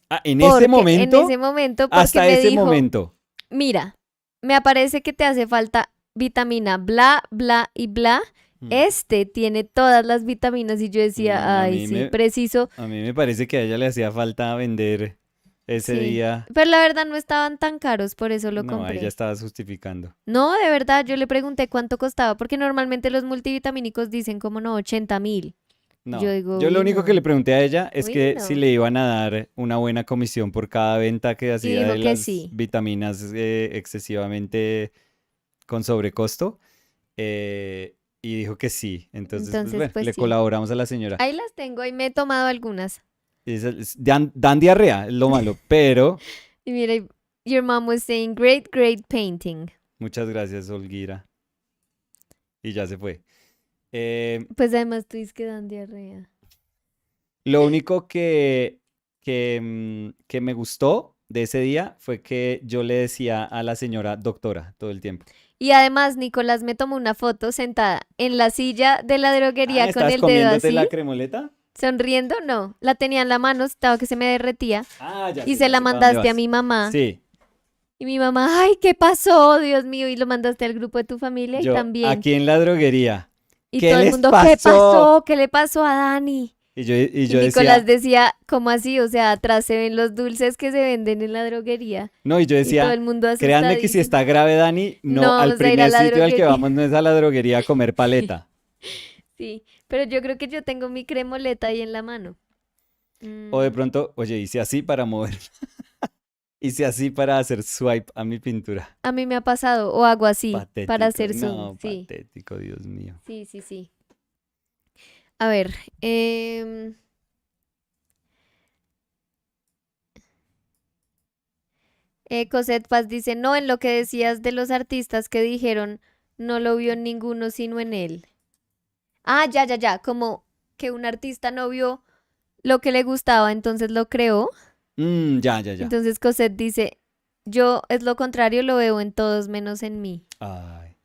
Speaker 2: Ah, en ese
Speaker 1: Porque en ese
Speaker 2: momento,
Speaker 1: momento, porque
Speaker 2: hasta
Speaker 1: me
Speaker 2: ese
Speaker 1: dijo,
Speaker 2: momento.
Speaker 1: mira, me aparece que te hace falta vitamina bla, bla y bla.
Speaker 2: Mm,
Speaker 1: Este tiene todas las vitaminas y yo decía,
Speaker 2: A
Speaker 1: ay,
Speaker 2: mí
Speaker 1: sí,
Speaker 2: me,
Speaker 1: preciso,
Speaker 2: a mí me parece que a ella le hacía falta vender ese
Speaker 1: sí.
Speaker 2: día.
Speaker 1: Pero la verdad no estaban tan caros, por eso lo
Speaker 2: No, ahí ya
Speaker 1: compré.
Speaker 2: estabas justificando.
Speaker 1: No, de verdad, yo le pregunté cuánto costaba, porque normalmente los multivitamínicos dicen como no, 80.000. Y yo
Speaker 2: No,
Speaker 1: digo,
Speaker 2: yo lo
Speaker 1: uy,
Speaker 2: único que le
Speaker 1: no,
Speaker 2: pregunté a ella es
Speaker 1: uy,
Speaker 2: que si
Speaker 1: no.
Speaker 2: le iban a dar una buena comisión por cada venta que
Speaker 1: Y
Speaker 2: hacía
Speaker 1: dijo
Speaker 2: de
Speaker 1: que
Speaker 2: las
Speaker 1: sí.
Speaker 2: vitaminas excesivamente con sobrecosto. Y dijo que sí. Entonces, pues
Speaker 1: Entonces,
Speaker 2: bueno,
Speaker 1: pues
Speaker 2: le
Speaker 1: sí.
Speaker 2: colaboramos a la señora.
Speaker 1: Ahí las tengo y me he tomado algunas.
Speaker 2: Dan diarrea, es lo malo, pero
Speaker 1: Y mira, your mom was saying, great, great painting.
Speaker 2: muchas gracias, Olguira. Y ya se fue. Eh,
Speaker 1: Pues además tú dices que dan diarrea.
Speaker 2: lo único que me gustó de ese día fue que yo le decía a la señora doctora todo el tiempo.
Speaker 1: Y además, Nicolás me tomó una foto sentada en la silla de la
Speaker 2: Ah,
Speaker 1: droguería con
Speaker 2: ¿estás
Speaker 1: el dedo
Speaker 2: comiéndote la
Speaker 1: así,
Speaker 2: cremoleta?
Speaker 1: sonriendo. No, la tenía en la mano, estaba que se me derretía.
Speaker 2: Ah,
Speaker 1: Y se
Speaker 2: ya
Speaker 1: la
Speaker 2: sé para dónde
Speaker 1: mandaste a
Speaker 2: vas.
Speaker 1: mi mamá.
Speaker 2: Sí,
Speaker 1: Y mi mamá, ay, ¿qué pasó? Dios mío. Y lo mandaste al grupo de tu familia y
Speaker 2: yo
Speaker 1: también.
Speaker 2: aquí en la droguería.
Speaker 1: Y
Speaker 2: ¿Qué
Speaker 1: todo el
Speaker 2: les
Speaker 1: mundo, ¿qué
Speaker 2: pasó?
Speaker 1: pasó? ¿Qué le pasó a Dani?
Speaker 2: Y
Speaker 1: Y
Speaker 2: yo
Speaker 1: Nicolás
Speaker 2: decía,
Speaker 1: decía, ¿cómo así? O sea, atrás se ven los dulces que se venden en la droguería.
Speaker 2: no, y yo
Speaker 1: Y todo
Speaker 2: decía,
Speaker 1: el mundo
Speaker 2: créanme que si
Speaker 1: asustadísimo.
Speaker 2: está grave Dani,
Speaker 1: No
Speaker 2: no, al
Speaker 1: vamos a ir a
Speaker 2: primer
Speaker 1: la
Speaker 2: sitio al que
Speaker 1: droguería.
Speaker 2: vamos no es a la droguería a comer paleta.
Speaker 1: Sí, pero yo creo que yo tengo mi cremoleta ahí en la mano.
Speaker 2: O de
Speaker 1: Mm,
Speaker 2: pronto, oye, hice así para mover, hice así para hacer swipe a mi pintura.
Speaker 1: a mí me ha pasado, o hago así, para
Speaker 2: Patético,
Speaker 1: hacer zoom.
Speaker 2: no,
Speaker 1: Sí,
Speaker 2: patético, Dios mío.
Speaker 1: sí, sí, sí. A ver, em, Cosette Paz dice, no, en lo que decías de los artistas que dijeron, no lo vio en ninguno sino en él. Ah, ya, ya, ya, como que un artista no vio lo que le gustaba, entonces lo creó.
Speaker 2: Ya, ya, ya.
Speaker 1: Entonces Cosette dice, yo es lo contrario, lo veo en todos menos en mí.
Speaker 2: Ay.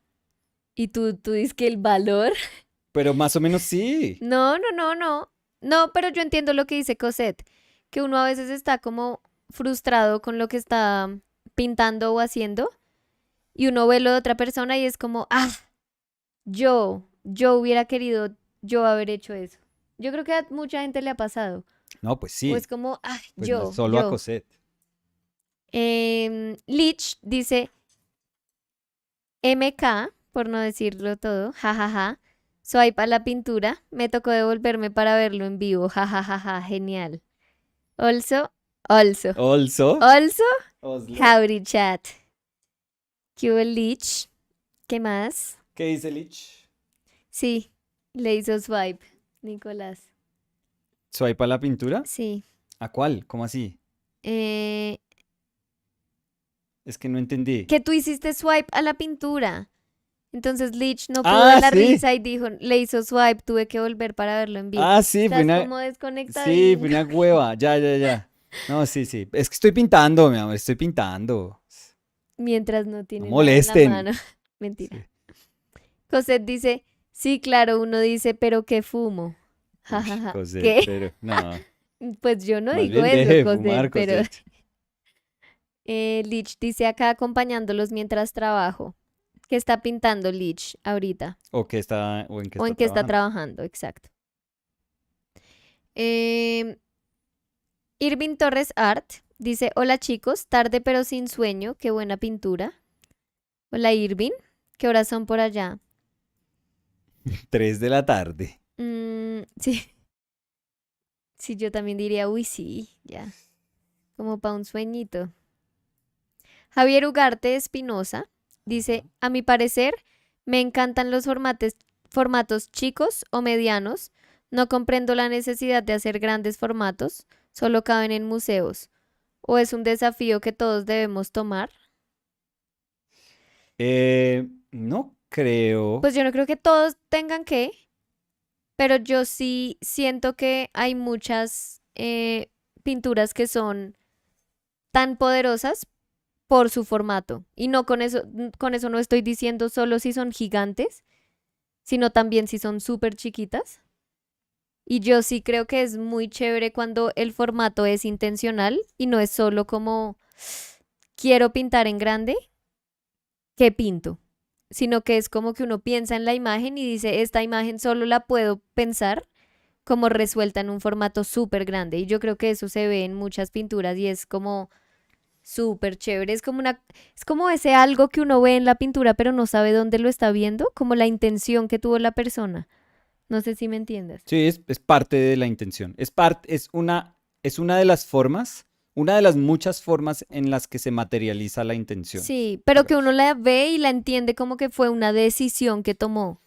Speaker 1: Y tú dices que el valor.
Speaker 2: Pero más o menos sí.
Speaker 1: No, no, no, no. No, pero yo entiendo lo que dice Cosette, que uno a veces está como frustrado con lo que está pintando o haciendo y uno ve lo de otra persona y es como, ah, yo hubiera querido yo haber hecho eso. Yo creo que a mucha gente le ha pasado.
Speaker 2: No, pues
Speaker 1: O es
Speaker 2: sí.
Speaker 1: como, ah,
Speaker 2: Pues no es solo a
Speaker 1: yo.
Speaker 2: Cosette.
Speaker 1: Lich dice, MK, por no decirlo todo, jajaja. Swipe a la pintura. Me tocó devolverme para verlo en vivo. Jajajaja, genial. Also, also,
Speaker 2: Also.
Speaker 1: also,
Speaker 2: Oslo.
Speaker 1: howdy chat. ¿Qué hubo, Lich? ¿Qué más?
Speaker 2: ¿Qué dice Lich?
Speaker 1: Sí, le hizo swipe, Nicolás.
Speaker 2: ¿Swipe a la pintura?
Speaker 1: Sí.
Speaker 2: ¿A cuál? ¿Cómo así?
Speaker 1: Eh,
Speaker 2: Es que no entendí.
Speaker 1: que tú hiciste swipe a la pintura. Entonces Lich no pudo de
Speaker 2: Ah,
Speaker 1: la
Speaker 2: sí.
Speaker 1: risa y dijo, le hizo swipe, tuve que volver para verlo en vivo.
Speaker 2: Ah, sí,
Speaker 1: Estás
Speaker 2: fue
Speaker 1: como
Speaker 2: sí,
Speaker 1: desconectadín.
Speaker 2: fue una hueva. Ya, ya, ya. No, sí, sí. Es que estoy pintando, mi amor, estoy pintando.
Speaker 1: Mientras no
Speaker 2: No
Speaker 1: tiene nada en la
Speaker 2: molesten.
Speaker 1: mano. Mentira.
Speaker 2: Sí.
Speaker 1: Cosette dice, sí, claro, uno dice, pero qué fumo.
Speaker 2: Uy,
Speaker 1: Jajaja.
Speaker 2: Cosette,
Speaker 1: ¿Qué?
Speaker 2: pero no.
Speaker 1: Pues yo no
Speaker 2: Más
Speaker 1: digo
Speaker 2: bien
Speaker 1: eso,
Speaker 2: deje de
Speaker 1: Cosette,
Speaker 2: fumar,
Speaker 1: pero
Speaker 2: Cosette.
Speaker 1: Lich dice acá acompañándolos mientras trabajo. ¿Qué está pintando Lich ahorita?
Speaker 2: O en qué
Speaker 1: ¿O
Speaker 2: está
Speaker 1: en qué está
Speaker 2: trabajando.
Speaker 1: trabajando? Exacto. Em, Irving Torres Art dice, hola chicos, tarde pero sin sueño, qué buena pintura. Hola Irving, ¿qué horas son por allá?
Speaker 2: 3 de la tarde.
Speaker 1: Sí, sí, yo también diría, uy, sí, ya, como para un sueñito. Javier Ugarte Espinosa dice,
Speaker 2: Ajá.
Speaker 1: a mi parecer, me encantan los formatos chicos o medianos. No comprendo la necesidad de hacer grandes formatos, solo caben en museos. ¿O es un desafío que todos debemos tomar?
Speaker 2: No creo.
Speaker 1: Pues yo no creo que todos tengan que, pero yo sí siento que hay muchas pinturas que son tan poderosas por su formato. Y no con eso no estoy diciendo solo si son gigantes, sino también si son súper chiquitas. Y yo sí creo que es muy chévere cuando el formato es intencional y no es solo como quiero pintar en grande, que pinto, sino que es como que uno piensa en la imagen y dice, esta imagen solo la puedo pensar como resuelta en un formato súper grande. Y yo creo que eso se ve en muchas pinturas y es como súper chévere. Es como ese algo que uno ve en la pintura pero no sabe dónde lo está viendo, como la intención que tuvo la persona. No sé si me entiendes.
Speaker 2: Sí, es parte de la intención. Es una de las formas, una de las muchas formas en las que se materializa la intención,
Speaker 1: Sí, pero que uno
Speaker 2: digamos.
Speaker 1: la ve y la entiende como que fue una decisión que tomó.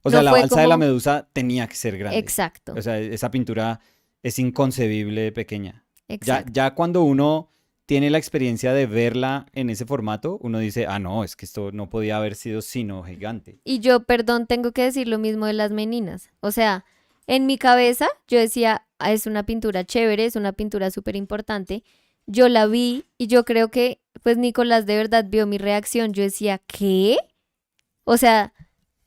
Speaker 2: O sea,
Speaker 1: No
Speaker 2: la
Speaker 1: fue
Speaker 2: balsa de la
Speaker 1: como,
Speaker 2: medusa tenía que ser grande. O
Speaker 1: exacto,
Speaker 2: sea, esa pintura es inconcebible de pequeña.
Speaker 1: exacto.
Speaker 2: Ya cuando uno tiene la experiencia de verla en ese formato, uno dice, ah, no, es que esto no podía haber sido sino gigante.
Speaker 1: Y yo, perdón, tengo que decir lo mismo de las meninas. O sea, en mi cabeza yo decía, "Ah, es una pintura chévere, es una pintura súper importante". Yo la vi y yo creo que, pues Nicolás de verdad vio mi reacción. Yo decía, ¿qué? O sea,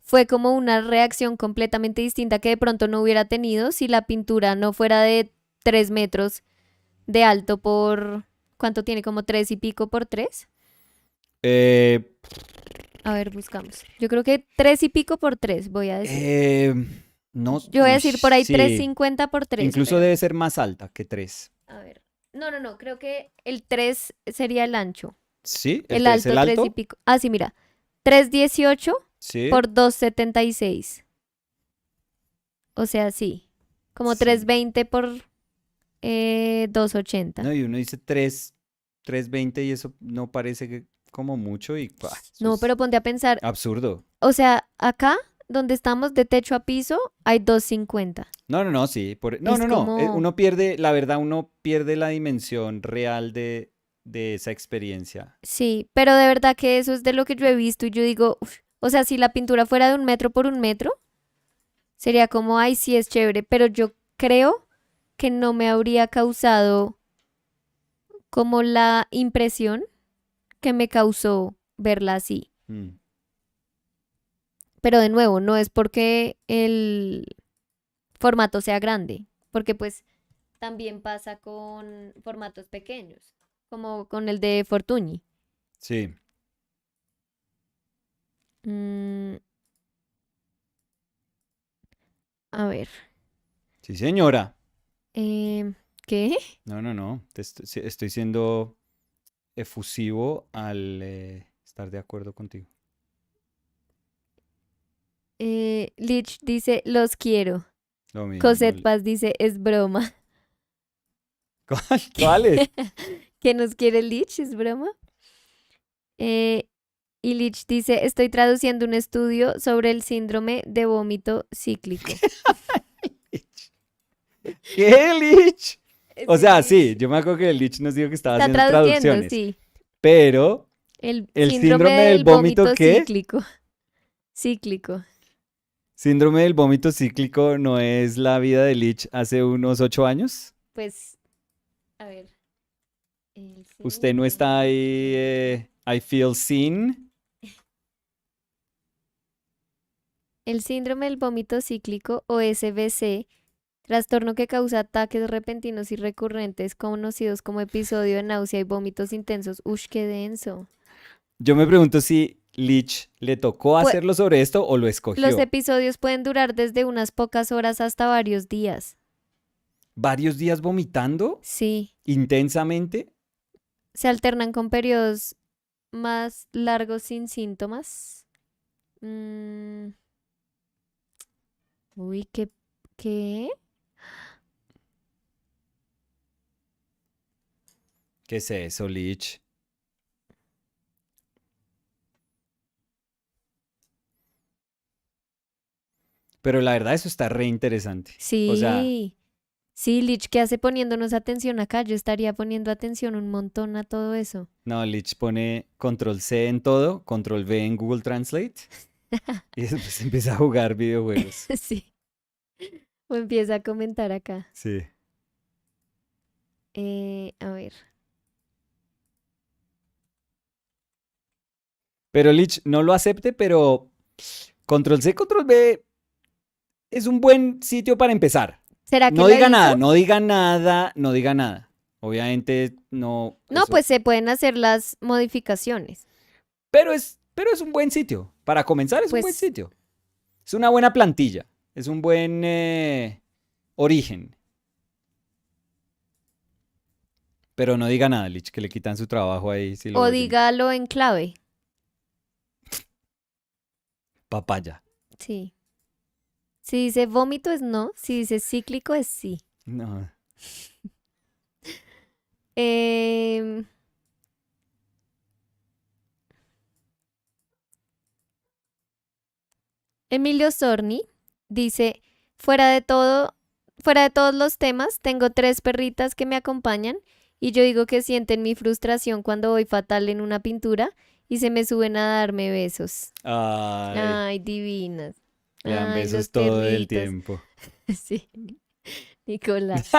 Speaker 1: fue como una reacción completamente distinta que de pronto no hubiera tenido si la pintura no fuera de 3 metros de alto por... ¿Cuánto tiene? ¿Como tres y pico por tres?
Speaker 2: Eh,
Speaker 1: A ver, buscamos. Yo creo que tres y pico por tres, voy a decir.
Speaker 2: eh, no,
Speaker 1: Yo voy a
Speaker 2: uy,
Speaker 1: decir por ahí tres
Speaker 2: sí.
Speaker 1: cincuenta por tres,
Speaker 2: Incluso
Speaker 1: pero...
Speaker 2: debe ser más alta que 3.
Speaker 1: A ver. No, no, no, creo que el 3 sería el ancho.
Speaker 2: ¿Sí? ¿El
Speaker 1: El
Speaker 2: 3 el
Speaker 1: alto 3 y
Speaker 2: alto?
Speaker 1: pico. Ah, sí, mira. 318
Speaker 2: Sí.
Speaker 1: por 276. O sea, sí. Como
Speaker 2: Sí.
Speaker 1: 320 por
Speaker 2: No,
Speaker 1: 280.
Speaker 2: y uno dice 320 y eso no parece como mucho y eso
Speaker 1: No,
Speaker 2: es
Speaker 1: pero ponte a pensar.
Speaker 2: absurdo.
Speaker 1: O sea, acá donde estamos de techo a piso hay 250.
Speaker 2: No, no, no, sí. No,
Speaker 1: Es
Speaker 2: no, no.
Speaker 1: como...
Speaker 2: Uno pierde, la verdad, uno pierde la dimensión real de esa experiencia.
Speaker 1: Sí, pero de verdad que eso es de lo que yo he visto y yo digo, uf, o sea, si la pintura fuera de 1 metro por 1 metro, sería como, ay, sí es chévere, pero yo creo que no me habría causado como la impresión que me causó verla así.
Speaker 2: Mm,
Speaker 1: Pero de nuevo, no es porque el formato sea grande, porque pues también pasa con formatos pequeños, como con el de Fortuny.
Speaker 2: sí,
Speaker 1: Mm, a ver,
Speaker 2: sí, señora.
Speaker 1: ¿qué?
Speaker 2: No, no, no. Estoy siendo efusivo al estar de acuerdo contigo.
Speaker 1: Lich dice, los quiero.
Speaker 2: Lo mismo.
Speaker 1: Cosette Paz dice, es broma.
Speaker 2: ¿Cuál es?
Speaker 1: ¿Que nos quiere Lich? ¿Es broma? Eh, y Lich dice, estoy traduciendo un estudio sobre el síndrome de vómito cíclico.
Speaker 2: ¿Qué, Lich? O
Speaker 1: Ese
Speaker 2: sea, sí,
Speaker 1: Lich
Speaker 2: yo me acuerdo que el Lich nos dijo que estaba
Speaker 1: está
Speaker 2: haciendo
Speaker 1: traduciendo,
Speaker 2: traducciones,
Speaker 1: sí.
Speaker 2: pero
Speaker 1: El
Speaker 2: el
Speaker 1: síndrome
Speaker 2: síndrome del
Speaker 1: del
Speaker 2: vómito,
Speaker 1: vómito
Speaker 2: ¿qué?
Speaker 1: cíclico. Cíclico.
Speaker 2: Síndrome del vómito cíclico no es la vida de Lich hace unos 8 años.
Speaker 1: Pues, a ver. El
Speaker 2: Usted no está
Speaker 1: síndrome
Speaker 2: ahí,
Speaker 1: del...
Speaker 2: I feel seen.
Speaker 1: El síndrome del vómito cíclico o SVC, trastorno que causa ataques repentinos y recurrentes conocidos como episodio de náusea y vómitos intensos. Ush, qué denso.
Speaker 2: Yo me pregunto si Lich le tocó
Speaker 1: Pues,
Speaker 2: hacerlo sobre esto o lo
Speaker 1: los
Speaker 2: escogió.
Speaker 1: episodios pueden durar desde unas pocas horas hasta varios días.
Speaker 2: ¿Varios días vomitando
Speaker 1: Sí,
Speaker 2: intensamente?
Speaker 1: se alternan con periodos más largos sin síntomas. Mm, uy, ¿qué?
Speaker 2: ¿Qué es eso, Lich? Pero la verdad eso está re interesante. O sea,
Speaker 1: Sí, sí, Lich, ¿qué hace poniéndonos atención acá? Yo estaría poniendo atención un montón a todo eso.
Speaker 2: no, Lich pone control C en todo, control V en Google Translate y después empieza a jugar videojuegos.
Speaker 1: Sí, o empieza a comentar acá.
Speaker 2: Sí.
Speaker 1: A ver.
Speaker 2: Pero Lich no lo acepte, pero control C, control V es un buen sitio para empezar.
Speaker 1: ¿Será que
Speaker 2: No
Speaker 1: la
Speaker 2: diga
Speaker 1: hizo?
Speaker 2: nada, no diga nada, no diga nada. Obviamente no,
Speaker 1: No,
Speaker 2: eso.
Speaker 1: pues se pueden hacer las modificaciones.
Speaker 2: Pero es un buen sitio. Para comenzar es un buen
Speaker 1: Pues,
Speaker 2: sitio. Es una buena plantilla. Es un buen origen. Pero no diga nada, Lich, que le quitan su trabajo ahí si lo
Speaker 1: o
Speaker 2: oyen.
Speaker 1: dígalo en clave.
Speaker 2: Papaya.
Speaker 1: Sí. Si dice vómito es no, si dice cíclico es sí.
Speaker 2: No.
Speaker 1: Em, Emilio Sorni dice, fuera de todo, fuera de todos los temas, tengo 3 perritas que me acompañan y yo digo que sienten mi frustración cuando voy fatal en una pintura y se me suben a darme besos.
Speaker 2: Ay,
Speaker 1: Ay, divinas.
Speaker 2: le dan
Speaker 1: Ay, los
Speaker 2: besos todo el
Speaker 1: perritos.
Speaker 2: tiempo.
Speaker 1: Sí, Nicolás.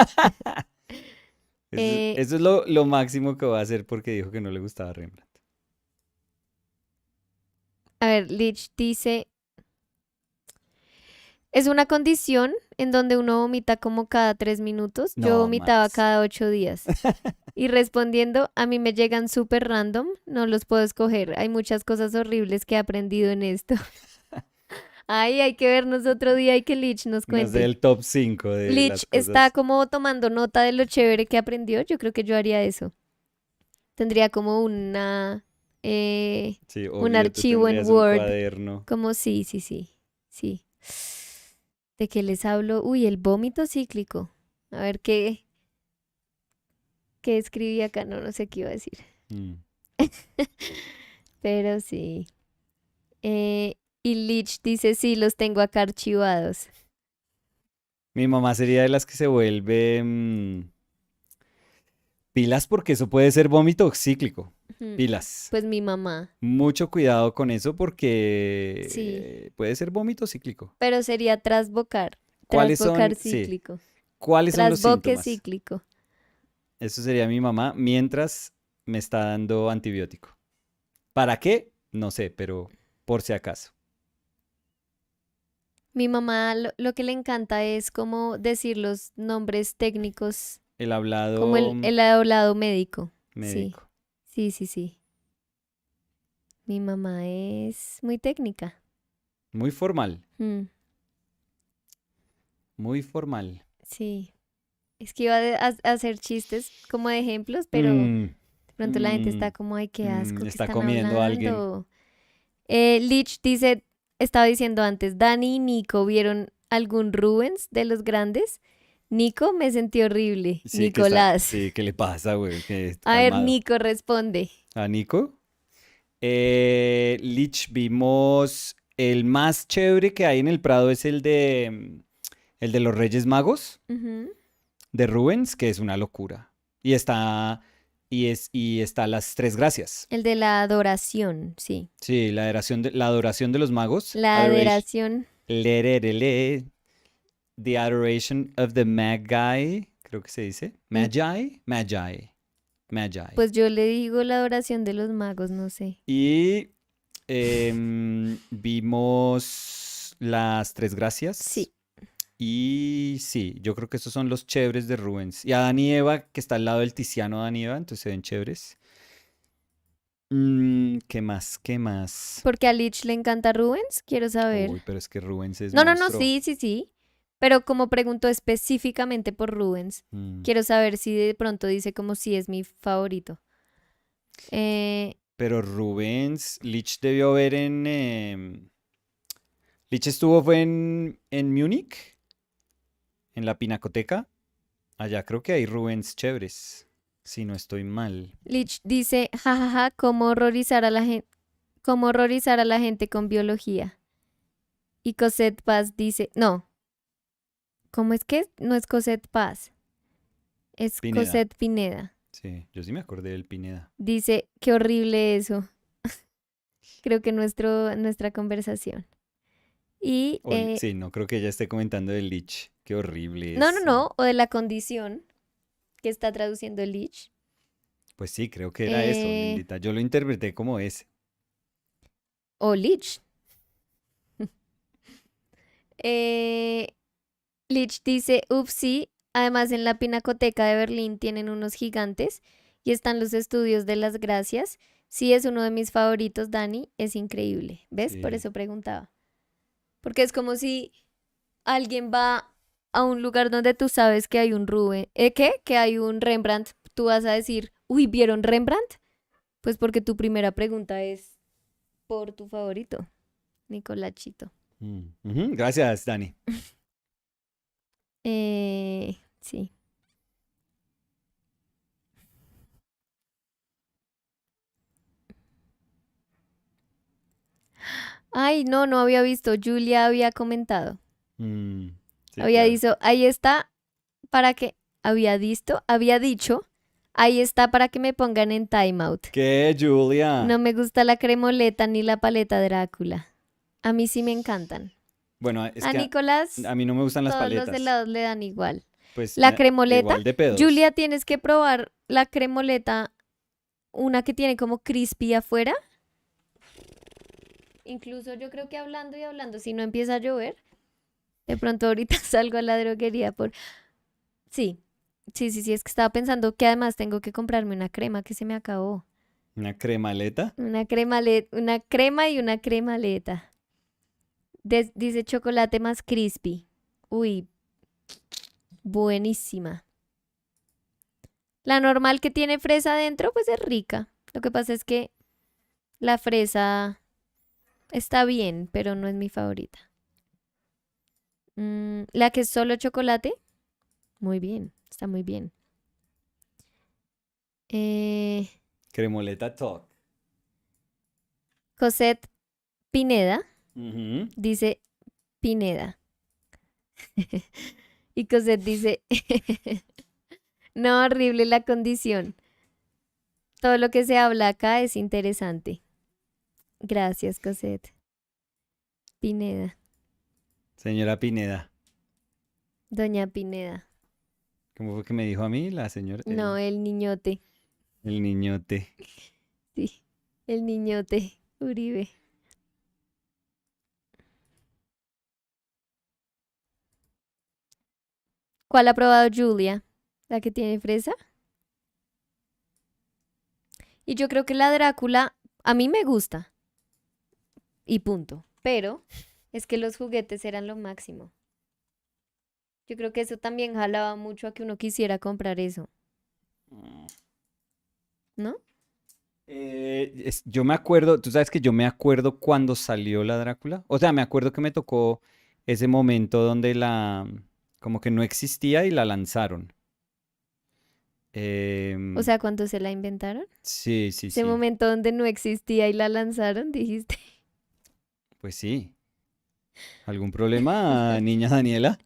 Speaker 2: Eso,
Speaker 1: Eh,
Speaker 2: eso es lo máximo que va a hacer porque dijo que no le gustaba Rembrandt.
Speaker 1: a ver, Lich dice, es una condición en donde uno vomita como cada 3 minutos. Yo
Speaker 2: No,
Speaker 1: vomitaba
Speaker 2: Max.
Speaker 1: cada 8 días. Y respondiendo, a mí me llegan súper random, no los puedo escoger. Hay muchas cosas horribles que he aprendido en esto. Ay, hay que vernos otro día y que Lich nos
Speaker 2: No sé
Speaker 1: cuente.
Speaker 2: el top 5 de
Speaker 1: Lich
Speaker 2: las
Speaker 1: está
Speaker 2: cosas.
Speaker 1: como tomando nota de lo chévere que aprendió. Yo creo que yo haría eso. Tendría como
Speaker 2: Sí,
Speaker 1: un
Speaker 2: obvio, tú
Speaker 1: archivo en
Speaker 2: tendrías un
Speaker 1: Word.
Speaker 2: cuaderno.
Speaker 1: Como sí, sí, sí, sí. ¿De qué les hablo? Uy, el vómito cíclico. A ver qué escribí acá. No, no sé qué iba a decir.
Speaker 2: Mm.
Speaker 1: Pero sí. Y Lich dice, sí, los tengo acá archivados.
Speaker 2: Mi mamá sería de las que se vuelve Pilas porque eso puede ser vómito cíclico.
Speaker 1: Mm,
Speaker 2: Pilas.
Speaker 1: Pues mi mamá,
Speaker 2: Mucho cuidado con eso
Speaker 1: sí,
Speaker 2: porque puede ser vómito cíclico.
Speaker 1: pero sería
Speaker 2: ¿Cuáles
Speaker 1: trasbocar
Speaker 2: son? Sí.
Speaker 1: cíclico,
Speaker 2: ¿Cuáles son los
Speaker 1: trasboque
Speaker 2: síntomas?
Speaker 1: cíclico.
Speaker 2: Eso sería mi mamá mientras me está dando antibiótico. ¿Para qué? No sé, pero por si acaso.
Speaker 1: Mi mamá lo que le encanta es como decir los nombres técnicos,
Speaker 2: El
Speaker 1: como
Speaker 2: hablado
Speaker 1: el hablado médico. Sí,
Speaker 2: médico.
Speaker 1: sí, sí, sí. Mi mamá es muy técnica.
Speaker 2: Muy formal.
Speaker 1: Mm,
Speaker 2: Muy formal.
Speaker 1: sí. Es que iba a hacer chistes como de ejemplos, pero
Speaker 2: Mm,
Speaker 1: de pronto la gente está
Speaker 2: mm,
Speaker 1: como, ay, qué asco que
Speaker 2: está
Speaker 1: están
Speaker 2: comiendo a alguien.
Speaker 1: hablando. Lich dice, estaba diciendo antes, Dani y Nico, ¿vieron algún Rubens de los grandes? Nico, me sentí horrible.
Speaker 2: Sí, que está.
Speaker 1: Nicolás.
Speaker 2: Sí, ¿qué le pasa, güey? Que
Speaker 1: A ver,
Speaker 2: calmado.
Speaker 1: Nico responde.
Speaker 2: ¿A Nico? Lich, vimos el más chévere que hay en el Prado es el de los Reyes Magos
Speaker 1: Ujú.
Speaker 2: de Rubens, que es una locura. Y está y está las Tres Gracias.
Speaker 1: El de la adoración, sí.
Speaker 2: Sí, la adoración de los magos.
Speaker 1: La adoración.
Speaker 2: Lererele, the adoration of the Magi, creo que se dice.
Speaker 1: Mm,
Speaker 2: Magi.
Speaker 1: Pues yo le digo la adoración de los magos, no sé.
Speaker 2: Y vimos las Tres Gracias.
Speaker 1: Sí.
Speaker 2: Y sí, yo creo que esos son los chéveres de Rubens. Y Adán y Eva, que está al lado del Tiziano Adán y Eva, entonces se ven chéveres. ¿Qué más? ¿Qué más?
Speaker 1: Porque a Lich le encanta Rubens, quiero saber.
Speaker 2: Uy, pero es que Rubens es
Speaker 1: No, no, no,
Speaker 2: monstruo.
Speaker 1: sí, sí, sí. Pero como preguntó específicamente por Rubens,
Speaker 2: Mm,
Speaker 1: quiero saber si de pronto dice como si es mi favorito. Eh,
Speaker 2: Pero Rubens, Lich debió ver Lich estuvo fue en Múnich, en la Pinacoteca. Allá creo que hay Rubens chéveres, si no estoy mal.
Speaker 1: Lich dice, jajaja, cómo horrorizar a la gente, cómo horrorizar a la gente con biología. Y Cosette Paz dice, no, ¿cómo es que? No es Cosette Paz, es
Speaker 2: Pineda.
Speaker 1: Cosette Pineda.
Speaker 2: Sí, yo sí me acordé del Pineda.
Speaker 1: Dice, qué horrible eso. Creo que nuestra conversación. Y,
Speaker 2: Sí, no creo que ella esté comentando del Lich. Qué horrible
Speaker 1: no, no,
Speaker 2: eso.
Speaker 1: no, o de la condición que está traduciendo Lich.
Speaker 2: Pues sí, creo que era eso,
Speaker 1: Eh,
Speaker 2: Lindita. Yo lo interpreté como ese.
Speaker 1: o Lich. Eh, Lich dice, ups, sí. Además, en la Pinacoteca de Berlín tienen unos gigantes y están los estudios de las gracias. Sí, es uno de mis favoritos, Dani. Es increíble. ¿Ves? Por
Speaker 2: Sí.
Speaker 1: eso preguntaba. Porque es como si alguien va a un lugar donde tú sabes que hay un Rubén. ¿Qué? Que hay un Rembrandt. Tú vas a decir, uy, ¿vieron Rembrandt? Pues porque tu primera pregunta es por tu favorito, Nicolachito.
Speaker 2: Ujú, gracias, Dani.
Speaker 1: Sí. Ay, no, no había visto. Julia había comentado.
Speaker 2: Mm, sí,
Speaker 1: Había
Speaker 2: claro.
Speaker 1: dicho, ahí está para que, había dicho, ahí está para que me pongan en timeout.
Speaker 2: ¿Qué,
Speaker 1: No
Speaker 2: Julia?
Speaker 1: me gusta la cremoleta ni la paleta Drácula. A mí sí me encantan.
Speaker 2: Bueno, es
Speaker 1: A
Speaker 2: que
Speaker 1: Nicolás,
Speaker 2: a mí no me gustan las
Speaker 1: todos los
Speaker 2: paletas.
Speaker 1: helados le dan igual.
Speaker 2: Pues
Speaker 1: La cremoleta,
Speaker 2: igual de pedos.
Speaker 1: Julia, tienes que probar la cremoleta, una que tiene como crispy afuera. Incluso yo creo que hablando y hablando, si no empieza a llover, de pronto ahorita salgo a la droguería por... Sí, sí, sí, sí, es que estaba pensando que además tengo que comprarme una crema que se me acabó.
Speaker 2: ¿Una cremaleta?
Speaker 1: Una crema y una cremaleta. Dice chocolate más crispy. Uy, buenísima. La normal que tiene fresa adentro, pues es rica. Lo que pasa es que la fresa está bien, pero no es mi favorita. La que es solo chocolate, muy bien, está muy bien. Eh,
Speaker 2: Cremoleta talk.
Speaker 1: Cosette Pineda
Speaker 2: Ujú.
Speaker 1: dice Pineda. Y Cosette dice No, horrible la condición. Todo lo que se habla acá es interesante. Gracias, Cosette. Pineda.
Speaker 2: Señora Pineda,
Speaker 1: Doña Pineda.
Speaker 2: ¿cómo fue que me dijo a mí la señora?
Speaker 1: No, el niñote.
Speaker 2: El niñote.
Speaker 1: Sí, el niñote. Uribe. ¿Cuál ha probado Julia? ¿La que tiene fresa? Y yo creo que la Drácula a mí me gusta. Y punto. Pero es que los juguetes eran lo máximo. Yo creo que eso también jalaba mucho a que uno quisiera comprar eso, ¿no?
Speaker 2: Yo me acuerdo, tú sabes que yo me acuerdo cuando salió la Drácula. O sea, me acuerdo que me tocó ese momento donde como que no existía y la lanzaron.
Speaker 1: O
Speaker 2: Em,
Speaker 1: sea, cuando se la inventaron.
Speaker 2: sí, sí,
Speaker 1: Ese
Speaker 2: sí.
Speaker 1: momento donde no existía y la lanzaron, dijiste.
Speaker 2: Pues sí. ¿Algún problema, niña Daniela?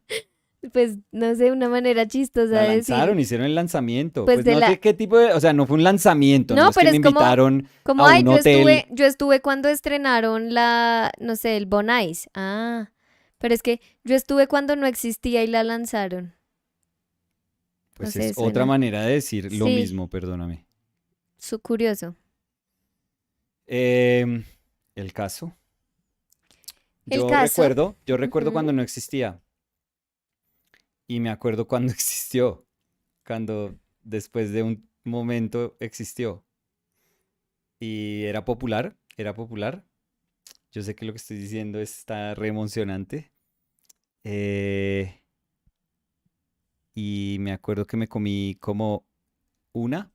Speaker 1: Pues no sé, una manera chistosa
Speaker 2: La
Speaker 1: de decir,
Speaker 2: lanzaron, hicieron el lanzamiento.
Speaker 1: pues
Speaker 2: Pues
Speaker 1: de
Speaker 2: no
Speaker 1: la...
Speaker 2: sé qué tipo de, o sea, no fue un lanzamiento, no
Speaker 1: No,
Speaker 2: es que
Speaker 1: pero
Speaker 2: me
Speaker 1: es como,
Speaker 2: invitaron
Speaker 1: como,
Speaker 2: a
Speaker 1: ay,
Speaker 2: un hotel.
Speaker 1: yo estuve cuando estrenaron la, no sé, el Bon Ice. Ah, pero es que yo estuve cuando no existía y la lanzaron. No
Speaker 2: Pues es
Speaker 1: sé,
Speaker 2: otra
Speaker 1: suena.
Speaker 2: manera de decir lo
Speaker 1: Sí,
Speaker 2: mismo, perdóname.
Speaker 1: su curioso.
Speaker 2: Em, el caso.
Speaker 1: El caso.
Speaker 2: Yo recuerdo
Speaker 1: Ujú.
Speaker 2: cuando no existía y me acuerdo cuando existió, cuando después de un momento existió y era popular, era popular. Yo sé que lo que estoy diciendo está re emocionante. eh, y me acuerdo que me comí como una.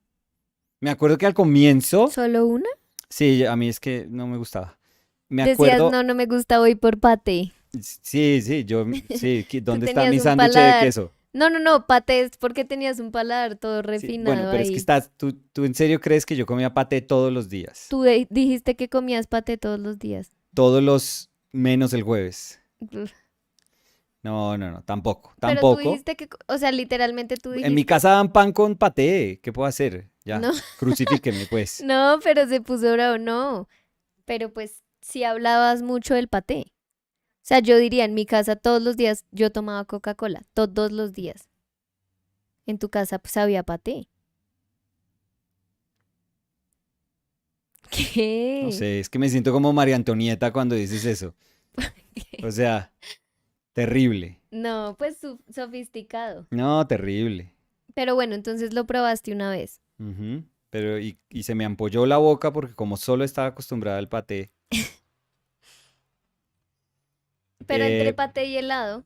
Speaker 2: Me acuerdo que al comienzo,
Speaker 1: ¿Solo una?
Speaker 2: sí, a mí es que no me gustaba. Me
Speaker 1: Decías,
Speaker 2: acuerdo,
Speaker 1: no, no me gusta, voy por paté.
Speaker 2: sí, sí, sí,
Speaker 1: Tú
Speaker 2: ¿dónde está
Speaker 1: tenías
Speaker 2: mi
Speaker 1: un
Speaker 2: sándwich de
Speaker 1: paladar.
Speaker 2: queso?
Speaker 1: No, no, no, paté es porque tenías un paladar todo
Speaker 2: Sí, bueno,
Speaker 1: refinado
Speaker 2: pero es que
Speaker 1: ahí.
Speaker 2: tú en serio crees que yo comía paté todos los días.
Speaker 1: Dijiste que comías paté todos los días.
Speaker 2: Todos los menos el jueves.
Speaker 1: Uf.
Speaker 2: No, no, no, tampoco,
Speaker 1: Pero tú
Speaker 2: tampoco.
Speaker 1: dijiste que, o sea, literalmente tú
Speaker 2: En mi
Speaker 1: dijiste.
Speaker 2: casa dan pan con paté. ¿Qué puedo hacer? Ya,
Speaker 1: No,
Speaker 2: crucifíqueme, pues.
Speaker 1: no, pero se puso bravo, no. Pero pues sí hablabas mucho del paté. O sea, yo diría, en mi casa todos los días yo tomaba Coca-Cola, todos los días. En tu casa pues había paté.
Speaker 2: No
Speaker 1: ¿Qué?
Speaker 2: sé, es que me siento como María Antonieta cuando dices eso. O sea, terrible.
Speaker 1: No, pues sofisticado.
Speaker 2: No, terrible.
Speaker 1: Pero bueno, entonces lo probaste una vez.
Speaker 2: Ujú. Pero, y se me ampolló la boca porque como solo estaba acostumbrada al paté.
Speaker 1: Pero entre
Speaker 2: eh,
Speaker 1: paté y helado.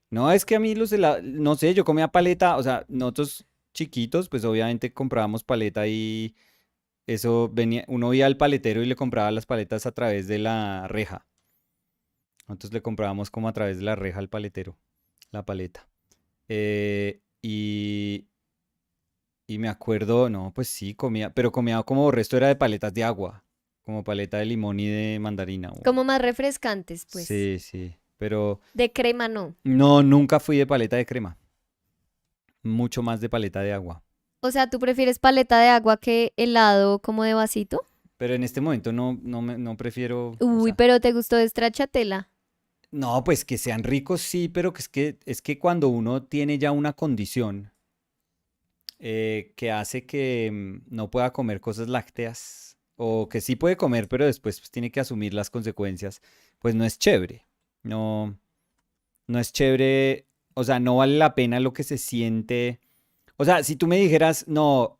Speaker 2: no, es que a mí no sé, yo comía paleta, o sea, nosotros chiquitos, pues obviamente comprábamos paleta y eso venía, uno iba al paletero y le compraba las paletas a través de la reja. Nosotros le comprábamos como a través de la reja al paletero, la paleta. Y me acuerdo, no, pues sí, comía, pero comía como resto era de paletas de agua, como paleta de limón y de mandarina.
Speaker 1: Como más refrescantes, pues.
Speaker 2: Sí, sí, pero
Speaker 1: De crema no.
Speaker 2: no, nunca fui de paleta de crema, mucho más de paleta de agua.
Speaker 1: O sea, ¿tú prefieres paleta de agua que helado como de vasito?
Speaker 2: Pero en este momento no prefiero, o
Speaker 1: Uy,
Speaker 2: sea,
Speaker 1: pero ¿te gustó de stracciatella?
Speaker 2: no, pues que sean ricos sí, pero que es que cuando uno tiene ya una condición que hace que no pueda comer cosas lácteas, o que sí puede comer, pero después pues, tiene que asumir las consecuencias, pues no es chévere. No, no es chévere, o sea, no vale la pena lo que se siente. O sea, si tú me dijeras, no,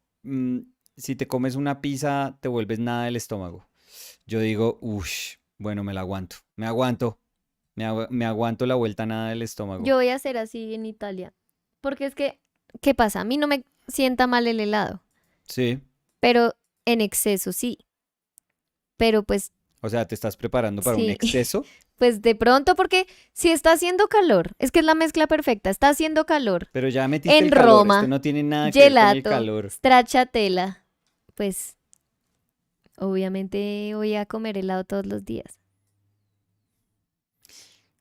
Speaker 2: si te comes una pizza, te vuelves nada del estómago. Yo digo, uff, bueno, me la aguanto, me aguanto la vuelta nada del
Speaker 1: Yo
Speaker 2: estómago.
Speaker 1: voy a hacer así en Italia. Porque es que, ¿qué pasa? A mí no me sienta mal el helado,
Speaker 2: Sí,
Speaker 1: pero en exceso sí. Pero pues
Speaker 2: o sea, te estás preparando para un
Speaker 1: sí,
Speaker 2: exceso,
Speaker 1: pues de pronto porque si está haciendo calor, es que es la mezcla perfecta, está haciendo calor
Speaker 2: pero ya metiste
Speaker 1: en
Speaker 2: el calor, esto
Speaker 1: Roma,
Speaker 2: no tiene nada que ver con el
Speaker 1: gelato,
Speaker 2: calor.
Speaker 1: stracciatella, pues obviamente voy a comer helado todos los días.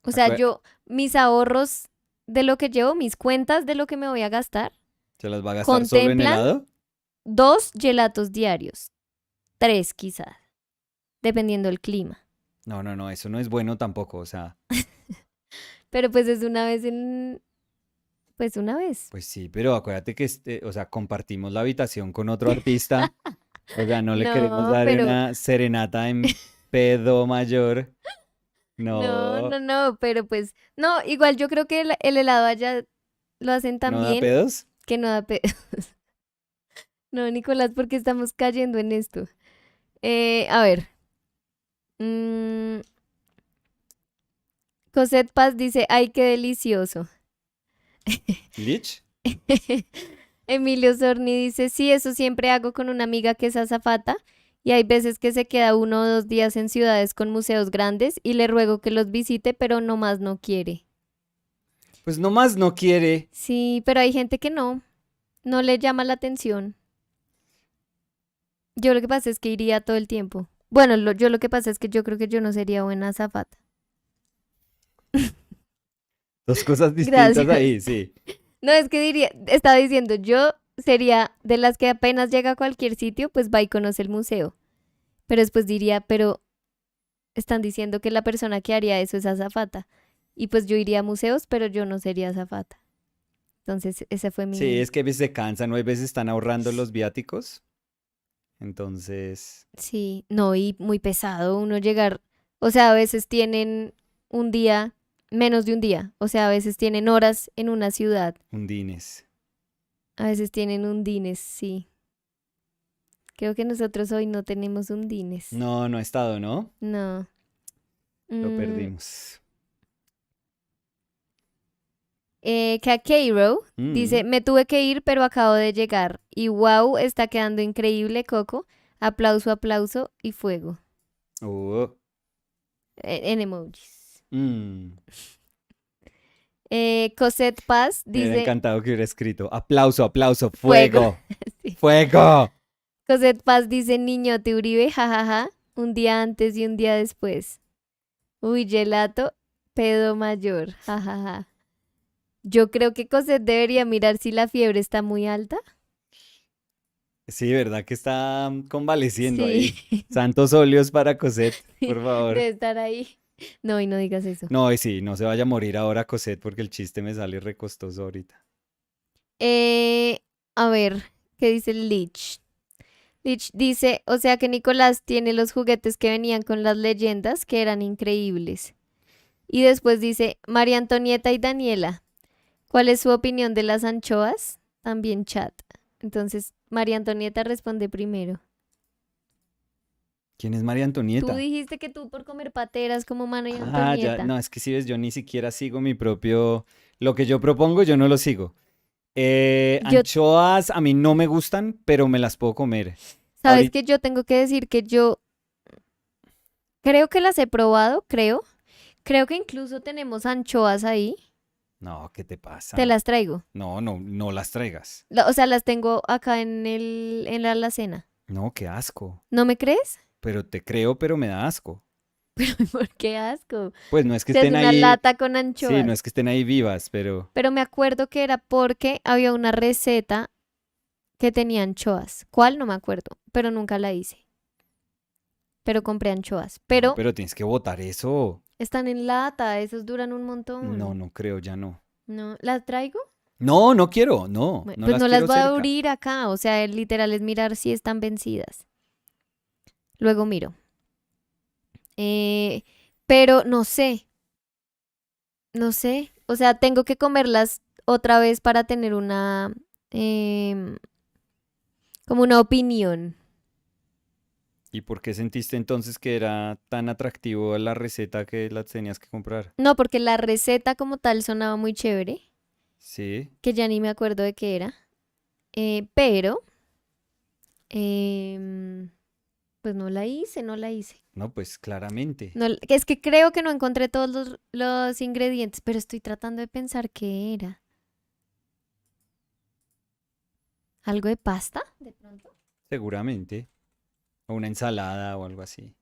Speaker 1: O sea,
Speaker 2: Acue-
Speaker 1: yo, mis ahorros de lo que llevo, mis cuentas de lo que me voy a gastar,
Speaker 2: ¿Se las va a gastar solo en
Speaker 1: Contemplan
Speaker 2: helado?
Speaker 1: 2 gelatos diarios, 3 quizás, dependiendo del clima.
Speaker 2: No, no, no, eso no es bueno tampoco. O sea,
Speaker 1: Pero pues es una vez pues una vez.
Speaker 2: pues sí, pero acuérdate que o sea, compartimos la habitación con otro artista. O sea, no le queremos
Speaker 1: No,
Speaker 2: dar
Speaker 1: pero
Speaker 2: una serenata en pedo mayor.
Speaker 1: no,
Speaker 2: No,
Speaker 1: no, no, pero pues no, igual yo creo que el helado allá lo hacen tan
Speaker 2: ¿no da
Speaker 1: bien
Speaker 2: pedos?
Speaker 1: que no da pe... No, Nicolás, ¿por qué estamos cayendo en esto? A ver, mm, Cosette Paz dice, ay, qué delicioso.
Speaker 2: ¿Lich?
Speaker 1: Emilio Sorni dice, sí, eso siempre hago con una amiga que es azafata y hay veces que se queda 1 o 2 días en ciudades con museos grandes y le ruego que los visite, pero nomás no quiere.
Speaker 2: Pues nomás no quiere.
Speaker 1: Sí, pero hay gente que no le llama la atención. Yo lo que pasa es que iría todo el tiempo. Bueno, yo lo que pasa es que yo creo que yo no sería buena azafata.
Speaker 2: Dos cosas distintas
Speaker 1: Gracias.
Speaker 2: ahí, sí.
Speaker 1: No, es que estaba diciendo, yo sería de las que apenas llega a cualquier sitio, pues va y conoce el museo. Pero después diría, pero están diciendo que la persona que haría eso es azafata. Y pues yo iría a museos, pero yo no sería azafata. Entonces, ese fue
Speaker 2: Sí,
Speaker 1: mi...
Speaker 2: es que a veces se cansan, ¿no? A veces están ahorrando los viáticos. Entonces,
Speaker 1: Sí, no, y muy pesado uno llegar. O sea, a veces tienen un día, menos de un día. O sea, a veces tienen horas en una ciudad.
Speaker 2: undines.
Speaker 1: A veces tienen undines, sí. Creo que nosotros hoy no tenemos undines.
Speaker 2: No, no ha estado, ¿no?
Speaker 1: No.
Speaker 2: Lo
Speaker 1: Mm,
Speaker 2: perdimos.
Speaker 1: Kakeiro dice,
Speaker 2: Mm.
Speaker 1: me tuve que ir, pero acabo de llegar. Y wow, está quedando increíble, Coco. Aplauso, aplauso y fuego.
Speaker 2: Oh,
Speaker 1: En emojis.
Speaker 2: mm.
Speaker 1: Cosette Paz
Speaker 2: Me hubiera
Speaker 1: dice,
Speaker 2: encantado que hubiera escrito aplauso, aplauso,
Speaker 1: fuego.
Speaker 2: fuego,
Speaker 1: Sí.
Speaker 2: fuego.
Speaker 1: Cosette Paz dice, niñote Uribe, jajaja. Un día antes y un día después. Uy, gelato, pedo mayor, jajaja. Yo creo que Cosette debería mirar si la fiebre está muy alta.
Speaker 2: Sí, ¿verdad que está convaleciendo
Speaker 1: Sí,
Speaker 2: ahí? Santos óleos para Cosette, por
Speaker 1: debe
Speaker 2: favor.
Speaker 1: estar ahí. No, y no digas eso.
Speaker 2: No, y sí, no se vaya a morir ahora Cosette porque el chiste me sale recostoso ahorita.
Speaker 1: Eh, a ver, ¿qué dice Lich? Lich dice, o sea que Nicolás tiene los juguetes que venían con las leyendas, que eran increíbles. Y después dice, María Antonieta y Daniela, ¿cuál es su opinión de las anchoas? También chat. Entonces, María Antonieta responde primero.
Speaker 2: ¿Quién es María
Speaker 1: Tú
Speaker 2: Antonieta?
Speaker 1: dijiste que tú por comer pateras como María
Speaker 2: Ah, ya,
Speaker 1: Antonieta.
Speaker 2: no, es que si ves, yo ni siquiera sigo mi propio... Lo que yo propongo, yo no lo sigo.
Speaker 1: Yo,
Speaker 2: Anchoas a mí no me gustan, pero me las puedo comer.
Speaker 1: sabes
Speaker 2: Ahorita...
Speaker 1: que yo tengo que decir que yo creo que las he probado, creo. Creo que incluso tenemos anchoas ahí.
Speaker 2: No, ¿qué te
Speaker 1: Te
Speaker 2: pasa?
Speaker 1: las traigo.
Speaker 2: No, no, no las traigas.
Speaker 1: O sea, las tengo acá en la alacena.
Speaker 2: No, qué asco.
Speaker 1: ¿No me crees?
Speaker 2: Pero te creo, pero me da asco.
Speaker 1: ¿Por qué asco?
Speaker 2: Pues no es que
Speaker 1: Se hace
Speaker 2: estén
Speaker 1: una
Speaker 2: ahí,
Speaker 1: lata con
Speaker 2: sí, no
Speaker 1: anchoas.
Speaker 2: es que estén ahí vivas, pero
Speaker 1: Pero me acuerdo que era porque había una receta que tenía anchoas. ¿Cuál? No me acuerdo, pero nunca la hice. Pero compré anchoas.
Speaker 2: no,
Speaker 1: Pero
Speaker 2: pero tienes que botar eso.
Speaker 1: están en lata, esos duran un
Speaker 2: No,
Speaker 1: montón.
Speaker 2: no creo, ya no.
Speaker 1: ¿No? ¿Las traigo?
Speaker 2: No, no quiero, no,
Speaker 1: Bueno,
Speaker 2: no
Speaker 1: pues
Speaker 2: las
Speaker 1: no las
Speaker 2: quiero
Speaker 1: voy a
Speaker 2: cerca.
Speaker 1: abrir acá. O sea, literal es mirar si están vencidas. Luego miro. Eh, pero no sé, no sé. O sea, tengo que comerlas otra vez para tener em, como una opinión.
Speaker 2: ¿Y por qué sentiste entonces que era tan atractivo la receta que las tenías que comprar?
Speaker 1: No, porque la receta como tal sonaba muy chévere,
Speaker 2: Sí,
Speaker 1: que ya ni me acuerdo de qué era. Pero, em, pues no la hice, no la hice.
Speaker 2: no, pues claramente.
Speaker 1: No, es que creo que no encontré todos los ingredientes, pero estoy tratando de pensar qué era. ¿Algo de pasta? De pronto.
Speaker 2: Seguramente. O una ensalada o algo así.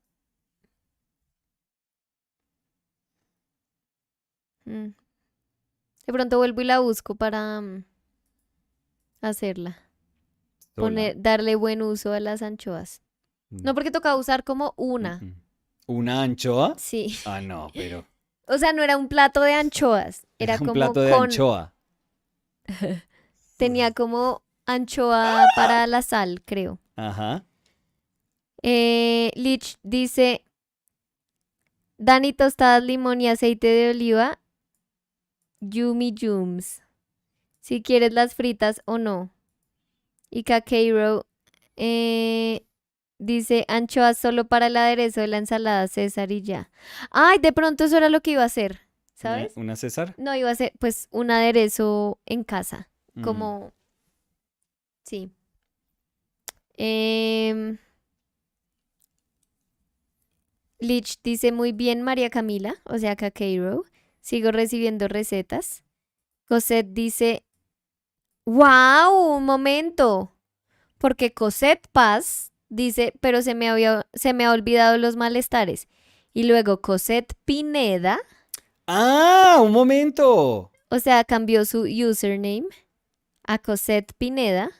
Speaker 1: Mm. De pronto vuelvo y la busco para... hacerla.
Speaker 2: Sola.
Speaker 1: Darle buen uso a las anchoas.
Speaker 2: Mm,
Speaker 1: No, porque tocaba usar como
Speaker 2: mm,
Speaker 1: una.
Speaker 2: mm. ¿Una anchoa?
Speaker 1: Sí.
Speaker 2: Ah, no, pero
Speaker 1: O sea, no era un plato de anchoas.
Speaker 2: era
Speaker 1: Era
Speaker 2: un
Speaker 1: como
Speaker 2: plato de
Speaker 1: con.
Speaker 2: anchoa.
Speaker 1: Tenía como anchoa para la sal, creo.
Speaker 2: Ajá.
Speaker 1: Lich dice: Dani, tostadas, limón y aceite de oliva. Yumi Yums. Si quieres las fritas o no. Y Kakeiro dice: anchoas solo para el aderezo de la ensalada César y ya. Ay, de pronto eso era lo que iba a hacer. ¿Sabes?
Speaker 2: ¿Una César?
Speaker 1: No, iba a ser pues un aderezo en casa.
Speaker 2: Mm.
Speaker 1: Como, sí. Em, Lich dice muy bien María Camila, o sea, Kakeiro. Sigo recibiendo recetas. Cosette dice, wow, un momento. Porque Cosette Paz dice, pero se me ha olvidado los malestares. Y luego Cosette Pineda,
Speaker 2: ¡Ah! ¡Un momento!
Speaker 1: o sea, cambió su username a Cosette Pineda.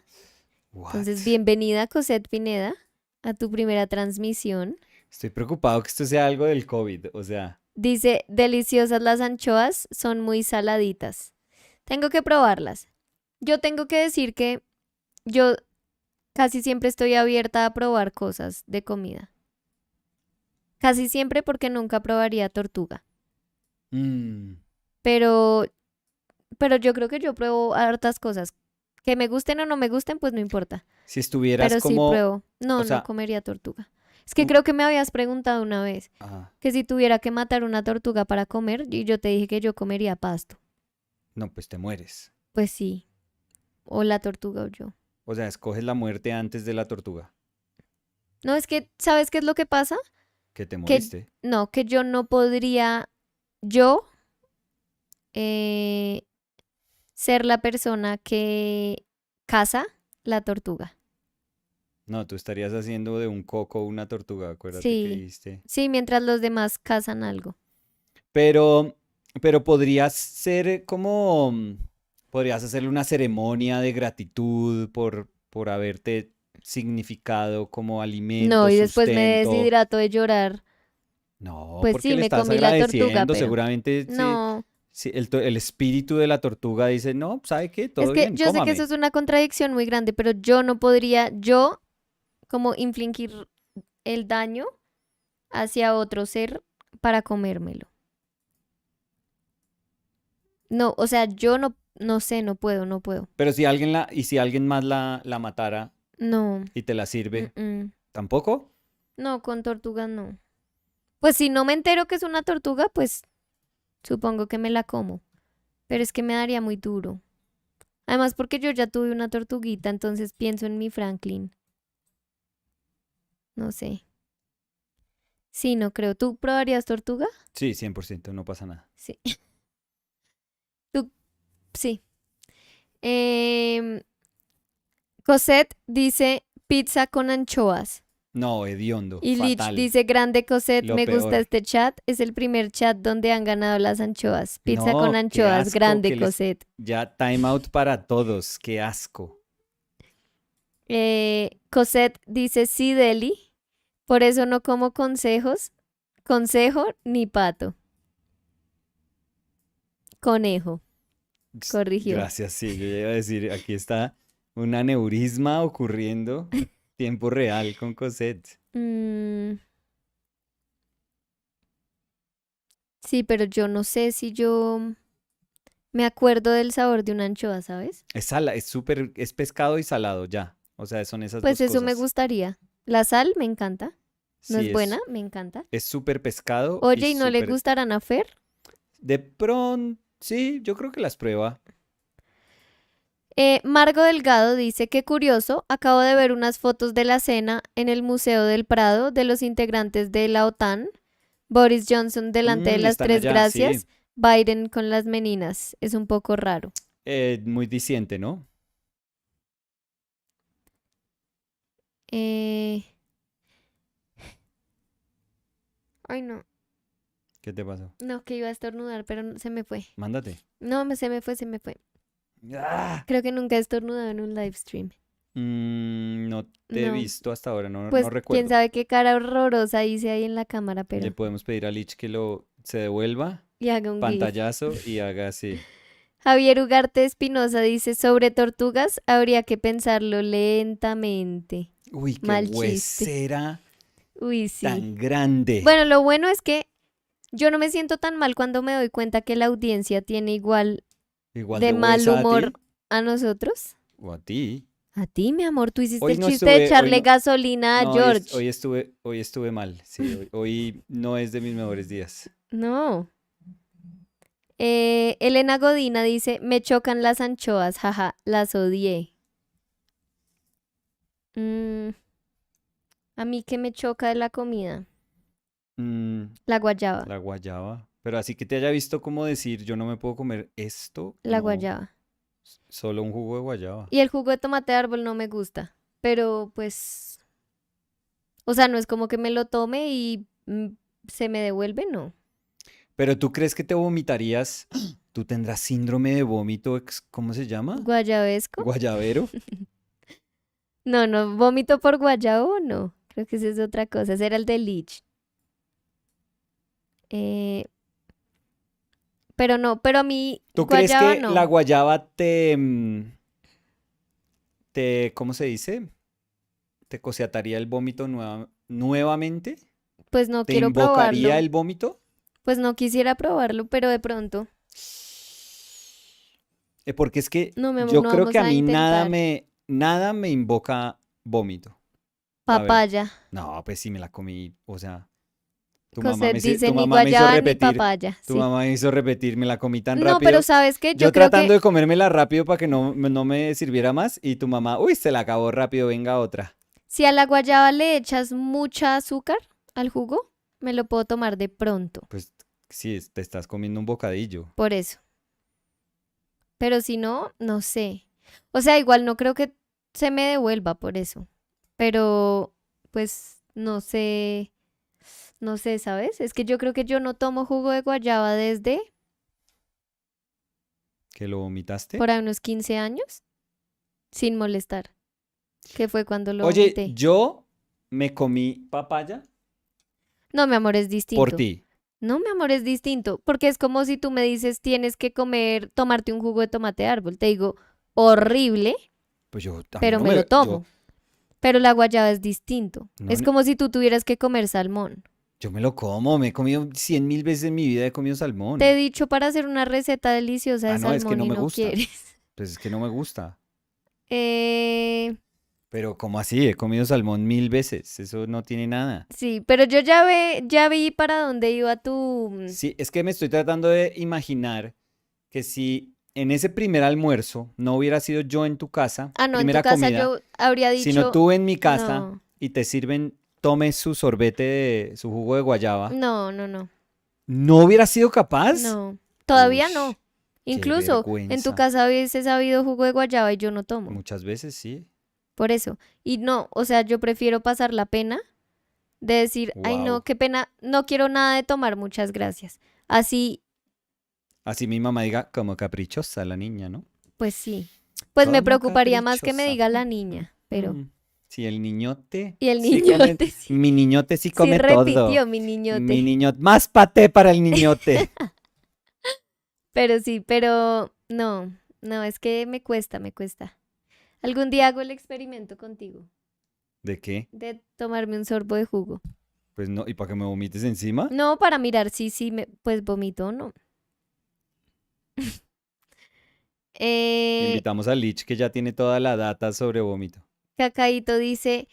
Speaker 1: Entonces,
Speaker 2: What?
Speaker 1: bienvenida Cosette Pineda a tu primera transmisión.
Speaker 2: Estoy preocupado que esto sea algo del COVID. O sea,
Speaker 1: Dice, deliciosas las anchoas, son muy saladitas. Tengo que probarlas. Yo tengo que decir que yo casi siempre estoy abierta a probar cosas de comida. Casi siempre porque nunca probaría tortuga.
Speaker 2: mm,
Speaker 1: Pero, pero yo creo que yo pruebo hartas cosas. Que me gusten o no me gusten, pues no importa.
Speaker 2: si estuvieras
Speaker 1: Pero sí
Speaker 2: como,
Speaker 1: pruebo. No,
Speaker 2: o
Speaker 1: no
Speaker 2: sea,
Speaker 1: comería tortuga. Es que
Speaker 2: tú,
Speaker 1: creo que me habías preguntado una vez
Speaker 2: ajá,
Speaker 1: que si tuviera que matar una tortuga para comer, y yo te dije que yo comería pasto.
Speaker 2: no, pues te mueres.
Speaker 1: Pues sí, o la tortuga o yo.
Speaker 2: O sea, escoges la muerte antes de la tortuga,
Speaker 1: No, es que, ¿sabes qué es lo que pasa?
Speaker 2: que te
Speaker 1: Que
Speaker 2: moriste.
Speaker 1: no, que yo no podría, yo, eh, ser la persona que caza la tortuga.
Speaker 2: No, tú estarías haciendo de un coco una tortuga, acuérdate que
Speaker 1: Sí,
Speaker 2: dijiste.
Speaker 1: sí, mientras los demás cazan algo.
Speaker 2: Pero, pero podrías ser como, podrías hacerle una ceremonia de gratitud por haberte significado como
Speaker 1: No,
Speaker 2: alimento,
Speaker 1: y después me
Speaker 2: sustento.
Speaker 1: deshidrato de llorar.
Speaker 2: No,
Speaker 1: Pues
Speaker 2: porque
Speaker 1: sí,
Speaker 2: le
Speaker 1: me
Speaker 2: estás
Speaker 1: comí la tortuga,
Speaker 2: agradeciendo.
Speaker 1: pero
Speaker 2: Seguramente si,
Speaker 1: no.
Speaker 2: si el espíritu de la tortuga dice, no, ¿sabe qué?
Speaker 1: Es
Speaker 2: Todo
Speaker 1: que
Speaker 2: bien,
Speaker 1: yo sé que eso
Speaker 2: cómame.
Speaker 1: es una contradicción muy grande, pero yo no podría, yo, como infligir el daño hacia otro ser para comérmelo. No, o sea, yo no, no sé, no puedo, no puedo.
Speaker 2: Pero si alguien y si alguien más la matara
Speaker 1: No,
Speaker 2: y te la
Speaker 1: mm,
Speaker 2: sirve,
Speaker 1: mm.
Speaker 2: ¿tampoco?
Speaker 1: No, con tortugas no. Pues si no me entero que es una tortuga, pues supongo que me la como. Pero es que me daría muy duro. Además, porque yo ya tuve una tortuguita, entonces pienso en mi Franklin. No sé. Sí, no creo. ¿Tú probarías tortuga?
Speaker 2: Sí, 100%, no pasa nada.
Speaker 1: Sí. Tú, sí. Em, Cosette dice pizza con anchoas.
Speaker 2: No, hediondo,
Speaker 1: Y Lich
Speaker 2: fatal,
Speaker 1: dice, grande Cosette,
Speaker 2: lo
Speaker 1: me gusta
Speaker 2: peor.
Speaker 1: este chat. Es el primer chat donde han ganado las anchoas. Pizza con
Speaker 2: No, qué
Speaker 1: anchoas,
Speaker 2: asco
Speaker 1: grande
Speaker 2: que les...
Speaker 1: Cosette.
Speaker 2: Ya, time out para todos, qué asco.
Speaker 1: Cosette dice, sí, Deli. Por eso no como consejos. Consejo ni pato. Conejo, corrigió.
Speaker 2: Gracias, sí, yo ya iba a decir, aquí está un aneurisma ocurriendo, tiempo real con Cosette.
Speaker 1: Mm, sí, pero yo no sé si yo me acuerdo del sabor de una anchoa, ¿sabes?
Speaker 2: Es súper, es pescado y salado, ya. O sea, son esas
Speaker 1: Pues
Speaker 2: dos
Speaker 1: eso me
Speaker 2: cosas.
Speaker 1: gustaría. La sal me encanta. No
Speaker 2: Sí,
Speaker 1: es buena, me encanta.
Speaker 2: es súper pescado y
Speaker 1: Oye, ¿y no le
Speaker 2: súper...
Speaker 1: gustarán a Fer?
Speaker 2: De pronto, sí, yo creo que las prueba.
Speaker 1: Margo Delgado dice que curioso, acabo de ver unas fotos de la cena en el Museo del Prado de los integrantes de la OTAN. Boris Johnson delante de las
Speaker 2: Están
Speaker 1: tres
Speaker 2: allá, sí.
Speaker 1: gracias, Biden con las meninas. Es un poco raro.
Speaker 2: Muy diciente, ¿no?
Speaker 1: Eh, Ay, no.
Speaker 2: ¿Qué te pasó?
Speaker 1: No, que iba a estornudar, pero se me fue.
Speaker 2: Mándate.
Speaker 1: No, se me fue, se me fue.
Speaker 2: ¡Ah!
Speaker 1: Creo que nunca he estornudado en un live stream.
Speaker 2: No te he
Speaker 1: No,
Speaker 2: visto hasta ahora, no
Speaker 1: pues quién
Speaker 2: recuerdo.
Speaker 1: sabe qué cara horrorosa hice ahí en la cámara,
Speaker 2: Le
Speaker 1: pero...
Speaker 2: podemos pedir a Lich que se devuelva,
Speaker 1: Y haga un GIF.
Speaker 2: pantallazo y haga así.
Speaker 1: Javier Ugarte Espinosa dice, sobre tortugas habría que pensarlo lentamente.
Speaker 2: Uy, qué
Speaker 1: Mal chiste.
Speaker 2: huesera
Speaker 1: Uy, sí.
Speaker 2: tan grande.
Speaker 1: Bueno, lo bueno es que yo no me siento tan mal cuando me doy cuenta que la audiencia tiene igual
Speaker 2: Igual
Speaker 1: de
Speaker 2: de
Speaker 1: mal
Speaker 2: huesa a
Speaker 1: humor
Speaker 2: ti
Speaker 1: a nosotros.
Speaker 2: o a ti.
Speaker 1: A ti, mi amor, tú hiciste
Speaker 2: Hoy
Speaker 1: el
Speaker 2: no
Speaker 1: chiste de
Speaker 2: estuve, hoy
Speaker 1: echarle
Speaker 2: no,
Speaker 1: gasolina a
Speaker 2: no,
Speaker 1: George.
Speaker 2: hoy estuve mal. Sí, hoy no es de mis mejores días.
Speaker 1: No. Elena Godina dice, me chocan las anchoas, jaja, las odié. Mm, a mí que me choca de la comida,
Speaker 2: Mm,
Speaker 1: la guayaba,
Speaker 2: la guayaba. Pero así que te haya visto como decir, yo no me puedo comer esto,
Speaker 1: la
Speaker 2: no.
Speaker 1: guayaba.
Speaker 2: Solo un jugo de guayaba.
Speaker 1: Y el jugo de tomate de árbol no me gusta, pero pues, o sea, no es como que me lo tome y se me devuelve, no.
Speaker 2: Pero tú crees que te vomitarías, tú tendrás síndrome de vómito, ¿cómo se llama?
Speaker 1: ¿Guayabesco?
Speaker 2: Guayabero.
Speaker 1: No, no, vómito por guayabo, no. Creo que esa es otra cosa, ese era el de Lich. Eh, pero no, pero a mí
Speaker 2: ¿Tú crees
Speaker 1: guayaba
Speaker 2: que la
Speaker 1: no.
Speaker 2: guayaba ¿cómo se dice? ¿Te coseataría el vómito nuevamente?
Speaker 1: Pues no
Speaker 2: ¿Te
Speaker 1: quiero
Speaker 2: invocaría
Speaker 1: probarlo.
Speaker 2: el vómito?
Speaker 1: Pues no quisiera probarlo, pero de pronto.
Speaker 2: Porque es que
Speaker 1: No, mi amor,
Speaker 2: yo
Speaker 1: no
Speaker 2: creo que
Speaker 1: vamos
Speaker 2: a
Speaker 1: a
Speaker 2: mí
Speaker 1: intentar.
Speaker 2: nada me invoca vómito, la verdad.
Speaker 1: Papaya.
Speaker 2: No, pues sí me la comí, o sea,
Speaker 1: Cosette dice
Speaker 2: tu
Speaker 1: ni
Speaker 2: mamá me hizo
Speaker 1: guayaba ni
Speaker 2: repetir,
Speaker 1: papaya,
Speaker 2: tu
Speaker 1: sí.
Speaker 2: mamá me hizo repetir, me la comí tan
Speaker 1: No, pero
Speaker 2: rápido.
Speaker 1: ¿sabes qué? Yo
Speaker 2: Yo
Speaker 1: creo
Speaker 2: tratando
Speaker 1: que
Speaker 2: de comérmela rápido para que no me sirviera más y tu mamá, uy, se la acabó rápido, venga otra.
Speaker 1: si a la guayaba le echas mucha azúcar al jugo, me lo puedo tomar de pronto.
Speaker 2: Pues sí, te estás comiendo un bocadillo.
Speaker 1: Por eso. Pero si no, no sé. O sea, igual no creo que se me devuelva por eso. Pero, pues, no sé. No sé, ¿sabes? Es que yo creo que yo no tomo jugo de guayaba desde
Speaker 2: ¿Que lo vomitaste?
Speaker 1: por ahí unos 15 años, sin molestar, que fue cuando lo
Speaker 2: Oye,
Speaker 1: vomité.
Speaker 2: yo me comí papaya
Speaker 1: No, mi amor, es
Speaker 2: por
Speaker 1: distinto.
Speaker 2: ti.
Speaker 1: No, mi amor, es distinto, porque es como si tú me dices tienes que comer, tomarte un jugo de tomate de árbol. Te digo, horrible,
Speaker 2: Pues a mí
Speaker 1: pero
Speaker 2: no
Speaker 1: me lo
Speaker 2: me,
Speaker 1: tomo. Pero la guayaba es distinto.
Speaker 2: no,
Speaker 1: Es como si tú tuvieras que comer salmón.
Speaker 2: yo me lo como, me he comido 100.000 veces en mi vida, he comido
Speaker 1: Te he
Speaker 2: salmón.
Speaker 1: dicho para hacer una receta deliciosa de
Speaker 2: Ah, no, es que
Speaker 1: salmón
Speaker 2: no
Speaker 1: y
Speaker 2: me
Speaker 1: no
Speaker 2: gusta.
Speaker 1: quieres.
Speaker 2: Pues es que no me gusta.
Speaker 1: Eh,
Speaker 2: Pero ¿cómo así? He comido salmón 1000 veces. Eso no tiene nada.
Speaker 1: sí, pero yo ya vi para dónde iba tu...
Speaker 2: Sí, es que me estoy tratando de imaginar que si en ese primer almuerzo no hubiera sido yo en tu casa,
Speaker 1: Ah, no, en tu
Speaker 2: primera
Speaker 1: casa
Speaker 2: comida,
Speaker 1: yo habría
Speaker 2: sino
Speaker 1: dicho,
Speaker 2: tú en mi casa
Speaker 1: no,
Speaker 2: y te sirven, tome su sorbete de su jugo de guayaba,
Speaker 1: no, no, no,
Speaker 2: ¿no hubiera sido capaz?
Speaker 1: no,
Speaker 2: Uy,
Speaker 1: todavía no.
Speaker 2: qué
Speaker 1: Incluso en tu
Speaker 2: vergüenza.
Speaker 1: casa hubiese sabido jugo de guayaba y yo no tomo,
Speaker 2: Muchas veces sí.
Speaker 1: por eso. Y no, o sea, yo prefiero pasar la pena de decir, ay no,
Speaker 2: Wow.
Speaker 1: qué pena, no quiero nada de tomar, muchas gracias. Así,
Speaker 2: Así mi mamá diga, como caprichosa la niña, ¿no?
Speaker 1: pues sí. Pues me
Speaker 2: Como
Speaker 1: preocuparía más que me
Speaker 2: caprichosa.
Speaker 1: diga la niña, pero...
Speaker 2: Mm. Sí, el niñote
Speaker 1: Y el
Speaker 2: sí come,
Speaker 1: niñote, sí,
Speaker 2: mi niñote sí
Speaker 1: sí
Speaker 2: come todo.
Speaker 1: repitió mi
Speaker 2: Mi
Speaker 1: niñote.
Speaker 2: niño, más paté para el niñote.
Speaker 1: Pero sí, pero no, no, es que me cuesta, me cuesta. Algún día hago el experimento contigo
Speaker 2: ¿De qué?
Speaker 1: de tomarme un sorbo de jugo.
Speaker 2: Pues no, ¿y para que me vomites encima?
Speaker 1: No, para mirar si sí, me, pues vomito o no. Eh,
Speaker 2: Invitamos a Lich que ya tiene toda la data sobre vómito.
Speaker 1: Cacaíto dice,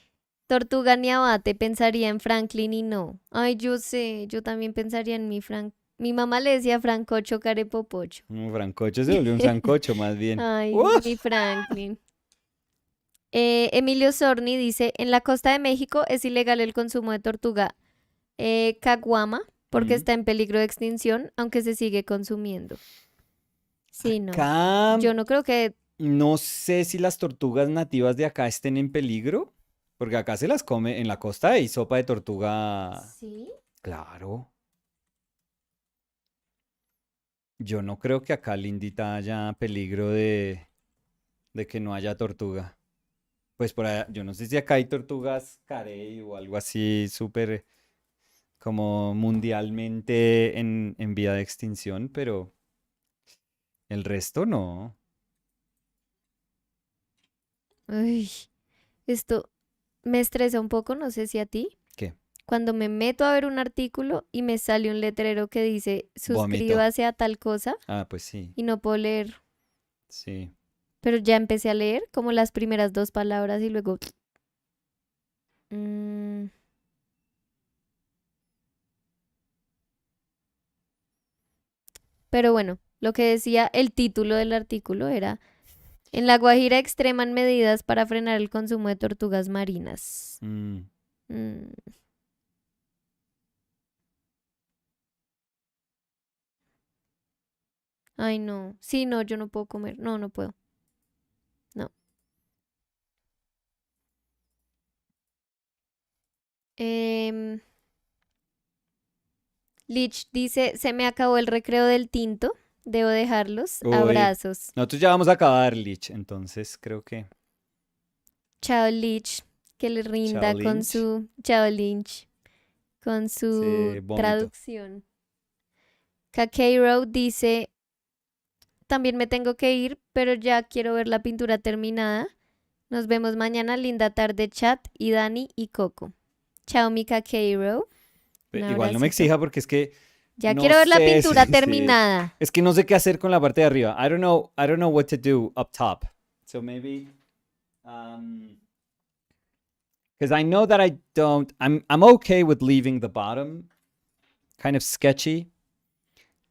Speaker 1: Tortuga ni abate, pensaría en Franklin y no. Ay, yo sé, yo también pensaría en mi Frank. Mi mamá le decía Francocho carepopocho.
Speaker 2: Un francocho se volvió un sancocho más bien.
Speaker 1: Ay,
Speaker 2: ¡Uf!
Speaker 1: mi Franklin. Emilio Sorni dice, en la costa de México es ilegal el consumo de tortuga caguama porque
Speaker 2: Mm.
Speaker 1: está en peligro de extinción, aunque se sigue consumiendo. Sí, no.
Speaker 2: Acá
Speaker 1: Yo no creo que...
Speaker 2: no sé si las tortugas nativas de acá estén en peligro, porque acá se las come en la costa hay sopa de tortuga.
Speaker 1: Sí.
Speaker 2: Claro. Yo no creo que acá, Lindita, haya peligro de que no haya tortuga. Pues por allá, yo no sé si acá hay tortugas carey o algo así súper como mundialmente en vía de extinción, pero el resto no.
Speaker 1: Uy, esto me estresa un poco, no sé si a ti.
Speaker 2: ¿Qué?
Speaker 1: Cuando me meto a ver un artículo y me sale un letrero que dice
Speaker 2: Vómito.
Speaker 1: suscríbase a tal cosa
Speaker 2: Ah, pues sí,
Speaker 1: y no puedo leer.
Speaker 2: sí.
Speaker 1: Pero ya empecé a leer como las primeras dos palabras y luego... mm, pero bueno, lo que decía el título del artículo era, en La Guajira extreman medidas para frenar el consumo de tortugas marinas.
Speaker 2: Mm.
Speaker 1: Mm, ay, no. Sí, no, yo no puedo comer. No, no puedo. No. Em, Lich dice, se me acabó el recreo del tinto. Debo dejarlos.
Speaker 2: Uy,
Speaker 1: Abrazos.
Speaker 2: nosotros ya vamos a acabar, Lich, entonces creo que...
Speaker 1: Chao, Lich. Que le rinda con
Speaker 2: Challenge.
Speaker 1: su... Chao, Lynch. Con su
Speaker 2: Sí, vómito.
Speaker 1: traducción. Kakeiro dice, también me tengo que ir, pero ya quiero ver la pintura terminada. Nos vemos mañana. Linda tarde, chat. Y Dani y Coco. Chao, mi Kakeiro. Un
Speaker 2: Igual no me
Speaker 1: abracito.
Speaker 2: exija porque es que
Speaker 1: Ya
Speaker 2: no
Speaker 1: quiero ver la
Speaker 2: sé
Speaker 1: pintura
Speaker 2: si...
Speaker 1: terminada.
Speaker 2: Es que no sé qué hacer con la parte de arriba. I don't know what to do up top. So maybe... because I know that I don't... I'm okay with leaving the bottom kind of sketchy,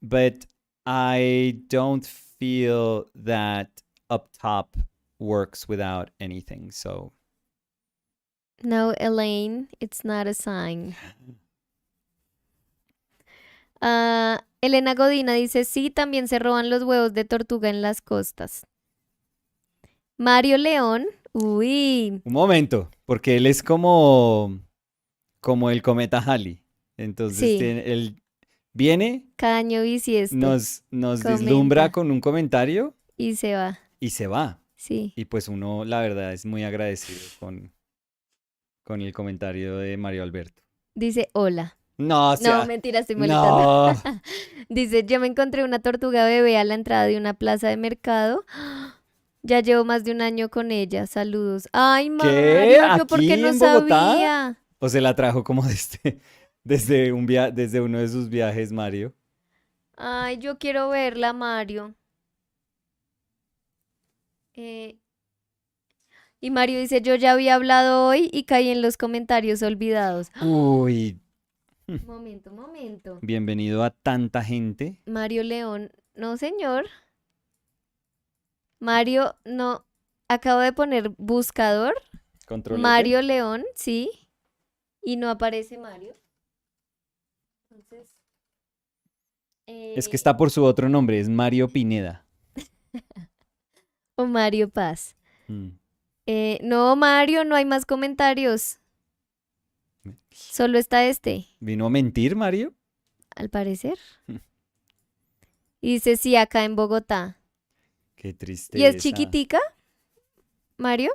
Speaker 2: but I don't feel that up top works without anything. So
Speaker 1: No, Elaine, it's not a sign. Ah, Elena Godina dice, sí, también se roban los huevos de tortuga en las costas. Mario León, uy,
Speaker 2: un momento, porque él es como el cometa Halley. Entonces
Speaker 1: sí,
Speaker 2: él viene,
Speaker 1: cada año bisiesto,
Speaker 2: nos deslumbra
Speaker 1: comenta
Speaker 2: con un comentario
Speaker 1: y se va,
Speaker 2: y se va.
Speaker 1: sí.
Speaker 2: Y pues uno, la verdad, es muy agradecido con el comentario de Mario Alberto.
Speaker 1: Dice, hola.
Speaker 2: No, o
Speaker 1: No,
Speaker 2: sea,
Speaker 1: mentira, estoy molestando.
Speaker 2: no.
Speaker 1: Dice, yo me encontré una tortuga bebé a la entrada de una plaza de mercado. Ya llevo más de un año con ella. Saludos. Ay,
Speaker 2: ¿Qué?
Speaker 1: Mario, yo porque
Speaker 2: ¿Aquí
Speaker 1: no
Speaker 2: en Bogotá?
Speaker 1: sabía.
Speaker 2: ¿O se la trajo como desde uno de sus viajes, Mario?
Speaker 1: Ay, yo quiero verla, Mario. Eh, y Mario dice, yo ya había hablado hoy y caí en los comentarios olvidados.
Speaker 2: Uy,
Speaker 1: Momento, momento.
Speaker 2: bienvenido a tanta gente.
Speaker 1: Mario León, no, señor. Mario, no. Acabo de poner buscador.
Speaker 2: Control F.
Speaker 1: Mario León, sí. Y no aparece Mario. Entonces,
Speaker 2: Es que
Speaker 1: eh,
Speaker 2: está por su otro nombre, es Mario Pineda.
Speaker 1: o Mario Paz.
Speaker 2: Mm.
Speaker 1: No, Mario, no hay más comentarios. Solo está este,
Speaker 2: ¿Vino a mentir, Mario?
Speaker 1: al parecer. Y dice, sí, acá en Bogotá.
Speaker 2: Qué
Speaker 1: ¿Y es
Speaker 2: tristeza.
Speaker 1: chiquitica, Mario?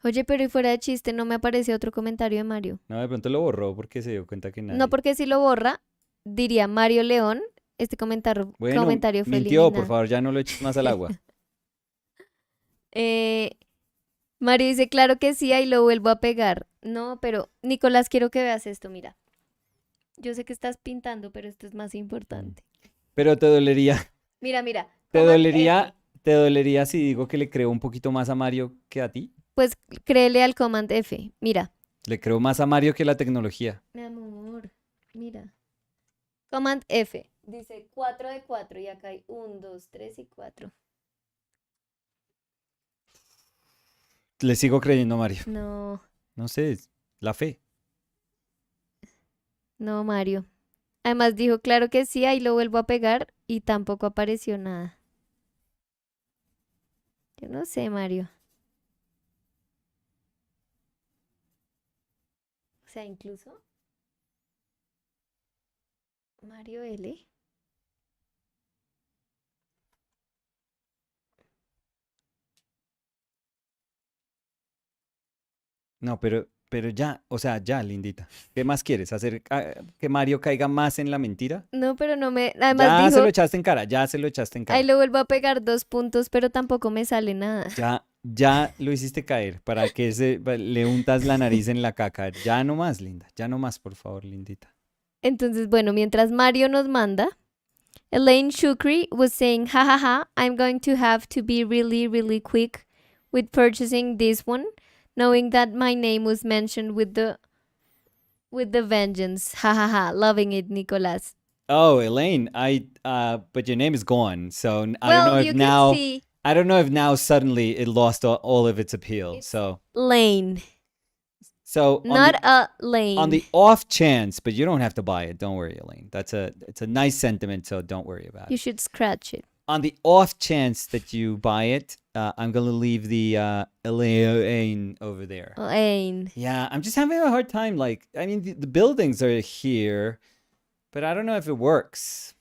Speaker 1: Oye, pero y fuera de chiste, no me aparece otro comentario de Mario.
Speaker 2: No, de pronto lo borró porque se dio cuenta que
Speaker 1: No,
Speaker 2: nadie.
Speaker 1: porque si lo borra, diría Mario León, este
Speaker 2: Bueno,
Speaker 1: comentario fue
Speaker 2: mintió, por
Speaker 1: eliminado.
Speaker 2: favor, ya no lo eches más al agua.
Speaker 1: Eh, Mario dice, claro que sí, ahí lo vuelvo a pegar. No, pero Nicolás, quiero que veas esto, mira. Yo sé que estás pintando, pero esto es más
Speaker 2: Mm.
Speaker 1: importante.
Speaker 2: Pero
Speaker 1: Mira, mira,
Speaker 2: te
Speaker 1: Command F.
Speaker 2: dolería, te dolería si digo que le creo un poquito más a Mario que a ti.
Speaker 1: Pues créele al Command F. Mira.
Speaker 2: Le creo más a Mario que la tecnología.
Speaker 1: Mi amor, mira. Command F. Dice 4 de 4 y acá hay 1, 2, 3 y 4.
Speaker 2: Le sigo creyendo a Mario.
Speaker 1: No,
Speaker 2: No sé, es la fe.
Speaker 1: no, Mario. Además dijo, claro que sí, ahí lo vuelvo a pegar y tampoco apareció nada. Yo no sé, Mario. O sea, incluso. Mario L.
Speaker 2: No, pero ya, o sea, ya, lindita. ¿Qué más quieres? ¿Hacer que Mario caiga más en la mentira?
Speaker 1: No, pero no me. Además
Speaker 2: Ya se lo
Speaker 1: dijo,
Speaker 2: echaste en cara, ya se lo echaste en
Speaker 1: ahí
Speaker 2: cara.
Speaker 1: le vuelvo a pegar 2 puntos, pero tampoco me sale nada.
Speaker 2: Ya lo hiciste caer. ¿Para que le untas la nariz en la caca? Ya no más, linda. Ya no más, por favor, lindita.
Speaker 1: Entonces, bueno, mientras Mario nos manda, Elaine Shukri was saying, hahaha, I'm going to have to be really, really quick with purchasing this one, knowing that my name was mentioned with the vengeance. Hahaha, loving it, Nicolas.
Speaker 2: Oh, Elaine, but your name is gone. So I don't know
Speaker 1: Well,
Speaker 2: if
Speaker 1: you can
Speaker 2: now,
Speaker 1: see
Speaker 2: I don't know if now suddenly it lost all of its appeal.
Speaker 1: it's
Speaker 2: So,
Speaker 1: Lane,
Speaker 2: so
Speaker 1: not a
Speaker 2: on
Speaker 1: lane.
Speaker 2: the off chance, but you don't have to buy it. Don't worry, Elaine. It's a nice sentiment, so don't worry about
Speaker 1: You
Speaker 2: it.
Speaker 1: should scratch it.
Speaker 2: On the off chance that you buy it, I'm gonna leave the Elaine over there.
Speaker 1: Lane.
Speaker 2: Yeah, I'm just having a hard time. Like, I mean, the buildings are here, but I don't know if it works.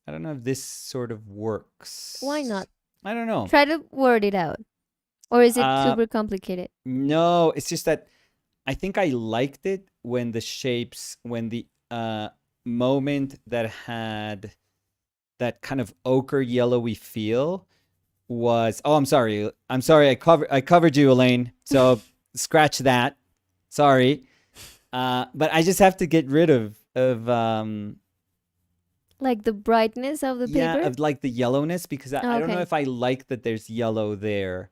Speaker 2: I don't know if this sort of
Speaker 1: Why
Speaker 2: works.
Speaker 1: not?
Speaker 2: I don't know.
Speaker 1: Try to word it out. Or is it
Speaker 2: Uh,
Speaker 1: super complicated?
Speaker 2: no, it's just that I think I liked it when the moment that had that kind of ochre yellowy feel was. Oh, I'm sorry. I'm sorry. I covered you, Elaine. So scratch that. Sorry. But I just have to get rid of
Speaker 1: Like the brightness of the
Speaker 2: yeah,
Speaker 1: paper?
Speaker 2: of like the yellowness because
Speaker 1: Oh,
Speaker 2: I don't know
Speaker 1: okay.
Speaker 2: if I like that there's yellow there.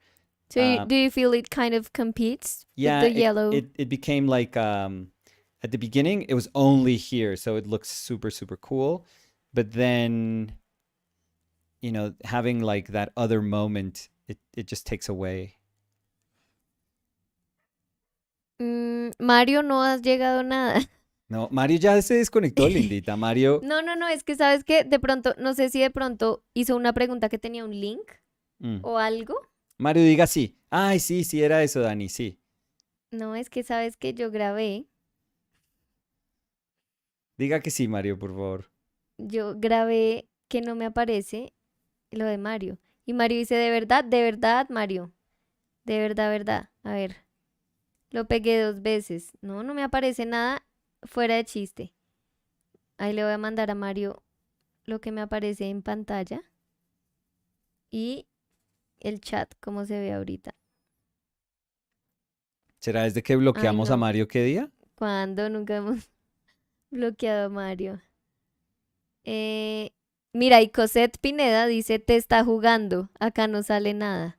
Speaker 1: So
Speaker 2: Um,
Speaker 1: do you feel it kind of competes with
Speaker 2: yeah,
Speaker 1: the yellow?
Speaker 2: it became like at the beginning it was only here, so it looks super super cool, but then having like that other moment, it just takes away.
Speaker 1: Mario, no has llegado a nada.
Speaker 2: No, Mario ya se desconectó, lindita. Mario,
Speaker 1: No, no, no, es que sabes que de pronto, no sé si de pronto hizo una pregunta que tenía un link
Speaker 2: mm.
Speaker 1: o algo.
Speaker 2: Mario diga sí. Ay, sí, sí era eso, Dani, sí.
Speaker 1: No, es que sabes que
Speaker 2: Diga que sí, Mario, por favor.
Speaker 1: yo grabé que no me aparece lo de Mario. Y Mario dice, de verdad, Mario, de verdad, verdad. A ver, lo pegué 2 veces. No, no me aparece nada fuera de chiste. Ahí le voy a mandar a Mario lo que me aparece en pantalla y el chat, como se ve ahorita.
Speaker 2: ¿Será desde que
Speaker 1: Ay,
Speaker 2: bloqueamos a
Speaker 1: no.
Speaker 2: Mario qué día?
Speaker 1: ¿Cuándo? Nunca hemos bloqueado a Mario. Eh, mira, y Cosette Pineda dice, te está jugando. Acá no sale nada.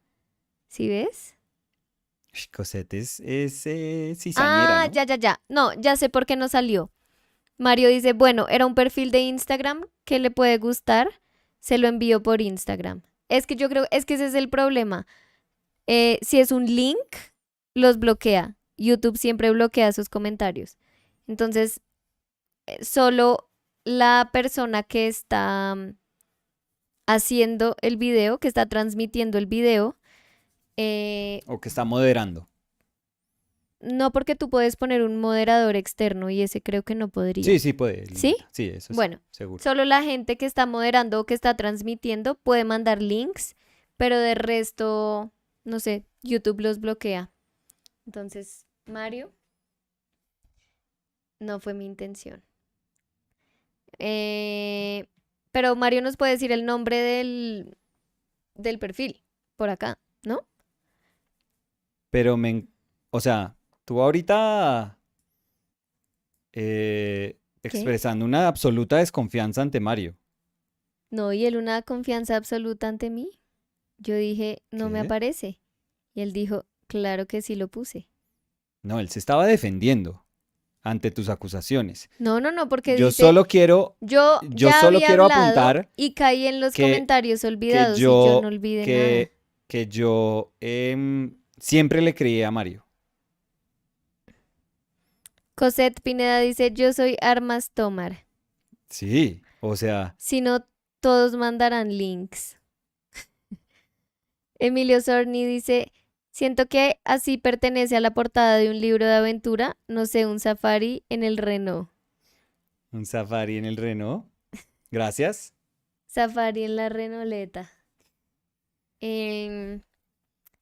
Speaker 1: ¿Sí ves?
Speaker 2: Cosette es cizañera,
Speaker 1: Ah,
Speaker 2: ¿no?
Speaker 1: ya, ya, ya. No, ya sé por qué no salió. Mario dice, bueno, era un perfil de Instagram que le puede gustar. Se lo envío por Instagram. Es que yo creo, es que ese es el problema. Si es un link, los bloquea. YouTube siempre bloquea sus comentarios. Entonces, solo la persona que está haciendo el video, que está transmitiendo el video, eh,
Speaker 2: O que está moderando.
Speaker 1: no porque tú puedes poner un moderador externo y ese creo que no
Speaker 2: Sí,
Speaker 1: podría.
Speaker 2: sí puede,
Speaker 1: ¿Sí?
Speaker 2: lindita. Sí, eso sí,
Speaker 1: Bueno,
Speaker 2: seguro.
Speaker 1: solo la gente que está moderando o que está transmitiendo puede mandar links, pero de resto, no sé, YouTube los bloquea. Entonces, Mario, no fue mi intención. Eh, pero Mario nos puede decir el nombre del perfil por acá, ¿no?
Speaker 2: Pero o sea, tú ahorita
Speaker 1: ¿Qué?
Speaker 2: expresando una absoluta desconfianza ante Mario.
Speaker 1: No, y él una confianza absoluta ante mí. Yo dije, no me
Speaker 2: ¿Qué?
Speaker 1: aparece. Y él dijo, claro que sí lo puse.
Speaker 2: No, él se estaba defendiendo ante tus acusaciones.
Speaker 1: No, no, no, porque
Speaker 2: Yo
Speaker 1: dice,
Speaker 2: solo quiero,
Speaker 1: yo
Speaker 2: yo
Speaker 1: ya
Speaker 2: solo
Speaker 1: había
Speaker 2: quiero
Speaker 1: hablado
Speaker 2: apuntar
Speaker 1: y caí en los
Speaker 2: que,
Speaker 1: comentarios
Speaker 2: que
Speaker 1: olvidados y yo no
Speaker 2: yo,
Speaker 1: olvidé nada.
Speaker 2: que yo siempre le creí a Mario.
Speaker 1: Cosette Pineda dice, yo soy Armas Tomar.
Speaker 2: Sí, o sea,
Speaker 1: Si no, todos mandarán links. Emilio Sorni dice, siento que así pertenece a la portada de un libro de aventura, no sé, un safari en el Renault.
Speaker 2: Un safari en el Renault. Gracias.
Speaker 1: Safari en la Renoleta. Um,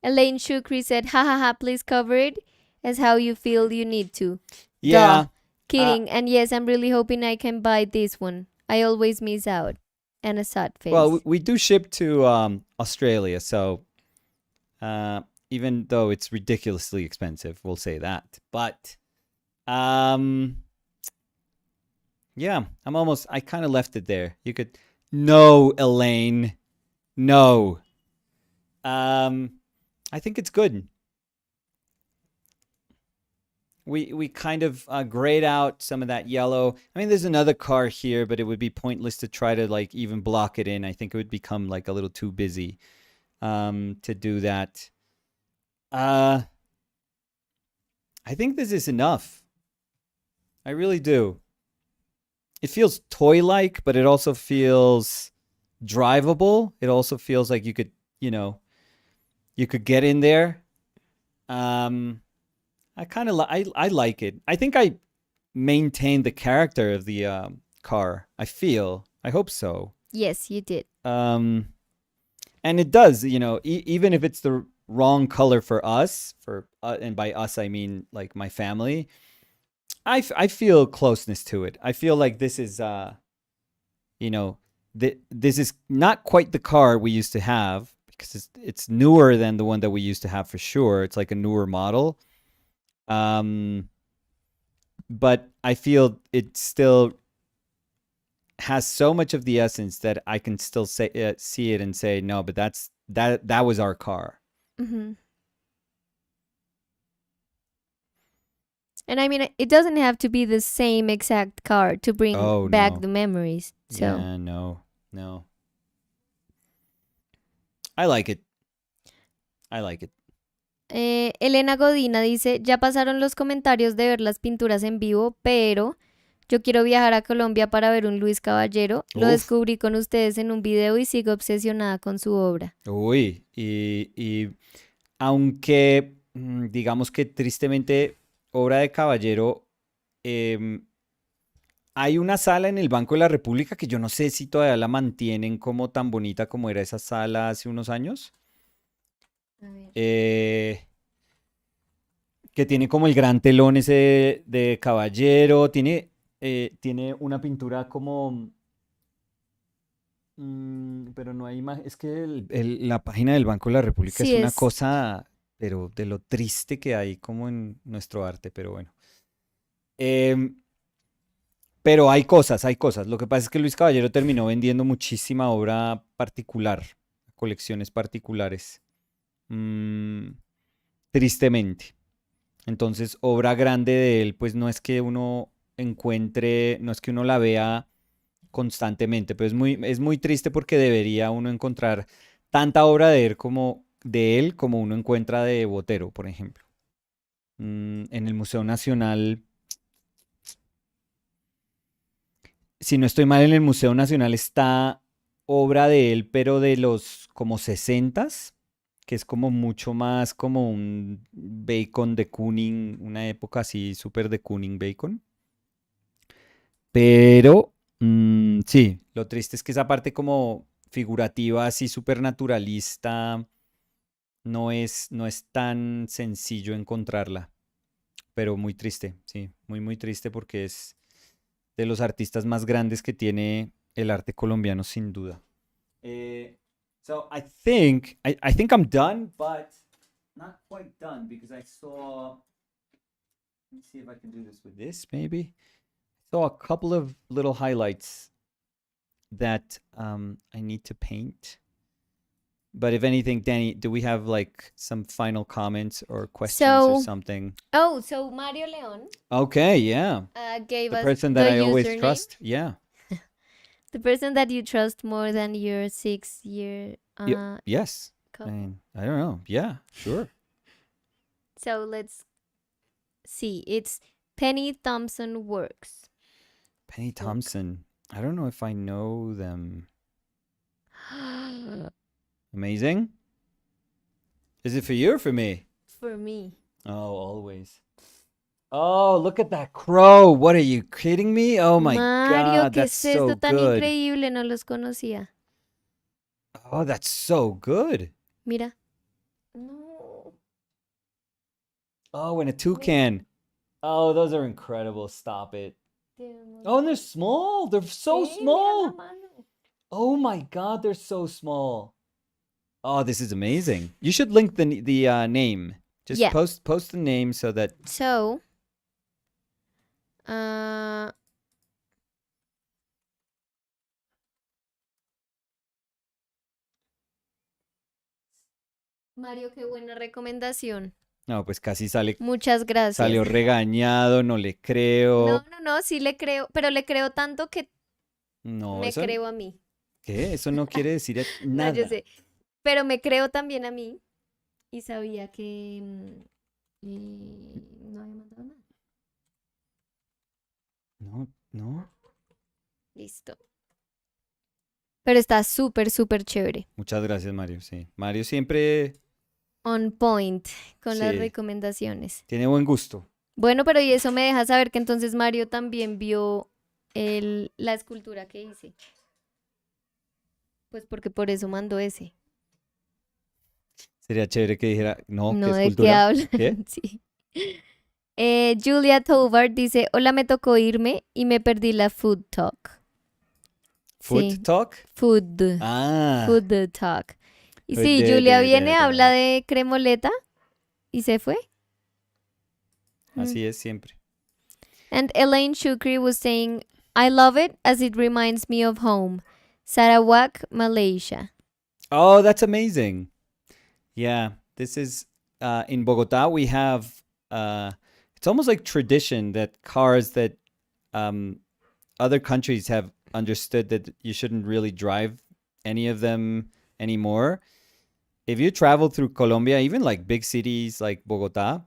Speaker 1: Elaine Shukri said, ha ha ha, please cover it as how you feel you need to. Duh.
Speaker 2: Yeah.
Speaker 1: Kidding. And yes, I'm really hoping I can buy this one. I always miss out. And a sad
Speaker 2: Well,
Speaker 1: face.
Speaker 2: we do ship to Australia, so even though it's ridiculously expensive, we'll say that. But um, yeah, I kind of left it there. You could, no, Elaine, no. I think it's good. We kind of grayed out some of that yellow. I mean, there's another car here, but it would be pointless to try to like even block it in. I think it would become like a little too busy to do that. I think this is enough. I really do. It feels toy-like, but it also feels drivable. It also feels like you could get in there. I kind of I like it. I think I maintained the character of the car. I feel. I hope so.
Speaker 1: Yes, you did.
Speaker 2: And it does. Even if it's the wrong color for us, and by us I mean like my family. I feel closeness to it. I feel like this is this is not quite the car we used to have because it's newer than the one that we used to have for sure. It's like a newer model. But I feel it still has so much of the essence that I can still see it and say no, but that was our car.
Speaker 1: Mm-hmm. And I mean, it doesn't have to be the same exact car to bring
Speaker 2: Oh
Speaker 1: back
Speaker 2: no.
Speaker 1: the memories. So.
Speaker 2: Yeah, no. I like it. I like it.
Speaker 1: Elena Godina dice, ya pasaron los comentarios de ver las pinturas en vivo, pero yo quiero viajar a Colombia para ver un Luis Caballero. Lo
Speaker 2: Uf.
Speaker 1: descubrí con ustedes en un video y sigo obsesionada con su obra.
Speaker 2: Uy, y aunque digamos que tristemente obra de Caballero, hay una sala en el Banco de la República que yo no sé si todavía la mantienen como tan bonita como era esa sala hace unos años.
Speaker 1: A ver.
Speaker 2: Que tiene como el gran telón ese de Caballero, tiene una pintura como... pero no hay imagen, es que la página del Banco de la República
Speaker 1: Sí
Speaker 2: es una
Speaker 1: es.
Speaker 2: cosa, pero de lo triste que hay como en nuestro arte, pero bueno. Em, pero hay cosas, hay cosas. Lo que pasa es que Luis Caballero terminó vendiendo muchísima obra particular, colecciones particulares. Mm, tristemente. Entonces, obra grande de él, pues no es que uno encuentre, no es que uno la vea constantemente, pero es muy triste porque debería uno encontrar tanta obra de él como uno encuentra de Botero, por ejemplo. En el Museo Nacional, si no estoy mal, en el Museo Nacional está obra de él, pero de los como sesentas, que es como mucho más como un Bacon de Kooning, una época así súper de Kooning Bacon. Pero sí, lo triste es que esa parte como figurativa, así súper naturalista, no es tan sencillo encontrarla. Pero muy triste, sí, muy, muy triste porque es de los artistas más grandes que tiene el arte colombiano, sin duda. So I think I'm done, but not quite done because I saw. Let me see if I can do this with this, maybe. Saw a couple of little highlights that I need to paint. But if anything, Danny, do we have like some final comments or questions or
Speaker 1: So,
Speaker 2: something?
Speaker 1: so Mario Leon
Speaker 2: Okay, yeah.
Speaker 1: gave
Speaker 2: The
Speaker 1: us
Speaker 2: person
Speaker 1: the
Speaker 2: that I always
Speaker 1: username.
Speaker 2: trust. Yeah.
Speaker 1: The person that you trust more than your 6 year
Speaker 2: Yes. I
Speaker 1: couple.
Speaker 2: mean, I don't know. Yeah, sure.
Speaker 1: So let's see. It's Penny Thompson Works.
Speaker 2: Penny Thompson. I don't know if I know them. Amazing. Is it for you or for me?
Speaker 1: For me.
Speaker 2: Oh, always. Oh, look at that crow. What are you kidding me? Oh my
Speaker 1: Mario,
Speaker 2: God,
Speaker 1: ¿qué
Speaker 2: that's
Speaker 1: es esto
Speaker 2: so
Speaker 1: tan
Speaker 2: good.
Speaker 1: increíble? No los conocía.
Speaker 2: Oh, that's so good.
Speaker 1: Mira. No.
Speaker 2: Oh, and a
Speaker 1: Mira.
Speaker 2: toucan. Oh, those are incredible. Stop it.
Speaker 1: Tiene unos
Speaker 2: Oh, and they're
Speaker 1: ojos.
Speaker 2: small. They're so
Speaker 1: Sí, mira la
Speaker 2: small.
Speaker 1: mano.
Speaker 2: Oh my God, they're so small. Oh, this is amazing. You should link the name. Just
Speaker 1: Yeah.
Speaker 2: post the name so that
Speaker 1: So, uh, Mario, qué buena recomendación.
Speaker 2: no, pues casi
Speaker 1: Muchas gracias.
Speaker 2: salió regañado, no le
Speaker 1: No,
Speaker 2: creo.
Speaker 1: no, no, sí le creo, pero le creo tanto que
Speaker 2: No,
Speaker 1: me
Speaker 2: eso
Speaker 1: creo a mí.
Speaker 2: ¿qué? Eso no quiere decir
Speaker 1: No, yo
Speaker 2: nada.
Speaker 1: sé, pero me creo también a mí y sabía que no había mandado nada.
Speaker 2: No, no.
Speaker 1: Listo. Pero está súper, súper chévere.
Speaker 2: Muchas gracias, Mario. Sí. Mario siempre
Speaker 1: On point con las
Speaker 2: sí,
Speaker 1: recomendaciones.
Speaker 2: tiene buen gusto.
Speaker 1: Bueno, pero y eso me deja saber que entonces Mario también vio la escultura que hice. Pues porque por eso mandó ese.
Speaker 2: Sería chévere que dijera, no, ¿qué
Speaker 1: No, ¿de qué
Speaker 2: escultura?
Speaker 1: hablan?
Speaker 2: ¿Qué?
Speaker 1: Sí. Julia Tovar dice, hola, me tocó irme y me perdí la food talk.
Speaker 2: Food
Speaker 1: Sí,
Speaker 2: talk?
Speaker 1: food,
Speaker 2: Ah,
Speaker 1: food talk. Y
Speaker 2: food
Speaker 1: sí, Julia viene, habla de cremoleta y se fue. Mm.
Speaker 2: así es siempre.
Speaker 1: And Elaine Shukri was saying, I love it as it reminds me of home. Sarawak, Malaysia.
Speaker 2: Oh, that's amazing. Yeah, this is in Bogota. We have it's almost like tradition that cars that other countries have understood that you shouldn't really drive any of them anymore. If you travel through Colombia, even like big cities like Bogota,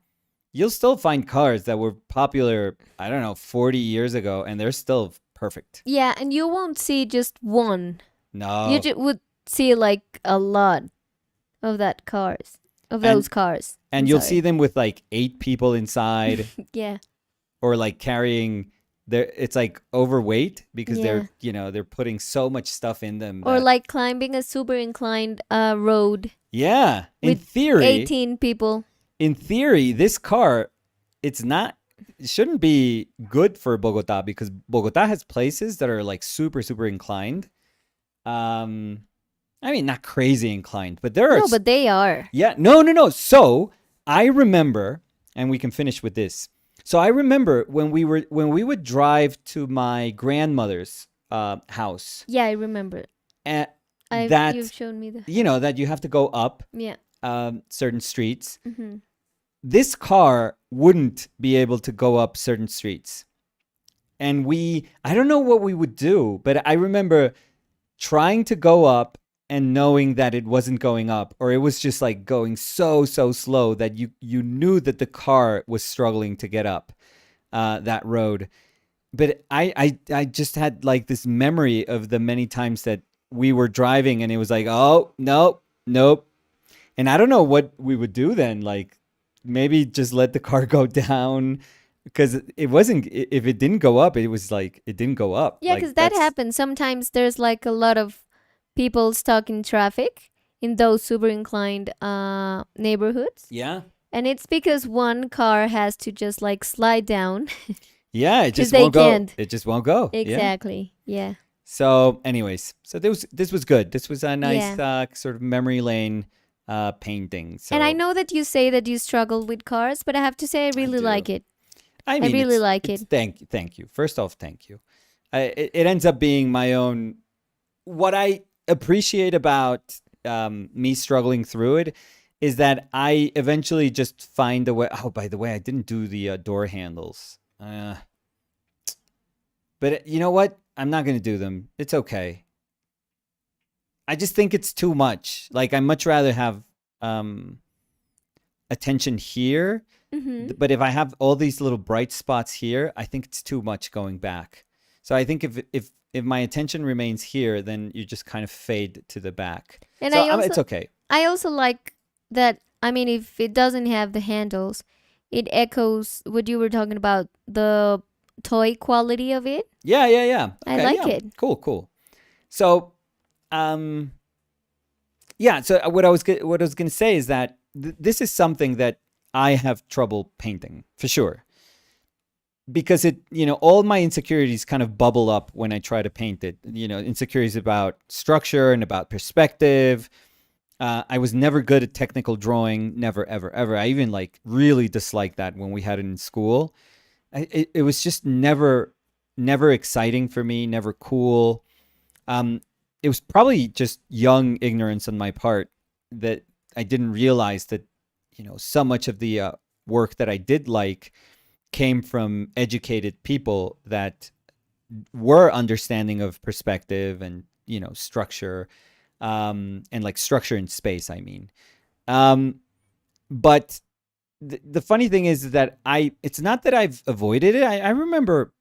Speaker 2: you'll still find cars that were popular, I don't know, 40 years ago, and they're still perfect.
Speaker 1: Yeah, and you won't see just one. You
Speaker 2: No.
Speaker 1: would see like a lot of that cars, of
Speaker 2: And
Speaker 1: those cars.
Speaker 2: and
Speaker 1: I'm
Speaker 2: you'll see
Speaker 1: sorry.
Speaker 2: them with like 8 people inside
Speaker 1: Yeah,
Speaker 2: or like carrying it's like overweight because
Speaker 1: yeah.
Speaker 2: they're putting so much stuff in them
Speaker 1: Or
Speaker 2: that
Speaker 1: like climbing a super inclined road
Speaker 2: yeah,
Speaker 1: with 18 people.
Speaker 2: in theory, this car, it shouldn't be good for Bogota because Bogota has places that are like super, super inclined. I mean, not crazy inclined, but there are.
Speaker 1: No, but they are.
Speaker 2: Yeah, no. So I remember, and we can finish with this. So I remember when we would drive to my grandmother's house,
Speaker 1: Yeah, I remember.
Speaker 2: and
Speaker 1: You've shown me the.
Speaker 2: that you have to go up
Speaker 1: Yeah.
Speaker 2: certain streets.
Speaker 1: Hmm.
Speaker 2: This car wouldn't be able to go up certain streets. And I don't know what we would do, but I remember trying to go up and knowing that it wasn't going up, or it was just like going so slow that you knew that the car was struggling to get up that road. But I just had like this memory of the many times that we were driving and it was like, oh, nope. And I don't know what we would do then. Like maybe just let the car go down because it wasn't, if it didn't go up, it was like, it didn't go up.
Speaker 1: Yeah,
Speaker 2: Like,
Speaker 1: because that happens. Sometimes there's like a lot of people stuck in traffic in those super inclined neighborhoods.
Speaker 2: Yeah.
Speaker 1: And it's because one car has to just like slide down.
Speaker 2: Yeah, it just
Speaker 1: they
Speaker 2: won't go.
Speaker 1: can't.
Speaker 2: It just won't go. Yeah.
Speaker 1: Exactly. Yeah.
Speaker 2: So, anyways, so this was good. This was a nice
Speaker 1: Yeah.
Speaker 2: sort of memory lane painting. So
Speaker 1: And I know that you say that you struggle with cars, but I have to say I really
Speaker 2: do.
Speaker 1: like it.
Speaker 2: I mean,
Speaker 1: really
Speaker 2: it's-
Speaker 1: like
Speaker 2: it's-
Speaker 1: it.
Speaker 2: Thank you. First off, thank you. It ends up being my own. What I appreciate about me struggling through it is that I eventually just find a way. Oh, by the way, I didn't do the door handles. But you know what? I'm not gonna do them. It's okay. I just think it's too much. Like I much rather have attention here.
Speaker 1: Hmm.
Speaker 2: But if I have all these little bright spots here, I think it's too much going back. So I think if my attention remains here, then you just kind of fade to the back.
Speaker 1: And
Speaker 2: So it's okay.
Speaker 1: I also like that. I mean, if it doesn't have the handles, it echoes what you were talking about, the toy quality of it.
Speaker 2: Yeah, yeah, yeah.
Speaker 1: I
Speaker 2: Okay,
Speaker 1: like
Speaker 2: yeah.
Speaker 1: it.
Speaker 2: Cool, cool. So, um, yeah. So what I was gonna say is that this is something that I have trouble painting for sure, because all my insecurities kind of bubble up when I try to paint it. Insecurities about structure and about perspective. I was never good at technical drawing, never, ever, ever. I even like really disliked that when we had it in school. It was just never exciting for me, never cool. Um, it was probably just young ignorance on my part that I didn't realize that so much of the work that I did like came from educated people that were understanding of perspective and structure, and like structure in space. I mean, um, but the funny thing is that it's not that I've avoided it. I remember,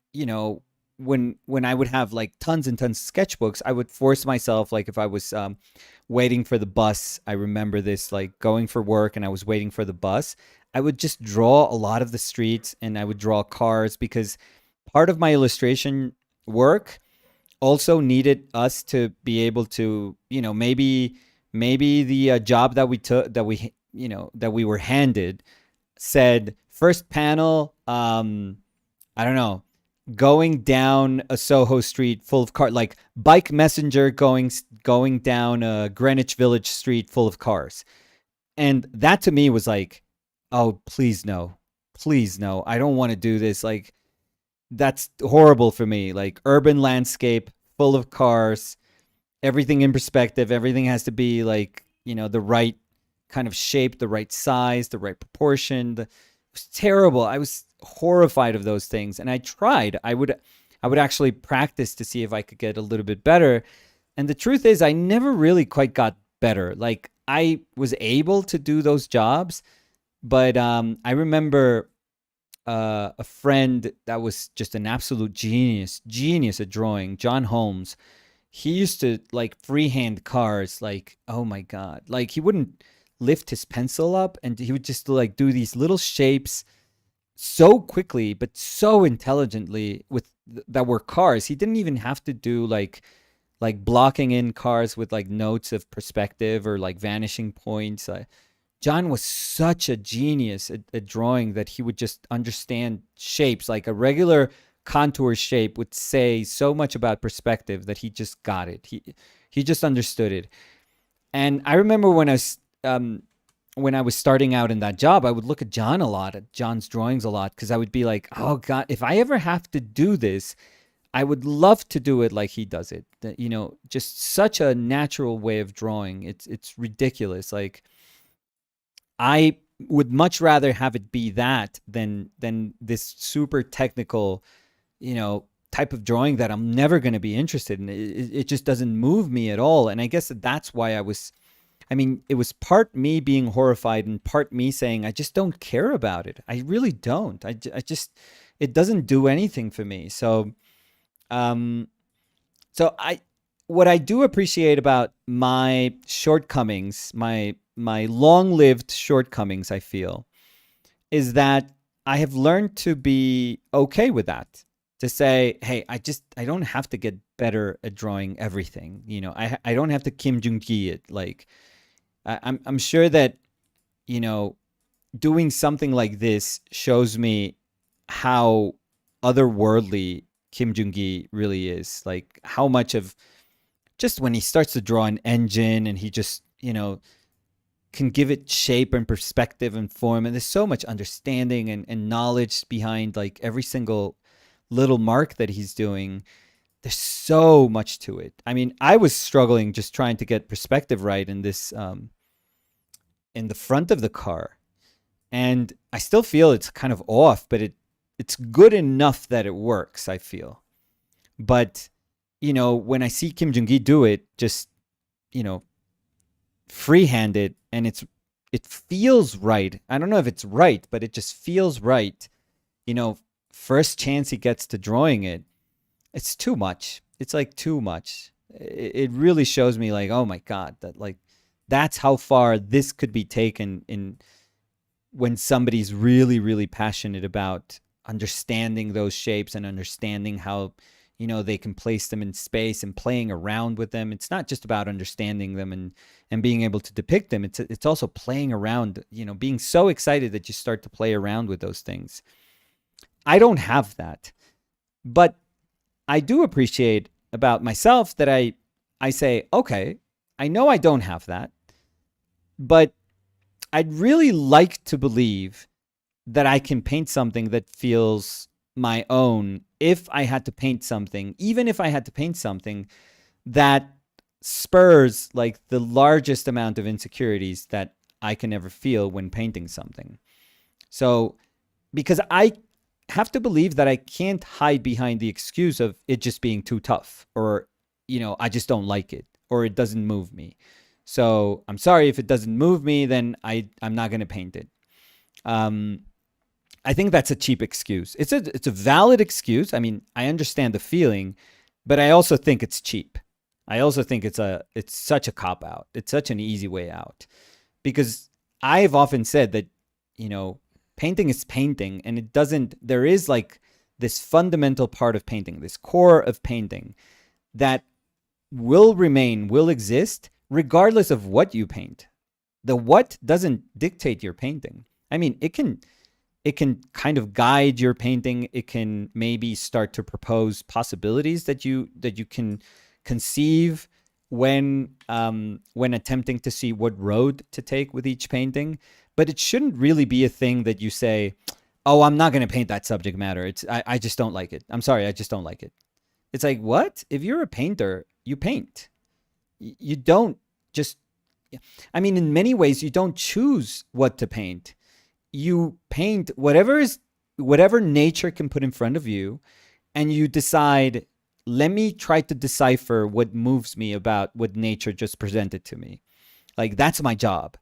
Speaker 2: when I would have like tons and tons of sketchbooks, I would force myself, like if I was waiting for the bus. I remember this, like going for work and I was waiting for the bus. I would just draw a lot of the streets and I would draw cars, because part of my illustration work also needed us to be able to, maybe the job that we took, that we were handed, said first panel, I don't know, going down a Soho street full of cars, like bike messenger going down a Greenwich Village street full of cars. And that to me was like, oh, please no. Please no. I don't want to do this. Like, that's horrible for me. Like, urban landscape full of cars, everything in perspective, everything has to be like, the right kind of shape, the right size, the right proportion. It was terrible. I was horrified of those things, and I tried. I would actually practice to see if I could get a little bit better. And the truth is, I never really quite got better. Like, I was able to do those jobs, but I remember a friend that was just an absolute genius at drawing, John Holmes. He used to like freehand cars, like, oh my god, like he wouldn't lift his pencil up and he would just like do these little shapes so quickly but so intelligently that were cars. He didn't even have to do like blocking in cars with like notes of perspective or like vanishing points. John was such a genius at drawing that he would just understand shapes. Like a regular contour shape would say so much about perspective that he just got it. He just understood it. And I remember when I was starting out in that job, I would look at John a lot, at John's drawings a lot, because I would be like, oh God, if I ever have to do this, I would love to do it like he does it. Just such a natural way of drawing. It's ridiculous. Like, I would much rather have it be that than this super technical, type of drawing that I'm never going to be interested in. It just doesn't move me at all. And I guess that's why I mean, it was part me being horrified and part me saying, I just don't care about it. I really don't. I just, it doesn't do anything for me. Um, what I do appreciate about my shortcomings, my long-lived shortcomings, I feel, is that I have learned to be okay with that. To say, hey, I don't have to get better at drawing everything. I don't have to Kim Jong-gi it. Like, I'm sure that you know doing something like this shows me how otherworldly Kim Jong-gi really is. Like, how much of, just when he starts to draw an engine and he just can give it shape and perspective and form, and there's so much understanding and knowledge behind like every single little mark that he's doing. There's so much to it. I mean, I was struggling just trying to get perspective right in this, in the front of the car, and I still feel it's kind of off, but it's good enough that it works, I feel. But when I see Kim Jong-gi do it, just you know freehanded, and it feels right. I don't know if it's right, but it just feels right. you know First chance he gets to drawing it, it's too much. It's like too much. It really shows me, like, oh my god, that like that's how far this could be taken when somebody's really, really passionate about understanding those shapes and understanding how, they can place them in space and playing around with them. It's not just about understanding them and being able to depict them. It's also playing around, being so excited that you start to play around with those things. I don't have that, but I do appreciate about myself that I say, okay, I know I don't have that, but I'd really like to believe that I can paint something that feels my own if I had to paint something, even if I had to paint something that spurs like the largest amount of insecurities that I can ever feel when painting something. So, because I have to believe that I can't hide behind the excuse of it just being too tough, or, I just don't like it, or it doesn't move me. So I'm sorry, if it doesn't move me, then I'm not going to paint it. I think that's a cheap excuse. It's a valid excuse. I mean, I understand the feeling, but I also think it's cheap. I also think it's such a cop out. It's such an easy way out, because I've often said that, painting is painting, and there is like this fundamental part of painting, this core of painting that will exist regardless of what you paint. The what doesn't dictate your painting. I mean, it can kind of guide your painting. It can maybe start to propose possibilities that you can conceive when attempting to see what road to take with each painting. But it shouldn't really be a thing that you say, oh, I'm not going to paint that subject matter. I just don't like it. I'm sorry, I just don't like it. It's like, what? If you're a painter, you paint. You don't just, I mean, in many ways, you don't choose what to paint. You paint whatever nature can put in front of you, and you decide, let me try to decipher what moves me about what nature just presented to me. Like, that's my job.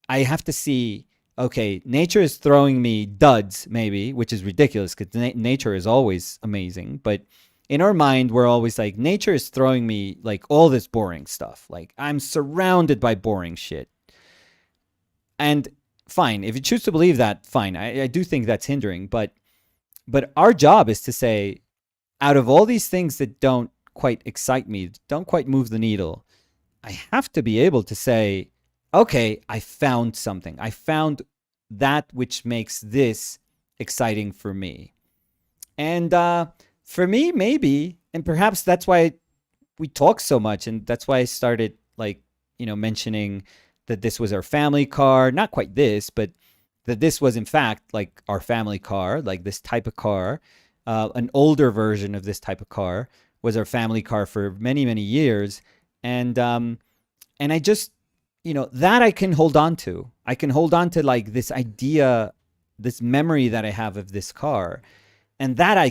Speaker 2: I have to see, okay, nature is throwing me duds, maybe, which is ridiculous because nature is always amazing. But in our mind, we're always like, nature is throwing me like all this boring stuff. Like, I'm surrounded by boring shit. And fine, if you choose to believe that, fine. I do think that's hindering. But our job is to say, out of all these things that don't quite excite me, don't quite move the needle, I have to be able to say, okay, I found something. I found that which makes this exciting for me. And for me, maybe, and perhaps that's why we talk so much, and that's why I started mentioning that this was our family car. Not quite this, but that this was in fact like our family car, like this type of car. An older version of this type of car was our family car for many, many years. And I just, that I can hold on to. I can hold on to like this idea, this memory that I have of this car. And that I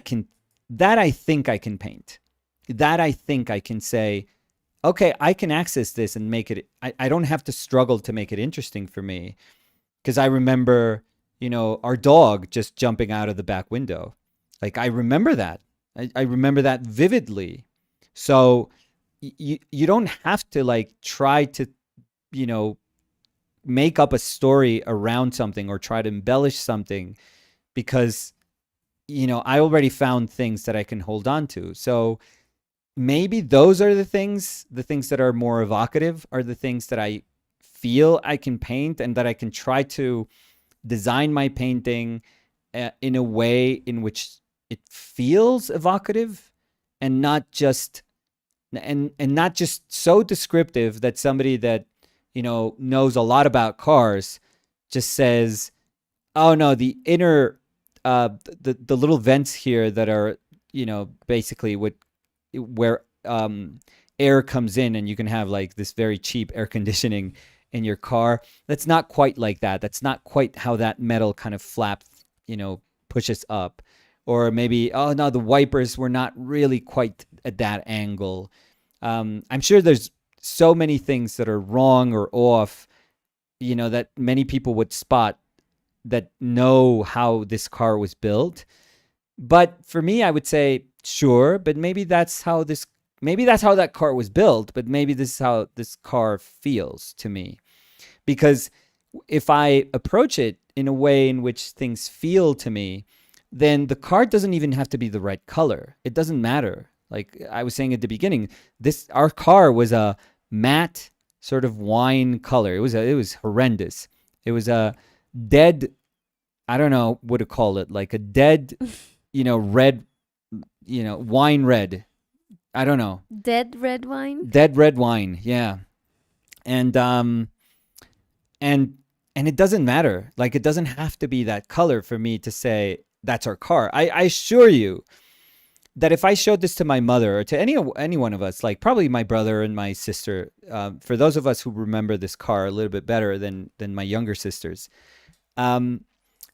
Speaker 2: think I can paint. That I think I can say, okay, I can access this and make it, I don't have to struggle to make it interesting for me. Because I remember, our dog just jumping out of the back window. Like, I remember that. I remember that vividly. So you don't have to like try to, make up a story around something or try to embellish something, because, I already found things that I can hold on to. So maybe those are the things that are more evocative, are the things that I feel I can paint, and that I can try to design my painting in a way in which it feels evocative, and not just not just so descriptive that somebody that knows a lot about cars just says, oh no, the inner the little vents here that are basically where air comes in, and you can have like this very cheap air conditioning in your car. That's not quite like that. That's not quite how that metal kind of flap pushes up. Or maybe, oh no, the wipers were not really quite at that angle. I'm sure there's so many things that are wrong or off, that many people would spot, that know how this car was built. But for me, I would say, sure, but maybe that's how that car was built, but maybe this is how this car feels to me. Because if I approach it in a way in which things feel to me, then the card doesn't even have to be the right color. It doesn't matter. Like I was saying at the beginning, this our car was a matte sort of wine color. It was horrendous. It was a dead, I don't know what to call it, like a dead, red, wine red. I don't know.
Speaker 1: Dead red wine?
Speaker 2: Dead red wine. Yeah. And and and it doesn't matter. Like it doesn't have to be that color for me to say that's our car. I assure you that if I showed this to my mother or to any one of us, like probably my brother and my sister, for those of us who remember this car a little bit better than my younger sisters, um,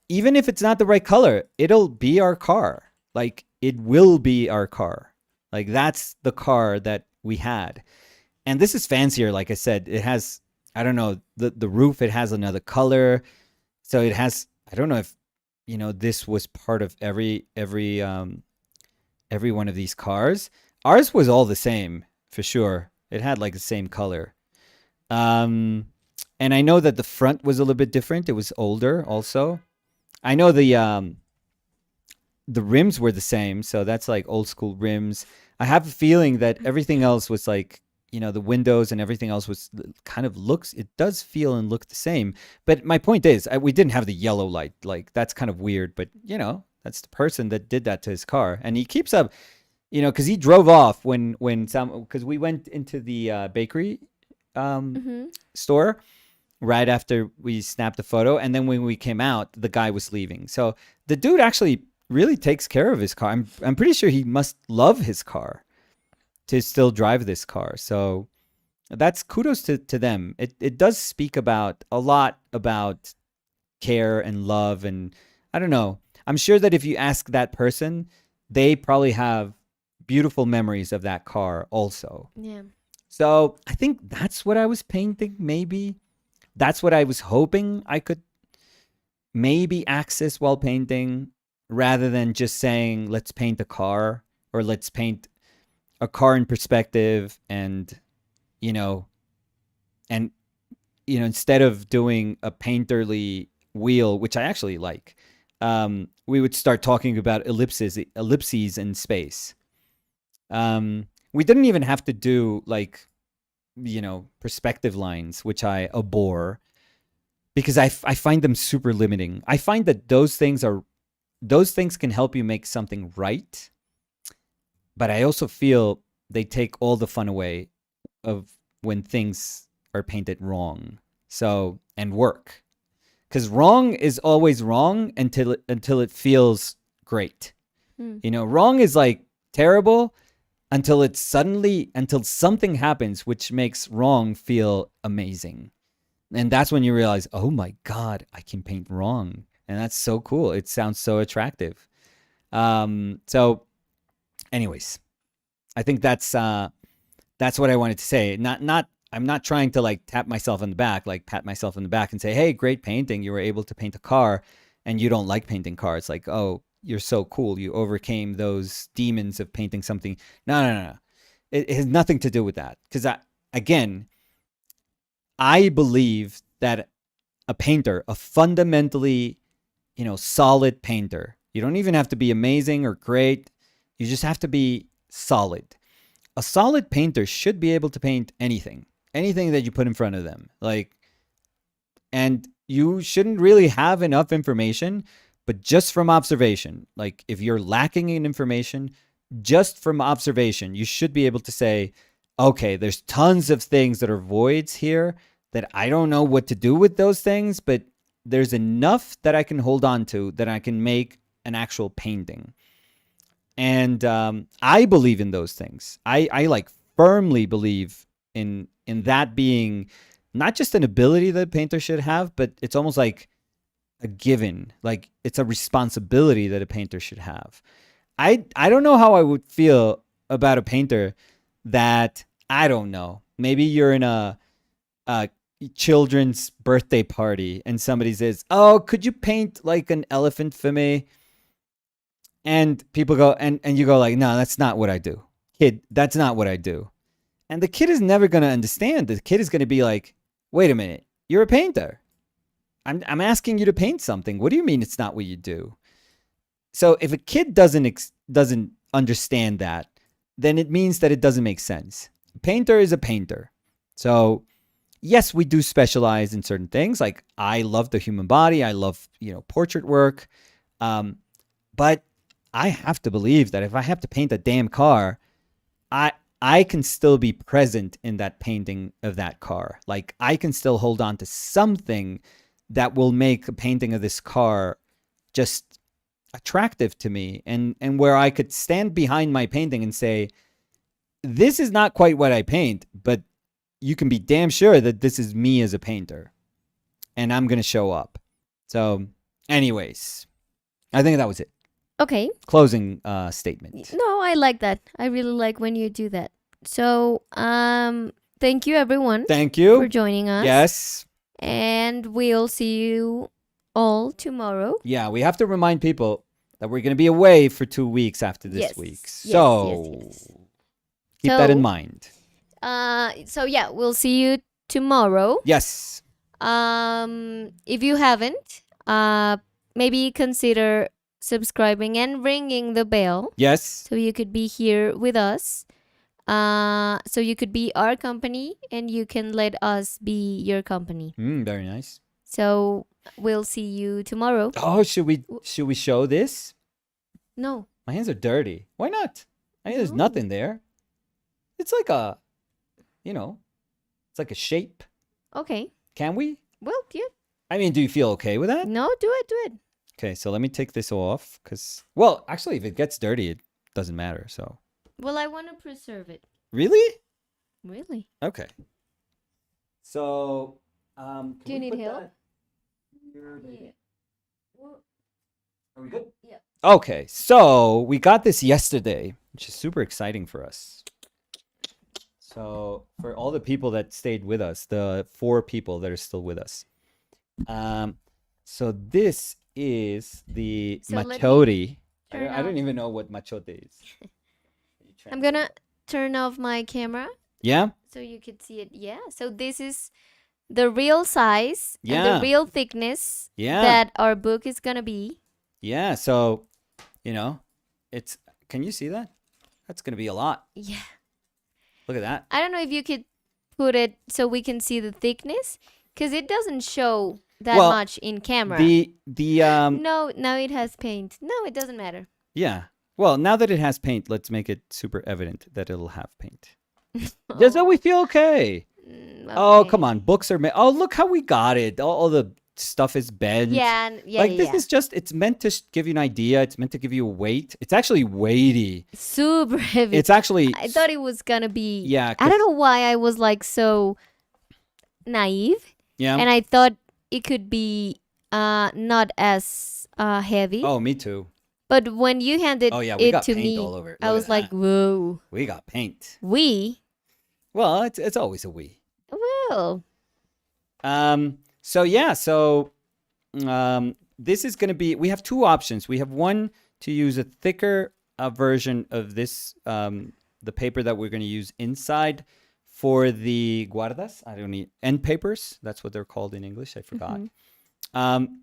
Speaker 2: even if it's not the right color, it'll be our car. Like it will be our car. Like that's the car that we had. And this is fancier. Like I said, it has, I don't know, the roof, it has another color. So it has, I don't know if, this was part of every one of these cars. Ours was all the same for sure. It had like the same color. Um, and I know that the front was a little bit different. It was older also. I know the rims were the same, so that's like old school rims. I have a feeling that everything else was like, the windows and everything else was kind of looks, it does feel and look the same. But my point is, we didn't have the yellow light. Like that's kind of weird, but that's the person that did that to his car. And he keeps up, because he drove off because we went into the bakery
Speaker 1: Mm-hmm.
Speaker 2: store right after we snapped the photo. And then when we came out, the guy was leaving. So the dude actually really takes care of his car. I'm pretty sure he must love his car to still drive this car. So that's kudos to them. It does speak about a lot about care and love. And I don't know. I'm sure that if you ask that person, they probably have beautiful memories of that car also.
Speaker 1: Yeah.
Speaker 2: So I think that's what I was painting, maybe. That's what I was hoping I could maybe access while painting, rather than just saying, let's paint a car or let's paint a car in perspective. And, you know, and, instead of doing a painterly wheel, which I actually like, we would start talking about ellipses in space. We didn't even have to do like, perspective lines, which I abhor because I find them super limiting. I find that those things can help you make something right, but I also feel they take all the fun away of when things are painted wrong. So, and work. Because wrong is always wrong until it feels great.
Speaker 1: Hmm.
Speaker 2: Wrong is like terrible until something happens which makes wrong feel amazing. And that's when you realize, oh my God, I can paint wrong. And that's so cool. It sounds so attractive. So anyways, I think that's what I wanted to say. I'm not trying to like pat myself on the back and say, hey, great painting. You were able to paint a car and you don't like painting cars. Like, oh, you're so cool. You overcame those demons of painting something. No. It has nothing to do with that. Because I believe that a painter, a fundamentally, solid painter, you don't even have to be amazing or great. You just have to be solid. A solid painter should be able to paint anything that you put in front of them. And you shouldn't really have enough information, but just from observation, like if you're lacking in information, just from observation, you should be able to say, okay, there's tons of things that are voids here that I don't know what to do with those things, but there's enough that I can hold on to that I can make an actual painting. And I believe in those things. I like firmly believe in that being not just an ability that a painter should have, but it's almost like a given, like it's a responsibility that a painter should have. I don't know how I would feel about a painter that, I don't know, maybe you're in a children's birthday party and somebody says, oh, could you paint like an elephant for me? And people go, and you go like, no, that's not what I do. Kid, that's not what I do. And the kid is never going to understand. The kid is going to be like, wait a minute, you're a painter. I'm asking you to paint something. What do you mean it's not what you do? So if a kid doesn't understand that, then it means that it doesn't make sense. A painter is a painter. So yes, we do specialize in certain things. Like I love the human body. I love, portrait work. But I have to believe that if I have to paint a damn car, I can still be present in that painting of that car. Like I can still hold on to something that will make a painting of this car just attractive to me, and where I could stand behind my painting and say, this is not quite what I paint, but you can be damn sure that this is me as a painter and I'm going to show up. So anyways, I think that was it.
Speaker 1: Okay.
Speaker 2: Closing statement.
Speaker 1: No, I like that. I really like when you do that. So, thank you everyone.
Speaker 2: Thank you
Speaker 1: for joining us.
Speaker 2: Yes.
Speaker 1: And we'll see you all tomorrow.
Speaker 2: Yeah, we have to remind people that we're going to be away for 2 weeks after this week. So keep that in mind.
Speaker 1: So yeah, we'll see you tomorrow.
Speaker 2: Yes.
Speaker 1: If you haven't, maybe consider subscribing and ringing the bell.
Speaker 2: Yes.
Speaker 1: So you could be here with us. So you could be our company and you can let us be your company.
Speaker 2: Very nice.
Speaker 1: So we'll see you tomorrow.
Speaker 2: Oh, should we show this?
Speaker 1: No.
Speaker 2: My hands are dirty. Why not? I mean, there's nothing there. It's like it's like a shape.
Speaker 1: Okay.
Speaker 2: Can we?
Speaker 1: Well, yeah.
Speaker 2: I mean, do you feel okay with that?
Speaker 1: No, do it.
Speaker 2: Okay, so let me take this off well, actually, if it gets dirty, it doesn't matter, so.
Speaker 1: Well, I want to preserve it.
Speaker 2: Really?
Speaker 1: Really?
Speaker 2: Okay. So,
Speaker 1: do you need help?
Speaker 2: Yeah. Are we good?
Speaker 1: Yeah.
Speaker 2: Okay, so we got this yesterday, which is super exciting for us. So for all the people that stayed with us, the 4 people that are still with us. So this is the machote. I don't even know what machote is.
Speaker 1: I'm going to turn off my camera.
Speaker 2: Yeah?
Speaker 1: So you could see it. Yeah. So this is the real size and the real thickness that our book is going to be.
Speaker 2: Yeah. So, can you see that? That's going to be a lot.
Speaker 1: Yeah.
Speaker 2: Look at that.
Speaker 1: I don't know if you could put it so we can see the thickness, because it doesn't show that much in camera.
Speaker 2: No,
Speaker 1: now it has paint. No, it doesn't matter.
Speaker 2: Yeah. Well, now that it has paint, let's make it super evident that it'll have paint. Just so we feel okay. Okay. Oh, come on. Books are oh, look how we got it. All the stuff is bent.
Speaker 1: Yeah.
Speaker 2: This is just, it's meant to give you an idea. It's meant to give you a weight. It's actually weighty.
Speaker 1: Super heavy.
Speaker 2: It's actually.
Speaker 1: I thought it was going to be.
Speaker 2: Yeah.
Speaker 1: I don't know why I was like so naive.
Speaker 2: Yeah.
Speaker 1: And I thought it could be not as heavy.
Speaker 2: Oh, me too.
Speaker 1: But when you handed it to me,
Speaker 2: all over.
Speaker 1: I was like, whoa.
Speaker 2: We got paint.
Speaker 1: We?
Speaker 2: Well, it's always a we.
Speaker 1: Well.
Speaker 2: So yeah, this is going to be, we have 2 options. We have one to use a thicker version of this, the paper that we're going to use inside for the guardas. I don't need end papers. That's what they're called in English. I forgot. Mm-hmm.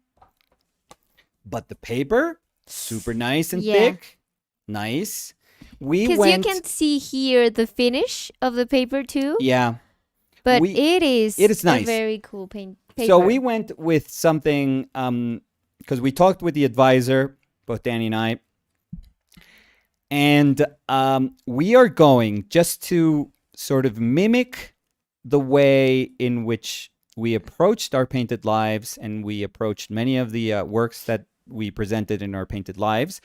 Speaker 2: But the paper, super nice and thick. Nice.
Speaker 1: Because you can see here the finish of the paper too.
Speaker 2: Yeah.
Speaker 1: But it is
Speaker 2: nice.
Speaker 1: A very cool paper.
Speaker 2: So we went with something, because we talked with the advisor, both Danny and I, and we are going just to sort of mimic the way in which we approached our painted lives, and we approached many of the works that we presented in our painted lives.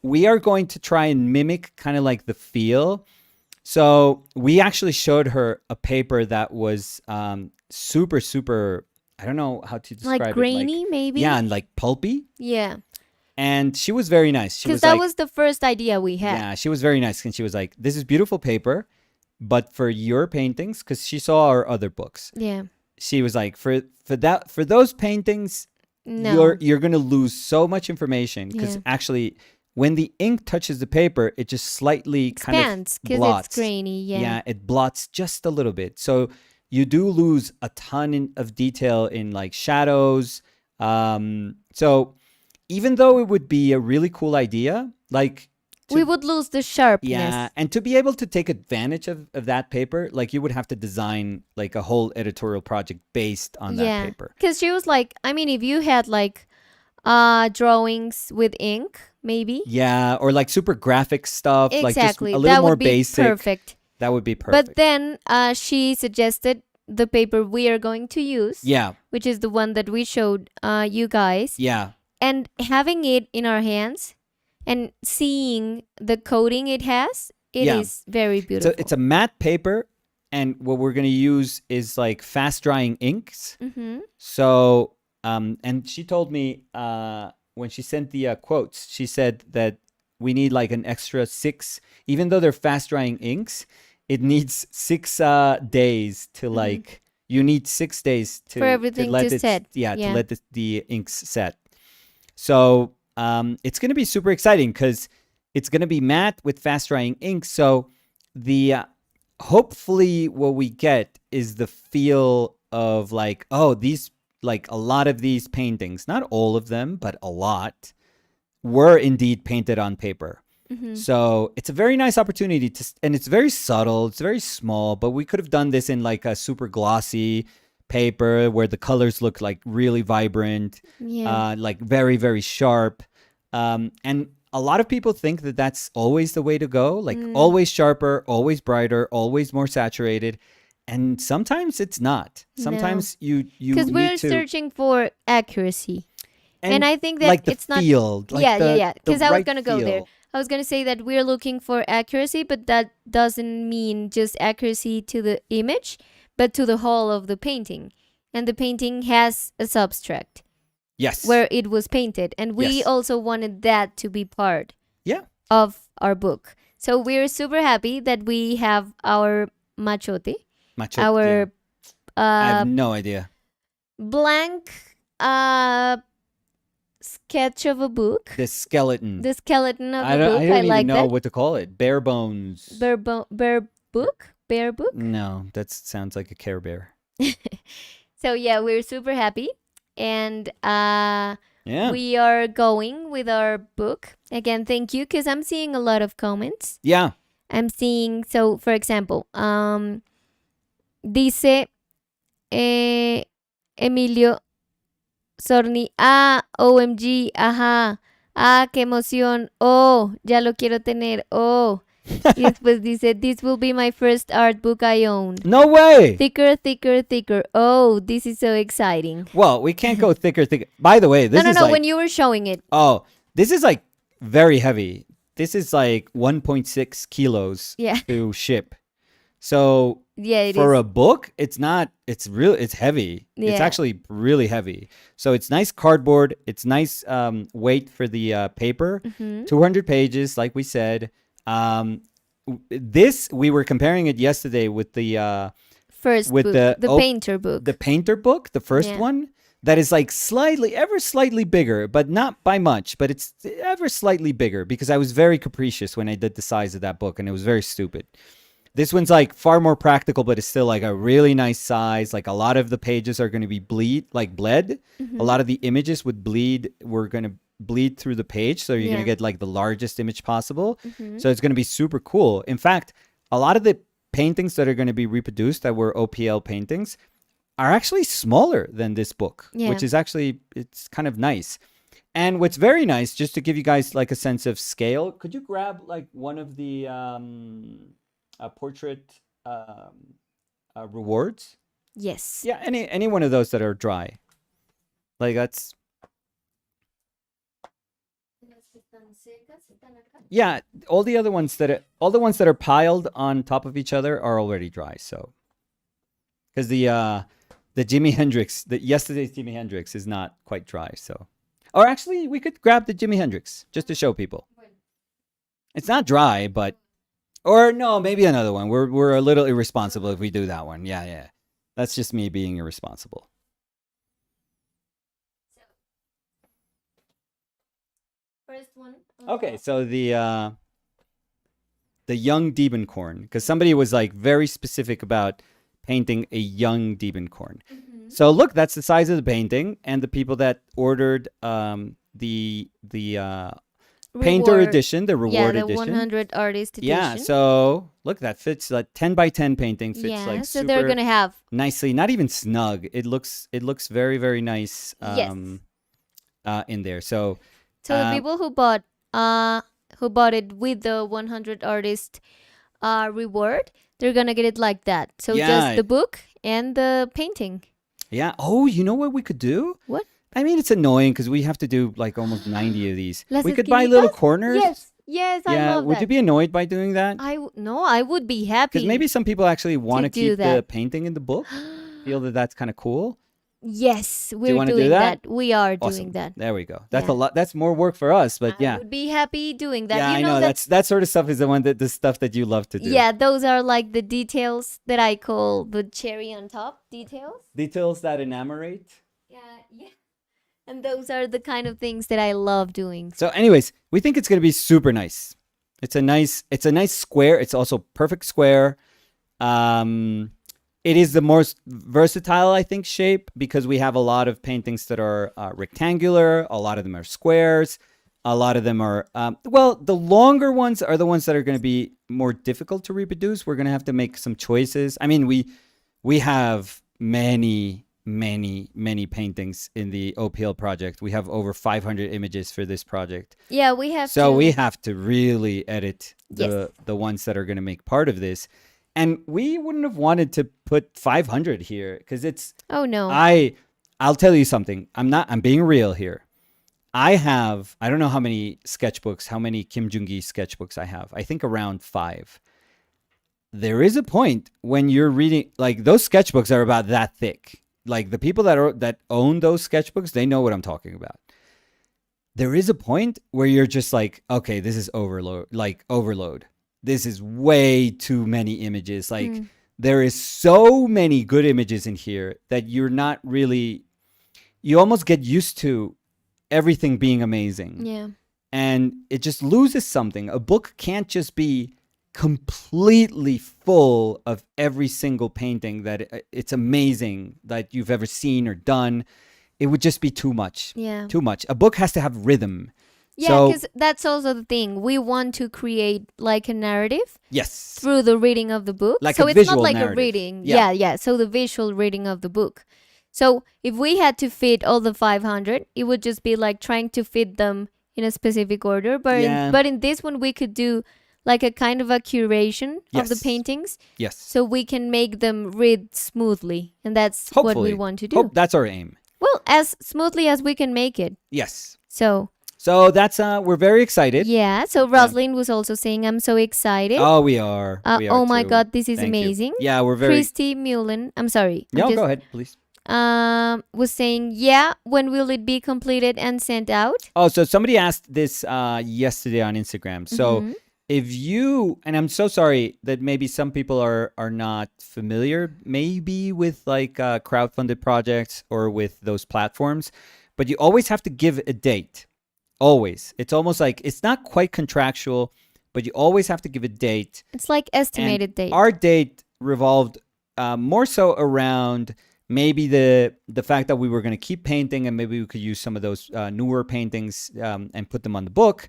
Speaker 2: We are going to try and mimic kind of like the feel. So we actually showed her a paper that was super, super, I don't know how to describe it.
Speaker 1: Like grainy, maybe?
Speaker 2: Yeah, and like pulpy.
Speaker 1: Yeah.
Speaker 2: And she was very nice.
Speaker 1: Because that was the first idea we had.
Speaker 2: Yeah, she was very nice. And she was like, this is beautiful paper, but for your paintings, because she saw our other books.
Speaker 1: Yeah.
Speaker 2: She was like, for those paintings, you're going to lose so much information, because actually, when the ink touches the paper, it just slightly
Speaker 1: expands,
Speaker 2: kind of blots.
Speaker 1: Because it's grainy,
Speaker 2: Yeah, it blots just a little bit. So you do lose a ton of detail in like shadows So even though it would be a really cool idea, like
Speaker 1: We would lose the sharpness.
Speaker 2: yeah, and to be able to take advantage of that paper, like you would have to design like a whole editorial project based on that paper.
Speaker 1: Because she was like, I mean, if you had like drawings with ink, maybe.
Speaker 2: Yeah, or like super graphic stuff, like just a
Speaker 1: Exactly.
Speaker 2: little
Speaker 1: That
Speaker 2: more
Speaker 1: would be
Speaker 2: basic.
Speaker 1: perfect.
Speaker 2: That would be perfect.
Speaker 1: But then she suggested the paper we are going to use,
Speaker 2: Yeah,
Speaker 1: which is the one that we showed you guys.
Speaker 2: yeah,
Speaker 1: And having it in our hands and seeing the coating it has, it
Speaker 2: Yeah.
Speaker 1: is very beautiful.
Speaker 2: it's a matte paper, and what we're gonna use is like fast drying inks.
Speaker 1: Mm-hmm.
Speaker 2: So, and she told me when she sent the quotes, she said that we need like an extra 6, even though they're fast drying inks, it needs 6 days to like, you need 6 days to
Speaker 1: For everything
Speaker 2: let
Speaker 1: to
Speaker 2: it,
Speaker 1: set.
Speaker 2: yeah, to
Speaker 1: Yeah.
Speaker 2: let the inks set. So, it's going to be super exciting because it's going to be matte with fast drying ink. So, the hopefully what we get is the feel of like, oh, these, like a lot of these paintings, not all of them, but a lot, were indeed painted on paper.
Speaker 1: Mm-hmm.
Speaker 2: So it's a very nice opportunity to, and it's very subtle, it's very small, but we could have done this in like a super glossy paper where the colors look like really vibrant,
Speaker 1: Yeah.
Speaker 2: like very, very sharp. And a lot of people think that that's always the way to go, like always sharper, always brighter, always more saturated. And sometimes it's not. Sometimes you
Speaker 1: Because
Speaker 2: need
Speaker 1: we're
Speaker 2: to,
Speaker 1: searching for accuracy. And I think that
Speaker 2: like the
Speaker 1: it's not.
Speaker 2: feel, like
Speaker 1: Yeah.
Speaker 2: the
Speaker 1: Because I was
Speaker 2: right
Speaker 1: going to go there.
Speaker 2: feel.
Speaker 1: I was going to say that we're looking for accuracy, but that doesn't mean just accuracy to the image, but to the whole of the painting. And the painting has a substract
Speaker 2: Yes.
Speaker 1: where it was painted. And we
Speaker 2: Yes.
Speaker 1: also wanted that to be part
Speaker 2: Yeah.
Speaker 1: of our book. So we're super happy that we have our machote,
Speaker 2: Macho,
Speaker 1: our
Speaker 2: I have no idea.
Speaker 1: blank sketch of a book,
Speaker 2: The skeleton.
Speaker 1: the skeleton of
Speaker 2: I
Speaker 1: a
Speaker 2: don't,
Speaker 1: book.
Speaker 2: I don't
Speaker 1: I
Speaker 2: even
Speaker 1: like
Speaker 2: know
Speaker 1: that.
Speaker 2: what to call it. Bare bones.
Speaker 1: Bear book.
Speaker 2: No, that sounds like a Care Bear.
Speaker 1: So yeah, we're super happy, and
Speaker 2: Yeah.
Speaker 1: we are going with our book again. Thank you, because I'm seeing a lot of comments.
Speaker 2: Yeah.
Speaker 1: I'm seeing, so for example, dice Emilio Sorni, OMG, ajá, qué emoción, oh, ya lo quiero tener, oh. Y después dice, this will be my first art book I own.
Speaker 2: No way.
Speaker 1: Thicker, thicker, thicker. Oh, this is so exciting.
Speaker 2: Well, we can't go thicker. By the way, this
Speaker 1: No,
Speaker 2: is
Speaker 1: no,
Speaker 2: like,
Speaker 1: when you were showing it.
Speaker 2: oh, this is like very heavy. This is like 1.6 kilos
Speaker 1: Yeah.
Speaker 2: to ship. So
Speaker 1: Yeah, it
Speaker 2: for
Speaker 1: is.
Speaker 2: a book, it's not, it's heavy. It's
Speaker 1: Yeah.
Speaker 2: actually really heavy. So it's nice cardboard. It's nice weight for the paper.
Speaker 1: Mhm.
Speaker 2: 200 pages, like we said. This, we were comparing it yesterday with the
Speaker 1: First
Speaker 2: with
Speaker 1: book,
Speaker 2: the
Speaker 1: painter book.
Speaker 2: the painter book, the first
Speaker 1: Yeah.
Speaker 2: one, that is like ever slightly bigger, but not by much, but it's ever slightly bigger, because I was very capricious when I did the size of that book, and it was very stupid. This one's like far more practical, but it's still like a really nice size. Like a lot of the pages are going to be bled.
Speaker 1: Mm-hmm.
Speaker 2: A lot of the images we're going to bleed through the page. So you're going
Speaker 1: Yeah.
Speaker 2: to get like the largest image possible.
Speaker 1: Mhm.
Speaker 2: So it's going to be super cool. In fact, a lot of the paintings that are going to be reproduced that were OPL paintings are actually smaller than this book,
Speaker 1: Yeah.
Speaker 2: which is actually, it's kind of nice. And what's very nice, just to give you guys like a sense of scale, could you grab like one of the portrait rewards?
Speaker 1: Yes.
Speaker 2: Yeah, any one of those that are dry. Like that's, yeah, all the ones that are piled on top of each other are already dry. So, because the Jimi Hendrix, yesterday's Jimi Hendrix is not quite dry. So, or actually, we could grab the Jimi Hendrix just to show people. It's not dry, but, or no, maybe another one. We're a little irresponsible if we do that one. Yeah. That's just me being irresponsible.
Speaker 1: First one.
Speaker 2: Okay, so the young Diebenkorn, because somebody was like very specific about painting a young Diebenkorn.
Speaker 1: Mm-hmm.
Speaker 2: So look, that's the size of the painting, and the people that ordered the painter
Speaker 1: Reward.
Speaker 2: edition, the
Speaker 1: Yeah,
Speaker 2: reward
Speaker 1: the
Speaker 2: edition.
Speaker 1: 100 artist
Speaker 2: Yeah,
Speaker 1: edition.
Speaker 2: so look, that fits like 10 by 10 painting fits
Speaker 1: Yeah,
Speaker 2: like
Speaker 1: so they're
Speaker 2: super
Speaker 1: gonna have.
Speaker 2: nicely, not even snug. It looks very very nice
Speaker 1: Yes.
Speaker 2: in there. So
Speaker 1: So the
Speaker 2: um
Speaker 1: people who bought it with the 100 artist reward, they're gonna get it like that. So just
Speaker 2: yeah,
Speaker 1: the book and the painting.
Speaker 2: yeah. Oh, you know what we could do?
Speaker 1: What?
Speaker 2: I mean, it's annoying because we have to do like almost 90 of these.
Speaker 1: Las
Speaker 2: We could buy little
Speaker 1: esquinitas?
Speaker 2: corners.
Speaker 1: Yes, yes, I
Speaker 2: Yeah,
Speaker 1: love
Speaker 2: would
Speaker 1: that.
Speaker 2: you be annoyed by doing that?
Speaker 1: No, I would be happy.
Speaker 2: Because maybe some people actually want to
Speaker 1: do
Speaker 2: keep the
Speaker 1: that.
Speaker 2: painting in the book, feel that that's kind of cool.
Speaker 1: Yes,
Speaker 2: you
Speaker 1: we're
Speaker 2: wanna do
Speaker 1: doing
Speaker 2: that?
Speaker 1: that? We are
Speaker 2: Awesome.
Speaker 1: doing that.
Speaker 2: There we go. That's
Speaker 1: Yeah.
Speaker 2: a lot. That's more work for us, but
Speaker 1: I
Speaker 2: yeah.
Speaker 1: would be happy doing that.
Speaker 2: Yeah,
Speaker 1: You
Speaker 2: I
Speaker 1: know
Speaker 2: know.
Speaker 1: that.
Speaker 2: That sort of stuff is the stuff that you love to do.
Speaker 1: Yeah, those are like the details that I call the cherry on top details.
Speaker 2: Details that enamorate.
Speaker 1: Yeah, yeah. And those are the kind of things that I love doing.
Speaker 2: So, anyways, we think it's gonna be super nice. It's a nice square. It's also perfect square. It is the most versatile, I think, shape because we have a lot of paintings that are rectangular. A lot of them are squares. A lot of them are, well, the longer ones are the ones that are going to be more difficult to reproduce. We're going to have to make some choices. I mean, we have many paintings in the OPL project. We have over 500 images for this project.
Speaker 1: Yeah, we have
Speaker 2: So
Speaker 1: to.
Speaker 2: we have to really edit
Speaker 1: Yes.
Speaker 2: the ones that are going to make part of this. And we wouldn't have wanted to put 500 here because it's
Speaker 1: Oh no.
Speaker 2: I'll tell you something. I'm being real here. I don't know how many sketchbooks, how many Kim Jung-gi sketchbooks I have. I think around 5. There is a point when you're reading, like, those sketchbooks are about that thick. Like, the people that own those sketchbooks, they know what I'm talking about. There is a point where you're just like, okay, this is overload. This is way too many images. Like, there is so many good images in here that you're not really, you almost get used to everything being amazing.
Speaker 1: Yeah.
Speaker 2: And it just loses something. A book can't just be completely full of every single painting that it's amazing that you've ever seen or done. It would just be too much.
Speaker 1: Yeah.
Speaker 2: Too much. A book has to have rhythm.
Speaker 1: Yeah,
Speaker 2: So-
Speaker 1: because that's also the thing. We want to create like a narrative
Speaker 2: Yes.
Speaker 1: through the reading of the book.
Speaker 2: Like
Speaker 1: so
Speaker 2: a
Speaker 1: it's not
Speaker 2: visual
Speaker 1: like
Speaker 2: narrative.
Speaker 1: a reading.
Speaker 2: Yeah.
Speaker 1: Yeah, so the visual reading of the book. So if we had to fit all the 500, it would just be like trying to fit them in a specific order. But
Speaker 2: Yeah.
Speaker 1: but in this one, we could do like a kind of a curation of the
Speaker 2: Yes.
Speaker 1: paintings,
Speaker 2: Yes.
Speaker 1: so we can make them read smoothly, and that's what
Speaker 2: Hopefully.
Speaker 1: we want to do.
Speaker 2: Hope that's our aim.
Speaker 1: Well, as smoothly as we can make it.
Speaker 2: Yes.
Speaker 1: So
Speaker 2: So that's we're very excited.
Speaker 1: yeah. So Rosalind was also saying, "I'm so excited."
Speaker 2: Oh, we are. We are
Speaker 1: Oh my
Speaker 2: too.
Speaker 1: God, this is
Speaker 2: Thank you.
Speaker 1: amazing.
Speaker 2: Yeah, we're very.
Speaker 1: Christy Mullen, I'm sorry. I'm
Speaker 2: No,
Speaker 1: just-
Speaker 2: go ahead, please.
Speaker 1: Was saying, yeah, when will it be completed and sent out?
Speaker 2: Oh, so somebody asked this yesterday on Instagram. So
Speaker 1: Mhm.
Speaker 2: if you, and I'm so sorry that maybe some people are not familiar, maybe with like crowdfunded projects or with those platforms, but you always have to give a date. Always. It's almost like it's not quite contractual, but you always have to give a date.
Speaker 1: It's like estimated date.
Speaker 2: Our date revolved more so around maybe the fact that we were going to keep painting and maybe we could use some of those newer paintings and put them on the book,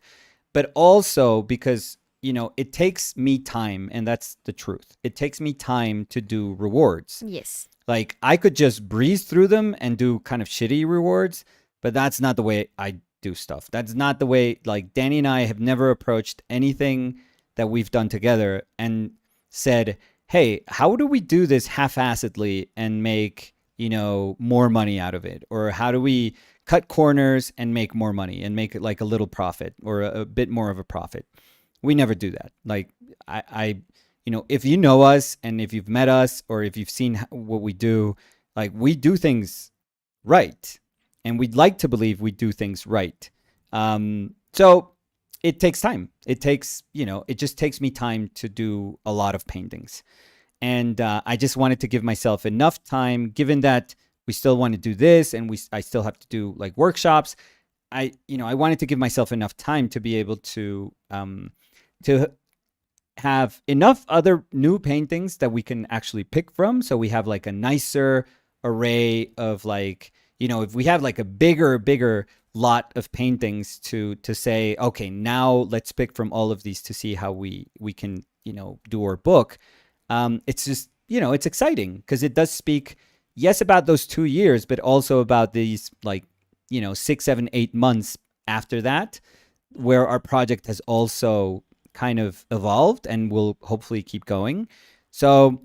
Speaker 2: but also because, you know, it takes me time, and that's the truth. It takes me time to do rewards.
Speaker 1: Yes.
Speaker 2: Like, I could just breeze through them and do kind of shitty rewards, but that's not the way I do stuff. That's not the way, like, Danny and I have never approached anything that we've done together and said, hey, how do we do this half-assedly and make, you know, more money out of it? Or how do we cut corners and make more money and make it like a little profit or a bit more of a profit? We never do that. Like, I you know, if you know us and if you've met us or if you've seen what we do, like, we do things right. And we'd like to believe we do things right. So it takes time. It takes, you know, it just takes me time to do a lot of paintings. And I just wanted to give myself enough time, given that we still want to do this and I still have to do like workshops. I wanted to give myself enough time to be able to have enough other new paintings that we can actually pick from. So we have like a nicer, array of like, if we have like a bigger lot of paintings to say, okay, now let's pick from all of these to see how we can, do our book. It's just, it's exciting because it does speak, yes, about those 2 years, but also about these like, 6, 7, 8 months after that, where our project has also kind of evolved and will hopefully keep going. So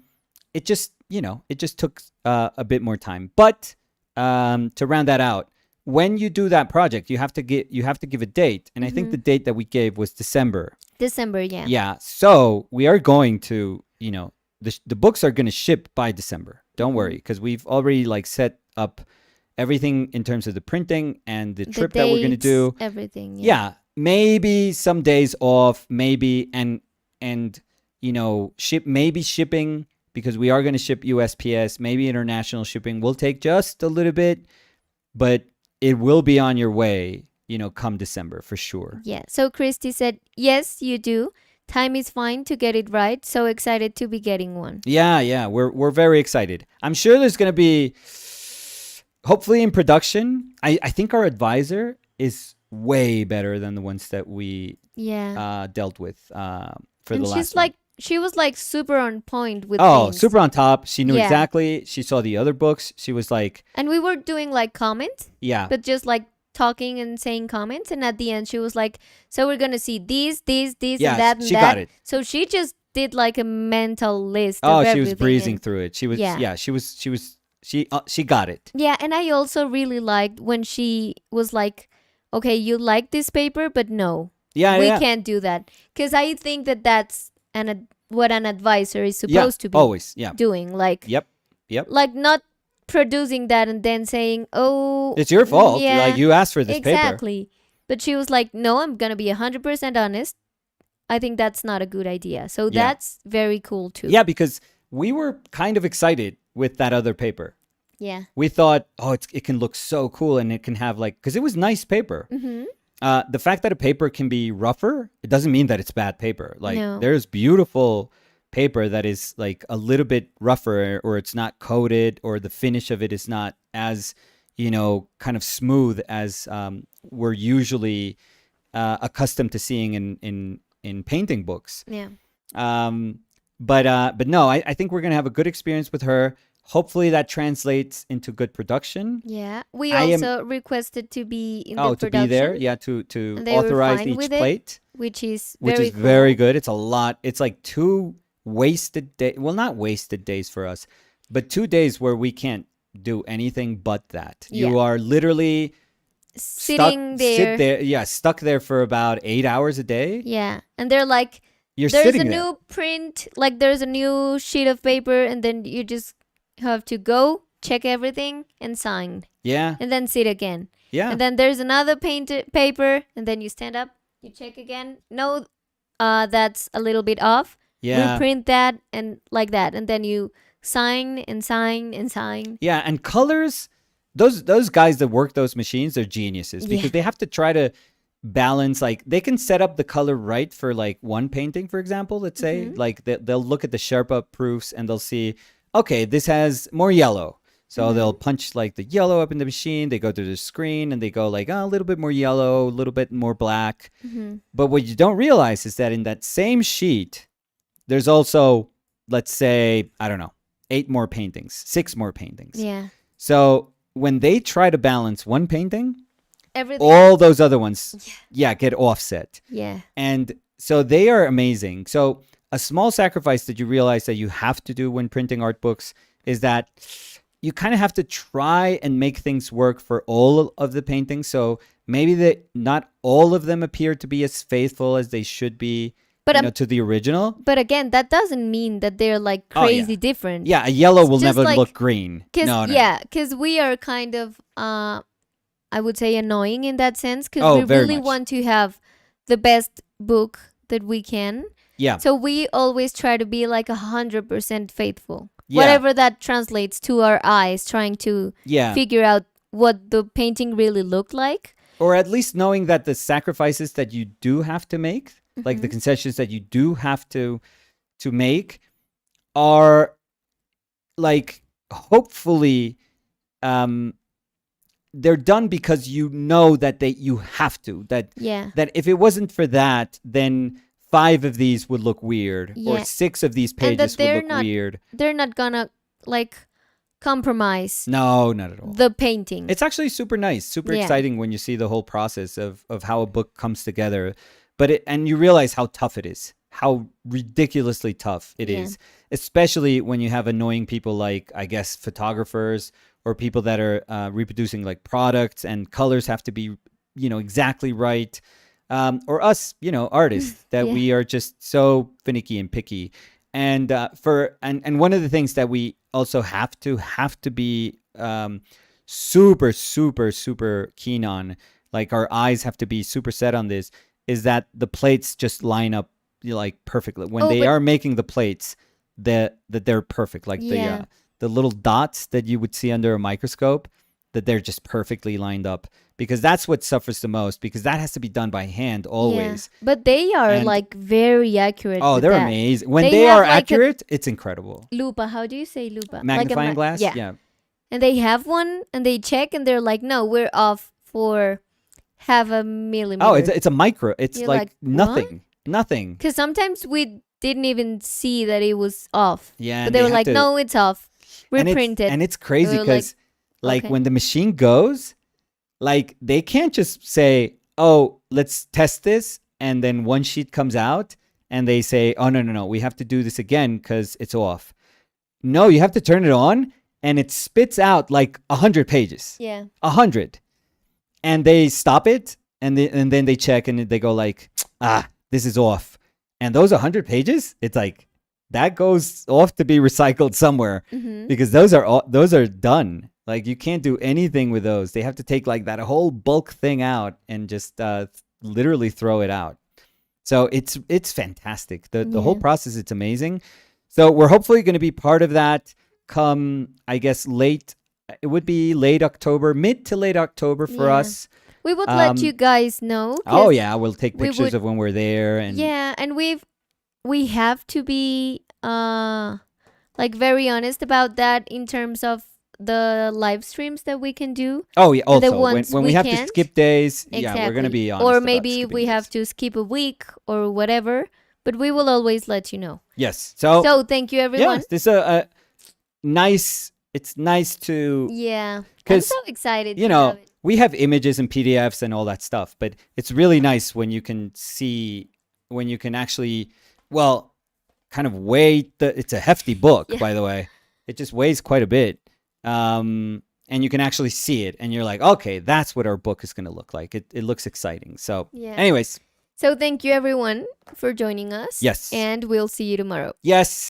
Speaker 2: it just, it just took a bit more time. But to round that out, when you do that project, you have to give a date, and I think the date that we gave was December.
Speaker 1: December, yeah.
Speaker 2: Yeah. So we are going to, the books are going to ship by December. Don't worry, because we've already like set up everything in terms of the printing and the trip that we're going to do.
Speaker 1: Everything.
Speaker 2: Yeah. Maybe some days off, maybe, and shipping, because we are going to ship USPS. Maybe international shipping will take just a little bit, but it will be on your way, come December for sure.
Speaker 1: Yeah. So Christy said, yes, you do. Time is fine to get it right. So excited to be getting one.
Speaker 2: Yeah. We're very excited. I'm sure there's going to be, hopefully in production, I think our advisor is way better than the ones that we dealt with for the last one.
Speaker 1: She was like super on point with things.
Speaker 2: Super on top. She knew exactly. She saw the other books. She was like...
Speaker 1: And we were doing like comments.
Speaker 2: Yeah.
Speaker 1: But just like talking and saying comments. And at the end, she was like, so we're going to see these, and that, and
Speaker 2: she
Speaker 1: that.
Speaker 2: got it.
Speaker 1: So she just did like a mental list of everything.
Speaker 2: She was breezing through it. She was... Yeah, she got it.
Speaker 1: Yeah, and I also really liked when she was like, okay, you like this paper, but no. We can't do that. Because I think that's... what an advisor is supposed to be
Speaker 2: always
Speaker 1: doing. Like,
Speaker 2: yep.
Speaker 1: Like not producing that and then saying, oh,
Speaker 2: it's your fault.
Speaker 1: Yeah,
Speaker 2: like you asked for this paper.
Speaker 1: Exactly. But she was like, no, I'm going to be 100% honest. I think that's not a good idea. So that's very cool too.
Speaker 2: Yeah, because we were kind of excited with that other paper.
Speaker 1: Yeah.
Speaker 2: We thought, it can look so cool, and it can have like, because it was nice paper.
Speaker 1: Mm-hmm.
Speaker 2: The fact that a paper can be rougher, it doesn't mean that it's bad paper. Like
Speaker 1: No.
Speaker 2: there's beautiful paper that is like a little bit rougher, or it's not coated, or the finish of it is not as, kind of smooth as we're usually accustomed to seeing in painting books.
Speaker 1: Yeah.
Speaker 2: But no, I think we're gonna have a good experience with her. Hopefully that translates into good production.
Speaker 1: Yeah. We also requested to be in the production.
Speaker 2: To be there. Yeah, to authorize each plate.
Speaker 1: Which is
Speaker 2: cool. Very good. It's a lot. It's like 2 wasted days. Well, not wasted days for us, but 2 days where we can't do anything but that.
Speaker 1: Yeah.
Speaker 2: You are literally stuck there for about 8 hours a day.
Speaker 1: Yeah. And they're like, there's a new print, like there's a new sheet of paper, and then you just have to go check everything and sign.
Speaker 2: Yeah.
Speaker 1: And then sit again.
Speaker 2: Yeah.
Speaker 1: And then there's another painted paper, and then you stand up, you check again. No, that's a little bit off.
Speaker 2: Yeah.
Speaker 1: Reprint that and like that, and then you sign and sign and sign.
Speaker 2: Yeah, and colors. Those guys that work those machines, they're geniuses, because they have to try to balance, like they can set up the color right for like one painting, for example, let's say, like they'll look at the Sherpa proofs and they'll see, okay, this has more yellow. So they'll punch like the yellow up in the machine. They go through the screen and they go like, a little bit more yellow, a little bit more black. But what you don't realize is that in that same sheet, there's also, let's say, I don't know, 8 more paintings, 6 more paintings.
Speaker 1: Yeah.
Speaker 2: So when they try to balance one painting,
Speaker 1: everything,
Speaker 2: all those other ones, get offset.
Speaker 1: Yeah.
Speaker 2: And so they are amazing. So a small sacrifice that you realize that you have to do when printing art books is that you kind of have to try and make things work for all of the paintings. So maybe not all of them appear to be as faithful as they should be, to the original.
Speaker 1: But again, that doesn't mean that they're like crazy different.
Speaker 2: Yeah, a yellow will never look green.
Speaker 1: No. Yeah, because we are kind of, I would say, annoying in that sense, because we really want to have the best book that we can.
Speaker 2: Yeah.
Speaker 1: So we always try to be like 100% faithful. Yeah. Whatever that translates to our eyes, trying to figure out what the painting really looked like.
Speaker 2: Or at least knowing that the sacrifices that you do have to make, like the concessions that you do have to make, are like hopefully um, they're done because you know that you have to.
Speaker 1: Yeah.
Speaker 2: That if it wasn't for that, then 5 of these would look weird, or
Speaker 1: Yeah.
Speaker 2: 6 of these
Speaker 1: And that
Speaker 2: pages would look weird.
Speaker 1: they're not gonna like compromise
Speaker 2: No, not at all.
Speaker 1: the painting.
Speaker 2: It's actually super nice, super
Speaker 1: Yeah.
Speaker 2: exciting when you see the whole process of how a book comes together. But and you realize how tough it is, how ridiculously tough it
Speaker 1: Yeah.
Speaker 2: is, especially when you have annoying people like, I guess, photographers or people that are reproducing like products, and colors have to be, exactly right. Or us, artists that
Speaker 1: Yeah.
Speaker 2: we are just so finicky and picky. And and one of the things that we also have to be super, super, super keen on, like our eyes have to be super set on this, is that the plates just line up like perfectly when they
Speaker 1: but-
Speaker 2: are making the plates, that they're perfect, like
Speaker 1: Yeah.
Speaker 2: the little dots that you would see under a microscope, that they're just perfectly lined up, because that's what suffers the most, because that has to be done by hand always.
Speaker 1: Yeah. But they are
Speaker 2: And-
Speaker 1: like very accurate.
Speaker 2: Oh,
Speaker 1: with
Speaker 2: they're
Speaker 1: that.
Speaker 2: amazing. When
Speaker 1: They
Speaker 2: they
Speaker 1: have
Speaker 2: are
Speaker 1: like a-
Speaker 2: accurate, it's incredible.
Speaker 1: Lupa, how do you say lupa?
Speaker 2: Magnifying glass?
Speaker 1: Yeah. And they have one and they check and they're like, no, we're off for half a millimeter.
Speaker 2: Oh, it's a micro. It's
Speaker 1: You're
Speaker 2: like,
Speaker 1: like,
Speaker 2: nothing. Nothing.
Speaker 1: Because sometimes we didn't even see that it was off.
Speaker 2: Yeah.
Speaker 1: But
Speaker 2: and
Speaker 1: they were
Speaker 2: have
Speaker 1: like,
Speaker 2: to-
Speaker 1: no, it's off.
Speaker 2: and
Speaker 1: Reprint it.
Speaker 2: And it's crazy
Speaker 1: We were like,
Speaker 2: because like
Speaker 1: okay.
Speaker 2: when the machine goes, like they can't just say, oh, let's test this, and then one sheet comes out and they say, oh, no, we have to do this again because it's off. No, you have to turn it on and it spits out like 100 pages.
Speaker 1: Yeah.
Speaker 2: 100. And they stop it, and then they check and they go like, this is off. And those 100 pages, it's like that goes off to be recycled somewhere,
Speaker 1: Mm-hmm.
Speaker 2: because those are done. Like you can't do anything with those. They have to take like that whole bulk thing out and just literally throw it out. So it's fantastic. The whole
Speaker 1: Yeah.
Speaker 2: process, it's amazing. So we're hopefully going to be part of that come, I guess, it would be late October, mid to late October for
Speaker 1: Yeah.
Speaker 2: us.
Speaker 1: We would let you guys know.
Speaker 2: Oh
Speaker 1: 'cause-
Speaker 2: yeah, we'll take
Speaker 1: we
Speaker 2: pictures
Speaker 1: would-
Speaker 2: of when we're there, and
Speaker 1: Yeah, and we have to be like very honest about that in terms of the live streams that we can do.
Speaker 2: oh yeah.
Speaker 1: and the
Speaker 2: Also,
Speaker 1: ones
Speaker 2: when we
Speaker 1: we
Speaker 2: have to
Speaker 1: can't.
Speaker 2: skip days, yeah, we're gonna
Speaker 1: Exactly.
Speaker 2: be honest.
Speaker 1: Or
Speaker 2: about
Speaker 1: maybe
Speaker 2: skipping
Speaker 1: we have
Speaker 2: days.
Speaker 1: to skip a week or whatever, but we will always let you know.
Speaker 2: Yes. So,
Speaker 1: So thank you
Speaker 2: yeah,
Speaker 1: everyone.
Speaker 2: this is a nice. It's nice to,
Speaker 1: Yeah. I'm
Speaker 2: 'cause,
Speaker 1: so excited
Speaker 2: you
Speaker 1: to
Speaker 2: know,
Speaker 1: have it.
Speaker 2: we have images and PDFs and all that stuff, but it's really nice when you can see, when you can actually, well, kind of weigh it's a hefty book,
Speaker 1: Yeah.
Speaker 2: by the way. It just weighs quite a bit. And you can actually see it, and you're like, okay, that's what our book is going to look like. It looks exciting. So,
Speaker 1: Yeah.
Speaker 2: anyways,
Speaker 1: So thank you everyone for joining us.
Speaker 2: yes.
Speaker 1: And we'll see you tomorrow.
Speaker 2: Yes.